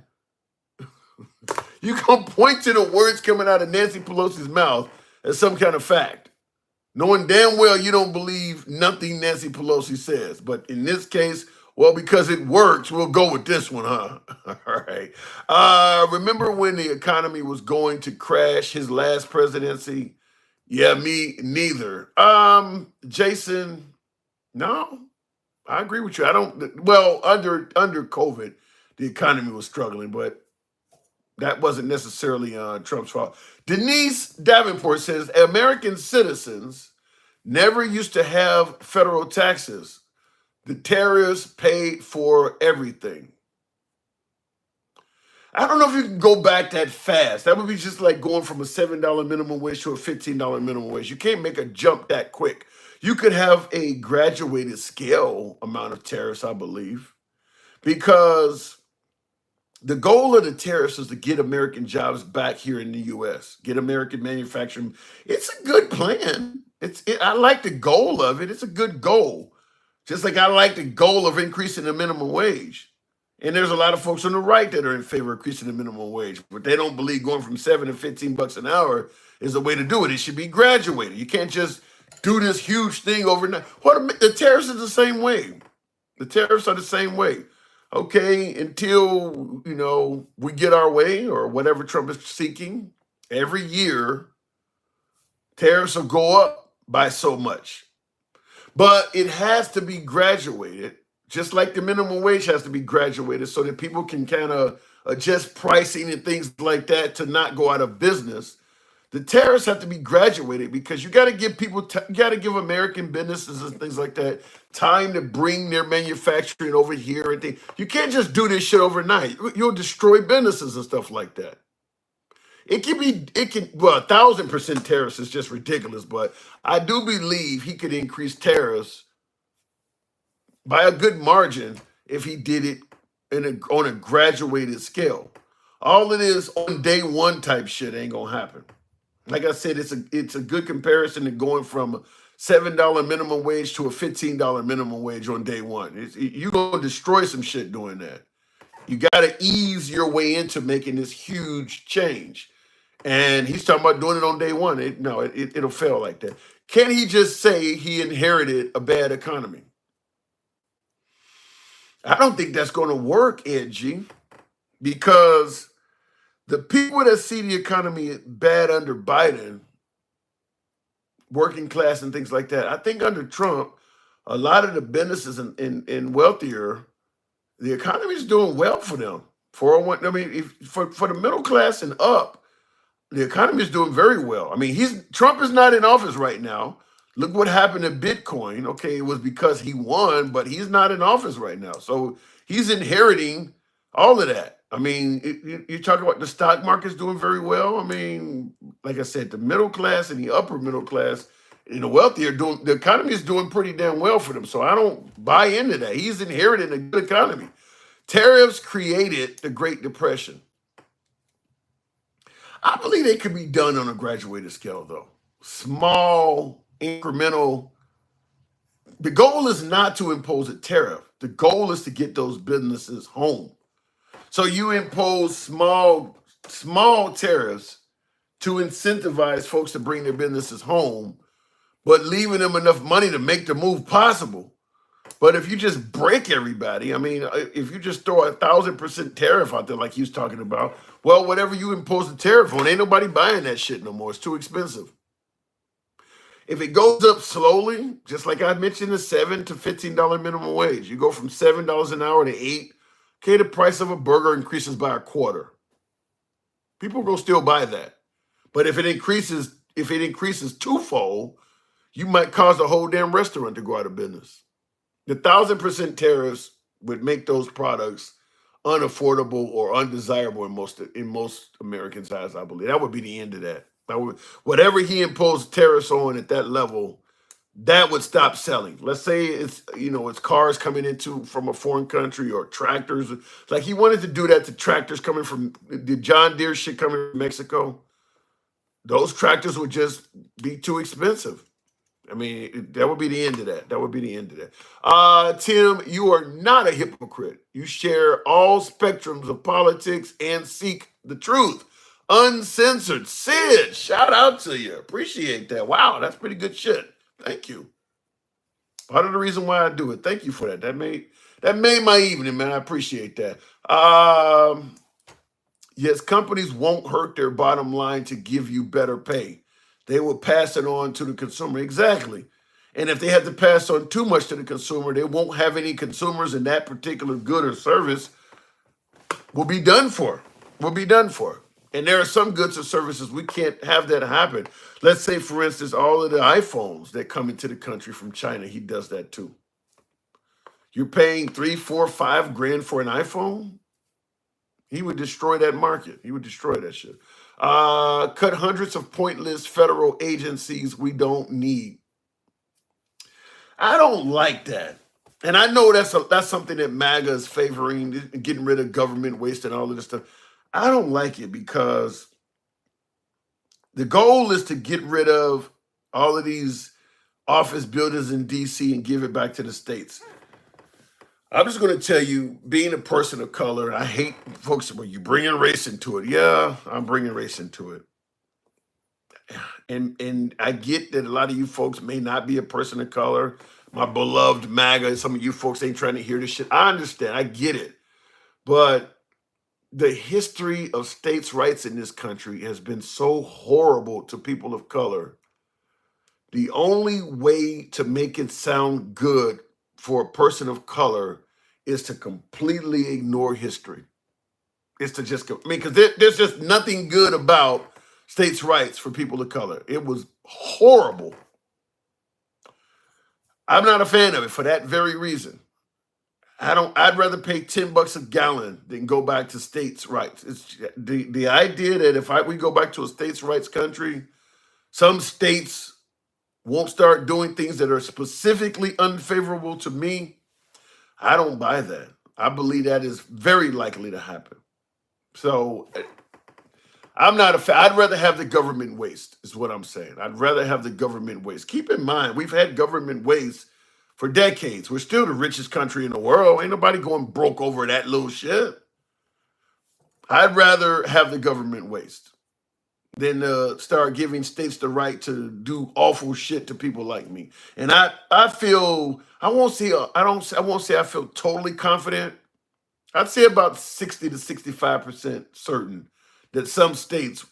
You can point to the words coming out of Nancy Pelosi's mouth as some kind of fact, knowing damn well you don't believe nothing Nancy Pelosi says. But in this case, well, because it works, we'll go with this one, huh? All right. Remember when the economy was going to crash his last presidency? Yeah, me neither. Jason, no, I agree with you. I don't, well, under COVID, the economy was struggling, but that wasn't necessarily Trump's fault. Denise Davenport says American citizens never used to have federal taxes. The tariffs paid for everything. I don't know if you can go back that fast. That would be just like going from a $7 minimum wage to a $15 minimum wage. You can't make a jump that quick. You could have a graduated scale amount of tariffs, I believe, because the goal of the tariffs is to get American jobs back here in the U.S., get American manufacturing. It's a good plan. I like the goal of it. It's a good goal. Just like I like the goal of increasing the minimum wage. And there's a lot of folks on the right that are in favor of increasing the minimum wage, but they don't believe going from $7 to $15 an hour is the way to do it. It should be graduated. You can't just do this huge thing overnight. The tariffs are the same way. The tariffs are the same way. Okay, until, we get our way or whatever Trump is seeking, every year, tariffs will go up by so much. But it has to be graduated, just like the minimum wage has to be graduated so that people can kind of adjust pricing and things like that to not go out of business. The tariffs have to be graduated because you got to give people, you got to give American businesses and things like that time to bring their manufacturing over here and things. You can't just do this shit overnight. You'll destroy businesses and stuff like that. Well, 1,000% tariffs is just ridiculous, but I do believe he could increase tariffs by a good margin if he did it on a graduated scale. All it is on day one type shit ain't gonna happen. Like I said, it's a good comparison to going from a $7 minimum wage to a $15 minimum wage on day one. You're gonna destroy some shit doing that. You gotta ease your way into making this huge change. And he's talking about doing it on day one. It'll fail like that. Can he just say he inherited a bad economy? I don't think that's going to work, Ed G, because the people that see the economy bad under Biden, working class and things like that, I think under Trump, a lot of the businesses and wealthier, the economy is doing well for them. 401. I mean, for the middle class and up, the economy is doing very well. I mean, Trump is not in office right now. Look what happened to Bitcoin. Okay, it was because he won, but he's not in office right now. So he's inheriting all of that. I mean, you talk about the stock market's doing very well. I mean, like I said, the middle class and the upper middle class and the wealthy the economy is doing pretty damn well for them. So I don't buy into that. He's inherited a good economy. Tariffs created the Great Depression. I believe they could be done on a graduated scale, though. Small, incremental. The goal is not to impose a tariff. The goal is to get those businesses home. So you impose small tariffs to incentivize folks to bring their businesses home, but leaving them enough money to make the move possible. But if you just break everybody, I mean, if you just throw 1,000% tariff out there like he was talking about, well, whatever you impose the tariff on, ain't nobody buying that shit no more. It's too expensive. If it goes up slowly, just like I mentioned, the $7 to $15 minimum wage, you go from $7 an hour to $8. Okay, the price of a burger increases by a quarter. People will still buy that. But if it increases twofold, you might cause the whole damn restaurant to go out of business. The 1,000% tariffs would make those products unaffordable or undesirable in most Americans' eyes, I believe. That would be the end of that. Whatever he imposed tariffs on at that level, that would stop selling. Let's say it's cars coming from a foreign country or tractors. Like he wanted to do that to tractors coming from the John Deere shit coming from Mexico. Those tractors would just be too expensive. I mean, that would be the end of that. That would be the end of that. Tim, you are not a hypocrite. You share all spectrums of politics and seek the truth. Uncensored. Sid, shout out to you. Appreciate that. Wow, that's pretty good shit. Thank you. Part of the reason why I do it. Thank you for that. That made my evening, man. I appreciate that. Yes, companies won't hurt their bottom line to give you better pay. They will pass it on to the consumer. Exactly. And if they have to pass on too much to the consumer, they won't have any consumers, and that particular good or service will be done for. And there are some goods or services we can't have that happen. Let's say, for instance, all of the iPhones that come into the country from China, he does that too. You're paying $3, $4, $5 grand for an iPhone? He would destroy that market. He would destroy that shit. Cut hundreds of pointless federal agencies we don't need. I don't like that. And I know that's something that MAGA is favoring, getting rid of government waste and all of this stuff. I don't like it because the goal is to get rid of all of these office buildings in D.C. and give it back to the states. I'm just going to tell you, being a person of color, I hate folks when you bringing race into it. Yeah, I'm bringing race into it. And I get that a lot of you folks may not be a person of color. My beloved MAGA, some of you folks ain't trying to hear this shit. I understand. I get it. But the history of states' rights in this country has been so horrible to people of color. The only way to make it sound good for a person of color is to completely ignore history. It's to just go, because there's just nothing good about states' rights for people of color. It was horrible. I'm not a fan of it for that very reason. I'd rather pay $10 a gallon than go back to states' rights. It's the idea that if we go back to a states' rights country, some states won't start doing things that are specifically unfavorable to me. I don't buy that. I believe that is very likely to happen. So I'm not a fan. I'd rather have the government waste, is what I'm saying. I'd rather have the government waste. Keep in mind, we've had government waste for decades. We're still the richest country in the world. Ain't nobody going broke over that little shit. I'd rather have the government waste than start giving states the right to do awful shit to people like me. And I feel I won't say I feel totally confident. I'd say about 60 to 65% certain that some states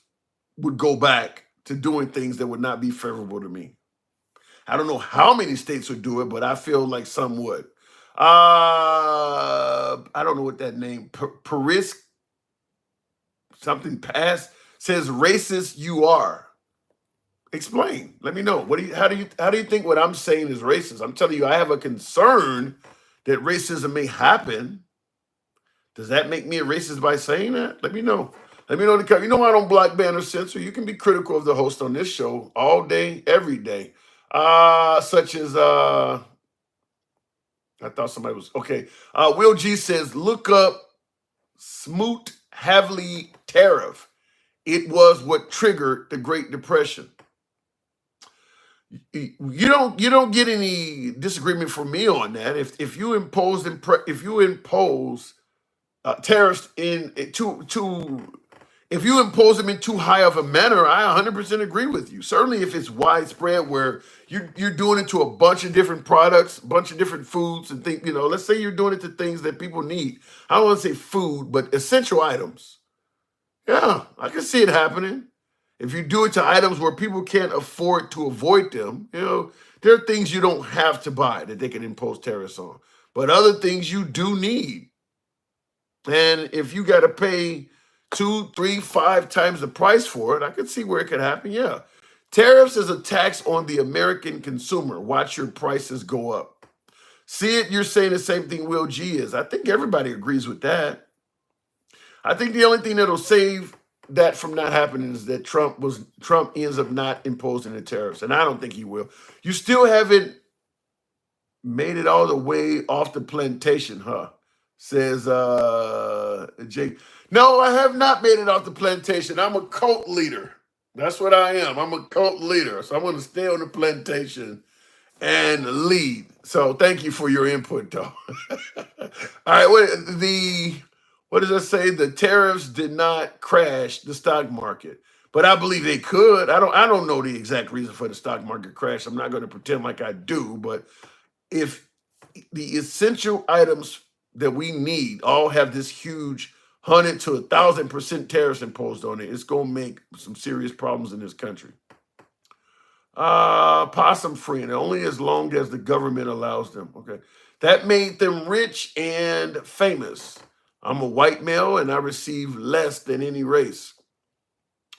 would go back to doing things that would not be favorable to me. I don't know how many states would do it, but I feel like some would. I don't know what that name, something past says racist you are. Explain. Let me know. How do you think what I'm saying is racist? I'm telling you, I have a concern that racism may happen. Does that make me a racist by saying that? Let me know. Let me know in the comment. You know I don't block, ban, or censor. You can be critical of the host on this show all day, every day. Such as I thought somebody was okay. Will G says, look up Smoot-Hawley tariff. It was what triggered the Great Depression. You don't get any disagreement from me on that. If you impose tariffs if you impose them in too high of a manner, I 100% agree with you. Certainly, if it's widespread, where you're doing it to a bunch of different products, a bunch of different foods, and things. Let's say you're doing it to things that people need. I don't want to say food, but essential items. Yeah, I can see it happening. If you do it to items where people can't afford to avoid them, there are things you don't have to buy that they can impose tariffs on. But other things you do need. And if you got to pay 2, 3, 5 times the price for it, I could see where it could happen. Yeah. Tariffs is a tax on the American consumer. Watch your prices go up. See it, you're saying the same thing Will G is. I think everybody agrees with that. I think the only thing that'll save that from not happening is that Trump ends up not imposing the tariffs. And I don't think he will. You still haven't made it all the way off the plantation, huh? Says Jake. No, I have not made it off the plantation. I'm a cult leader. That's what I am. I'm a cult leader. So I'm going to stay on the plantation and lead. So thank you for your input, though. All right, what does that say? The tariffs did not crash the stock market, but I believe they could. I don't know the exact reason for the stock market crash. I'm not going to pretend like I do, but if the essential items that we need all have this huge 100 to 1,000% tariffs imposed on it, it's going to make some serious problems in this country. Possum free, and only as long as the government allows them. Okay, that made them rich and famous. I'm a white male and I receive less than any race.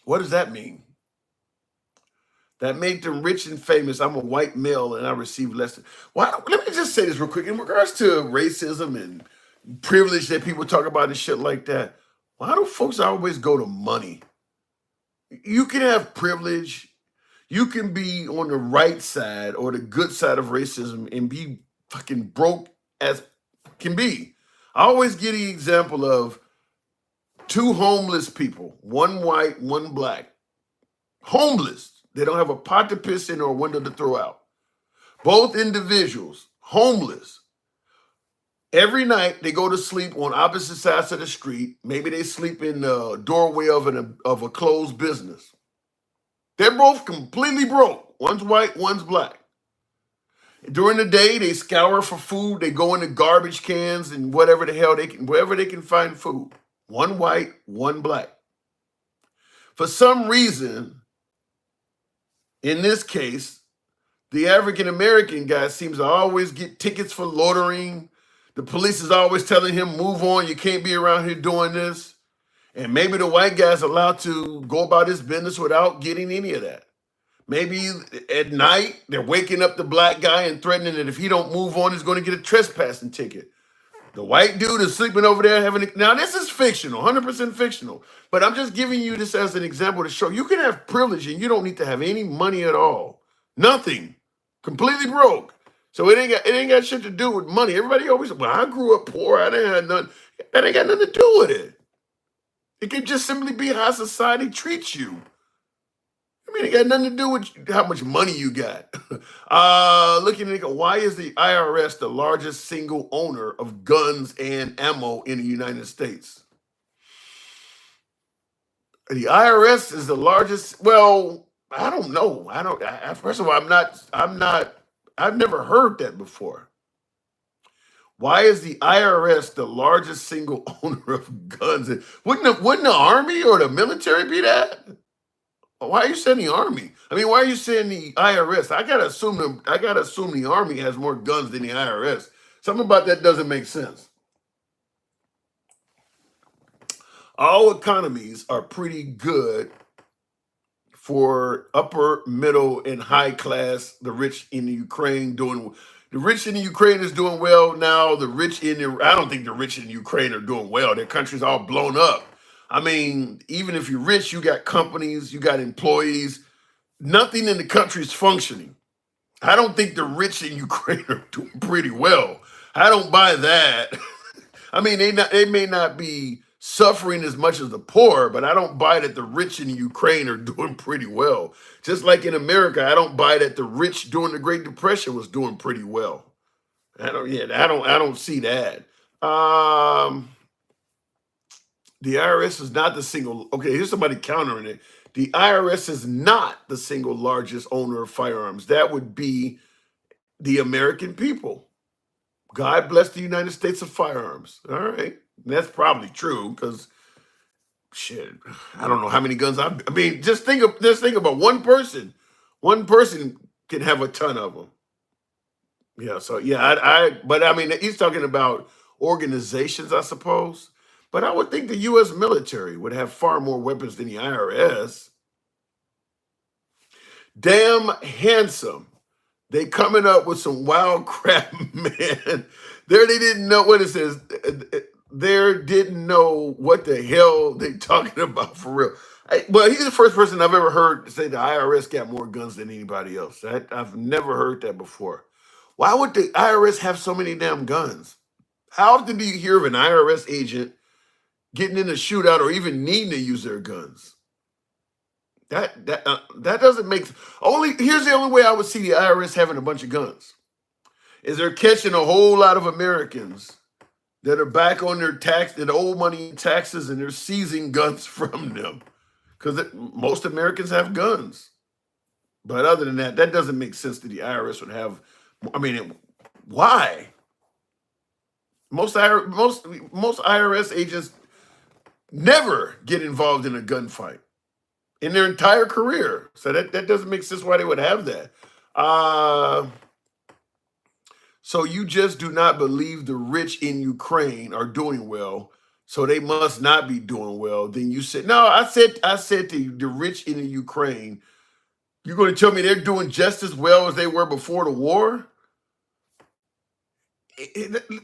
What does that mean? That made them rich and famous. I'm a white male and I receive less than. Let me just say this real quick. In regards to racism and privilege that people talk about and shit like that, why do folks always go to money? You can have privilege. You can be on the right side or the good side of racism and be fucking broke as can be. I always give the example of 2 homeless people, one white, one black. Homeless. They don't have a pot to piss in or a window to throw out. Both individuals, homeless. Every night they go to sleep on opposite sides of the street. Maybe they sleep in the doorway of a closed business. They're both completely broke. One's white, one's black. During the day, they scour for food. They go into garbage cans and whatever the hell wherever they can find food. One white, one black. For some reason, in this case, the African-American guy seems to always get tickets for loitering. The police is always telling him, move on, you can't be around here doing this. And maybe the white guy's allowed to go about his business without getting any of that. Maybe at night, they're waking up the black guy and threatening that if he don't move on, he's going to get a trespassing ticket. The white dude is sleeping over there now this is fictional, 100% fictional. But I'm just giving you this as an example to show you can have privilege and you don't need to have any money at all. Nothing. Completely broke. So it ain't got shit to do with money. Everybody always, well, I grew up poor. I didn't have nothing. That ain't got nothing to do with it. It can just simply be how society treats you. I mean, it got nothing to do with how much money you got. Looking at it, why is the IRS the largest single owner of guns and ammo in the United States? The IRS is the largest. Well, I don't know. First of all, I've never heard that before. Why is the IRS the largest single owner of guns? Wouldn't the Army or the military be that? Why are you saying the Army? I mean, why are you saying the IRS? I gotta assume the Army has more guns than the IRS. Something about that doesn't make sense. All economies are pretty good for upper, middle, and high class. The rich in the Ukraine doing, the rich in the Ukraine is doing well now. The rich in the, I don't think the rich in Ukraine are doing well. Their country's all blown up. I mean, even if you're rich, you got companies, you got employees. Nothing in the country is functioning. I don't think the rich in Ukraine are doing pretty well. I don't buy that. I mean, they may not be suffering as much as the poor, but I don't buy that the rich in Ukraine are doing pretty well. Just like in America, I don't buy that the rich during the Great Depression was doing pretty well. I don't see that. The IRS is not the single. Okay, here's somebody countering it. The IRS is not the single largest owner of firearms. That would be the American people. God bless the United States of firearms. All right. That's probably true because shit, I don't know how many guns I mean, just think about one person. One person can have a ton of them. Yeah, so yeah, but I mean he's talking about organizations, I suppose. But I would think the US military would have far more weapons than the IRS. Damn handsome. They coming up with some wild crap, man. There they didn't know what it says. There didn't know what the hell they talking about for real. Well, he's the first person I've ever heard say the IRS got more guns than anybody else. I've never heard that before. Why would the IRS have so many damn guns? How often do you hear of an IRS agent getting in a shootout or even needing to use their guns? That doesn't make here's the only way I would see the IRS having a bunch of guns is they're catching a whole lot of Americans that are back on their old money taxes, and they're seizing guns from them because most Americans have guns. But other than that, that doesn't make sense that the IRS would have. I mean, why? Most IRS agents never get involved in a gunfight in their entire career. So that doesn't make sense why they would have that. So you just do not believe the rich in Ukraine are doing well, so they must not be doing well. Then you said, no, I said to you, the rich in the Ukraine, you're going to tell me they're doing just as well as they were before the war?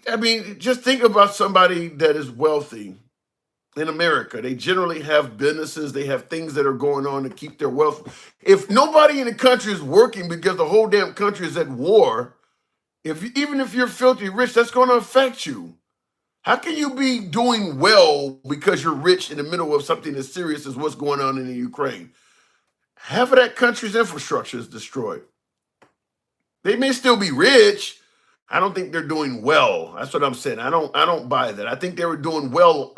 I mean, just think about somebody that is wealthy in America. They generally have businesses. They have things that are going on to keep their wealth. If nobody in the country is working because the whole damn country is at war, even if you're filthy rich, that's going to affect you. How can you be doing well because you're rich in the middle of something as serious as what's going on in the Ukraine? Half of that country's infrastructure is destroyed. They may still be rich. I don't think they're doing well. That's what I'm saying. I don't buy that. I think they were doing well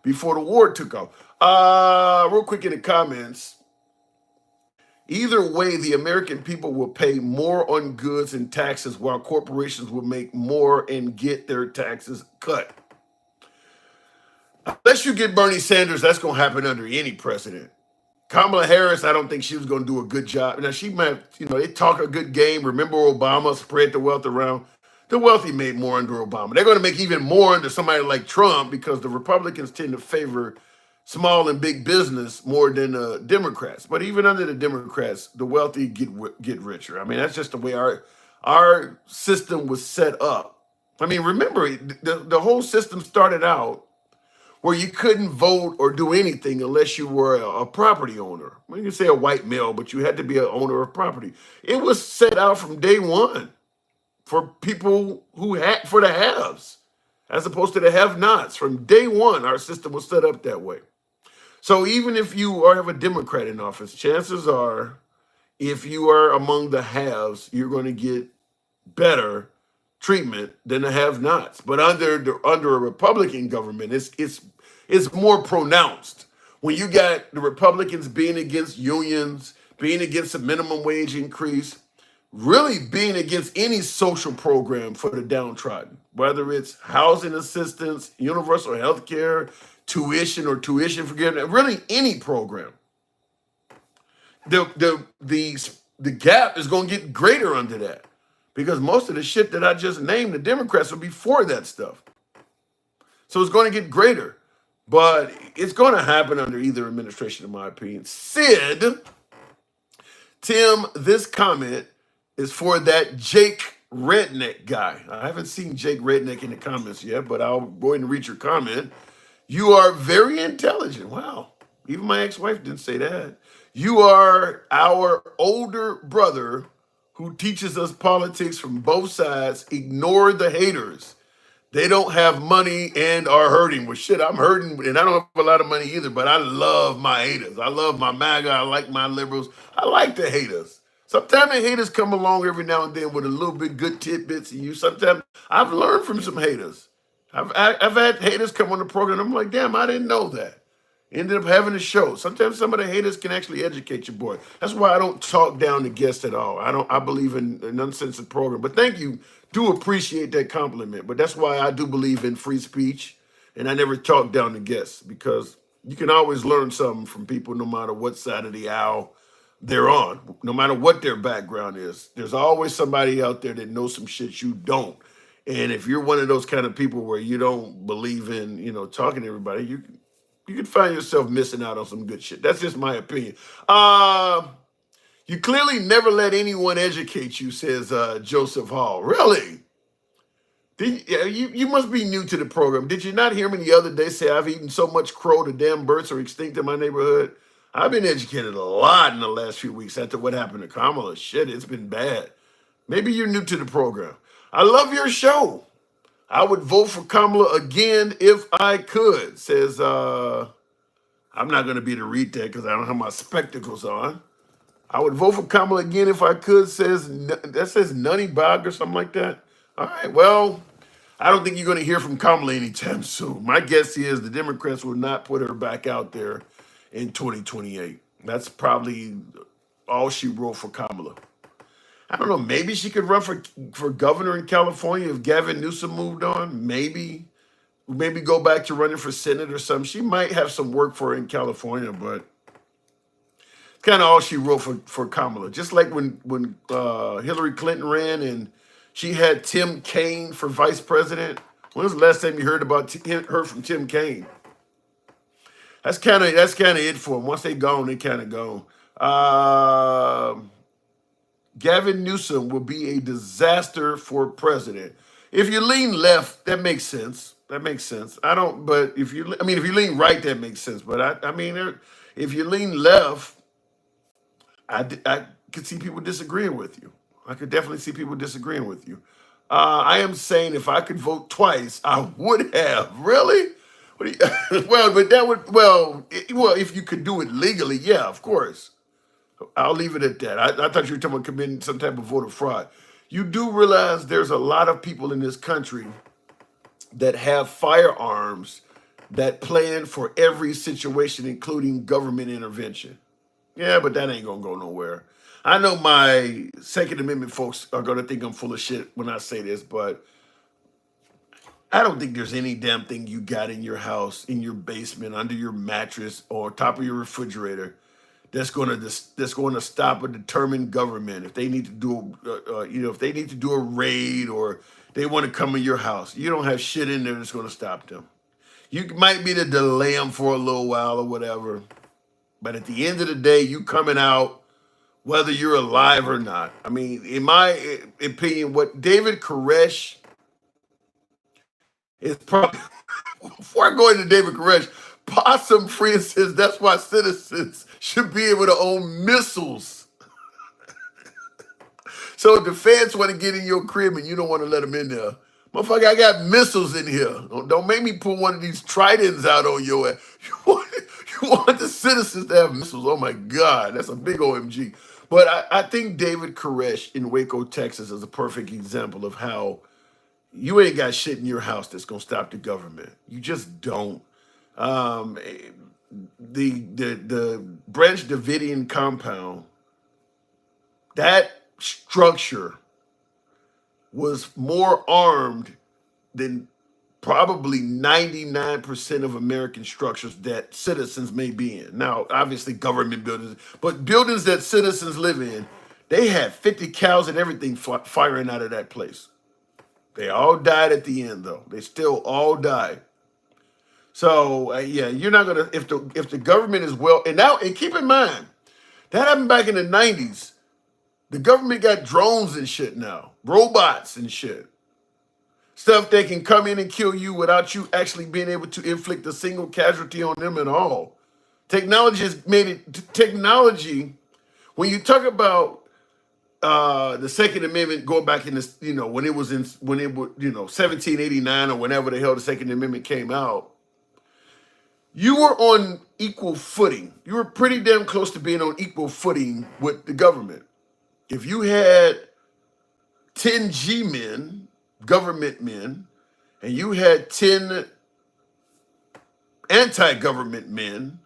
before the war took off. Real quick in the comments. Either way, the American people will pay more on goods and taxes while corporations will make more and get their taxes cut. Unless you get Bernie Sanders, that's going to happen under any president. Kamala Harris, I don't think she was going to do a good job. Now, she might, they talk a good game. Remember Obama spread the wealth around? The wealthy made more under Obama. They're going to make even more under somebody like Trump because the Republicans tend to favor small and big business more than Democrats. But even under the Democrats, the wealthy get richer. I mean, that's just the way our system was set up. I mean, remember, the whole system started out where you couldn't vote or do anything unless you were a property owner. Well, you can say a white male, but you had to be an owner of property. It was set out from day one for people for the haves, as opposed to the have-nots. From day one, our system was set up that way. So even if you have a Democrat in office, chances are, if you are among the haves, you're going to get better treatment than the have-nots. But under a Republican government, it's more pronounced. When you got the Republicans being against unions, being against a minimum wage increase, really being against any social program for the downtrodden, whether it's housing assistance, universal health care, tuition or tuition forgiveness, really any program. The gap is going to get greater under that because most of the shit that I just named, the Democrats will be for that stuff. So it's going to get greater. But it's going to happen under either administration, in my opinion. Sid, Tim, this comment is for that Jake Redneck guy. I haven't seen Jake Redneck in the comments yet, but I'll go ahead and read your comment. You are very intelligent. Wow. Even my ex-wife didn't say that. You are our older brother who teaches us politics from both sides. Ignore the haters. They don't have money and are hurting. Well, shit, I'm hurting, and I don't have a lot of money either, but I love my haters. I love my MAGA. I like my liberals. I like the haters. Sometimes the haters come along every now and then with a little bit good tidbits in you. Sometimes I've learned from some haters. I've had haters come on the program. I'm like, damn, I didn't know that. Ended up having a show. Sometimes some of the haters can actually educate your boy. That's why I don't talk down the guests at all. I believe in an uncensored program. But thank you. Do appreciate that compliment. But that's why I do believe in free speech. And I never talk down the guests because you can always learn something from people no matter what side of the aisle they're on, no matter what their background is. There's always somebody out there that knows some shit you don't. And if you're one of those kind of people where you don't believe in, talking to everybody, you can find yourself missing out on some good shit. That's just my opinion. You clearly never let anyone educate you, says Joseph Hall. Really? You must be new to the program. Did you not hear me the other day say I've eaten so much crow the damn birds are extinct in my neighborhood? I've been educated a lot in the last few weeks after what happened to Kamala. Shit, it's been bad. Maybe you're new to the program. I love your show. I would vote for Kamala again if I could, says, I'm not going to be able to read that because I don't have my spectacles on. I would vote for Kamala again if I could, says Nunny Bog or something like that. All right, well, I don't think you're going to hear from Kamala anytime soon. My guess is the Democrats will not put her back out there in 2028. That's probably all she wrote for Kamala. I don't know, maybe she could run for governor in California if Gavin Newsom moved on. Maybe go back to running for Senate or something. She might have some work for her in California, but it's kind of all she wrote for Kamala. Just like when Hillary Clinton ran and she had Tim Kaine for vice president. When was the last time you heard from Tim Kaine? That's kind of it for them. Once they gone, they kind of gone. Gavin Newsom will be a disaster for president. If you lean left, that makes sense. But if you lean right, that makes sense. But if you lean left, I could see people disagreeing with you. I could definitely see people disagreeing with you. I am saying if I could vote twice, I would have. Really? What do you, well, if you could do it legally, yeah, of course. I'll leave it at that. I thought you were talking about committing some type of voter fraud. You do realize there's a lot of people in this country that have firearms that plan for every situation, including government intervention. Yeah, but that ain't gonna go nowhere. I know my Second Amendment folks are gonna think I'm full of shit when I say this, but I don't think there's any damn thing you got in your house, in your basement, under your mattress, or top of your refrigerator that's going to stop a determined government if they need to do if they need to do a raid or they want to come in your house. You don't have shit in there that's going to stop them. You might be to delay them for a little while or whatever, but at the end of the day, you coming out whether you're alive or not. I mean, in my opinion, what David Koresh is probably before I go into David Koresh, Possum Friend says that's why citizens should be able to own missiles. So if the feds want to get in your crib and you don't want to let them in there, motherfucker, I got missiles in here. Don't make me pull one of these tridents out on your ass. You want the citizens to have missiles. Oh my God, that's a big OMG. But I think David Koresh in Waco, Texas is a perfect example of how you ain't got shit in your house that's gonna stop the government. You just don't. The Branch Davidian compound, that structure was more armed than probably 99% of American structures that citizens may be in. Now, obviously government buildings, but buildings that citizens live in, they had 50 cows and everything firing out of that place. They all died at the end, though. They still all died. So yeah, you're not gonna if the government is well. And keep in mind that happened back in the '90s. The government got drones and shit now, robots and shit. Stuff that can come in and kill you without you actually being able to inflict a single casualty on them at all. Technology has made it. Technology, when you talk about the Second Amendment, going back in this, when it was 1789 or whenever the hell the Second Amendment came out, you were on equal footing. You were pretty damn close to being on equal footing with the government. If you had 10 G men, government men, and you had 10 anti-government men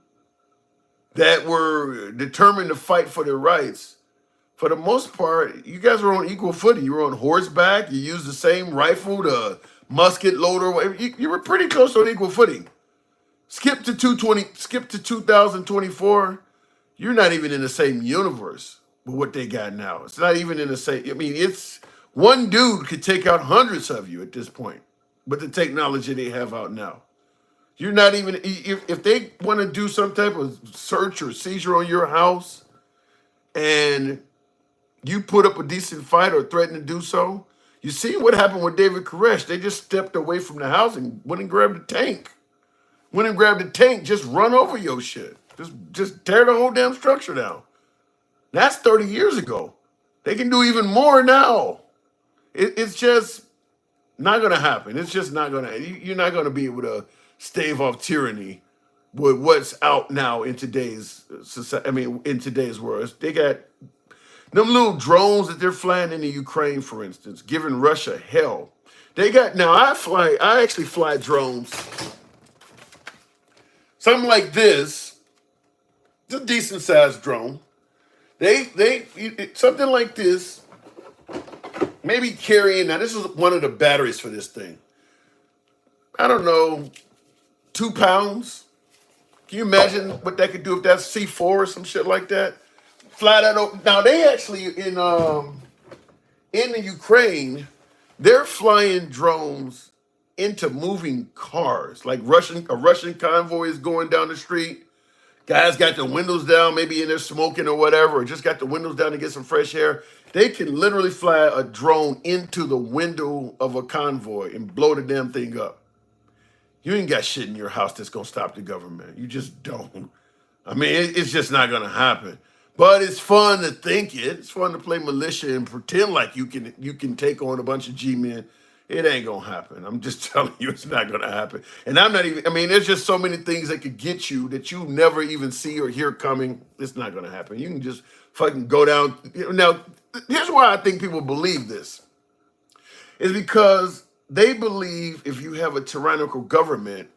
that were determined to fight for their rights, for the most part, you guys were on equal footing. You were on horseback. You used the same rifle, the musket loader. Whatever. You were pretty close on equal footing. Skip to 2024. You're not even in the same universe with what they got now. It's not even in the same. I mean, it's one dude could take out hundreds of you at this point with the technology they have out now. You're not even, if they want to do some type of search or seizure on your house and you put up a decent fight or threaten to do so, you see what happened with David Koresh. They just stepped away from the house and went and grabbed a tank. Just run over your shit. Just tear the whole damn structure down. That's 30 years ago. They can do even more now. It's just not going to happen. It's just not going to, you're not going to be able to stave off tyranny with what's out now in today's society. I mean, in today's world. They got them little drones that they're flying into Ukraine, for instance, giving Russia hell. They got, now I actually fly drones. Something like this, it's a decent sized drone. Something like this, maybe carrying, now this is one of the batteries for this thing. I don't know, 2 pounds. Can you imagine what that could do if that's C4 or some shit like that? Fly that over. Now they actually in the Ukraine, they're flying drones into moving cars. Like a Russian convoy is going down the street. Guys got the windows down, maybe in there smoking or whatever, or just got the windows down to get some fresh air. They can literally fly a drone into the window of a convoy and blow the damn thing up. You ain't got shit in your house that's gonna stop the government. You just don't. I mean, it's just not gonna happen. But it's fun to think it. It's fun to play militia and pretend like you can take on a bunch of G-men. It ain't gonna happen. I'm just telling you, it's not gonna happen. And I'm not even, I mean, there's just so many things that could get you that you never even see or hear coming. It's not gonna happen. You can just fucking go down. Now, here's why I think people believe this. Is because they believe if you have a tyrannical government,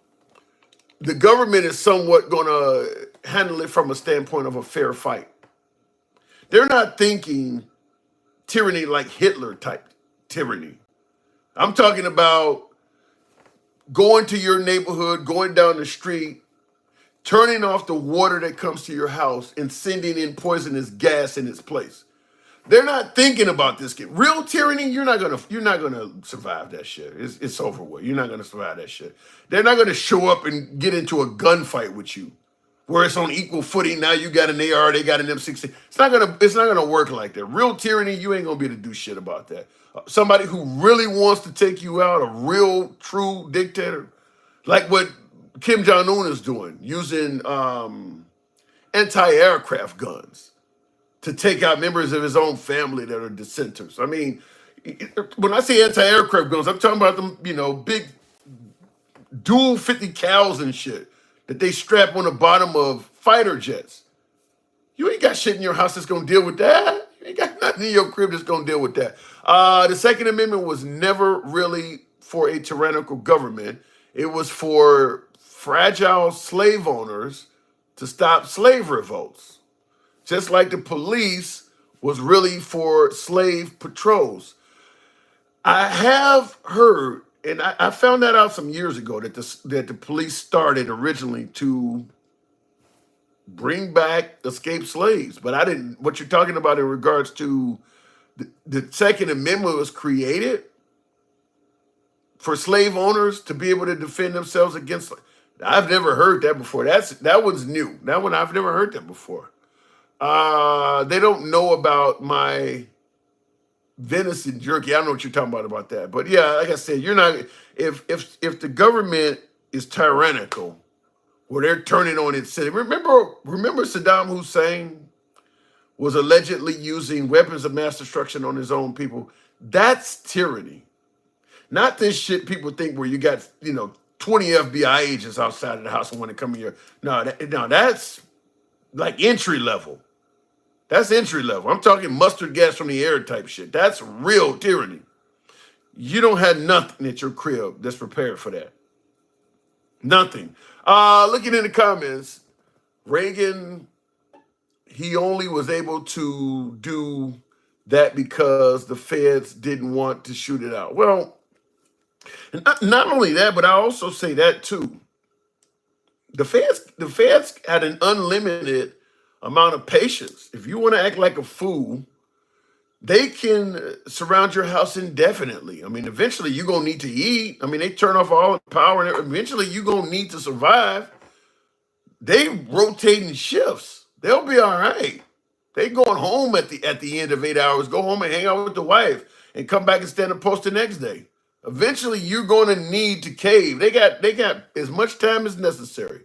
the government is somewhat gonna handle it from a standpoint of a fair fight. They're not thinking tyranny like Hitler type tyranny. I'm talking about going to your neighborhood, going down the street, turning off the water that comes to your house and sending in poisonous gas in its place. They're not thinking about this. Real tyranny, you're not gonna survive that shit. It's over with. You're not gonna survive that shit. They're not gonna show up and get into a gunfight with you, where it's on equal footing. Now you got an AR, they got an M16. It's not gonna work like that. Real tyranny, you ain't gonna be able to do shit about that. Somebody who really wants to take you out, a real true dictator, like what Kim Jong-un is doing, using anti-aircraft guns to take out members of his own family that are dissenters. I mean, when I say anti-aircraft guns, I'm talking about them, big dual 50 cals and shit that they strap on the bottom of fighter jets. You ain't got shit in your house that's gonna deal with that. You ain't got nothing in your crib that's gonna deal with that. The Second Amendment was never really for a tyrannical government. It was for fragile slave owners to stop slave revolts. Just like the police was really for slave patrols. I have heard, and I found that out some years ago, that the police started originally to bring back escaped slaves. But I didn't, what you're talking about in regards to the Second Amendment was created for slave owners to be able to defend themselves against. I've never heard that before. That one's new. That one I've never heard that before. They don't know about my venison jerky. I don't know what you're talking about that. But yeah, like I said, you're not if the government is tyrannical, where they're turning on its city. Remember Saddam Hussein was allegedly using weapons of mass destruction on his own people. That's tyranny. Not this shit people think where you got, 20 FBI agents outside of the house and want to come here. No, that's like entry level. That's entry level. I'm talking mustard gas from the air type shit. That's real tyranny. You don't have nothing at your crib that's prepared for that. Nothing. Looking in the comments, Reagan, he only was able to do that because the feds didn't want to shoot it out. Well, not only that, but I also say that too. The feds had an unlimited amount of patience. If you want to act like a fool, they can surround your house indefinitely. I mean, eventually you're going to need to eat. I mean, they turn off all the power and eventually you're going to need to survive. They rotating shifts. They'll be all right. They going home at the end of 8 hours, go home and hang out with the wife and come back and stand and post the next day. Eventually you're going to need to cave. They got as much time as necessary.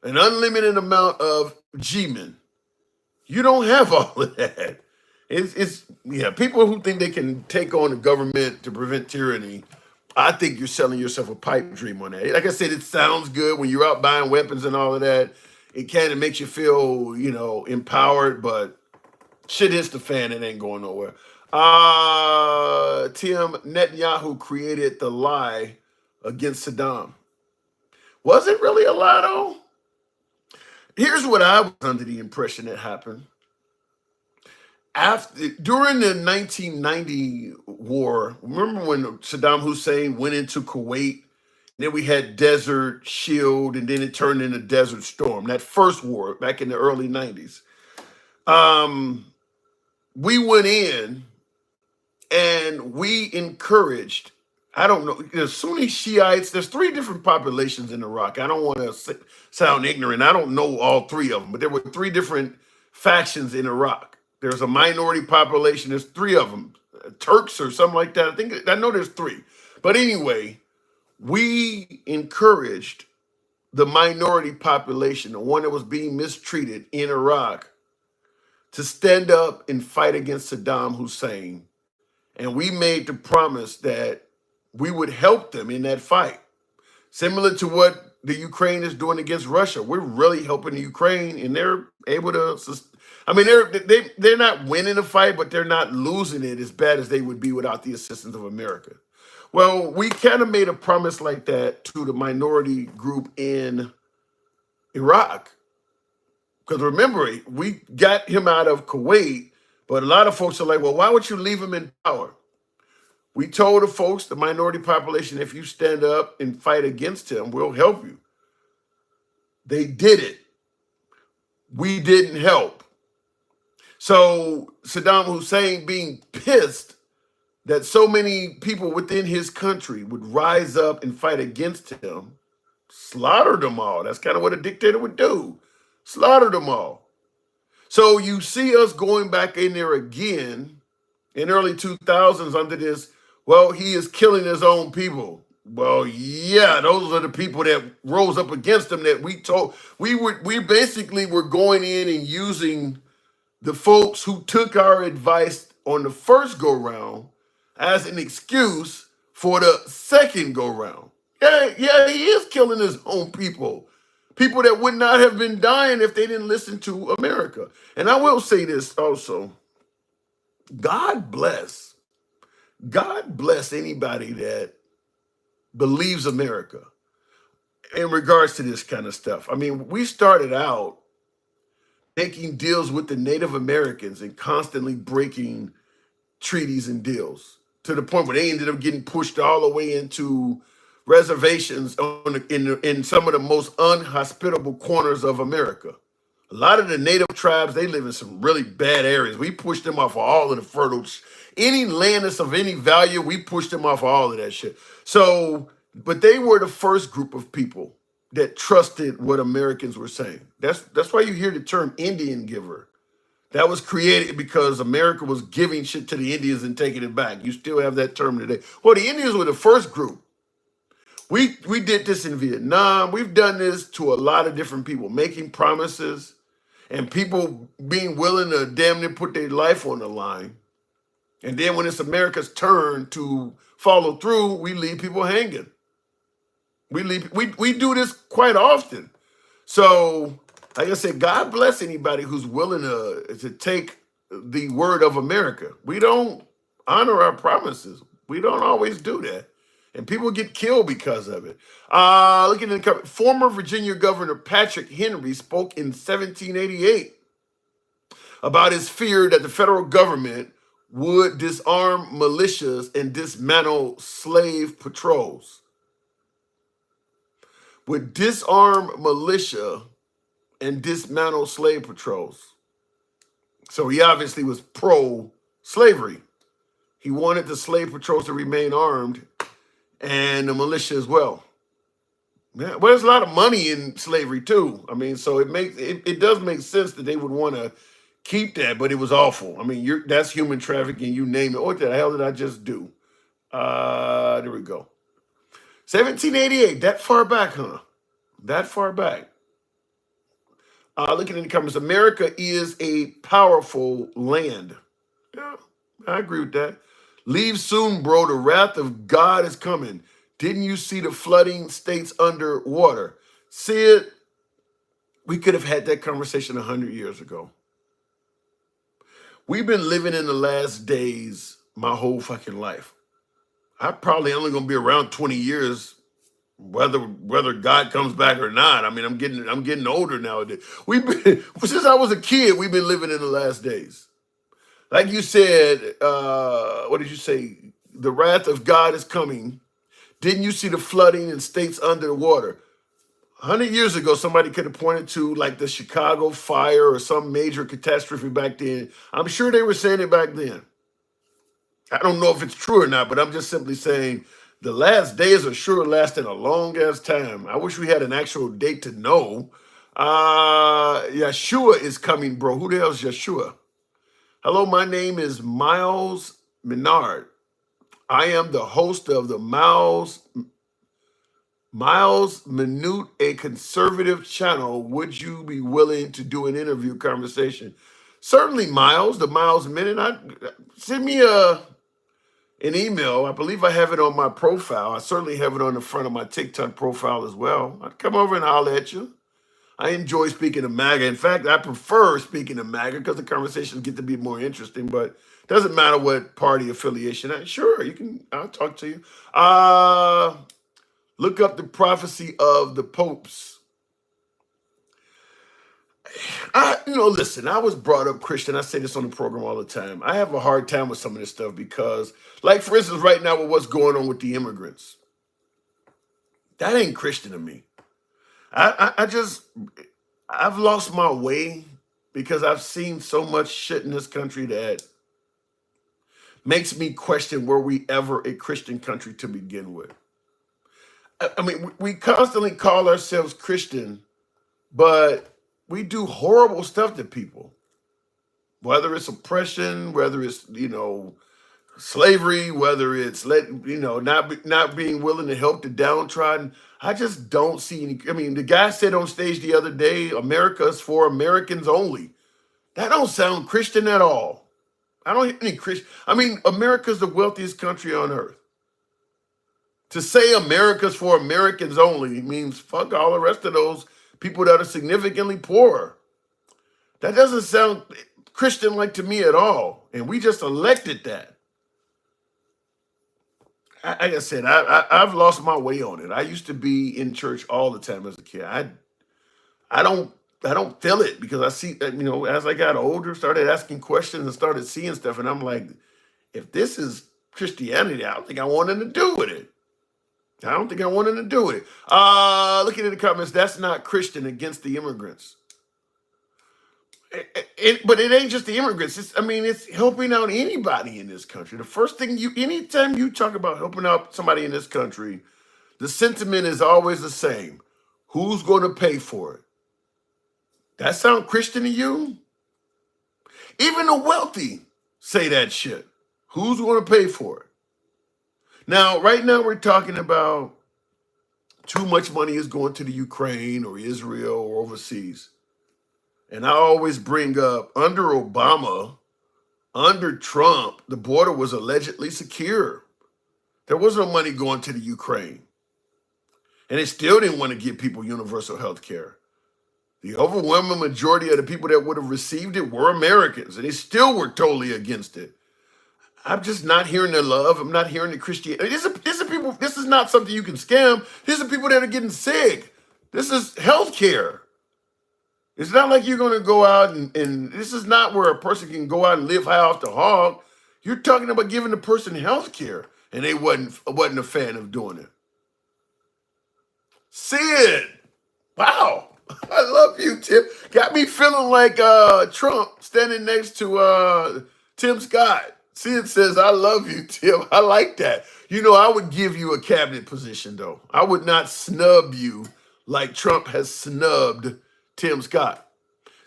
An unlimited amount of G-men. You don't have all of that. It's people who think they can take on the government to prevent tyranny. I think you're selling yourself a pipe dream on that. Like I said, it sounds good when you're out buying weapons and all of that. It kind of makes you feel, empowered, but shit hits the fan, it ain't going nowhere. Tim, Netanyahu created the lie against Saddam. Was it really a lie though? Here's what I was under the impression that happened. During the 1990 war, remember when Saddam Hussein went into Kuwait? Then we had Desert Shield, and then it turned into Desert Storm. That first war back in the early 90s. We went in and we encouraged, I don't know, the Sunni Shiites, there's three different populations in Iraq. I don't want to sound ignorant. I don't know all three of them, but there were three different factions in Iraq. There's a minority population. There's three of them, Turks or something like that. I know there's three. But anyway, we encouraged the minority population, the one that was being mistreated in Iraq, to stand up and fight against Saddam Hussein. And we made the promise that we would help them in that fight. Similar to what the Ukraine is doing against Russia. We're really helping the Ukraine, and they're able to, they're not winning the fight, but they're not losing it as bad as they would be without the assistance of America. Well, we kind of made a promise like that to the minority group in Iraq. Because remember, we got him out of Kuwait, but a lot of folks are like, well, why would you leave him in power? We told the folks, the minority population, if you stand up and fight against him, we'll help you. They did it. We didn't help. So Saddam Hussein, being pissed that so many people within his country would rise up and fight against him, slaughtered them all. That's kind of what a dictator would do. Slaughtered them all. So you see us going back in there again in early 2000s under this, well, he is killing his own people. Well, yeah, those are the people that rose up against him that we basically were going in and using the folks who took our advice on the first go round as an excuse for the second go round. Yeah, he is killing his own people. People that would not have been dying if they didn't listen to America. And I will say this also. God bless anybody that believes America in regards to this kind of stuff. I mean, we started out making deals with the Native Americans and constantly breaking treaties and deals to the point where they ended up getting pushed all the way into reservations in some of the most unhospitable corners of America. A lot of the native tribes, they live in some really bad areas. We pushed them off of all of the fertile, any land that's of any value, we pushed them off of all of that shit. So, but they were the first group of people that trusted what Americans were saying. That's why you hear the term Indian giver. That was created because America was giving shit to the Indians and taking it back. You still have that term today. Well, the Indians were the first group. We did this in Vietnam. We've done this to a lot of different people, making promises and people being willing to damn near put their life on the line. And then when it's America's turn to follow through, we leave people hanging. We do this quite often. So, like I said, God bless anybody who's willing to take the word of America. We don't honor our promises. We don't always do that. And people get killed because of it. Looking at the former Virginia Governor Patrick Henry spoke in 1788 about his fear that the federal government would disarm militias and dismantle slave patrols. Would disarm militia and dismantle slave patrols. So he obviously was pro-slavery. He wanted the slave patrols to remain armed and the militia as well. Yeah, well, there's a lot of money in slavery too. I mean, so it does make sense that they would want to keep that, but it was awful. I mean, that's human trafficking, you name it. What the hell did I just do? There we go. 1788, that far back, huh? That far back. Looking in the comments, America is a powerful land. Yeah, I agree with that. Leave soon, bro. The wrath of God is coming. Didn't you see the flooding states underwater? Sid, we could have had that conversation 100 years ago. We've been living in the last days my whole fucking life. I'm probably only going to be around 20 years, whether God comes back or not. I mean, I'm getting older nowadays. Since I was a kid, we've been living in the last days. Like you said, what did you say? The wrath of God is coming. Didn't you see the flooding in states under the water? 100 years ago, somebody could have pointed to like the Chicago fire or some major catastrophe back then. I'm sure they were saying it back then. I don't know if it's true or not, but I'm just simply saying the last days are sure lasting a long ass time. I wish we had an actual date to know. Yeshua is coming, bro. Who the hell is Yeshua? Hello, my name is Miles Menard. I am the host of the Miles Minute, a conservative channel. Would you be willing to do an interview conversation? Certainly, Miles, the Miles Minute. Send me an email. I believe I have it on my profile. I certainly have it on the front of my TikTok profile as well. I'd come over and holler at you. I enjoy speaking to MAGA. In fact, I prefer speaking to MAGA because the conversations get to be more interesting, but it doesn't matter what party affiliation. Sure, I'll talk to you. Look up the prophecy of the popes. Listen, I was brought up Christian. I say this on the program all the time. I have a hard time with some of this stuff because, like, for instance, right now with what's going on with the immigrants, that ain't Christian to me. I've lost my way because I've seen so much shit in this country that makes me question were we ever a Christian country to begin with. I mean, we constantly call ourselves Christian, but we do horrible stuff to people, whether it's oppression, whether it's, slavery, whether it's not being willing to help the downtrodden. I just don't see any. I mean, the guy said on stage the other day, America's for Americans only. That don't sound Christian at all. I don't hear any Christian. I mean, America's the wealthiest country on earth. To say America's for Americans only means fuck all the rest of those people that are significantly poorer. That doesn't sound Christian-like to me at all. And we just elected that. Like I said, I've lost my way on it. I used to be in church all the time as a kid. I don't feel it because I see, as I got older, started asking questions and started seeing stuff. And I'm like, if this is Christianity, I don't think I want nothing to do with it. I don't think I want nothing to do with it. Looking at the comments, that's not Christian against the immigrants. But it ain't just the immigrants. It's helping out anybody in this country. The first thing anytime you talk about helping out somebody in this country, the sentiment is always the same. Who's going to pay for it? That sound Christian to you? Even the wealthy say that shit. Who's going to pay for it? Now, right now we're talking about too much money is going to the Ukraine or Israel or overseas. And I always bring up under Obama, under Trump, the border was allegedly secure. There was no money going to the Ukraine. And they still didn't want to give people universal health care. The overwhelming majority of the people that would have received it were Americans, and they still were totally against it. I'm just not hearing the love. I'm not hearing the Christianity. These are people, this is not something you can scam. These are people that are getting sick. This is health care. It's not like you're going to go out and this is not where a person can go out and live high off the hog. You're talking about giving the person health care, and they wasn't a fan of doing it. Sid, wow. I love you, Tim. Got me feeling like Trump standing next to Tim Scott. Sid says, I love you, Tim. I like that. You know, I would give you a cabinet position, though. I would not snub you like Trump has snubbed Tim Scott.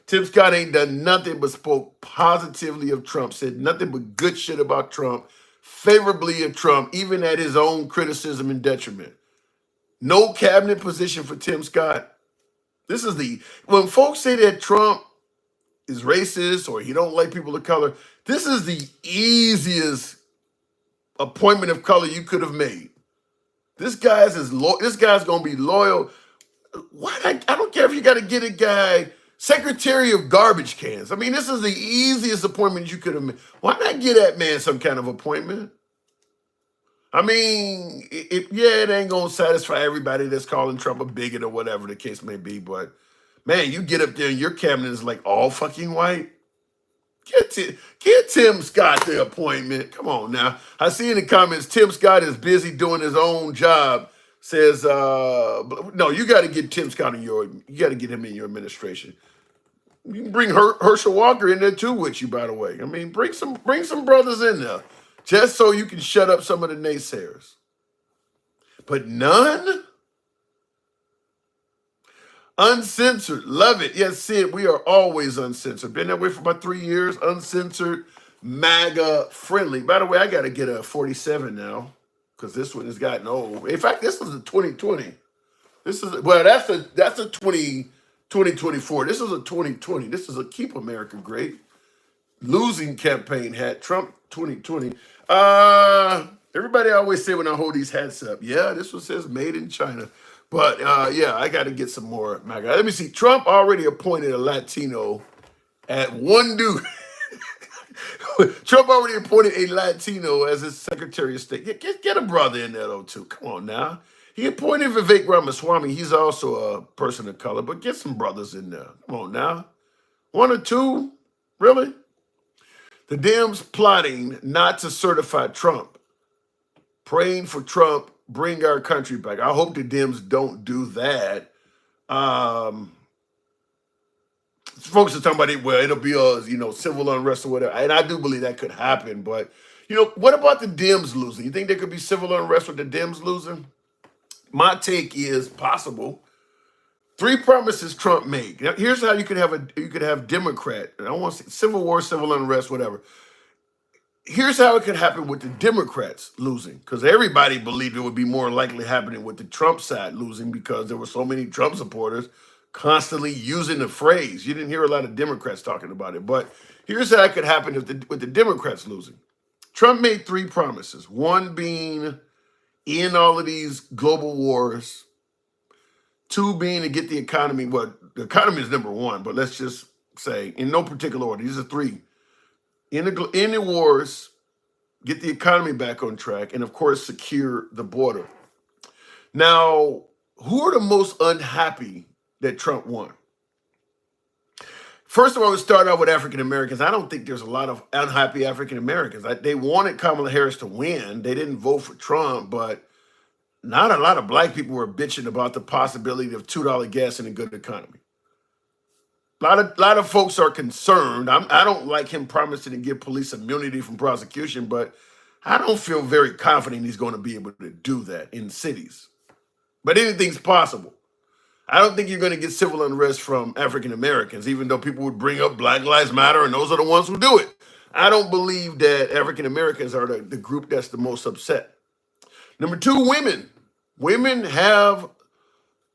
Tim Scott ain't done nothing but spoke positively of Trump, said nothing but good shit about Trump, favorably of Trump, even at his own criticism and detriment. No cabinet position for Tim Scott. This is when folks say that Trump is racist or he don't like people of color, this is the easiest appointment of color you could have made. This guy's gonna be loyal. Why I don't care if you got to get a guy secretary of garbage cans. I mean, this is the easiest appointment you could have made. Why not get that man some kind of appointment? I mean, it ain't gonna satisfy everybody that's calling Trump a bigot or whatever the case may be, but man, you get up there and your cabinet is like all fucking white. Get Tim Scott the appointment. Come on now. I see in the comments, Tim Scott is busy doing his own job. Says, no, you got to get Tim Scott you got to get him in your administration. You can bring Herschel Walker in there too with you, by the way. I mean, bring some brothers in there just so you can shut up some of the naysayers. But none? Uncensored. Love it. Yes, Sid, we are always uncensored. Been that way for about 3 years. Uncensored, MAGA friendly. By the way, I got to get a 47 now because this one has gotten old. In fact, this is a 2020. That's a 2024. This is a 2020. This is a Keep America Great losing campaign hat. Trump 2020. Everybody always say when I hold these hats up, yeah, this one says made in China. But yeah, I got to get some more. Let me see. Trump already appointed a Latino at one dude. Trump already appointed a Latino as his Secretary of State. Get a brother in there, though, too. Come on now. He appointed Vivek Ramaswamy. He's also a person of color, but get some brothers in there. Come on now. One or two? Really? The Dems plotting not to certify Trump. Praying for Trump, bring our country back. I hope the Dems don't do that. Folks are talking about it, well, it'll be a civil unrest or whatever. And I do believe that could happen. But, what about the Dems losing? You think there could be civil unrest with the Dems losing? My take is possible. 3 promises Trump made. Now, here's how you could have Democrat. I don't want to say civil war, civil unrest, whatever. Here's how it could happen with the Democrats losing, because everybody believed it would be more likely happening with the Trump side losing because there were so many Trump supporters constantly using the phrase. You didn't hear a lot of Democrats talking about it, but here's how it could happen with the Democrats losing. Trump made 3 promises, one being end all of these global wars, 2 being to get the economy, well, the economy is number 1, but let's just say in no particular order, these are 3. In the wars, get the economy back on track, and of course, secure the border. Now, who are the most unhappy that Trump won? First of all, we start out with African Americans. I don't think there's a lot of unhappy African Americans. They wanted Kamala Harris to win. They didn't vote for Trump, but not a lot of black people were bitching about the possibility of $2 gas in a good economy. A lot of folks are concerned. I don't like him promising to give police immunity from prosecution, but I don't feel very confident he's going to be able to do that in cities. But anything's possible. I don't think you're going to get civil unrest from African Americans, even though people would bring up Black Lives Matter and those are the ones who do it. I don't believe that African Americans are the group that's the most upset. Number two, women. Women have,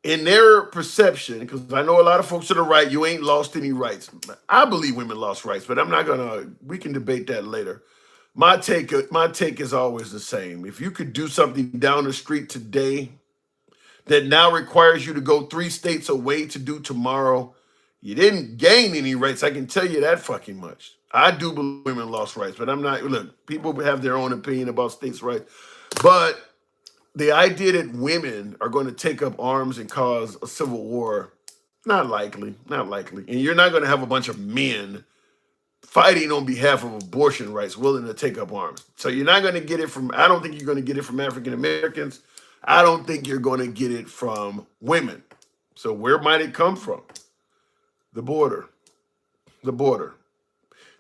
in their perception, because I know a lot of folks to the right, you ain't lost any rights. I believe women lost rights, but I'm not gonna. We can debate that later. My take is always the same. If you could do something down the street today that now requires you to go 3 states away to do tomorrow, you didn't gain any rights. I can tell you that fucking much. I do believe women lost rights, but I'm not. Look, people have their own opinion about states' rights, but the idea that women are going to take up arms and cause a civil war, not likely, not likely. And you're not going to have a bunch of men fighting on behalf of abortion rights willing to take up arms. So you're not going to get it from, I don't think you're going to get it from African Americans. I don't think you're going to get it from women. So where might it come from? The border. The border.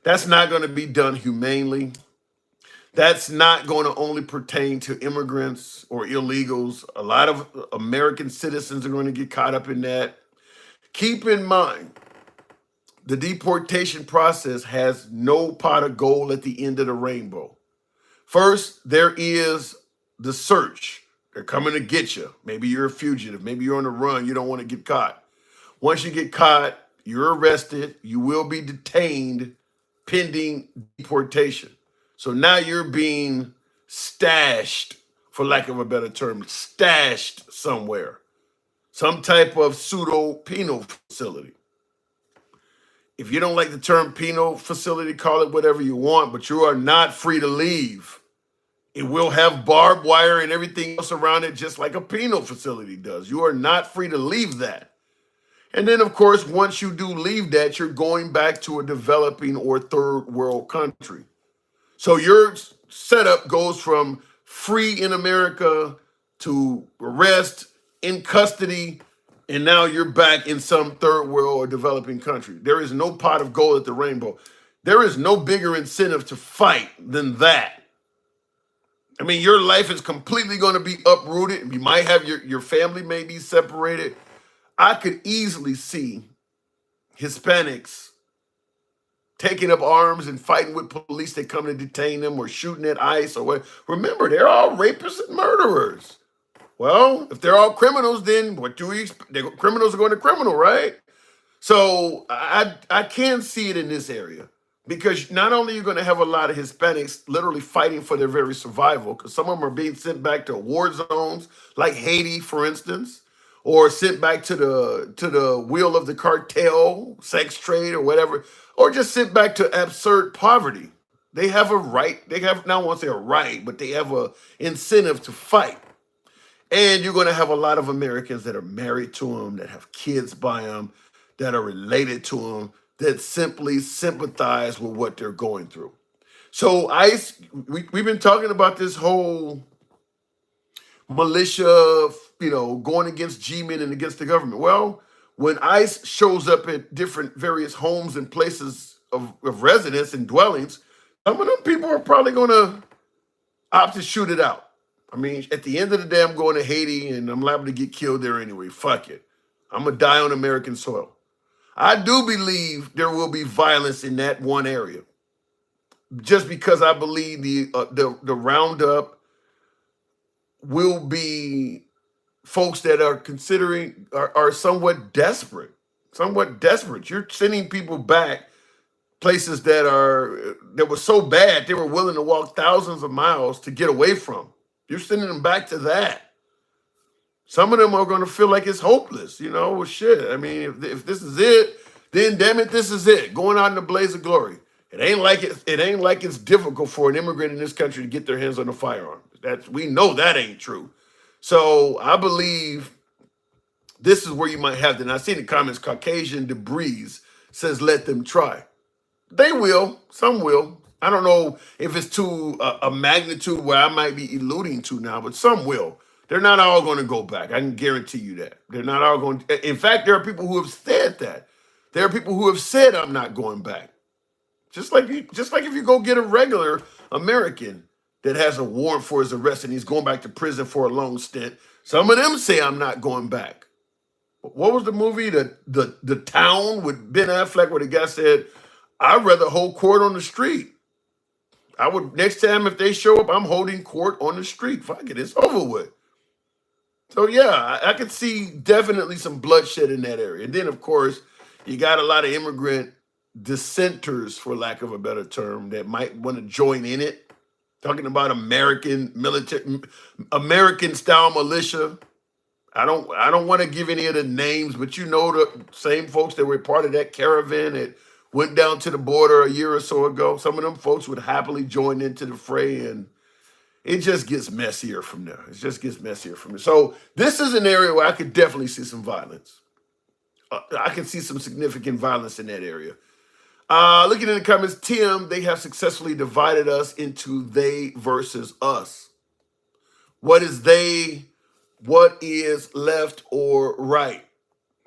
That's not going to be done humanely. That's not going to only pertain to immigrants or illegals. A lot of American citizens are going to get caught up in that. Keep in mind, the deportation process has no pot of gold at the end of the rainbow. First, there is the search. They're coming to get you. Maybe you're a fugitive. Maybe you're on the run. You don't want to get caught. Once you get caught, you're arrested. You will be detained pending deportation. So now you're being stashed, for lack of a better term, stashed somewhere. Some type of pseudo penal facility. If you don't like the term penal facility, call it whatever you want, but you are not free to leave. It will have barbed wire and everything else around it, just like a penal facility does. You are not free to leave that. And then, of course, once you do leave that, you're going back to a developing or third world country. So your setup goes from free in America to arrest, in custody, and now you're back in some third world or developing country. There is no pot of gold at the rainbow. There is no bigger incentive to fight than that. I mean, your life is completely going to be uprooted. You might have your family may be separated. I could easily see Hispanics taking up arms and fighting with police that come to detain them or shooting at ICE or what. Remember, they're all rapists and murderers. Well, if they're all criminals, then what do we expect? Criminals are going to criminal, right? So I can see it in this area because not only are you going to have a lot of Hispanics literally fighting for their very survival, because some of them are being sent back to war zones like Haiti, for instance, or sent back to the wheel of the cartel, sex trade or whatever, or just sent back to absurd poverty. They have a right, they have, not want to say a right, but they have a incentive to fight. And you're going to have a lot of Americans that are married to them, that have kids by them, that are related to them, that simply sympathize with what they're going through. So ICE, we've been talking about this whole militia, going against G-men and against the government. Well, when ICE shows up at different various homes and places of residence and dwellings, some of them people are probably going to opt to shoot it out. I mean, at the end of the day, I'm going to Haiti and I'm liable to get killed there anyway. Fuck it. I'm going to die on American soil. I do believe there will be violence in that one area, just because I believe the roundup will be folks that are considering are somewhat desperate. You're sending people back places that were so bad they were willing to walk thousands of miles to get away from. You're sending them back to that. Some of them are going to feel like it's hopeless, well, shit. I mean, if this is it, then damn it, this is it. Going out in a blaze of glory. It ain't like it's difficult for an immigrant in this country to get their hands on a firearm. We know that ain't true. So I believe this is where you might have that. And I see in the comments, Caucasian debris says, let them try. They will. Some will. I don't know if it's to a magnitude where I might be alluding to now, but some will. They're not all going to go back. I can guarantee you that. They're not all going to. In fact, there are people who have said that. There are people who have said, I'm not going back. Just like if you go get a regular American that has a warrant for his arrest and he's going back to prison for a long stint, some of them say, I'm not going back. what was the movie, the Town with Ben Affleck, where the guy said, "I'd rather hold court on the street. I would next time if they show up, I'm holding court on the street. Fuck it, it's over with." So yeah, I could see definitely some bloodshed in that area. And then of course, you got a lot of immigrant dissenters, for lack of a better term, that might want to join in it. Talking about American military, American style militia. I don't want to give any of the names, but you know the same folks that were part of that caravan that went down to the border a year or so ago. Some of them folks would happily join into the fray, and it just gets messier from there. It just gets messier from there. So this is an area where I could definitely see some violence. I can see some significant violence in that area. Looking in the comments, Tim, they have successfully divided us into they versus us. What is they? What is left or right?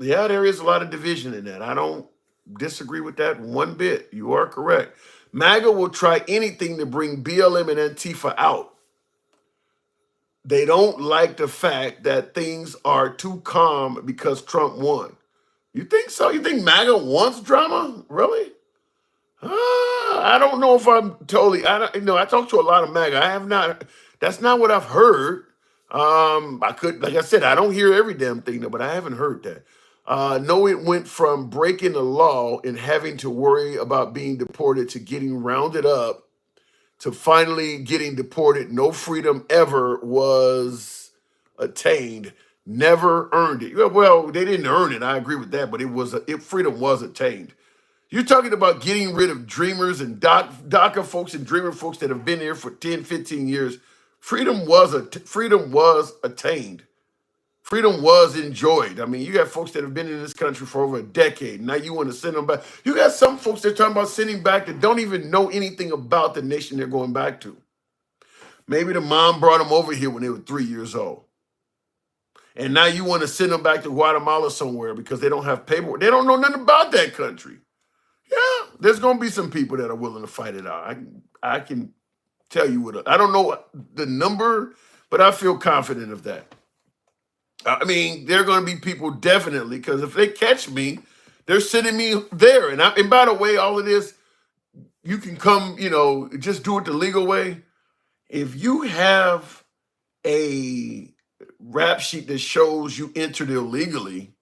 Yeah, there is a lot of division in that. I don't disagree with that one bit. You are correct. MAGA will try anything to bring BLM and Antifa out. They don't like the fact that things are too calm because Trump won. You think so? You think MAGA wants drama? Really? I don't know if I'm totally. I don't. I talked to a lot of MAGA. I have not. That's not what I've heard. I could, like I said, I don't hear every damn thing, though, but I haven't heard that. No, it went from breaking the law and having to worry about being deported to getting rounded up to finally getting deported. No freedom ever was attained. Never earned it. Well, they didn't earn it. I agree with that, but freedom was attained. You're talking about getting rid of dreamers and DACA folks and dreamer folks that have been here for 10, 15 years. Freedom was attained. Freedom was enjoyed. I mean, you got folks that have been in this country for over a decade. Now you want to send them back. You got some folks that are talking about sending back that don't even know anything about the nation they're going back to. Maybe the mom brought them over here when they were 3 years old. And now you want to send them back to Guatemala somewhere because they don't have paperwork. They don't know nothing about that country. Yeah, there's going to be some people that are willing to fight it out. I can tell you what. I don't know the number, but I feel confident of that. I mean, there are going to be people definitely, because if they catch me, they're sending me there. And by the way, all of this, you can come, just do it the legal way. If you have a rap sheet that shows you entered illegally,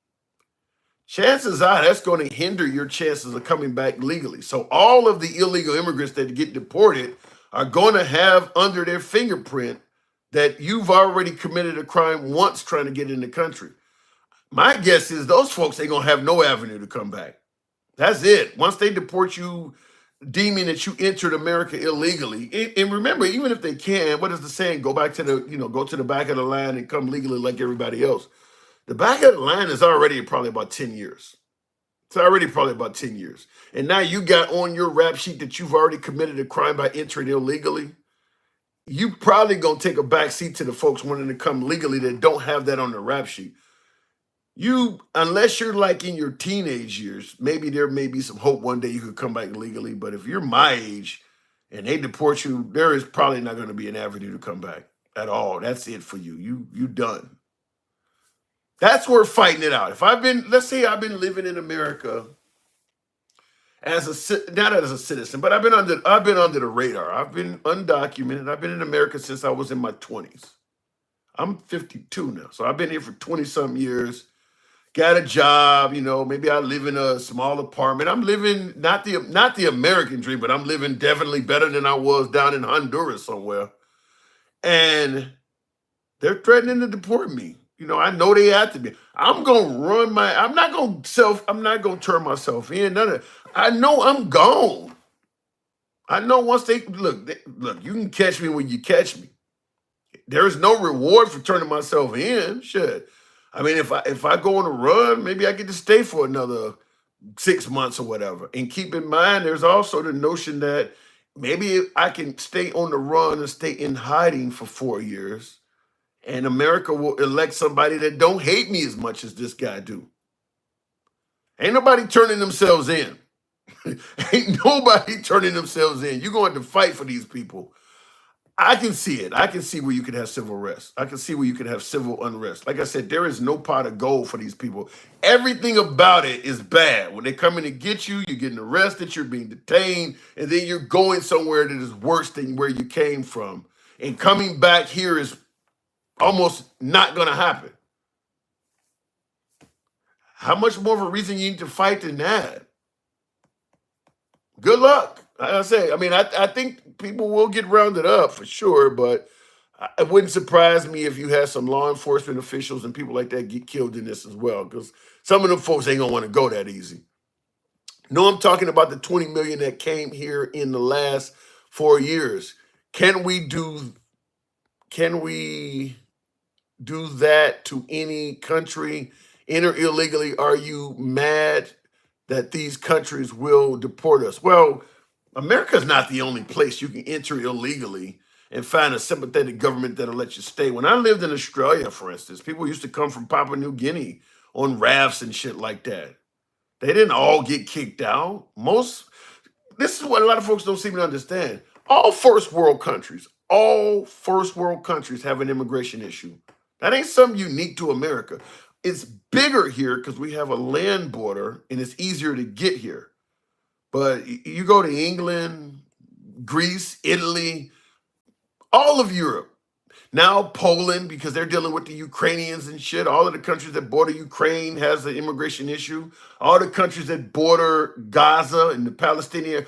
chances are that's going to hinder your chances of coming back legally. So all of the illegal immigrants that get deported are going to have under their fingerprint that you've already committed a crime once trying to get in the country. My guess is those folks ain't going to have no avenue to come back. That's it. Once they deport you, deeming that you entered America illegally, and remember, even if they can, what is the saying? Go back to go to the back of the line and come legally like everybody else. The back of the line is already probably about 10 years. It's already probably about 10 years. And now you got on your rap sheet that you've already committed a crime by entering illegally. You probably going to take a back seat to the folks wanting to come legally that don't have that on the rap sheet. Unless you're like in your teenage years, maybe there may be some hope one day you could come back legally. But if you're my age and they deport you, there is probably not going to be an avenue to come back at all. That's it for you. You done. That's worth fighting it out. Let's say I've been living in America not as a citizen, but I've been under the radar. I've been undocumented. I've been in America since I was in my 20s. I'm 52 now, so I've been here for 20-some years. Got a job, maybe I live in a small apartment. I'm living not the American dream, but I'm living definitely better than I was down in Honduras somewhere. And they're threatening to deport me. I know they have to be. I'm not going to turn myself in. None of that. I know I'm gone. I know once they look, you can catch me when you catch me. There is no reward for turning myself in. Shit. I mean, if I go on a run, maybe I get to stay for another 6 months or whatever. And keep in mind, there's also the notion that maybe I can stay on the run and stay in hiding for 4 years. And America will elect somebody that don't hate me as much as this guy do. Ain't nobody turning themselves in. Ain't nobody turning themselves in. You're going to fight for these people. I can see it. I can see where you could have civil unrest. I can see where you could have civil unrest. Like I said, there is no pot of gold for these people. Everything about it is bad. When they come in to get you, you're getting arrested, you're being detained, and then you're going somewhere that is worse than where you came from. And coming back here is almost not going to happen. How much more of a reason you need to fight than that? Good luck. Like I say, I mean, I think people will get rounded up for sure, but it wouldn't surprise me if you had some law enforcement officials and people like that get killed in this as well, because some of them folks ain't gonna want to go that easy. No, I'm talking about the 20 million that came here in the last 4 years. Can we do that to any country? Enter illegally. Are you mad that these countries will deport us? Well, America's not the only place you can enter illegally and find a sympathetic government that'll let you stay. When I lived in Australia, for instance, people used to come from Papua New Guinea on rafts and shit like that. They didn't all get kicked out. This is what a lot of folks don't seem to understand. All first world countries have an immigration issue. That ain't something unique to America. It's bigger here because we have a land border and it's easier to get here. But you go to England, Greece, Italy, all of Europe, now Poland, because they're dealing with the Ukrainians and shit. All of the countries that border Ukraine has an immigration issue. All the countries that border Gaza and the Palestinian,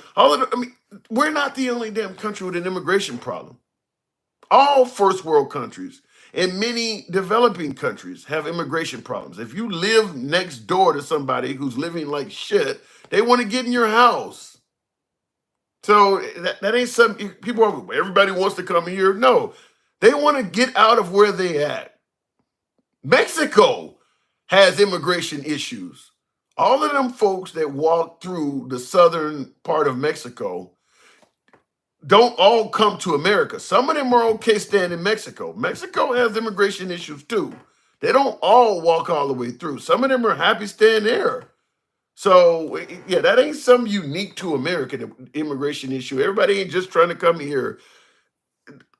we're not the only damn country with an immigration problem. All first world countries and many developing countries have immigration problems. If you live next door to somebody who's living like shit, they want to get in your house. So that ain't something people are, everybody wants to come here. No, they want to get out of where they at. Mexico has immigration issues. All of them folks that walk through the southern part of Mexico don't all come to America. Some of them are okay staying in Mexico. Mexico has immigration issues too. They don't all walk all the way through. Some of them are happy staying there. So, yeah, that ain't something unique to America, the immigration issue. Everybody ain't just trying to come here.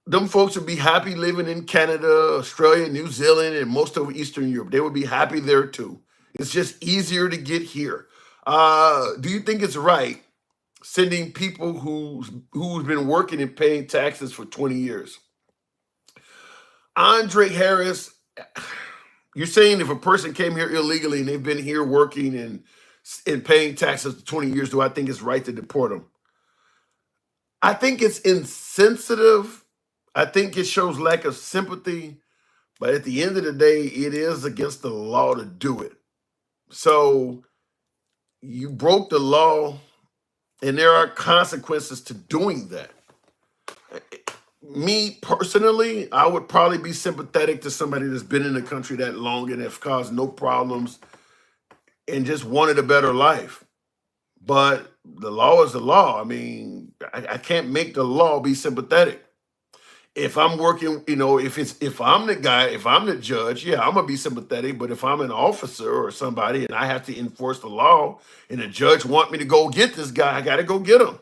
Them folks would be happy living in Canada, Australia, New Zealand, and most of Eastern Europe. They would be happy there too. It's just easier to get here. Do you think it's right sending people who's been working and paying taxes for 20 years? Andre Harris, you're saying if a person came here illegally and they've been here working and paying taxes for 20 years, do I think it's right to deport them? I think it's insensitive. I think it shows lack of sympathy. But at the end of the day, it is against the law to do it. So you broke the law, and there are consequences to doing that. Me personally, I would probably be sympathetic to somebody that's been in the country that long and have caused no problems and just wanted a better life. But the law is the law. I mean, I can't make the law be sympathetic. If I'm working, if I'm the guy, if I'm the judge, yeah, I'm gonna be sympathetic. But if I'm an officer or somebody and I have to enforce the law and the judge want me to go get this guy, I gotta go get him.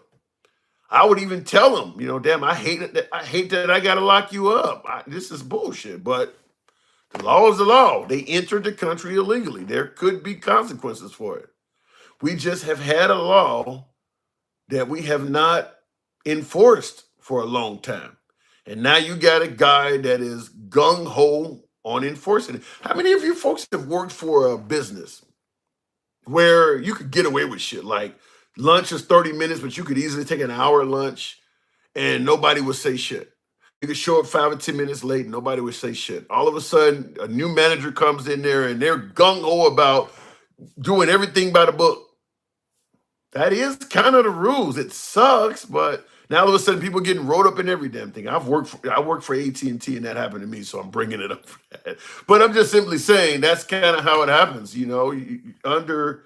I would even tell him, damn, I hate it. I hate that I gotta lock you up. This is bullshit. But the law is the law. They entered the country illegally. There could be consequences for it. We just have had a law that we have not enforced for a long time. And now you got a guy that is gung-ho on enforcing it. How many of you folks have worked for a business where you could get away with shit? Like lunch is 30 minutes, but you could easily take an hour lunch and nobody would say shit. You could show up 5 or 10 minutes late and nobody would say shit. All of a sudden, a new manager comes in there and they're gung-ho about doing everything by the book. That is kind of the rules. It sucks, but now all of a sudden people getting rolled up in every damn thing. I worked for AT&T and that happened to me, so I'm bringing it up for that. But I'm just simply saying that's kind of how it happens. Under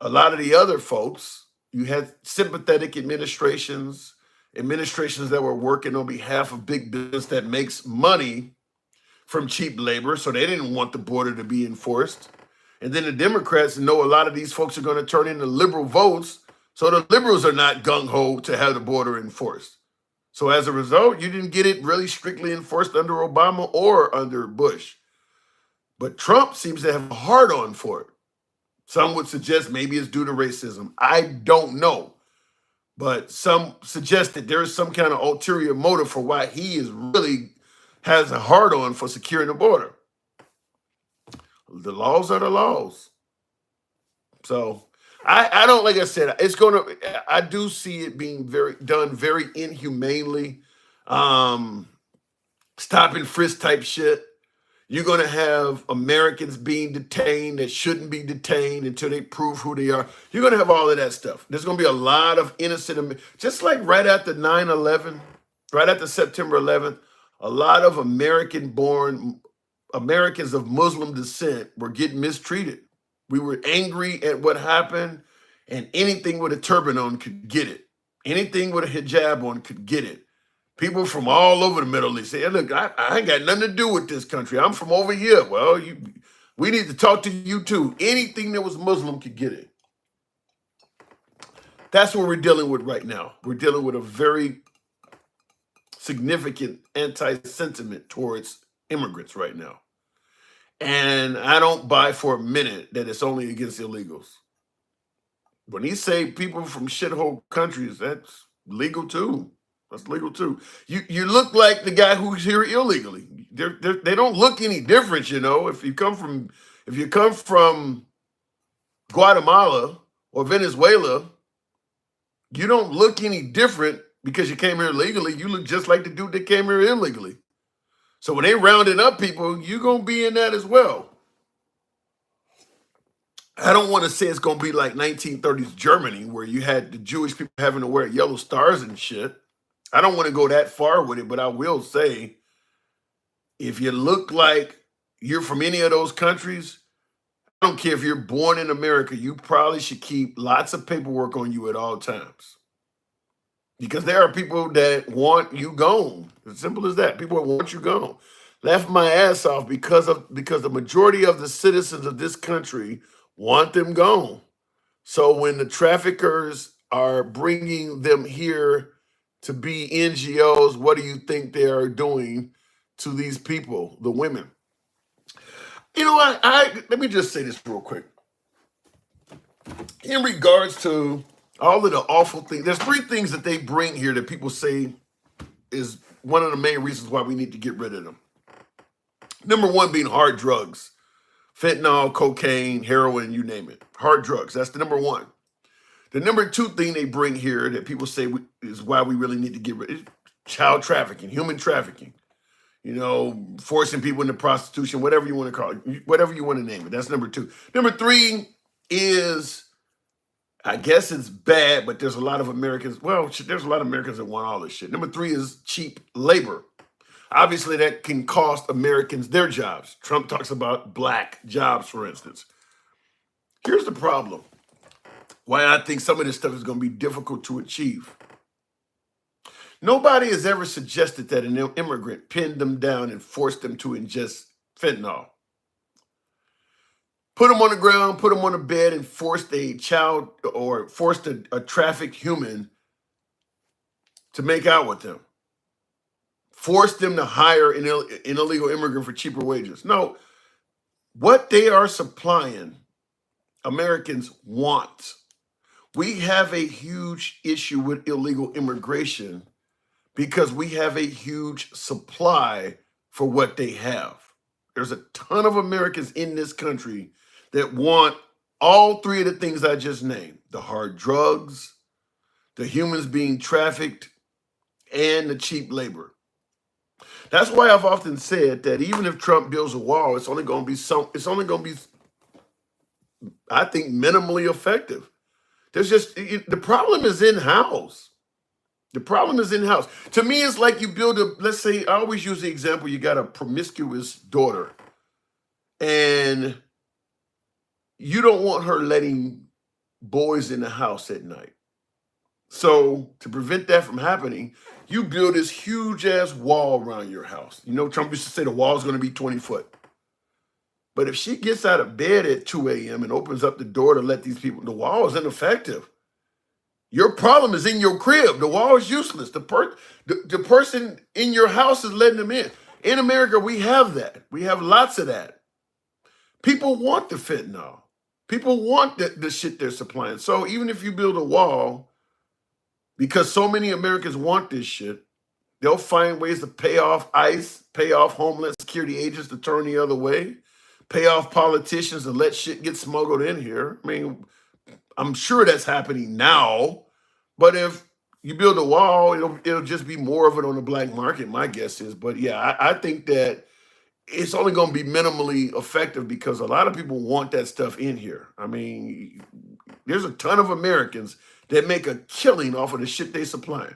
a lot of the other folks, you had sympathetic administrations that were working on behalf of big business that makes money from cheap labor, so they didn't want the border to be enforced. And then the Democrats know a lot of these folks are going to turn into liberal votes, so the liberals are not gung-ho to have the border enforced. So as a result, you didn't get it really strictly enforced under Obama or under Bush. But Trump seems to have a hard on for it. Some would suggest maybe it's due to racism. I don't know. But some suggest that there is some kind of ulterior motive for why he is really has a hard on for securing the border. The laws are the laws. So I don't, like I said, I do see it being done very inhumanely. Stop and frisk type shit. You're going to have Americans being detained that shouldn't be detained until they prove who they are. You're going to have all of that stuff. There's going to be a lot of innocent, just like right after 9/11, right after September 11th, a lot of Americans of Muslim descent were getting mistreated. We were angry at what happened, and anything with a turban on could get it. Anything with a hijab on could get it. People from all over the Middle East say, hey, look, I ain't got nothing to do with this country. I'm from over here. Well, we need to talk to you too. Anything that was Muslim could get it. That's what we're dealing with right now. We're dealing with a very significant anti-sentiment towards immigrants right now. And I don't buy for a minute that it's only against illegals. When he say people from shithole countries, that's legal too. That's legal too. You look like the guy who's here illegally. They don't look any different, you know. If you come from Guatemala or Venezuela, you don't look any different because you came here legally. You look just like the dude that came here illegally. So when they rounding up people, you're gonna be in that as well. I don't want to say it's gonna be like 1930s Germany where you had the Jewish people having to wear yellow stars and shit. I don't want to go that far with it, but I will say, if you look like you're from any of those countries, I don't care if you're born in America, you probably should keep lots of paperwork on you at all times. Because there are people that want you gone. As simple as that. People that want you gone. Laugh my ass off because the majority of the citizens of this country want them gone. So when the traffickers are bringing them here to be NGOs, what do you think they are doing to these people, the women? You know what? Let me just say this real quick. In regards to all of the awful things, there's 3 things that they bring here that people say is one of the main reasons why we need to get rid of them. Number 1 being hard drugs. Fentanyl, cocaine, heroin, you name it. Hard drugs. That's the number 1. The number 2 thing they bring here that people say is why we really need to get rid of child trafficking, human trafficking, you know, forcing people into prostitution, whatever you want to call it, whatever you want to name it. That's number 2. Number 3 is, I guess it's bad, but there's a lot of Americans. Well, there's a lot of Americans that want all this shit. Number 3 is cheap labor. Obviously, that can cost Americans their jobs. Trump talks about black jobs, for instance. Here's the problem. Why I think some of this stuff is going to be difficult to achieve. Nobody has ever suggested that an immigrant pinned them down and forced them to ingest fentanyl. Put them on the ground, put them on a bed, and forced a child or forced a trafficked human to make out with them. Forced them to hire an illegal immigrant for cheaper wages. No, what they are supplying, Americans want. We have a huge issue with illegal immigration because we have a huge supply for what they have. There's a ton of Americans in this country that want all 3 of the things I just named: the hard drugs, the humans being trafficked, and the cheap labor. That's why I've often said that even if Trump builds a wall, it's only going to be, I think, minimally effective. There's just, the problem is in-house. The problem is in-house. To me, it's like you build let's say, I always use the example, you got a promiscuous daughter and you don't want her letting boys in the house at night. So to prevent that from happening, you build this huge ass wall around your house. You know, Trump used to say the wall is going to be 20 foot. But if she gets out of bed at 2 a.m. and opens up the door to let these people, the wall is ineffective. Your problem is in your crib. The wall is useless. The person in your house is letting them in. In America, we have that. We have lots of that. People want the fentanyl. People want the shit they're supplying. So even if you build a wall, because so many Americans want this shit, they'll find ways to pay off ICE, pay off Homeland Security agents to turn the other way, pay off politicians to let shit get smuggled in here. I mean, I'm sure that's happening now, but if you build a wall, it'll just be more of it on the black market, my guess is. But yeah, I think that it's only going to be minimally effective because a lot of people want that stuff in here. I mean, there's a ton of Americans that make a killing off of the shit they supply,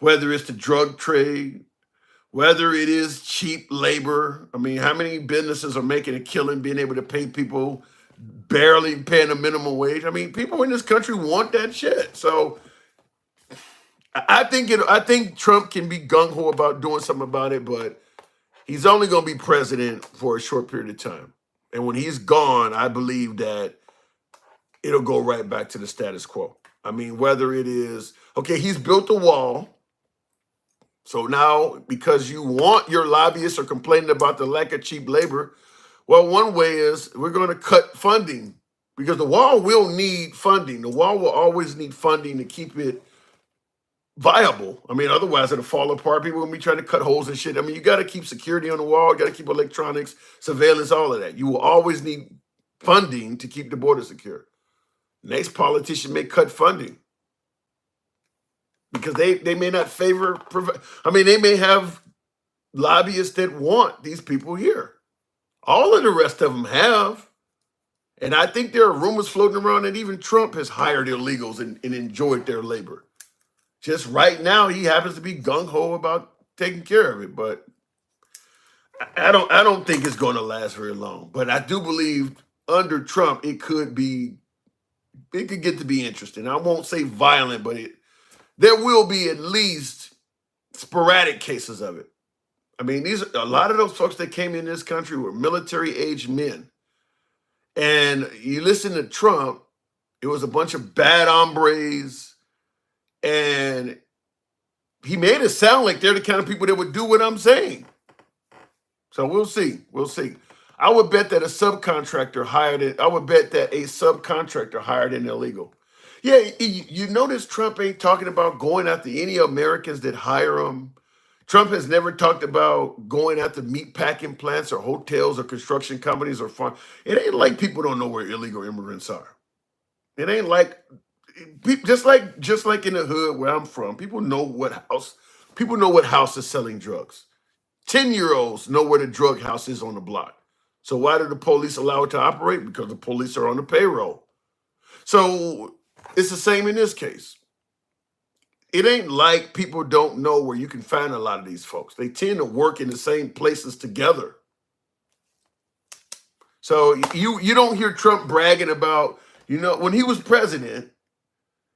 whether it's the drug trade, whether it is cheap labor. I mean, how many businesses are making a killing being able to pay people barely paying a minimum wage? I mean, people in this country want that shit. So I think Trump can be gung-ho about doing something about it, but he's only going to be president for a short period of time. And when he's gone, I believe that it'll go right back to the status quo. I mean, whether it is, okay, he's built a wall. So now, because your lobbyists are complaining about the lack of cheap labor, well, one way is we're going to cut funding because the wall will need funding. The wall will always need funding to keep it viable. I mean, otherwise it'll fall apart. People will be trying to cut holes and shit. I mean, you got to keep security on the wall. You got to keep electronics, surveillance, all of that. You will always need funding to keep the border secure. Next politician may cut funding because they may not favor. They may have lobbyists that want these people here. All of the rest of them have. And I think there are rumors floating around that even Trump has hired illegals and enjoyed their labor. Just right now, he happens to be gung-ho about taking care of it. But I don't think it's going to last very long. But I do believe under Trump, it could get to be interesting. I won't say violent, but there will be at least sporadic cases of it. I mean, a lot of those folks that came in this country were military-aged men. And you listen to Trump, it was a bunch of bad hombres, and he made it sound like they're the kind of people that would do what I'm saying. So we'll see. We'll see. I would bet that a subcontractor hired an illegal. Yeah, you notice Trump ain't talking about going after any Americans that hire him. Trump has never talked about going after meat packing plants or hotels or construction companies or farm. It ain't like people don't know where illegal immigrants are. It ain't like just like in the hood where I'm from, people know what house is selling drugs. 10-year-olds know where the drug house is on the block. So why do the police allow it to operate? Because the police are on the payroll. So it's the same in this case. It ain't like people don't know where you can find a lot of these folks. They tend to work in the same places together. So you don't hear Trump bragging about, when he was president,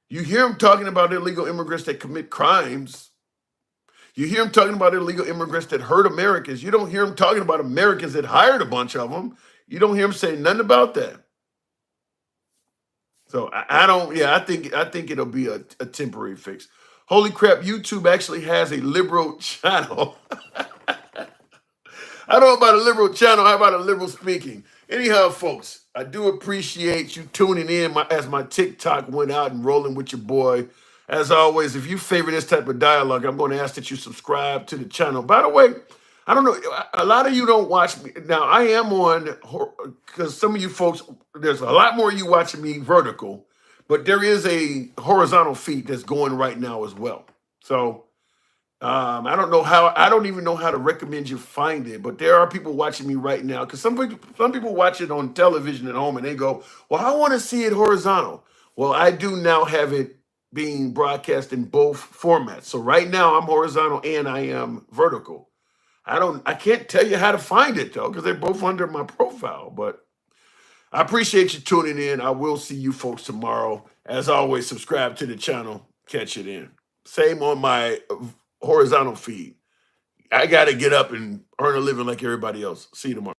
you hear him talking about illegal immigrants that commit crimes. You hear him talking about illegal immigrants that hurt Americans. You don't hear him talking about Americans that hired a bunch of them. You don't hear him saying nothing about that. So I think it'll be a temporary fix. Holy crap, YouTube actually has a liberal channel. I don't know about a liberal channel. How about a liberal speaking? Anyhow, folks, I do appreciate you tuning in as my TikTok went out and rolling with your boy. As always, if you favor this type of dialogue, I'm going to ask that you subscribe to the channel. By the way, I don't know, a lot of you don't watch me. Now, I am on, because some of you folks, there's a lot more of you watching me vertical, but there is a horizontal feed that's going right now as well. So I don't even know how to recommend you find it, but there are people watching me right now, because some people watch it on television at home and they go, well, I want to see it horizontal. Well, I do now have it being broadcast in both formats. So right now I'm horizontal and I am vertical. I can't tell you how to find it though, because they're both under my profile, but I appreciate you tuning in. I will see you folks tomorrow. As always, subscribe to the channel, catch it in. Same on my horizontal feed. I got to get up and earn a living like everybody else. See you tomorrow.